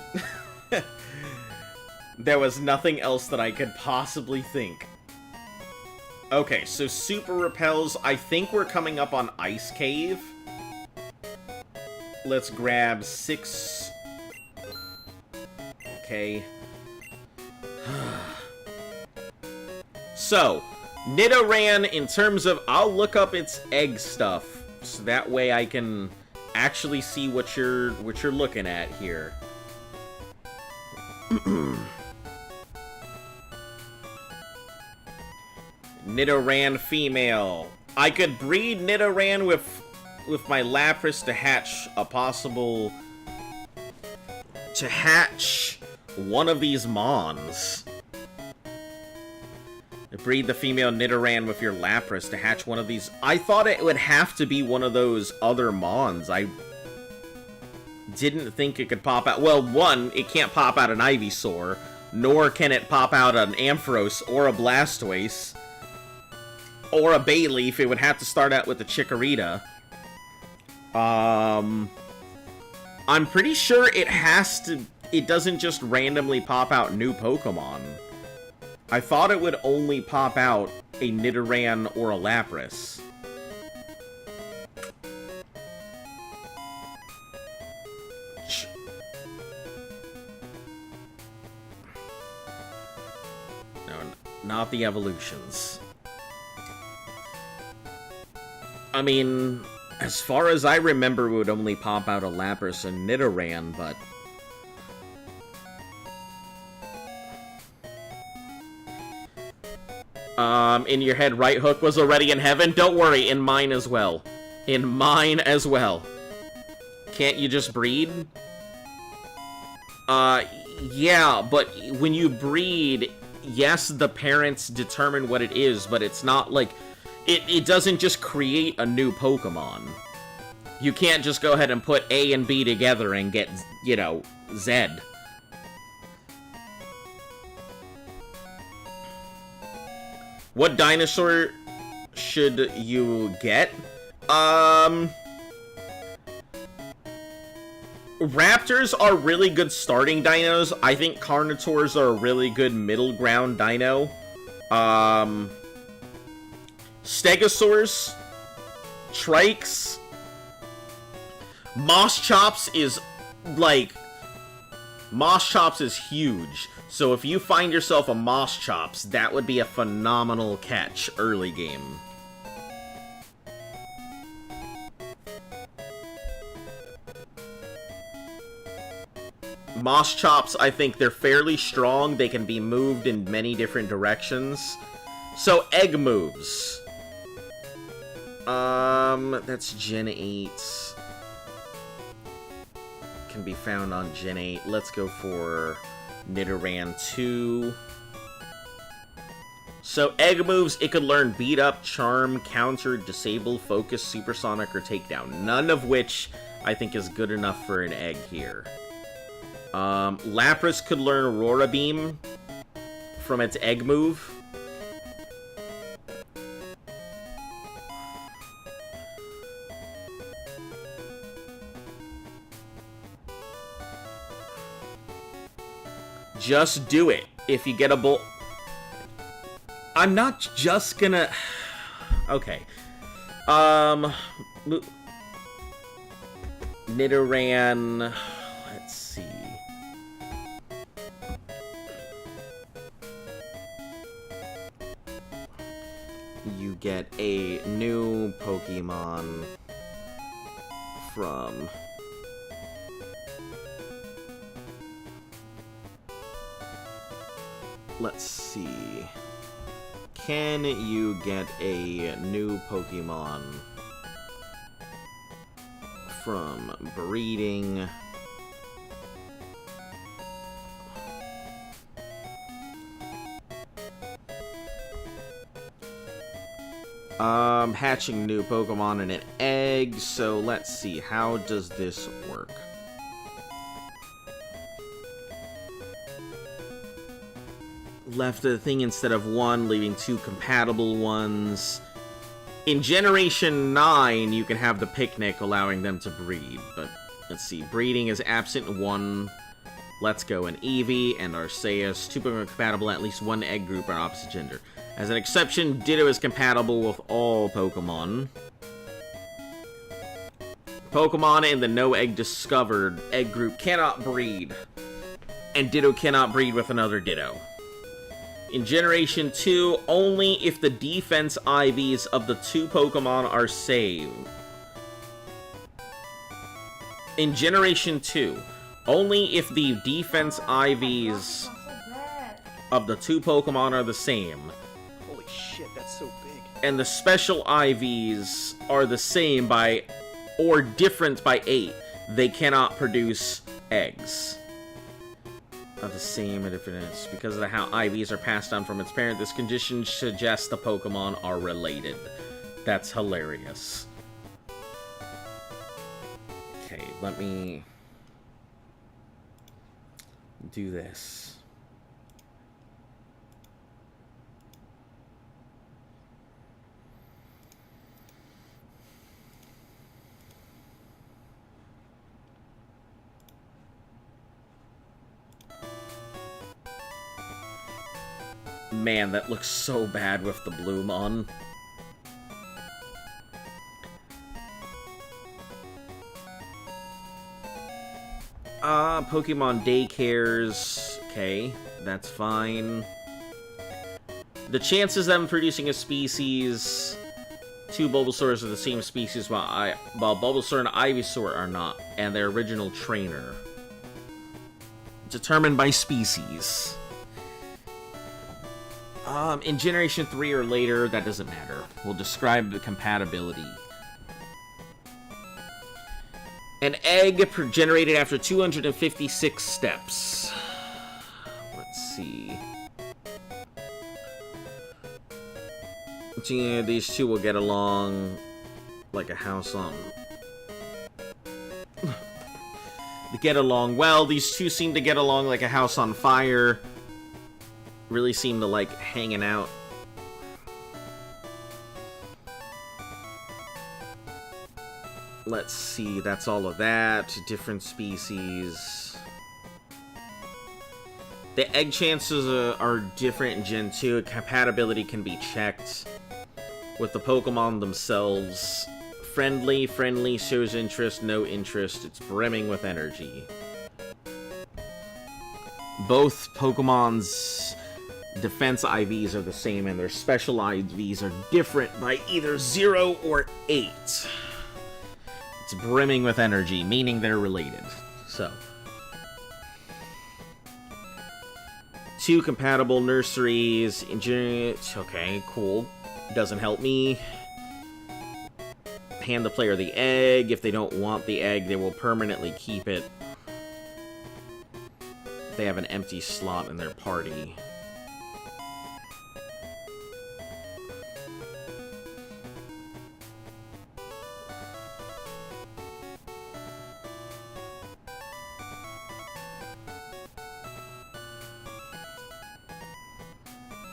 There was nothing else that I could possibly think. Okay, so super repels. I think we're coming up on Ice Cave. Let's grab 6. Okay. So, Nidoran, in terms of... I'll look up its egg stuff, so that way I can actually see what you're looking at here. Nidoran female. I could breed Nidoran with my Lapras to hatch a possible... to hatch one of these Mons. Breed the female Nidoran with your Lapras to hatch one of these. I thought it would have to be one of those other Mons. I didn't think it could pop out. Well, one, it can't pop out an Ivysaur, nor can it pop out an Ampharos or a Blastoise or a Bayleaf. It would have to start out with a Chikorita. I'm pretty sure it has to... It doesn't just randomly pop out new Pokemon. I thought it would only pop out a Nidoran or a Lapras. No, not the evolutions. I mean, as far as I remember, it would only pop out a Lapras and Nidoran, but... in your head, Right Hook was already in heaven? Don't worry, in mine as well. In mine as well. Can't you just breed? Yeah, but when you breed, yes, the parents determine what it is, but it's not like... It doesn't just create a new Pokemon. You can't just go ahead and put A and B together and get, you know, Z. What dinosaur should you get? Raptors are really good starting dinos. I think Carnotaurs are a really good middle ground dino. Stegosaurs, Trikes, Moschops is, like... Moschops is huge. So if you find yourself a Moschops, that would be a phenomenal catch early game. Moschops, I think they're fairly strong. They can be moved in many different directions. So, egg moves. That's Gen 8. Can be found on Gen 8. Let's go for Nidoran 2. So, egg moves, it could learn Beat Up, Charm, Counter, Disable, Focus, Supersonic, or Takedown. None of which I think is good enough for an egg here. Lapras could learn Aurora Beam from its egg move. Just do it. If you get a bull... I'm not just gonna... Okay. Nidoran... Let's see. You get a new Pokemon from... Let's see. Can you get a new Pokemon from breeding? Hatching new Pokemon in an egg, so let's see, how does this work? Left a thing instead of one, leaving 2 compatible ones. In Generation 9, you can have the picnic, allowing them to breed, but let's see, breeding is absent 1. Let's Go and Eevee and Arceus. 2 Pokemon compatible, at least one egg group are opposite gender. As an exception, Ditto is compatible with all Pokemon. Pokemon in the no egg discovered egg group cannot breed. And Ditto cannot breed with another Ditto. In Generation 2, only if the defense IVs of the 2 Pokemon are saved. In Generation 2, only if the defense IVs of the 2 Pokemon are the same. Holy shit, that's so big. And the special IVs are the same by, or different by 8. They cannot produce eggs. Of the same and different. Because of how IVs are passed on from its parent, this condition suggests the Pokemon are related. That's hilarious. Okay, let me do this. Man, that looks so bad with the bloom on. Pokemon daycares. Okay, that's fine. The chances of them producing a species... 2 Bulbasaurs are the same species, while Bulbasaur and Ivysaur are not, and their original trainer. Determined by species. In Generation 3 or later, that doesn't matter. We'll describe the compatibility. An egg generated after 256 steps. Let's see. Yeah, these two will get along like a house on... They get along well. These two seem to get along like a house on fire. Really seem to like hanging out. Let's see, that's all of that. Different species. The egg chances are different in Gen 2. Compatibility can be checked with the Pokemon themselves. Friendly shows interest, no interest. It's brimming with energy. Both Pokemon's defense IVs are the same, and their special IVs are different by either 0 or 8. It's brimming with energy, meaning they're related. So. 2 compatible nurseries. Okay, cool. Doesn't help me. Hand the player the egg. If they don't want the egg, they will permanently keep it. If they have an empty slot in their party.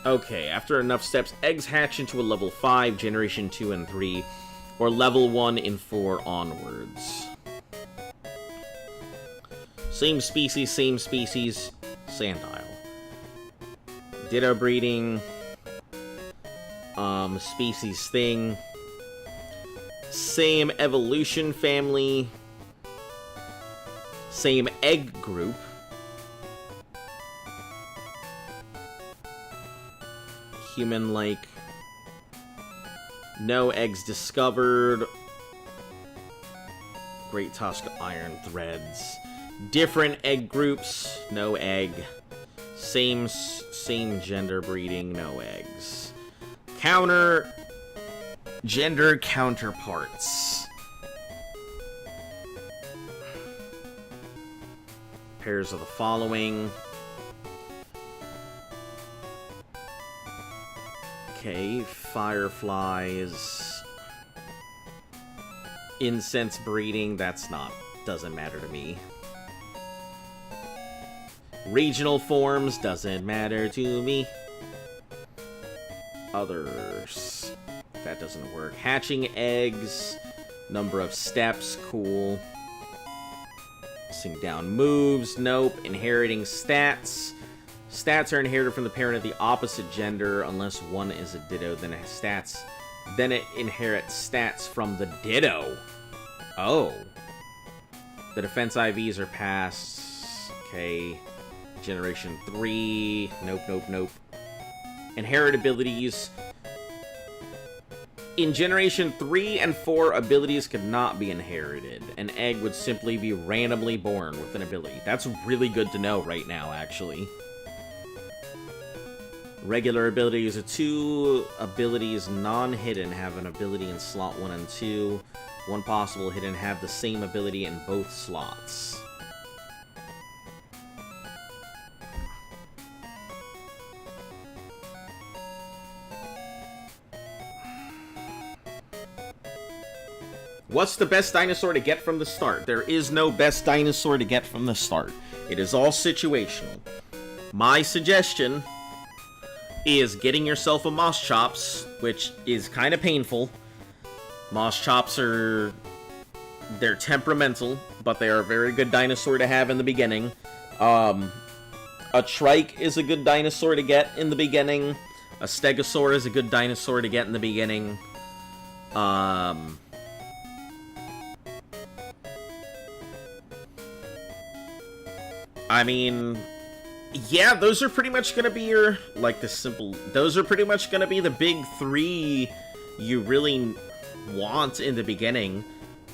Okay, after enough steps, eggs hatch into a level 5, Generation 2 and 3, or level 1 in 4 onwards. Same species, Sandile. Ditto breeding. Species thing. Same evolution family. Same egg group. Human-like. No eggs discovered. Great Tusk Iron Threads. Different egg groups. No egg. Same gender breeding. No eggs. Counter. Gender counterparts. Pairs of the following. Okay, fireflies. Incense breeding, doesn't matter to me. Regional forms, doesn't matter to me. Others, that doesn't work. Hatching eggs, number of steps, cool. Sing down moves. Nope. Inheriting stats. Stats are inherited from the parent of the opposite gender unless one is a ditto. Then it inherits stats from the ditto. Oh. The defense IVs are passed. Okay. Generation 3. Nope, nope, nope. Inherit abilities. In Generation 3 and 4, abilities could not be inherited. An egg would simply be randomly born with an ability. That's really good to know right now, actually. Regular abilities are 2. Abilities non-hidden have an ability in slot 1 and 2. One possible hidden have the same ability in both slots. What's the best dinosaur to get from the start? There is no best dinosaur to get from the start. It is all situational. My suggestion is getting yourself a Moschops, which is kind of painful. Moschops they're temperamental, but they are a very good dinosaur to have in the beginning. A Trike is a good dinosaur to get in the beginning. A Stegosaur is a good dinosaur to get in the beginning. I mean, yeah, those are pretty much gonna be your, those are pretty much gonna be the big 3 you really want in the beginning.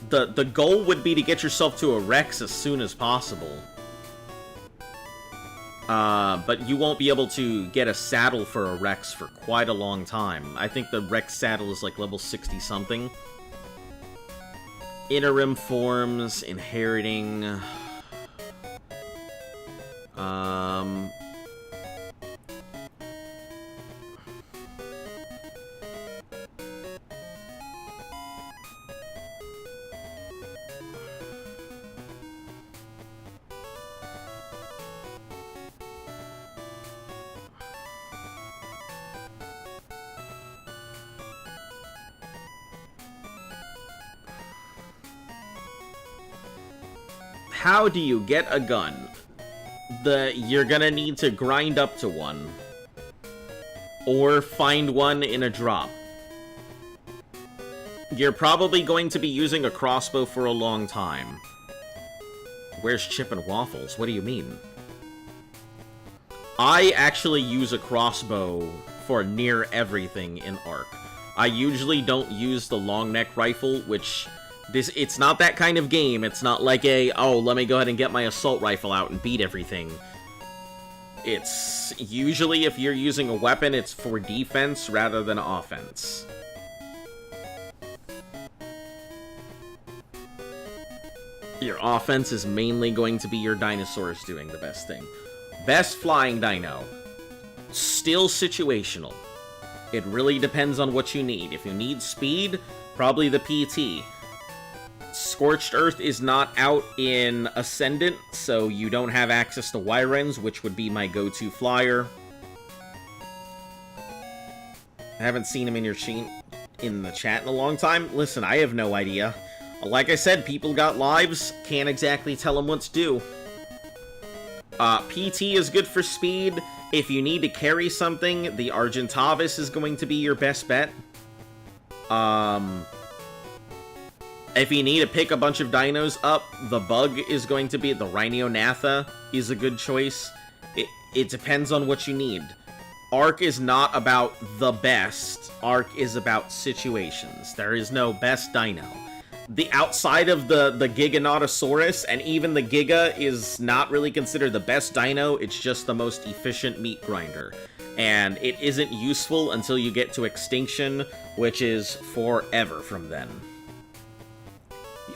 The goal would be to get yourself to a Rex as soon as possible. But you won't be able to get a saddle for a Rex for quite a long time. I think the Rex saddle is like level 60-something. Interim forms, inheriting... How do you get a gun? You're gonna need to grind up to one. Or find one in a drop. You're probably going to be using a crossbow for a long time. Where's Chip and Waffles? What do you mean? I actually use a crossbow for near everything in Ark. I usually don't use the long neck rifle, which... It's not that kind of game. It's not like let me go ahead and get my assault rifle out and beat everything. It's usually, if you're using a weapon, it's for defense rather than offense. Your offense is mainly going to be your dinosaurs doing the best thing. Best flying dino. Still situational. It really depends on what you need. If you need speed, probably the PT. Scorched Earth is not out in Ascendant, so you don't have access to Wyrens, which would be my go-to flyer. I haven't seen him in the chat in a long time. Listen, I have no idea. Like I said, people got lives. Can't exactly tell them what to do. PT is good for speed. If you need to carry something, the Argentavis is going to be your best bet. If you need to pick a bunch of dinos up, the Bug is going to be... The Rhiniothatha is a good choice. It depends on what you need. Ark is not about the best. Ark is about situations. There is no best dino. The outside of the Giganotosaurus, and even the Giga, is not really considered the best dino. It's just the most efficient meat grinder. And it isn't useful until you get to extinction, which is forever from then.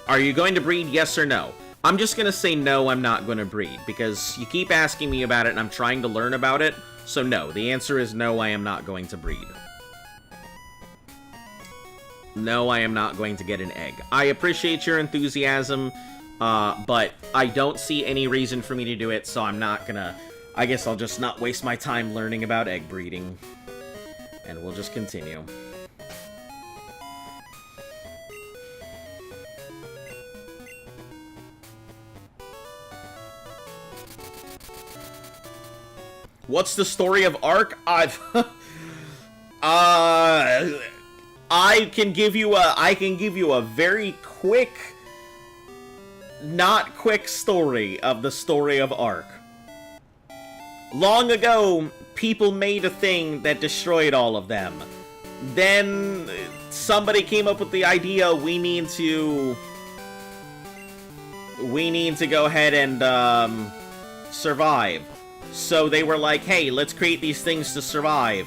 Are you going to breed, yes or no? I'm just going to say no, I'm not going to breed, because you keep asking me about it and I'm trying to learn about it, so no. The answer is no, I am not going to breed. No, I am not going to get an egg. I appreciate your enthusiasm, but I don't see any reason for me to do it, so I'm not going to... I guess I'll just not waste my time learning about egg breeding. And we'll just continue. What's the story of Ark? I can give you a very quick, not quick story of the story of Ark. Long ago, people made a thing that destroyed all of them. Then somebody came up with the idea we need to go ahead and survive. So they were like, hey, let's create these things to survive.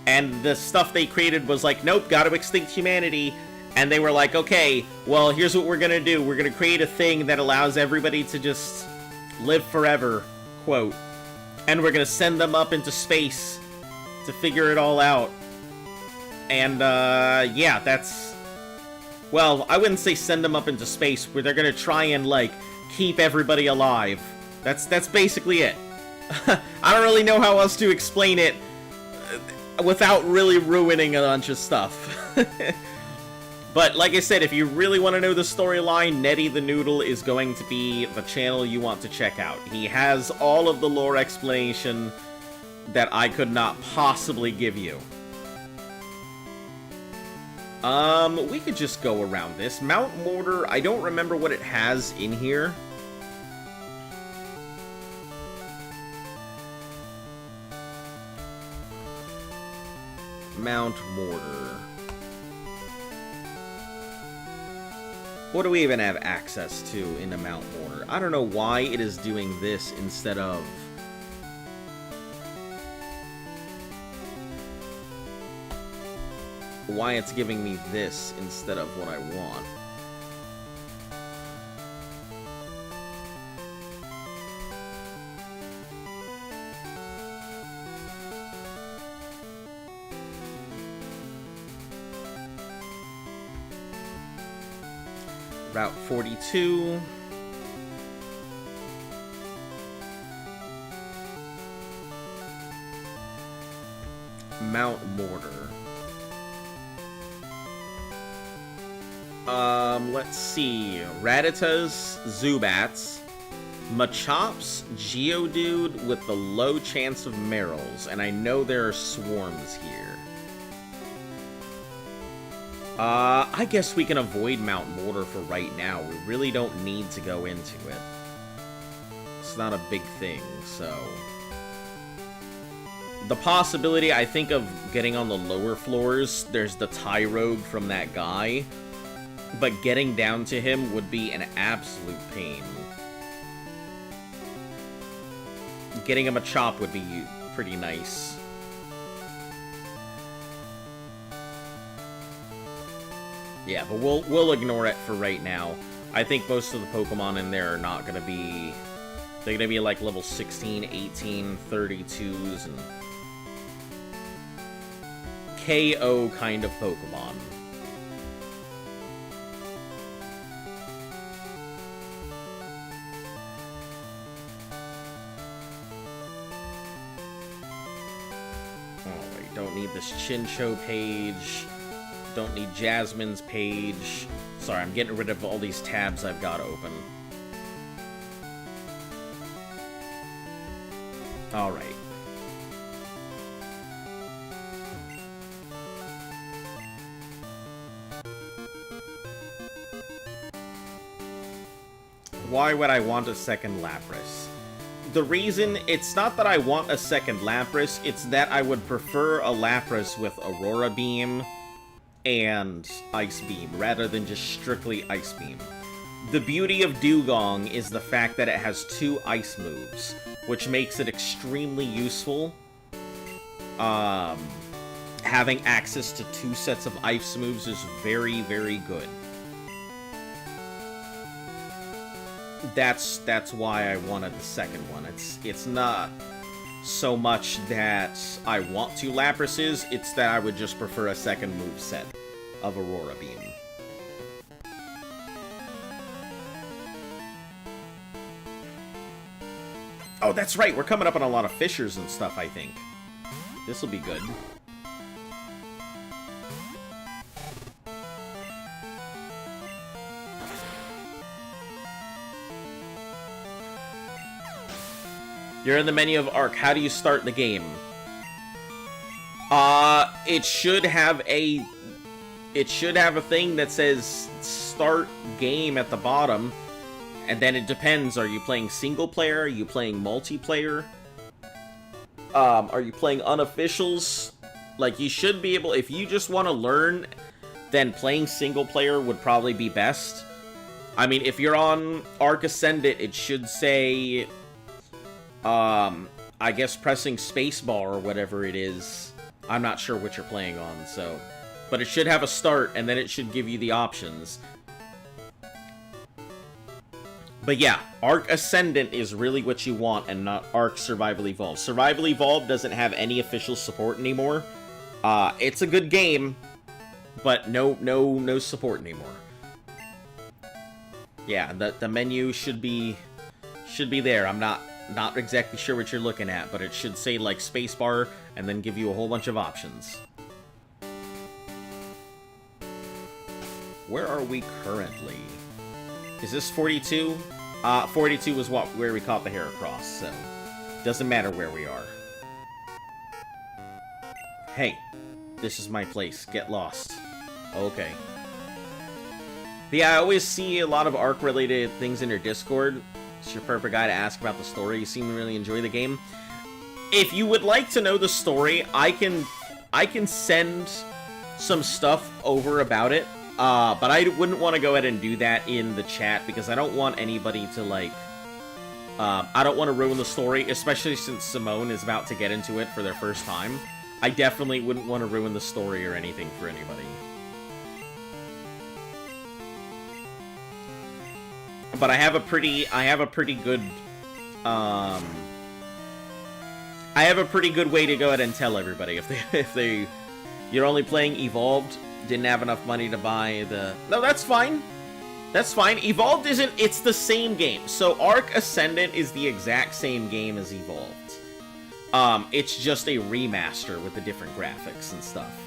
And the stuff they created was like, nope, gotta extinct humanity. And they were like, okay, well, here's what we're gonna do. We're gonna create a thing that allows everybody to just live forever, quote. And we're gonna send them up into space to figure it all out. And, yeah, that's... Well, I wouldn't say send them up into space, where they're gonna try and, like, keep everybody alive. That's basically it. I don't really know how else to explain it without really ruining a bunch of stuff. But, like I said, if you really want to know the storyline, Netty the Noodle is going to be the channel you want to check out. He has all of the lore explanation that I could not possibly give you. We could just go around this. Mount Mortar, I don't remember what it has in here. Mount Mortar. What do we even have access to in the Mount Mortar? I don't know why it is doing this instead of... why it's giving me this instead of what I want. Route 42. Mount Mortar. Let's see. Rattatas, Zubats, Machops, Geodude with the low chance of Merrills, and I know there are swarms here. I guess we can avoid Mount Mortar for right now. We really don't need to go into it. It's not a big thing, so... The possibility, I think, of getting on the lower floors, there's the Tyrogue from that guy, but getting down to him would be an absolute pain. Getting him a chop would be pretty nice. Yeah, but we'll ignore it for right now. I think most of the Pokemon in there are not going to be... They're going to be like level 16, 18, 32s, and... KO kind of Pokemon. Alright, don't need this Chinchou page. Don't need Jasmine's page. Sorry, I'm getting rid of all these tabs I've got open. Alright. Why would I want a second Lapras? The reason, it's not that I want a second Lapras, it's that I would prefer a Lapras with Aurora Beam and Ice Beam, rather than just strictly Ice Beam. The beauty of Dugong is the fact that it has 2 ice moves, which makes it extremely useful. Having access to 2 sets of ice moves is very, very good. That's why I wanted the second one. It's not so much that I want 2 Laprases, it's that I would just prefer a second move set of Aurora Beam. Oh, that's right, we're coming up on a lot of fissures and stuff, I think. This'll be good. You're in the menu of Ark. How do you start the game? It should have a thing that says start game at the bottom, and then it depends. Are you playing single player? Are you playing multiplayer? Are you playing unofficials? Like, you should be able, if you just want to learn, then playing single player would probably be best. I mean, if you're on Ark Ascendant, it should say, I guess pressing spacebar or whatever it is. I'm not sure what you're playing on, so. But it should have a start, and then it should give you the options. But yeah, Ark Ascendant is really what you want, and not Ark Survival Evolved. Survival Evolved doesn't have any official support anymore. It's a good game, but no support anymore. Yeah, the menu should be there. I'm not exactly sure what you're looking at, but it should say like spacebar and then give you a whole bunch of options. Where are we currently? Is this 42? 42 was where we caught the Heracross, so doesn't matter where we are. Hey, this is my place. Get lost. Okay. But yeah, I always see a lot of Ark-related things in your Discord. It's your perfect guy to ask about the story. You seem to really enjoy the game. If you would like to know the story, I can send some stuff over about it. But I wouldn't want to go ahead and do that in the chat, because I don't want anybody to, like, I don't want to ruin the story, especially since Simone is about to get into it for their first time. I definitely wouldn't want to ruin the story or anything for anybody. But I have a pretty good way to go ahead and tell everybody if you're only playing Evolved, didn't have enough money to buy the... No, that's fine. That's fine. Evolved isn't... It's the same game. So Ark Ascendant is the exact same game as Evolved. It's just a remaster with the different graphics and stuff.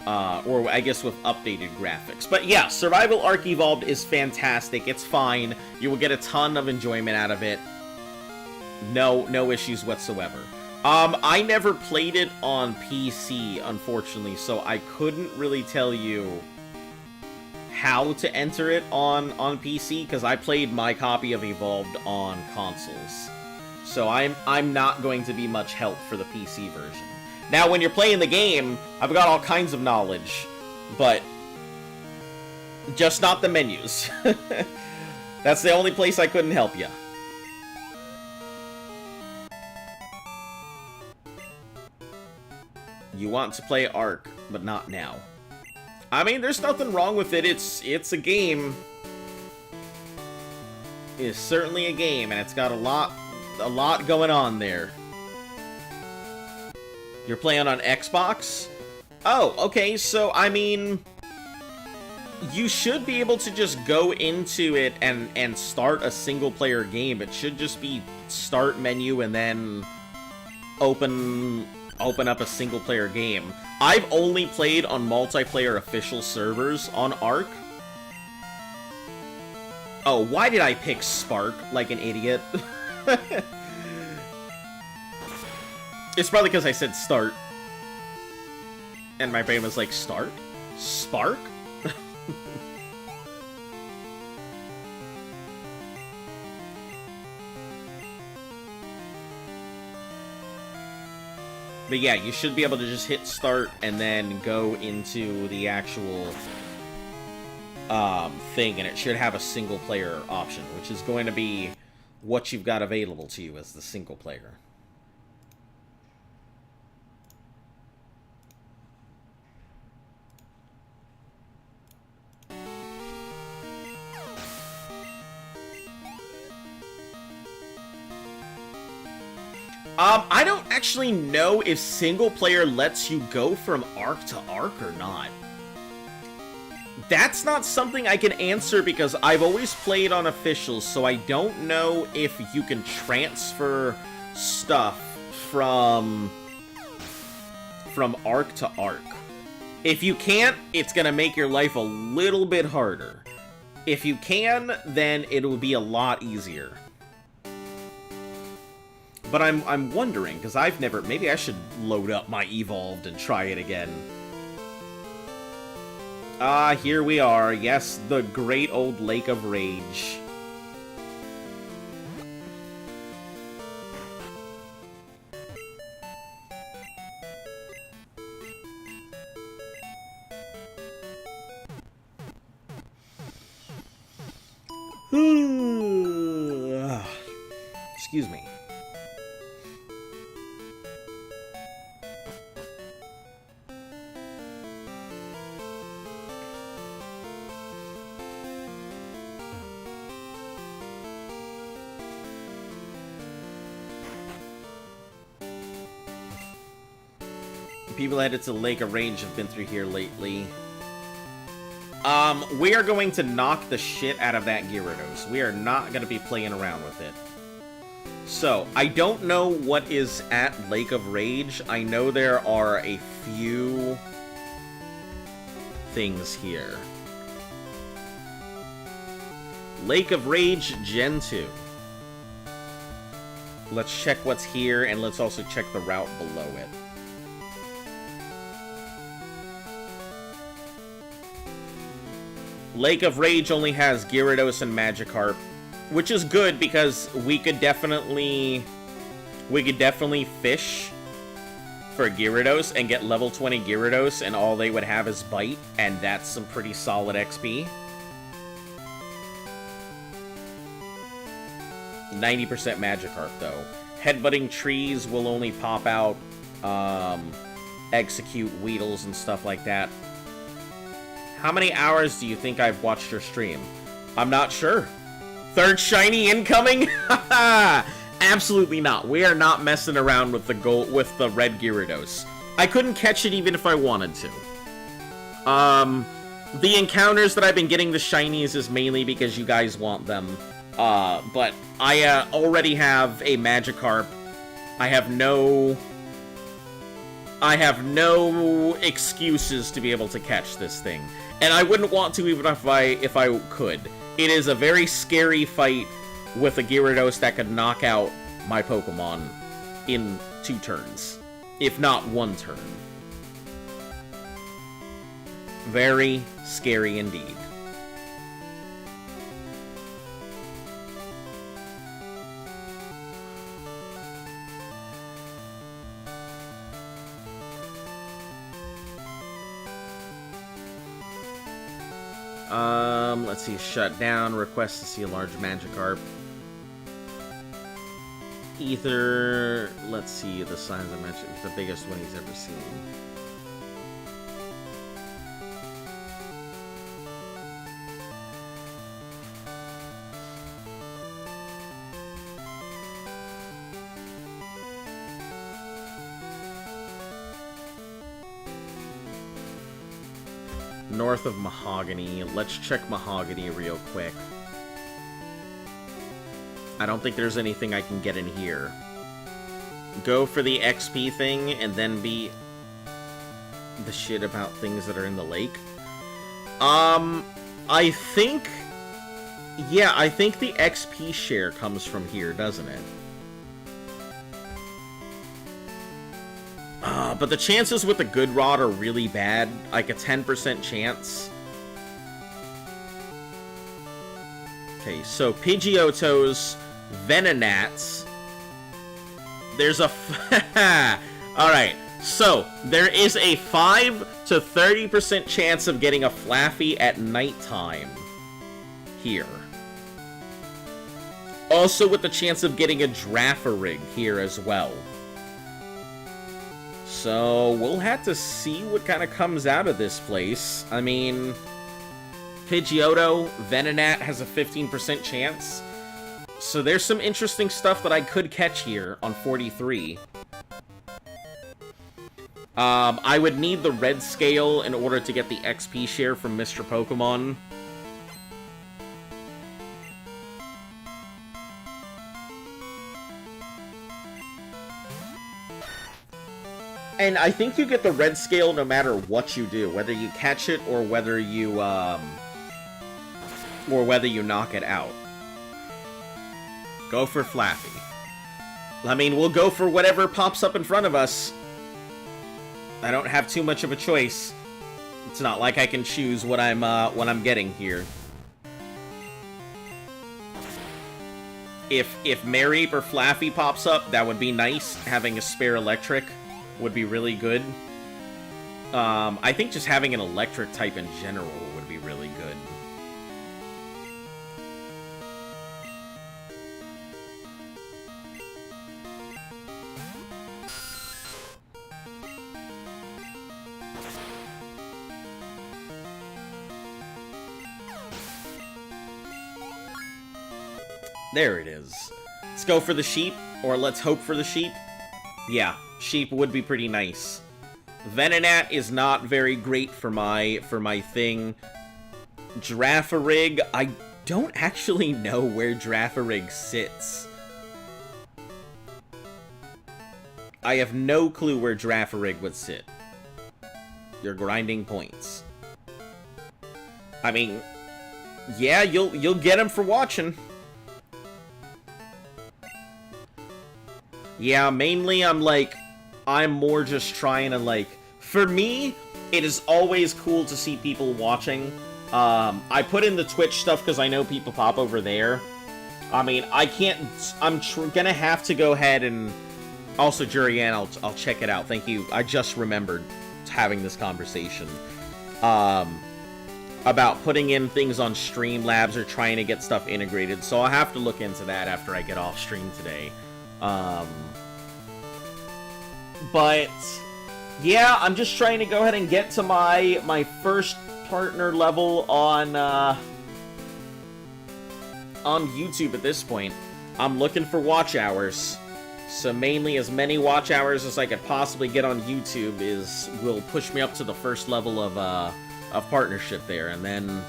Or I guess with updated graphics. But yeah, Survival Ark Evolved is fantastic. It's fine. You will get a ton of enjoyment out of it. No issues whatsoever. I never played it on PC, unfortunately, so I couldn't really tell you how to enter it on PC, because I played my copy of Evolved on consoles. So I'm not going to be much help for the PC version. Now, when you're playing the game, I've got all kinds of knowledge, but just not the menus. That's the only place I couldn't help you. You want to play Ark, but not now. I mean, there's nothing wrong with it. It's a game. It's certainly a game, and it's got a lot going on there. You're playing on Xbox? Oh, okay, so, I mean, you should be able to just go into it and start a single-player game. It should just be start menu and then open up a single-player game. I've only played on multiplayer official servers on Ark. Oh, why did I pick Spark like an idiot? It's probably because I said start. And my brain was like, start? Spark? But yeah, you should be able to just hit start and then go into the actual thing, and it should have a single player option, which is going to be what you've got available to you as the single player. I don't actually know if single player lets you go from Ark to Ark or not. That's not something I can answer because I've always played on officials, so I don't know if you can transfer stuff from Ark to Ark. If you can't, it's gonna make your life a little bit harder. If you can, then it will be a lot easier. But I'm wondering, because I've never... Maybe I should load up my Evolved and try it again. Ah, here we are. Yes, the great old Lake of Rage. Excuse me. People headed to Lake of Rage have been through here lately. We are going to knock the shit out of that Gyarados. We are not going to be playing around with it. So, I don't know what is at Lake of Rage. I know there are a few things here. Lake of Rage Gen 2. Let's check what's here, and let's also check the route below it. Lake of Rage only has Gyarados and Magikarp, which is good because we could definitely fish for Gyarados and get level 20 Gyarados, and all they would have is Bite, and that's some pretty solid XP. 90% Magikarp, though. Headbutting trees will only pop out Execute Weedles and stuff like that. How many hours do you think I've watched your stream? I'm not sure. Third shiny incoming? Absolutely not. We are not messing around with the red Gyarados. I couldn't catch it even if I wanted to. The encounters that I've been getting the shinies is mainly because you guys want them. But I already have a Magikarp. I have no excuses to be able to catch this thing. And I wouldn't want to even if I could. It is a very scary fight with a Gyarados that could knock out my Pokemon in 2 turns, if not 1 turn. Very scary indeed. Let's see, shut down, request to see a large Magikarp. Ether, let's see, the signs I mentioned, the biggest one he's ever seen. North of Mahogany. Let's check Mahogany real quick. I don't think there's anything I can get in here. Go for the XP thing and then be the shit about things that are in the lake. I think... Yeah, I think the XP share comes from here, doesn't it? But the chances with a good rod are really bad. Like a 10% chance. Okay, so Pidgeotos, Venonats. There's a... Alright, so there is a 5 to 30% chance of getting a Flaffy at nighttime. Here. Also with the chance of getting a Girafarig here as well. So, we'll have to see what kind of comes out of this place. I mean, Pidgeotto, Venonat has a 15% chance. So there's some interesting stuff that I could catch here on 43. I would need the red scale in order to get the XP share from Mr. Pokemon. And I think you get the red scale no matter what you do, whether you catch it or whether you knock it out. Go for Flaffy. I mean, we'll go for whatever pops up in front of us. I don't have too much of a choice. It's not like I can choose what I'm getting here. If Mareep or Flaffy pops up, that would be nice. Having a spare electric would be really good. I think just having an electric type in general would be really good. There it is. Let's go for the sheep, or let's hope for the sheep. Yeah, sheep would be pretty nice. Venonat is not very great for my thing. Giraffarig, I don't actually know where Giraffarig sits. I have no clue where Giraffarig would sit. You're grinding points. I mean, yeah, you'll get him for watching. Yeah, mainly I'm more just trying to, like, for me, it is always cool to see people watching. I put in the Twitch stuff because I know people pop over there. I mean, I can't, I'm gonna have to go ahead and, also, Jurian, I'll check it out. Thank you. I just remembered having this conversation. About putting in things on Streamlabs or trying to get stuff integrated, so I'll have to look into that after I get off stream today. But yeah, I'm just trying to go ahead and get to my first partner level on YouTube at this point. I'm looking for watch hours, so mainly as many watch hours as I could possibly get on YouTube will push me up to the first level of partnership there, and then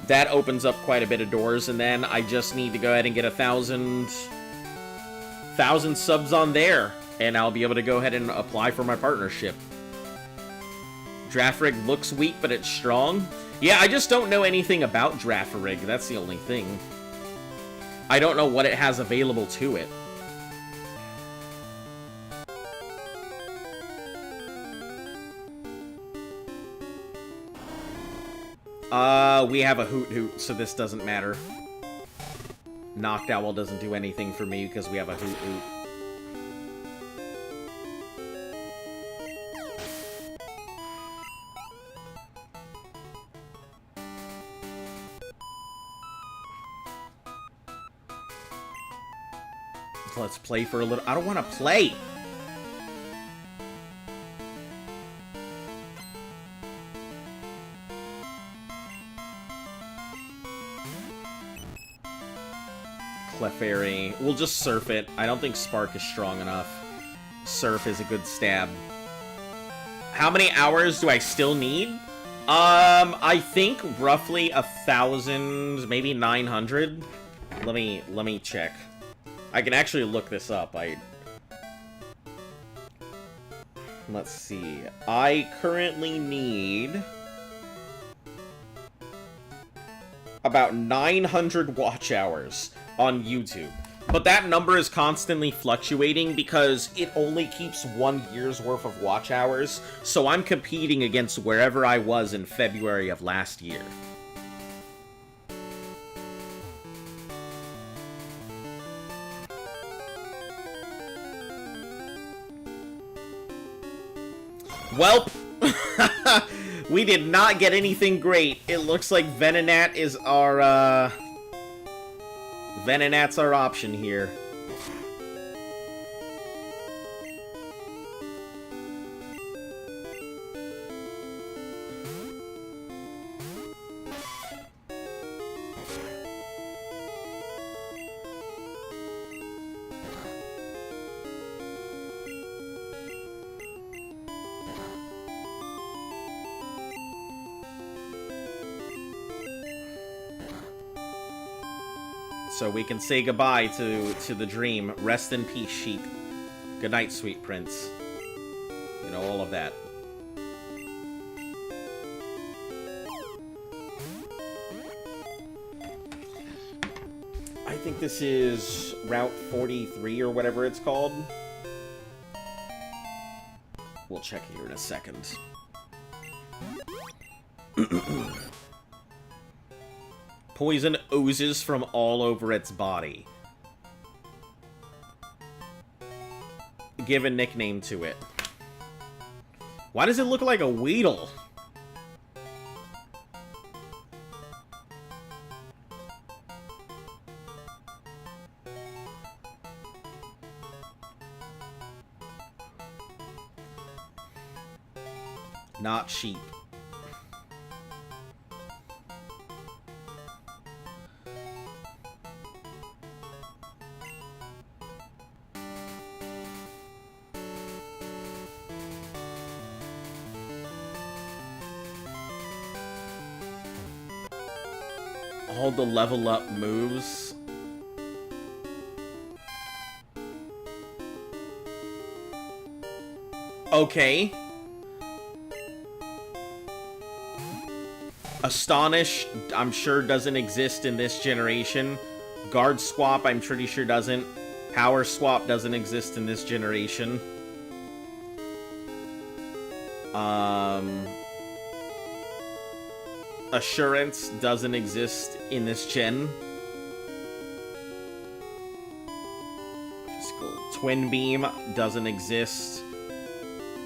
that opens up quite a bit of doors, and then I just need to go ahead and get 1,000 subs on there, and I'll be able to go ahead and apply for my partnership. Giraffarig looks weak, but it's strong. Yeah, I just don't know anything about Giraffarig, that's the only thing. I don't know what it has available to it. We have a Hoot Hoot, so this doesn't matter. Knocked Owl doesn't do anything for me because we have a Hoot Hoot. Let's play for a little. I don't want to play. Clefairy. We'll just surf it. I don't think Spark is strong enough. Surf is a good stab. How many hours do I still need? I think roughly 1,000, maybe 900. Let me check. I can actually look this up. Let's see. I currently need about 900 watch hours on YouTube. But that number is constantly fluctuating because it only keeps 1 year's worth of watch hours, so I'm competing against wherever I was in February of last year. Welp! We did not get anything great. It looks like Venonat is our, Venonat's our option here. So we can say goodbye to the dream. Rest in peace, sheep. Good night, sweet prince. You know, all of that. I think this is Route 43 or whatever it's called. We'll check here in a second. Poison oozes from all over its body. Give a nickname to it. Why does it look like a Weedle? Not sheep. All the level up moves. Okay. Astonish, I'm sure doesn't exist in this generation. Guard Swap, I'm pretty sure doesn't. Power Swap doesn't exist in this generation. Assurance doesn't exist in this gen. Physical Twin Beam doesn't exist.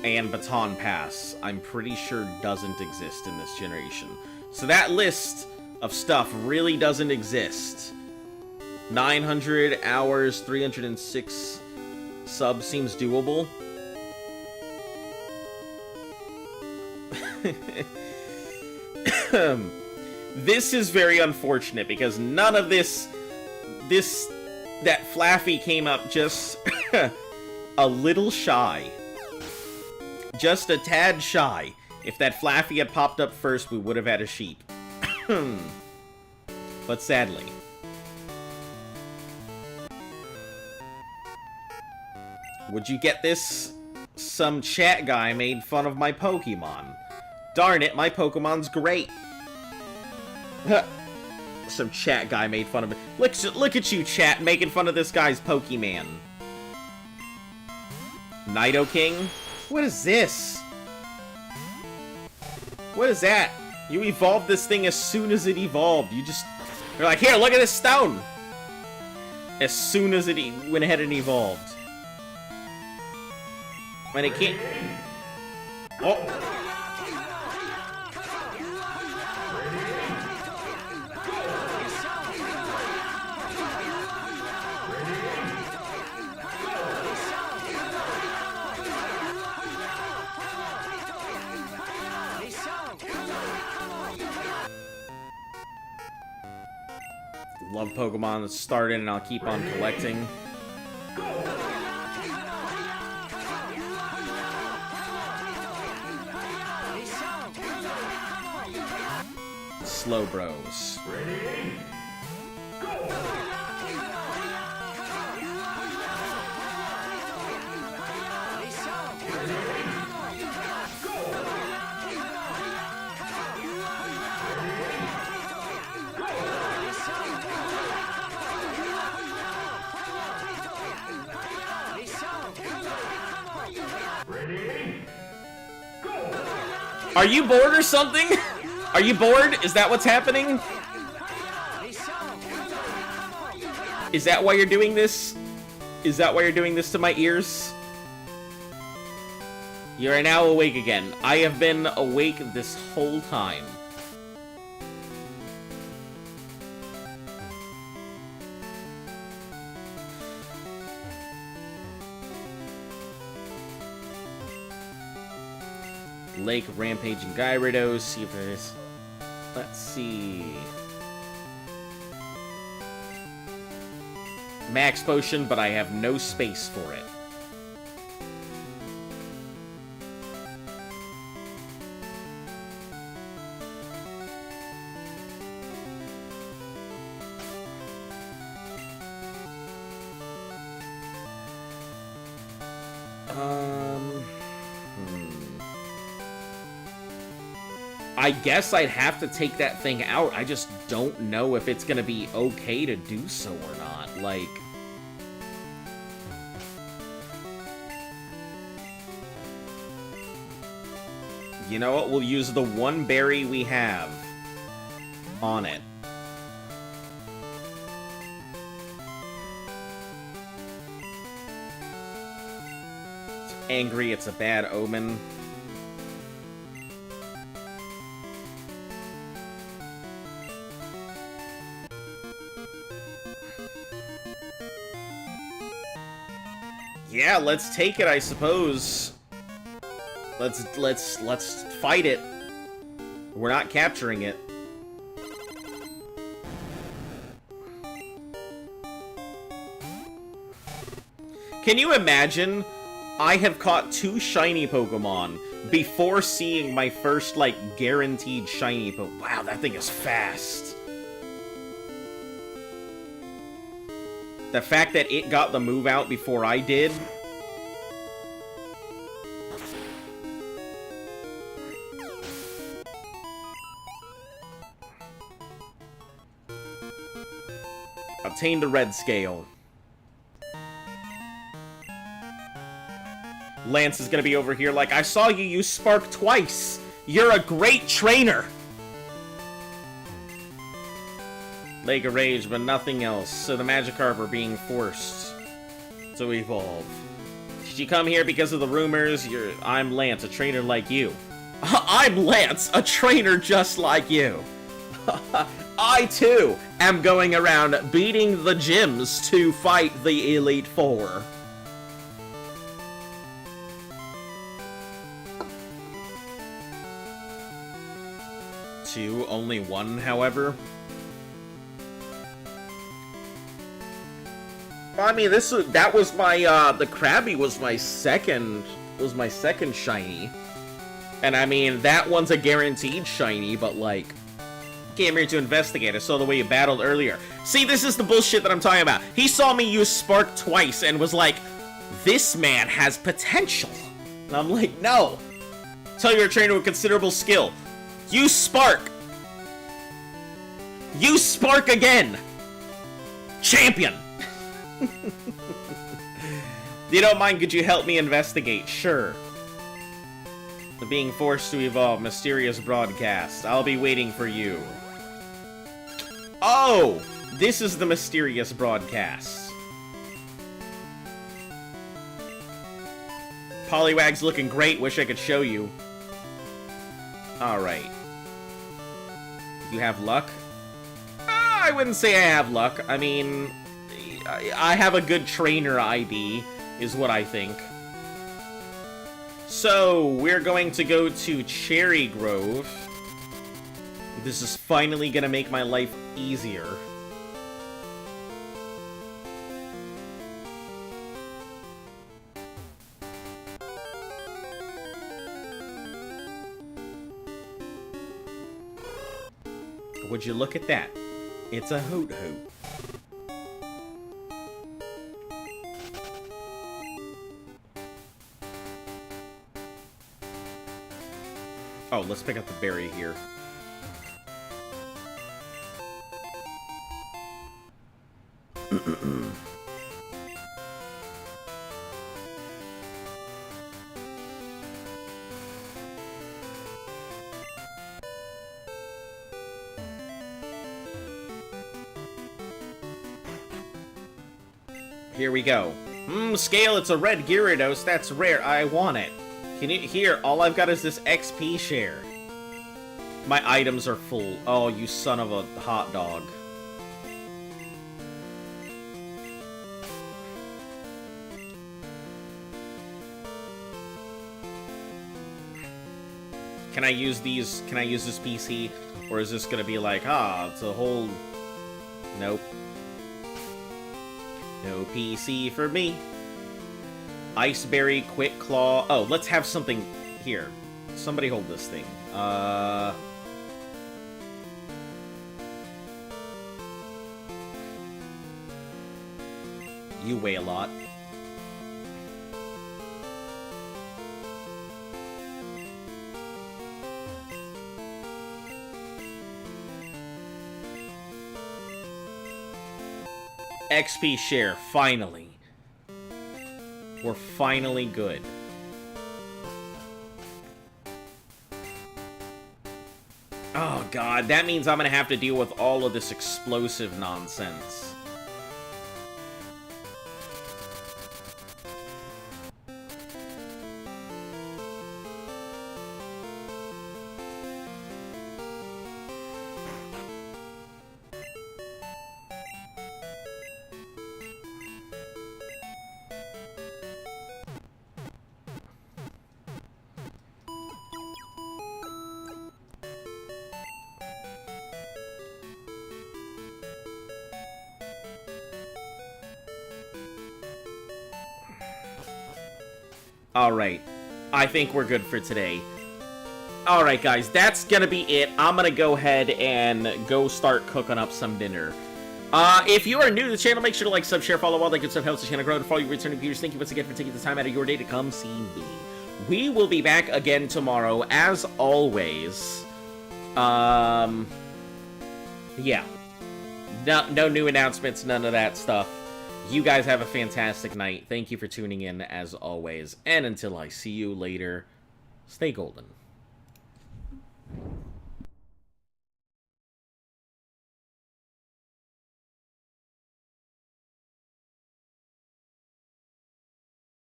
And Baton Pass, I'm pretty sure doesn't exist in this generation. So that list of stuff really doesn't exist. 900 hours, 306 subs seems doable. This is very unfortunate because none of that Flaffy came up just a little shy. Just a tad shy. If that Flaffy had popped up first, we would have had a sheep. But sadly. Would you get this? Some chat guy made fun of my Pokemon. Darn it, my Pokemon's great. Some chat guy made fun of it. Look at you, chat, making fun of this guy's Pokemon. Nidoking? What is this? What is that? You evolved this thing as soon as it evolved. You're like, here, look at this stone! As soon as it went ahead and evolved. And it can't... Oh! Love Pokemon that started and I'll keep on collecting. Slow Bros. Ready? Go! Are you bored or something? Are you bored? Is that what's happening? Is that why you're doing this? Is that why you're doing this to my ears? You are now awake again. I have been awake this whole time. Lake, Rampage, and Gyarados. See if there's... Let's see... Max Potion, but I have no space for it. I guess I'd have to take that thing out. I just don't know if it's gonna be okay to do so or not. Like... You know what? We'll use the one berry we have on it. It's angry, it's a bad omen. Yeah, let's take it, I suppose. Let's fight it. We're not capturing it. Can you imagine? I have caught 2 shiny Pokemon before seeing my first, like, guaranteed shiny Pokemon. Wow, that thing is fast. The fact that it got the move out before I did... Obtained the red scale. Lance is gonna be over here like, I saw you use Spark twice! You're a great trainer! Lake of Rage, but nothing else. So the Magikarp are being forced to evolve. Did you come here because of the rumors? I'm Lance, a trainer like you. I'm Lance, a trainer just like you. I, too, am going around beating the gyms to fight the Elite Four. Two, only one, however. I mean, that was my, the Krabby was my second shiny. And I mean, that one's a guaranteed shiny, but like... Came here to investigate. I saw the way you battled earlier. See, this is the bullshit that I'm talking about. He saw me use Spark twice and was like, this man has potential. And I'm like, no. Tell you're a trainer with considerable skill. Use Spark. Use Spark again. Champion. You don't mind, could you help me investigate? Sure. The being forced to evolve, mysterious broadcast. I'll be waiting for you. Oh! This is the mysterious broadcast. Poliwag's looking great, wish I could show you. Alright. You have luck? I wouldn't say I have luck. I mean, I have a good trainer ID, is what I think. So, we're going to go to Cherry Grove. This is finally gonna make my life easier. Would you look at that? It's a hoot-hoot. Oh, let's pick up the berry here. Here we go. Scale, it's a red Gyarados. That's rare. I want it. Can you... Here, all I've got is this XP share. My items are full. Oh, you son of a hot dog. Can I use these... Can I use this PC? Or is this gonna be like, it's a whole... Nope. No PC for me. Iceberry, Quick Claw. Oh, let's have something here. Somebody hold this thing. You weigh a lot. XP share, finally. We're finally good. Oh god, that means I'm gonna have to deal with all of this explosive nonsense. Alright, I think we're good for today. Alright guys, that's gonna be it. I'm gonna go ahead and go start cooking up some dinner. If you are new to the channel, make sure to like, sub, share, follow, all that good stuff helps the channel grow. And for all you returning viewers, thank you once again for taking the time out of your day to come see me. We will be back again tomorrow, as always. Yeah. No new announcements, none of that stuff. You guys have a fantastic night. Thank you for tuning in, as always. And until I see you later, stay golden.